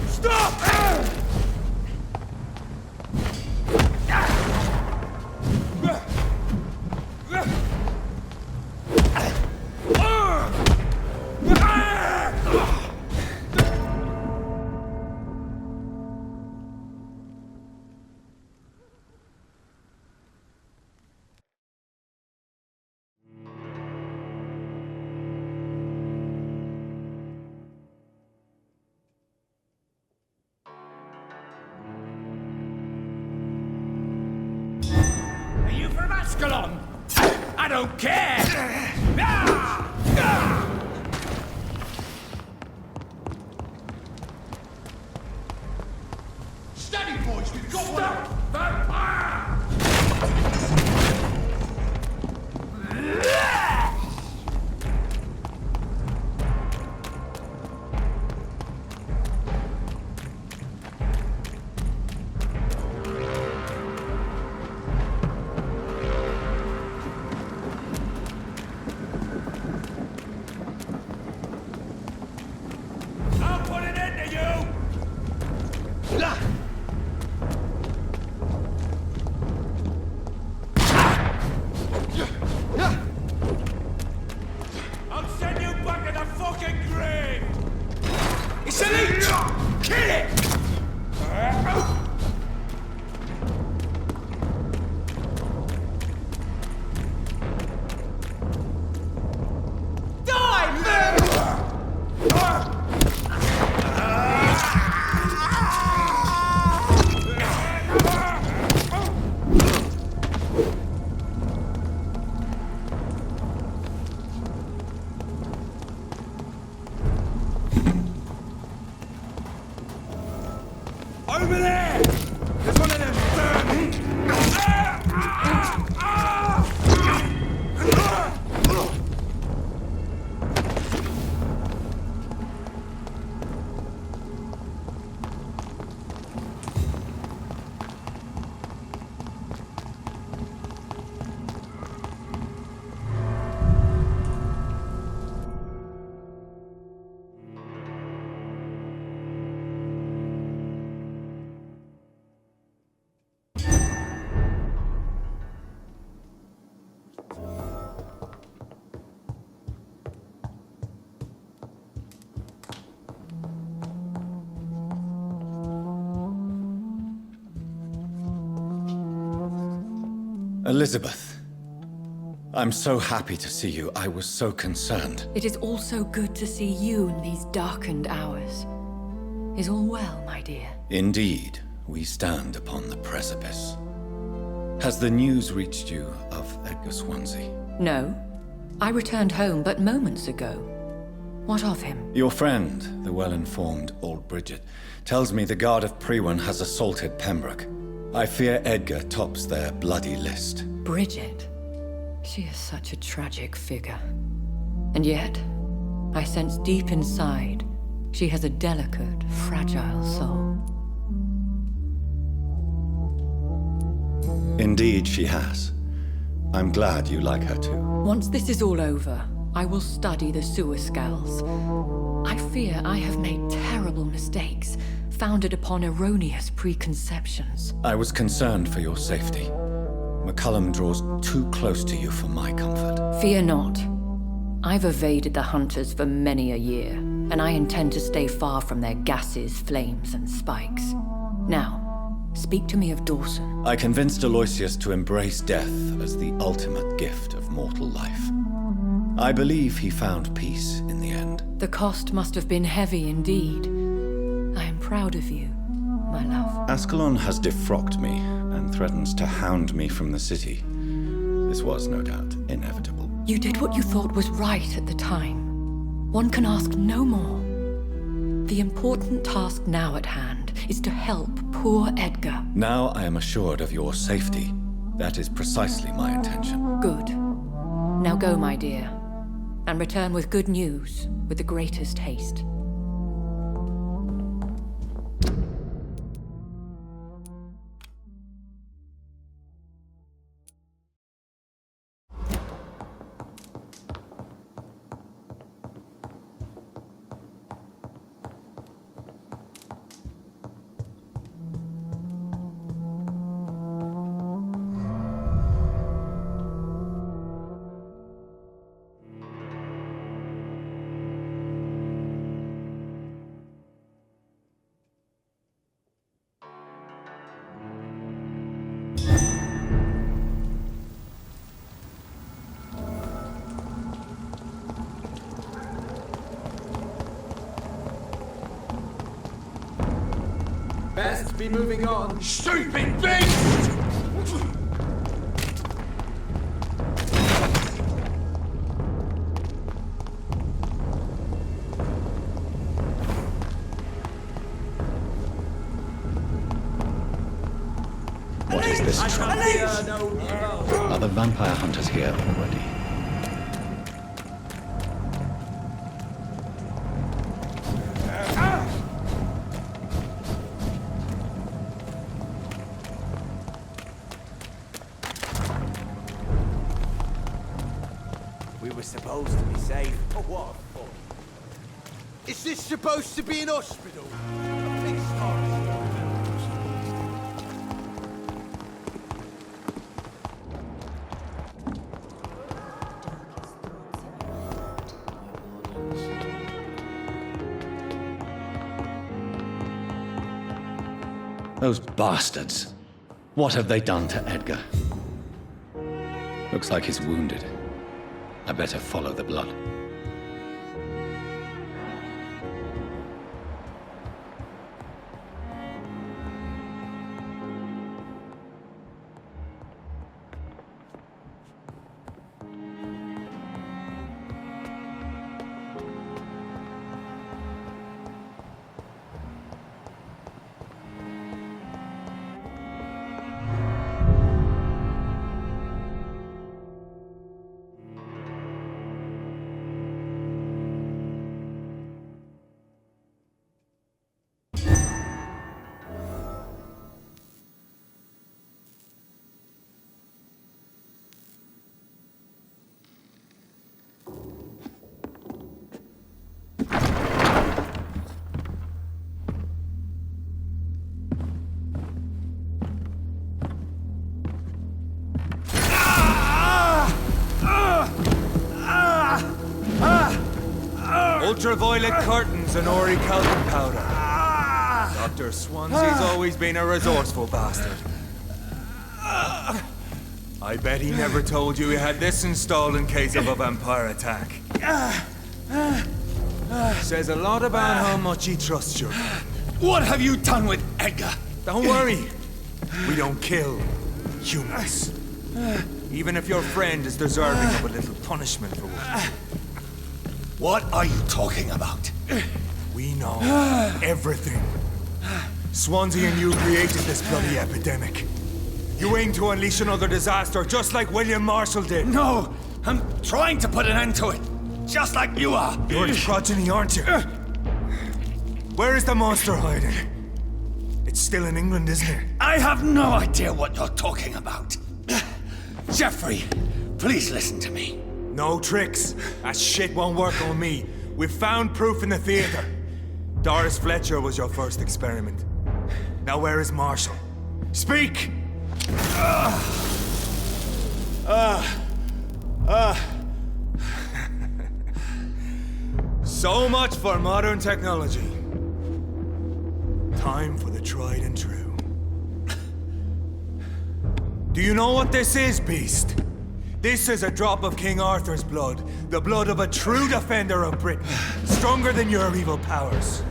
Stop! Are you from Ascalon? I don't care! Steady, boys! We've got one! Vampyr! Elizabeth, I'm so happy to see you. I was so concerned. It is also good to see you in these darkened hours. Is all well, my dear? Indeed, we stand upon the precipice. Has the news reached you of Edgar Swansea? No. I returned home but moments ago. What of him? Your friend, the well-informed old Bridget, tells me the Guard of Priwen has assaulted Pembroke. I fear Edgar tops their bloody list. Bridget? She is such a tragic figure. And yet, I sense deep inside, she has a delicate, fragile soul. Indeed, she has. I'm glad you like her too. Once this is all over, I will study the sewer skulls. I fear I have made terrible mistakes, founded upon erroneous preconceptions. I was concerned for your safety. McCullum draws too close to you for my comfort. Fear not. I've evaded the hunters for many a year, and I intend to stay far from their gases, flames, and spikes. Now, speak to me of Dawson. I convinced Aloysius to embrace death as the ultimate gift of mortal life. I believe he found peace in the end. The cost must have been heavy indeed. I am proud of you, my love. Ascalon has defrocked me and threatens to hound me from the city. This was, no doubt, inevitable. You did what you thought was right at the time. One can ask no more. The important task now at hand is to help poor Edgar. Now I am assured of your safety. That is precisely my intention. Good. Now go, my dear, and return with good news with the greatest haste. Best be moving on. Stupid beast! What is this trouble? Are the vampire hunters here already? We were supposed to be safe. Oh, what a fun. Is this supposed to be an hospital? A big Those bastards. What have they done to Edgar? Looks like he's wounded. I better follow the blood. Ultraviolet curtains and orichalcum powder. Dr. Swansea's always been a resourceful bastard. I bet he never told you he had this installed in case of a vampire attack. Says a lot about how much he trusts you. What have you done with Edgar? Don't worry. We don't kill humans. Even if your friend is deserving of a little punishment for what. What are you talking about? We know everything. Swansea and you created this bloody epidemic. You aim to unleash another disaster, just like William Marshall did. No! I'm trying to put an end to it, just like you are. You're its progeny, aren't you? Where is the monster hiding? It's still in England, isn't it? I have no idea what you're talking about. Jeffrey, please listen to me. No tricks. That shit won't work on me. We've found proof in the theater. Doris Fletcher was your first experiment. Now where is Marshall? Speak! So much for modern technology. Time for the tried and true. Do you know what this is, Beast? This is a drop of King Arthur's blood. The blood of a true defender of Britain. Stronger than your evil powers.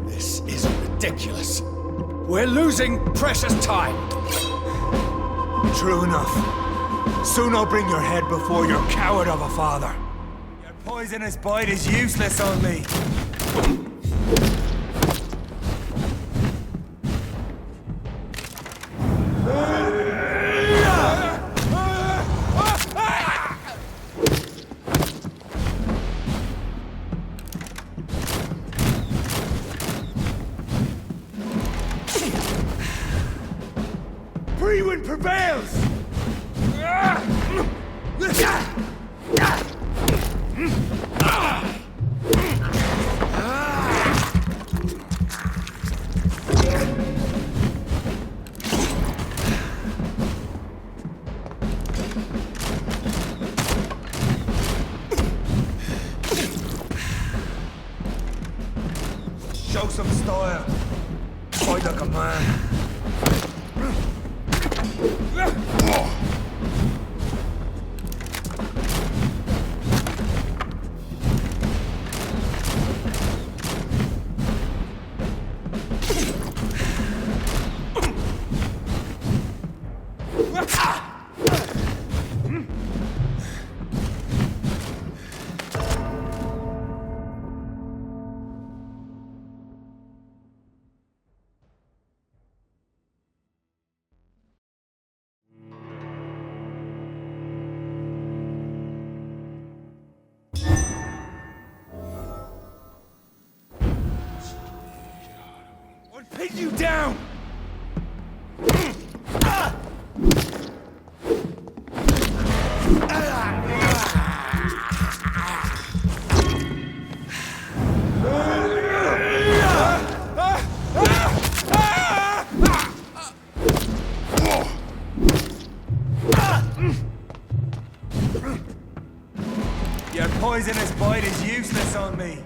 This is ridiculous. We're losing precious time. True enough. Soon I'll bring your head before your coward of a father. Your poisonous bite is useless on me. Freewind prevails! Show some style. Fight like a man. Pin you down! Your poisonous bite is useless on me.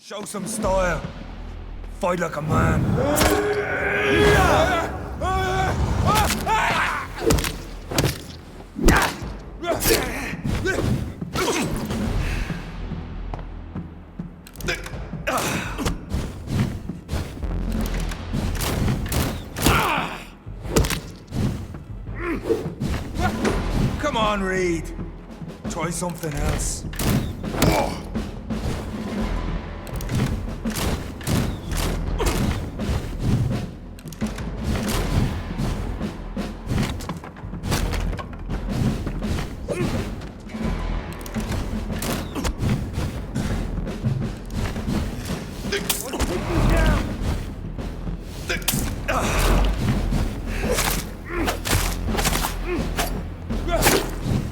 Show some style. Fight like a man. Come on, Reed. Try something else.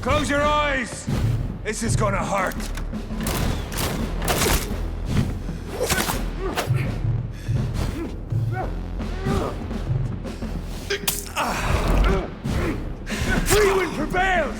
Close your eyes! This is gonna hurt. Free wind prevails!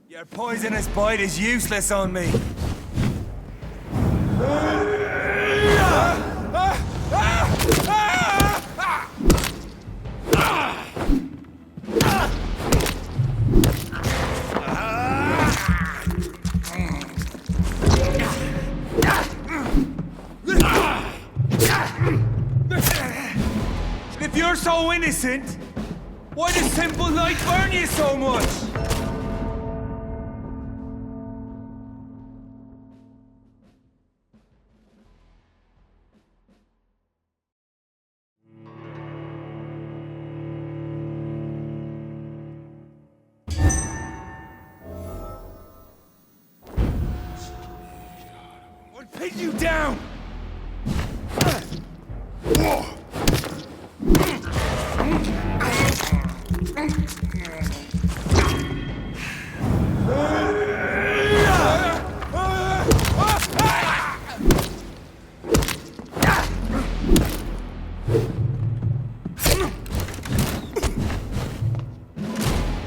Your poisonous bite is useless on me. If you're so innocent, why does simple light burn you so much? pin you down!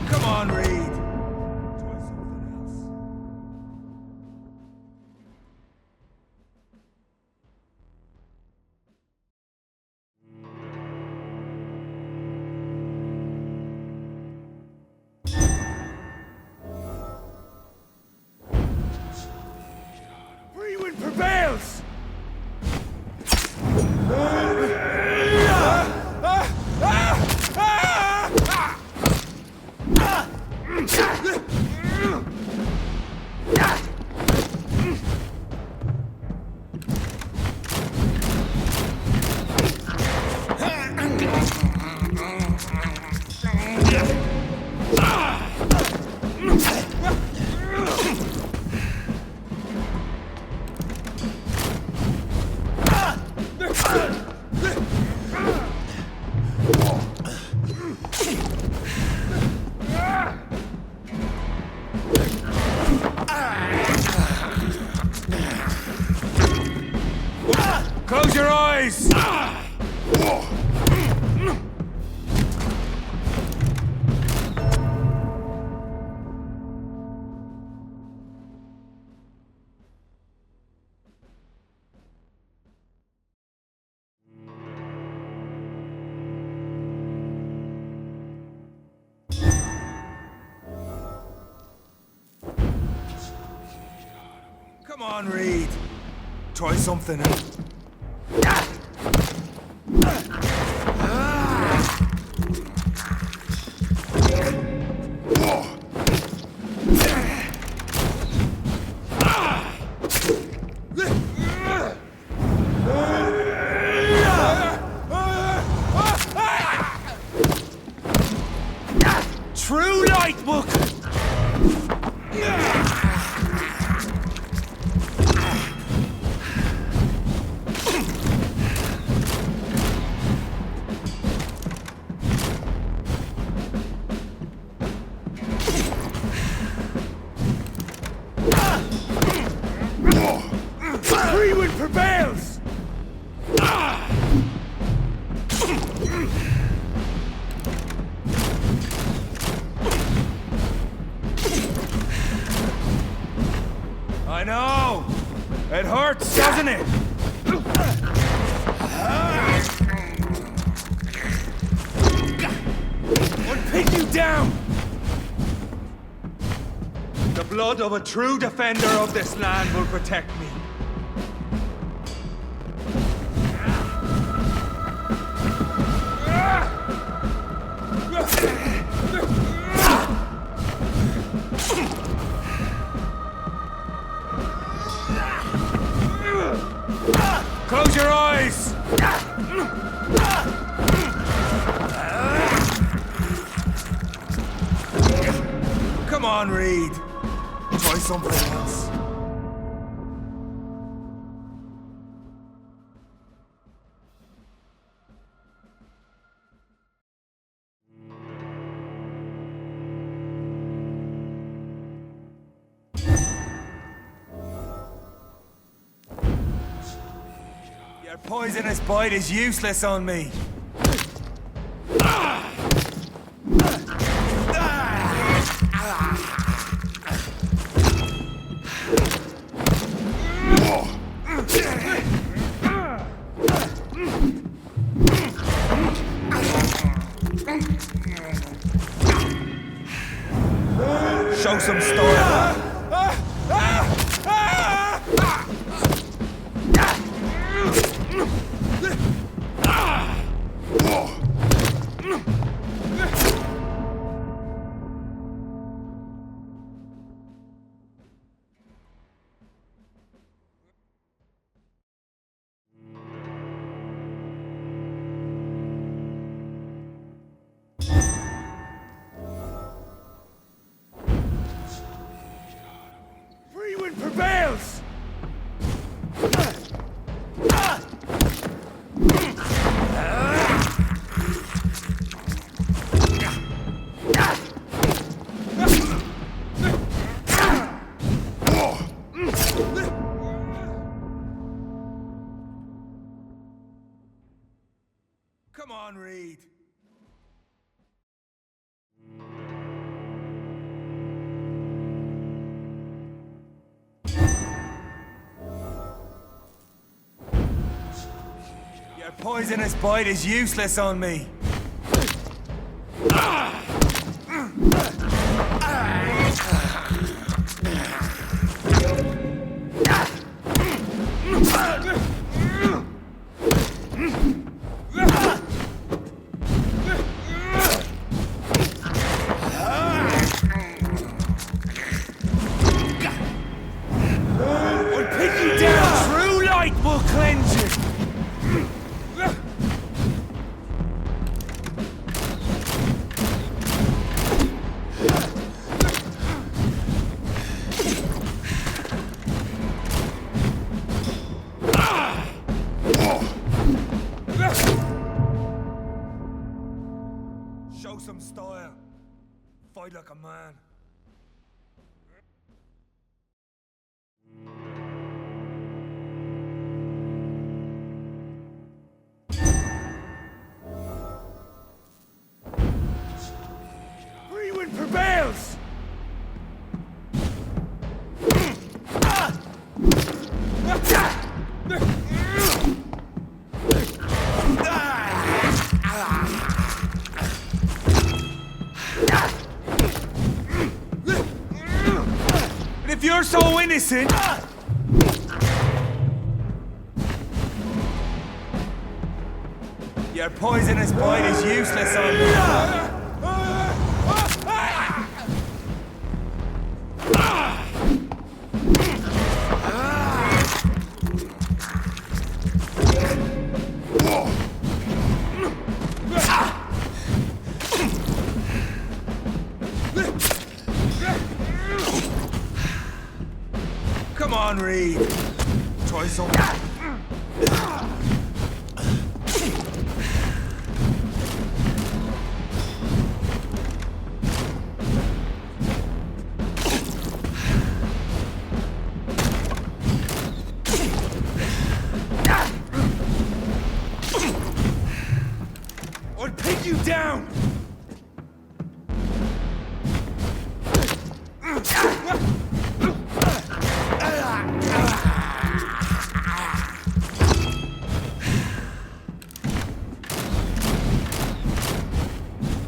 Come on, Reed. Try something else. Free wind prevails! Close your eyes! Come on, Reed. Try something else. True light book! Free wind prevails! I know! It hurts, doesn't it? I'll pin you down! The blood of a true defender of this land will protect me. Close your eyes! Come on, Reed. Try something else. Your poisonous bite is useless on me. Show some style. on, Reed. Your poisonous bite is useless on me. I'll pick you down. True light will cleanse you. Show some style. Fight like a man. Free wind prevails! And if you're so innocent, your poisonous bite is useless on me. Come on, Reed. Try something. I'll pin you down!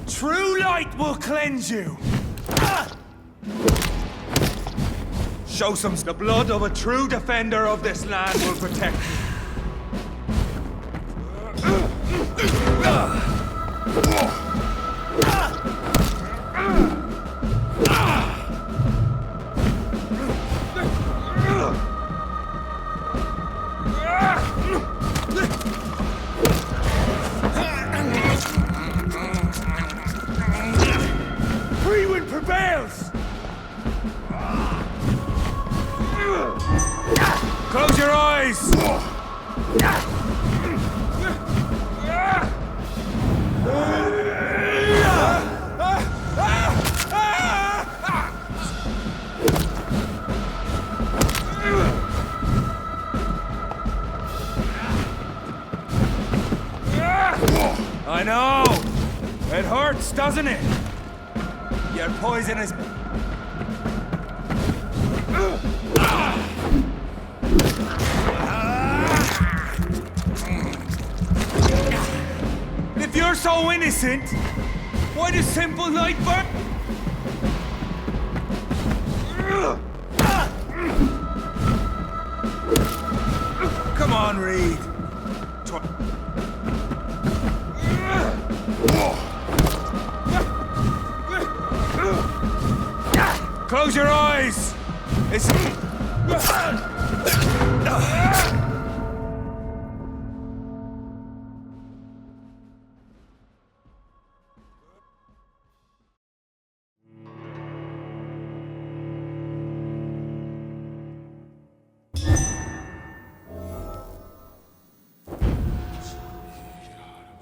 True light will cleanse you! Show some. The blood of a true defender of this land will protect you. Free wind prevails! Close your eyes! I know! It hurts, doesn't it? Your poison is... If you're so innocent, why does simple light burn? Come on, Reed. Close your eyes! It's...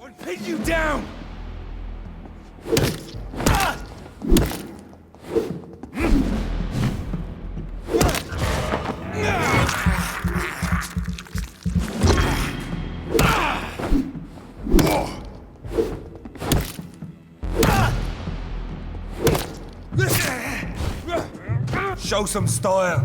I'll pin you down! Show some style.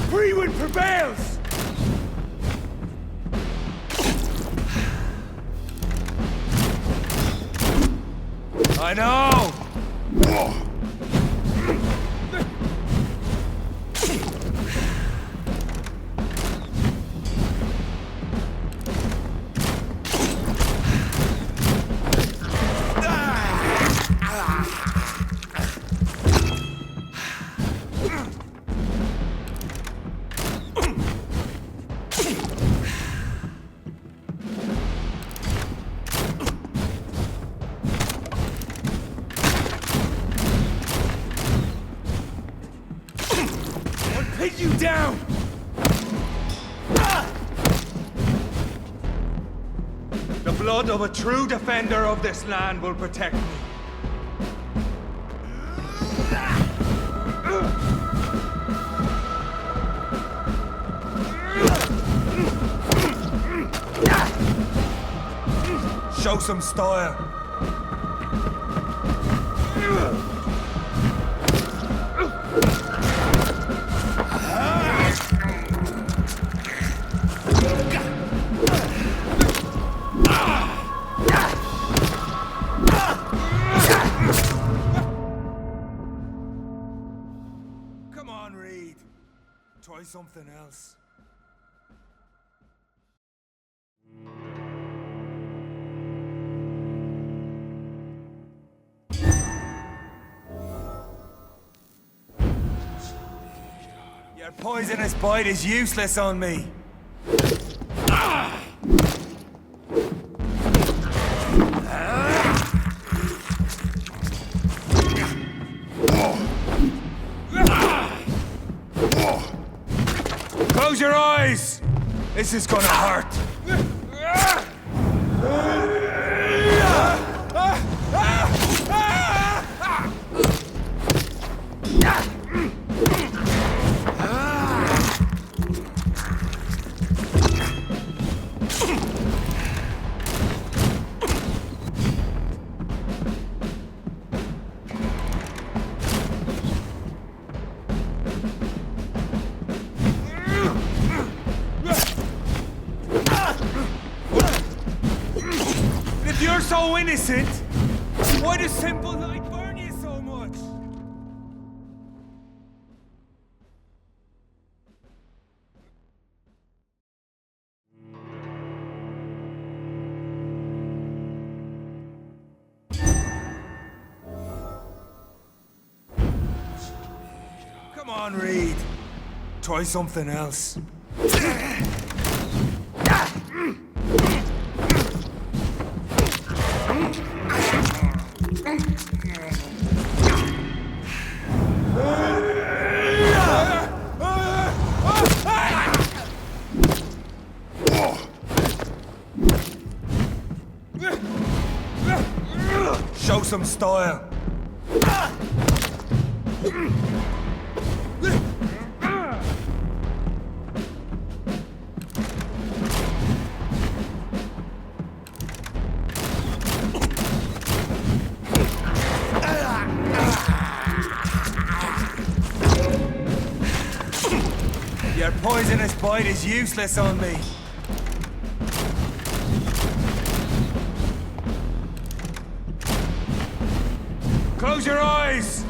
Freewind prevails! I know! Pin you down! The blood of a true defender of this land will protect me. Show some style. Come on, Reed. Try something else. Your poisonous bite is useless on me. Close your eyes! This is gonna hurt. If you're so innocent, why does simple light burn you so much? Come on, Reed. Try something else. Show some style. Your poisonous bite is useless on me. Close your eyes!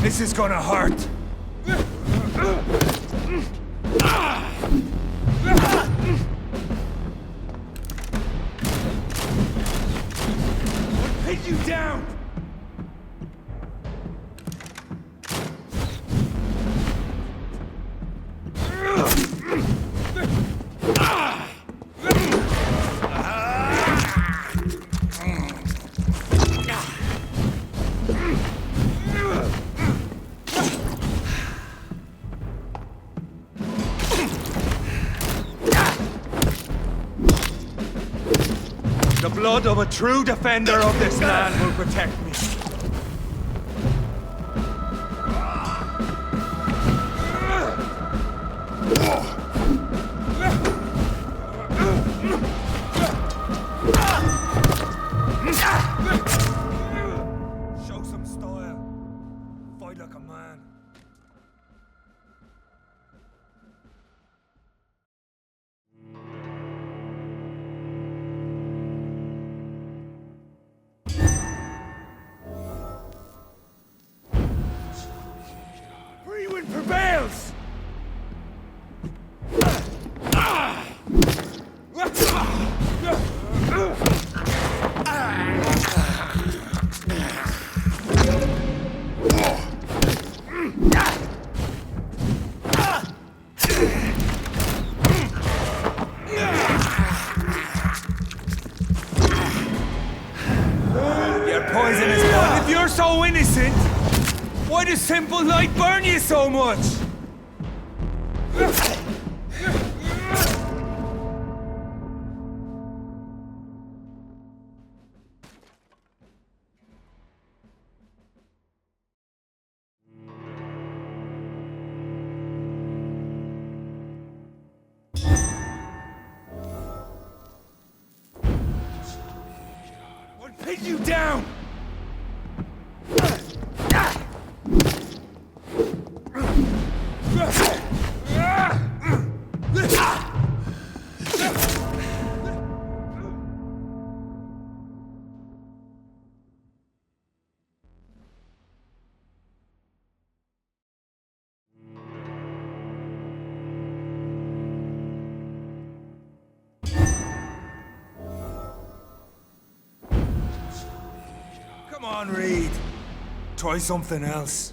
This is gonna hurt. I'll pin you down! The blood of a true defender of this land will protect me. Show some style. Fight like a man. Freewind prevails! You're poisonous, but if you're so innocent, why does simple light burn you so much? What pinned you down? Come on, Reed. Try something else.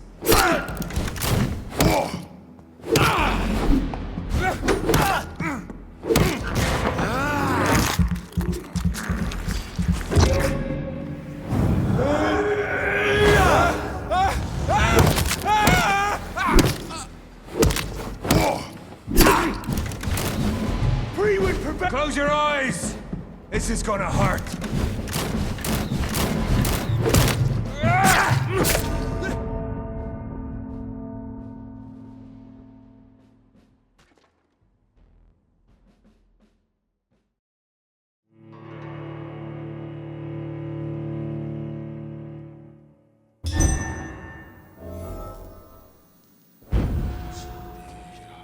Close your eyes! This is gonna hurt.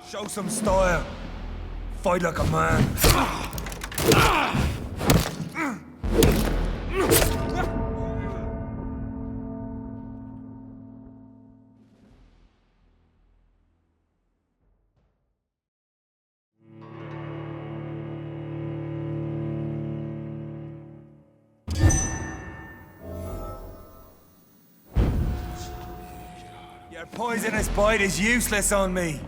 Show some style. Fight like a man. Your poisonous bite is useless on me.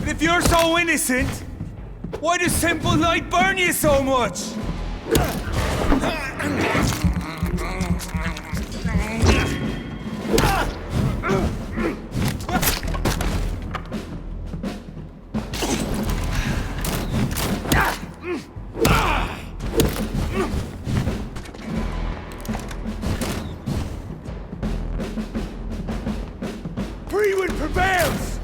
If you're so innocent, why does simple light burn you so much? Freewind prevails!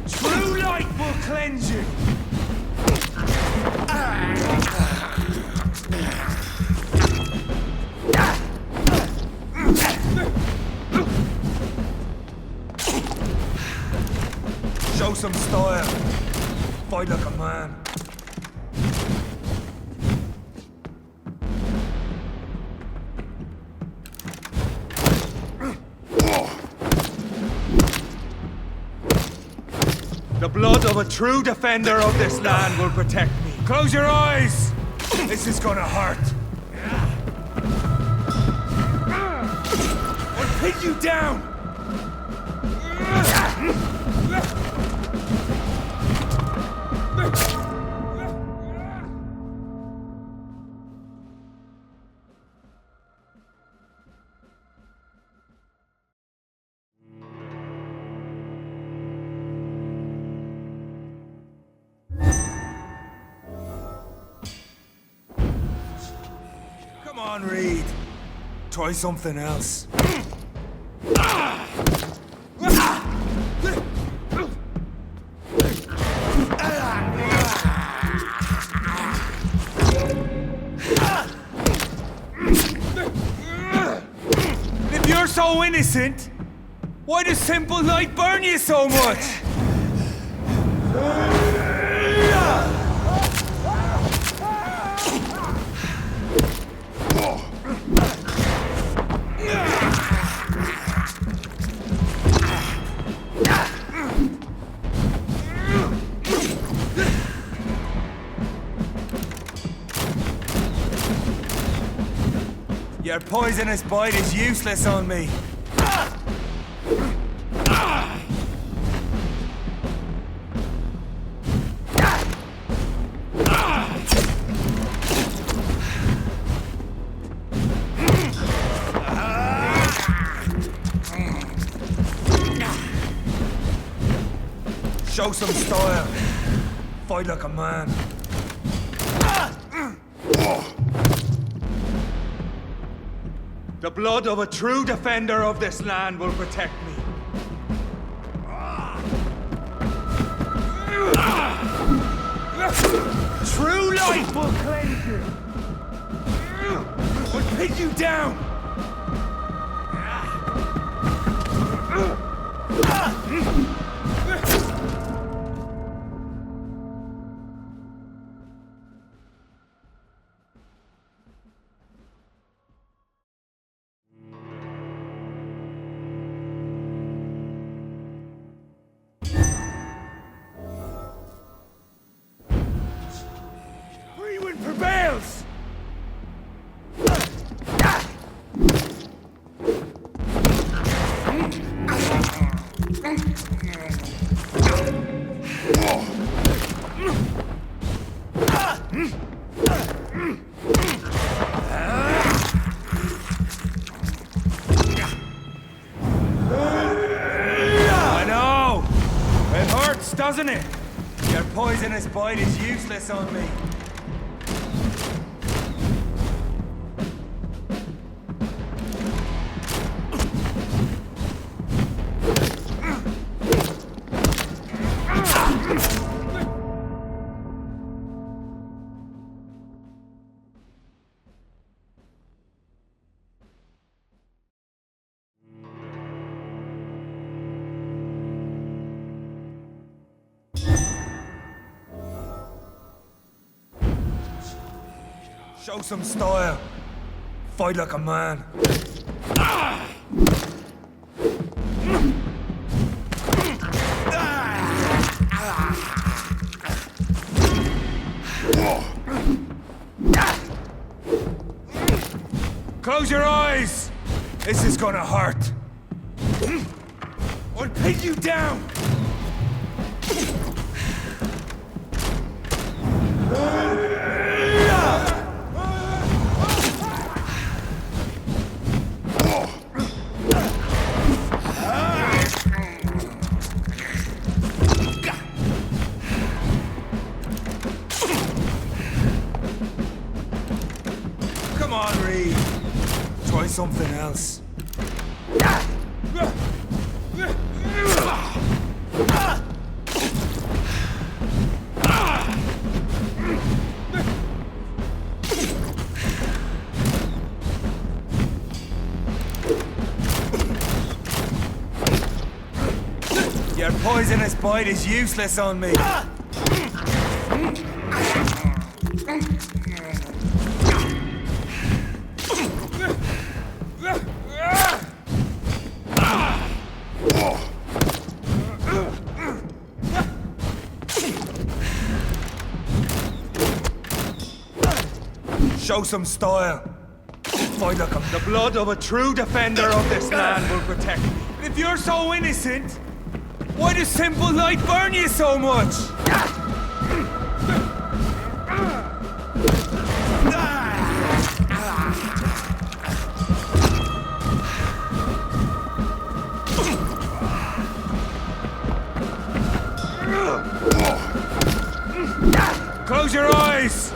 True light will cleanse you! Show some style. Fight like a man. The blood of a true defender of this land will protect me. Close your eyes! This is gonna hurt. I'll pin you down! on, Reed. Try something else. If you're so innocent, why does simple light burn you so much? Your poisonous bite is useless on me. Show some style. Fight like a man. The blood of a true defender of this land will protect me. True light will cleanse you. Will pick you down. Prevails! I know! It hurts, doesn't it? Your poisonous bite is useless on me. Show some style. Fight like a man. Close your eyes! This is gonna hurt. I'll pin you down! Come on, Reed. Try something else. Your poisonous bite is useless on me. Show some style. Fight like the blood of a true defender of this land will protect me. If you're so innocent, why does simple light burn you so much? Close your eyes!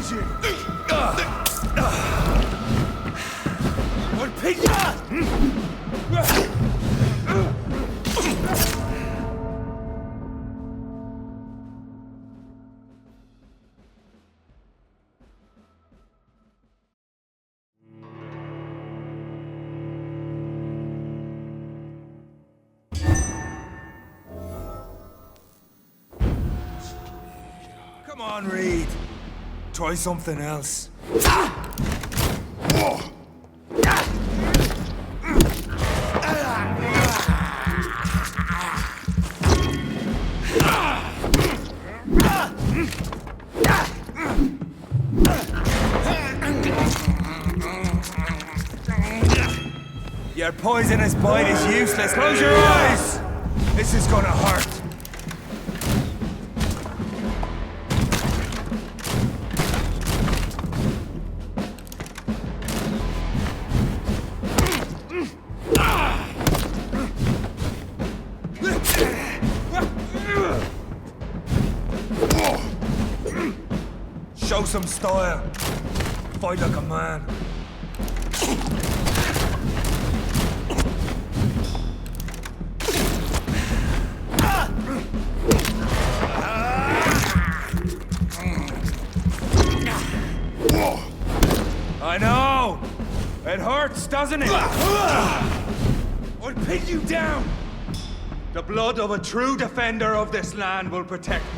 poison! One pigeon! Come on, Reed. Try something else. Your poisonous bite is useless. Close your eyes! This is gonna hurt. Show some style. Fight like a man. I know! It hurts, doesn't it? I'll pin you down! The blood of a true defender of this land will protect me.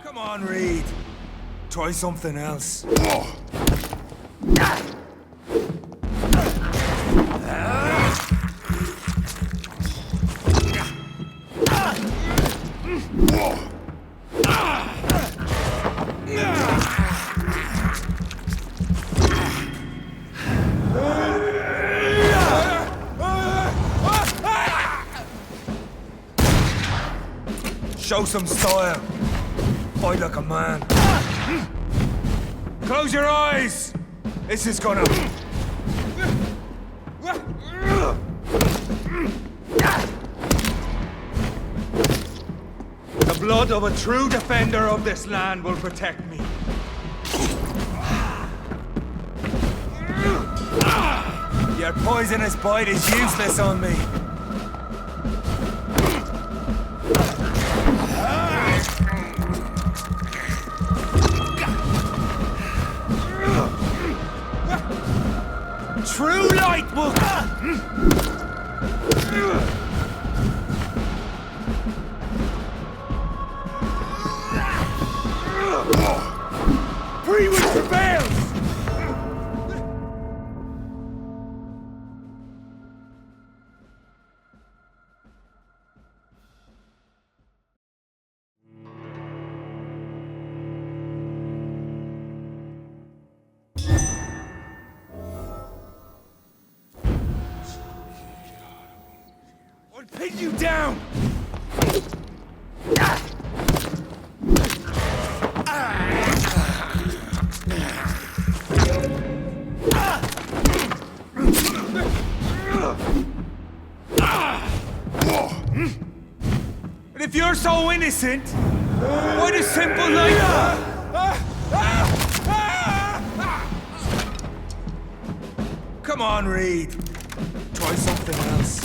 Come on, Reed. Try something else. Show some style. Fight like a man. Close your eyes! This is gonna... The blood of a true defender of this land will protect me. Your poisonous bite is useless on me. True light will... Freewood prevails! I'll pin you down! And if you're so innocent, why does simple life... Come on, Reed. Try something else.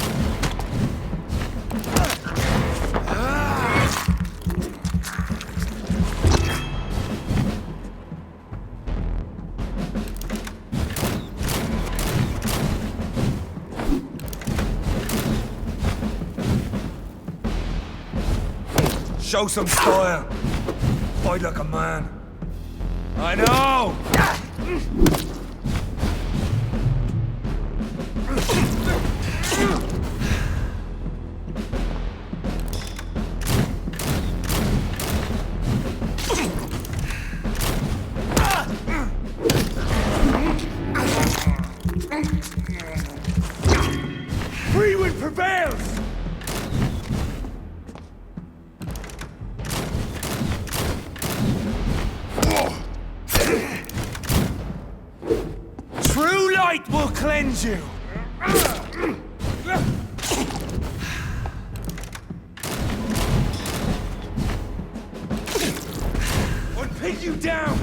Show some style. Fight like a man. I know! Freewind prevails! True light will cleanse you! Or pin you down!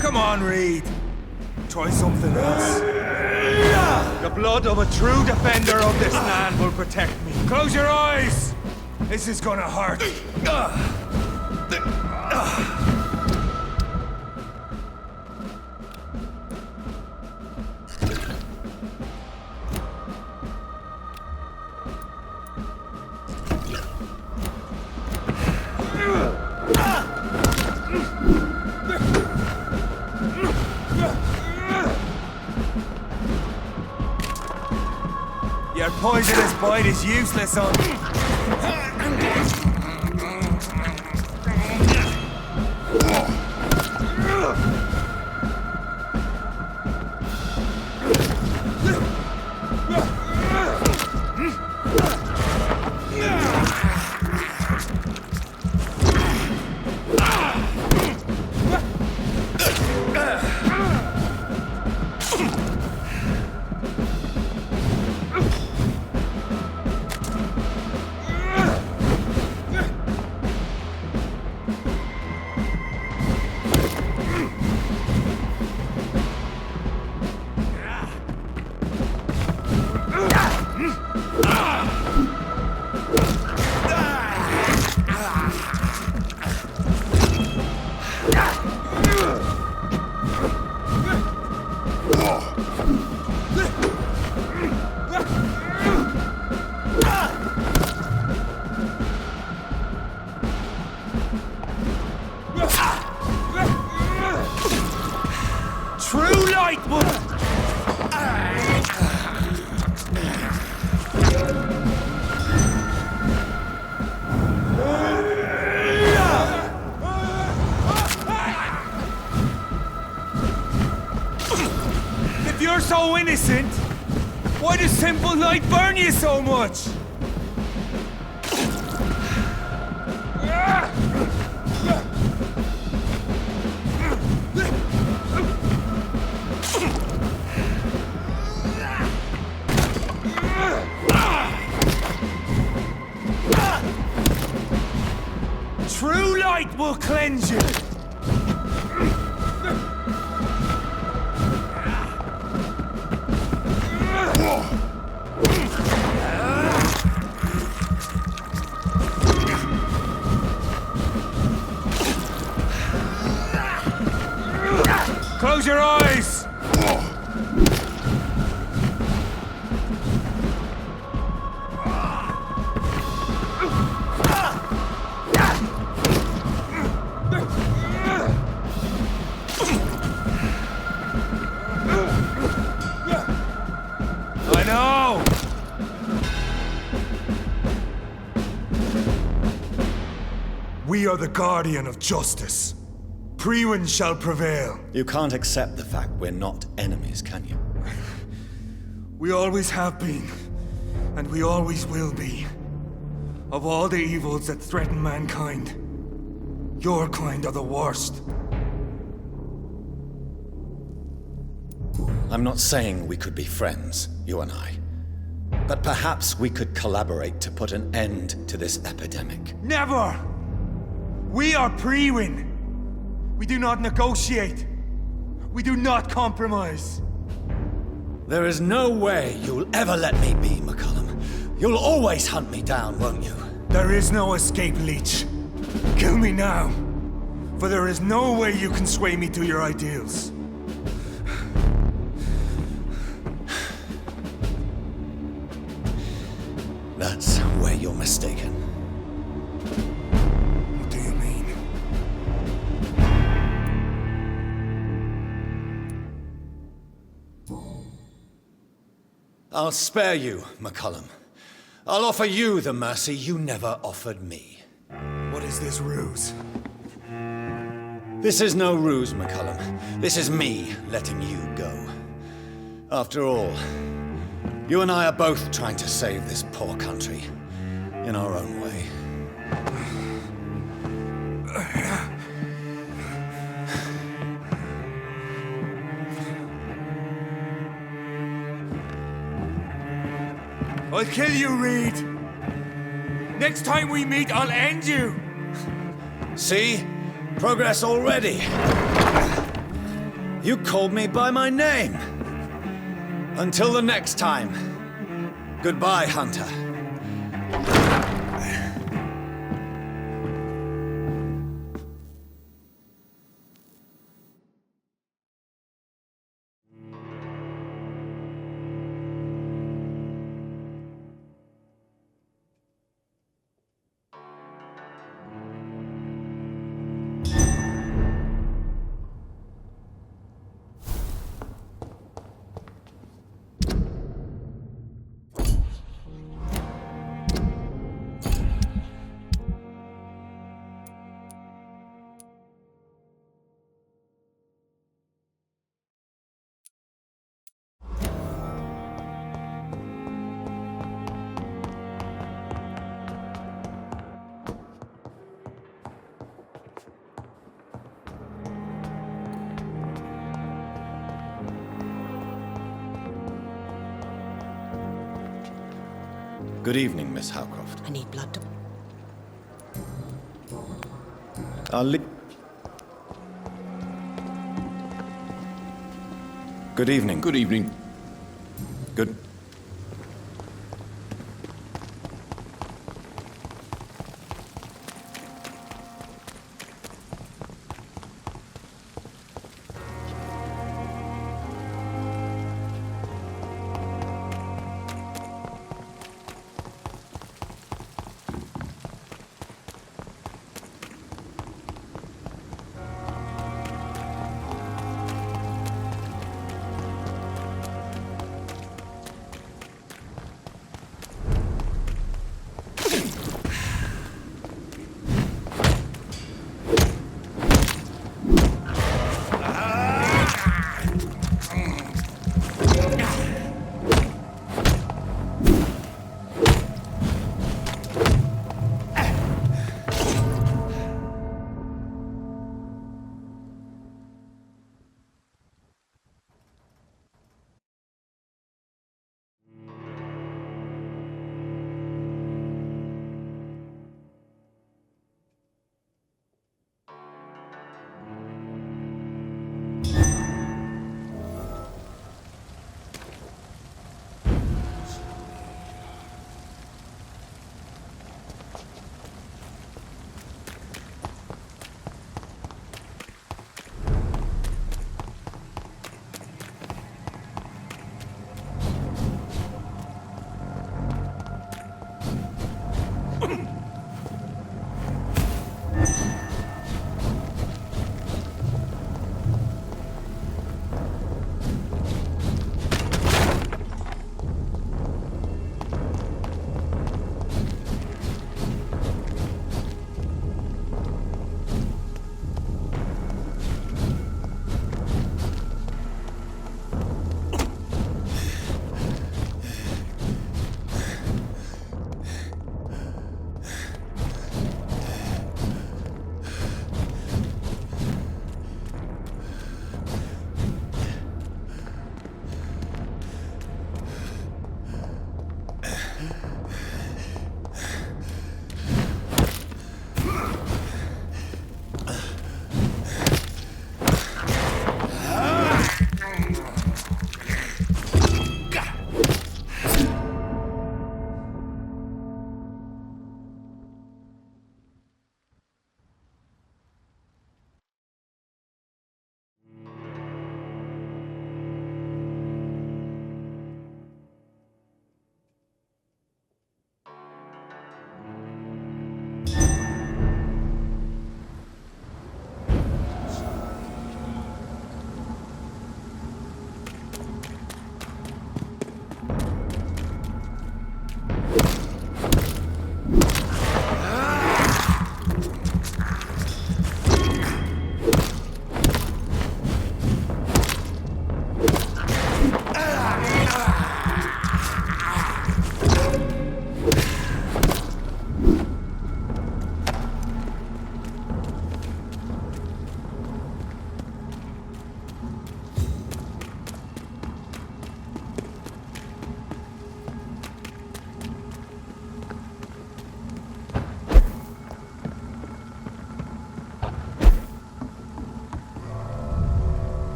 Come on, Reed. Try something else. The blood of a true defender of this land will protect me. Close your eyes! This is gonna hurt. Your poisonous bite is useless on me. True light will... If you're so innocent, why does simple light burn you so much? True light will cleanse you! Close your eyes! I know! We are the guardian of justice. Priwen shall prevail. You can't accept the fact we're not enemies, can you? We always have been, and we always will be. Of all the evils that threaten mankind, your kind are the worst. I'm not saying we could be friends, you and I. But perhaps we could collaborate to put an end to this epidemic. Never! We are Priwen. We do not negotiate. We do not compromise. There is no way you'll ever let me be, McCullum. You'll always hunt me down, won't you? There is no escape, Leech. Kill me now. For there is no way you can sway me to your ideals. That's where you're mistaken. What do you mean? I'll spare you, McCullum. I'll offer you the mercy you never offered me. What is this ruse? This is no ruse, McCullum. This is me letting you go. After all, you and I are both trying to save this poor country in our own way. I'll kill you, Reed! Next time we meet, I'll end you! See? Progress already. You called me by my name. Until the next time. Goodbye, Hunter. Good evening, Miss Howcroft. I need blood to... Good evening. Good evening. Good...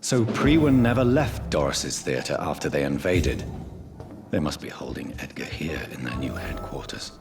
So Priwen never left Doris's theater after they invaded. They must be holding Edgar here in their new headquarters.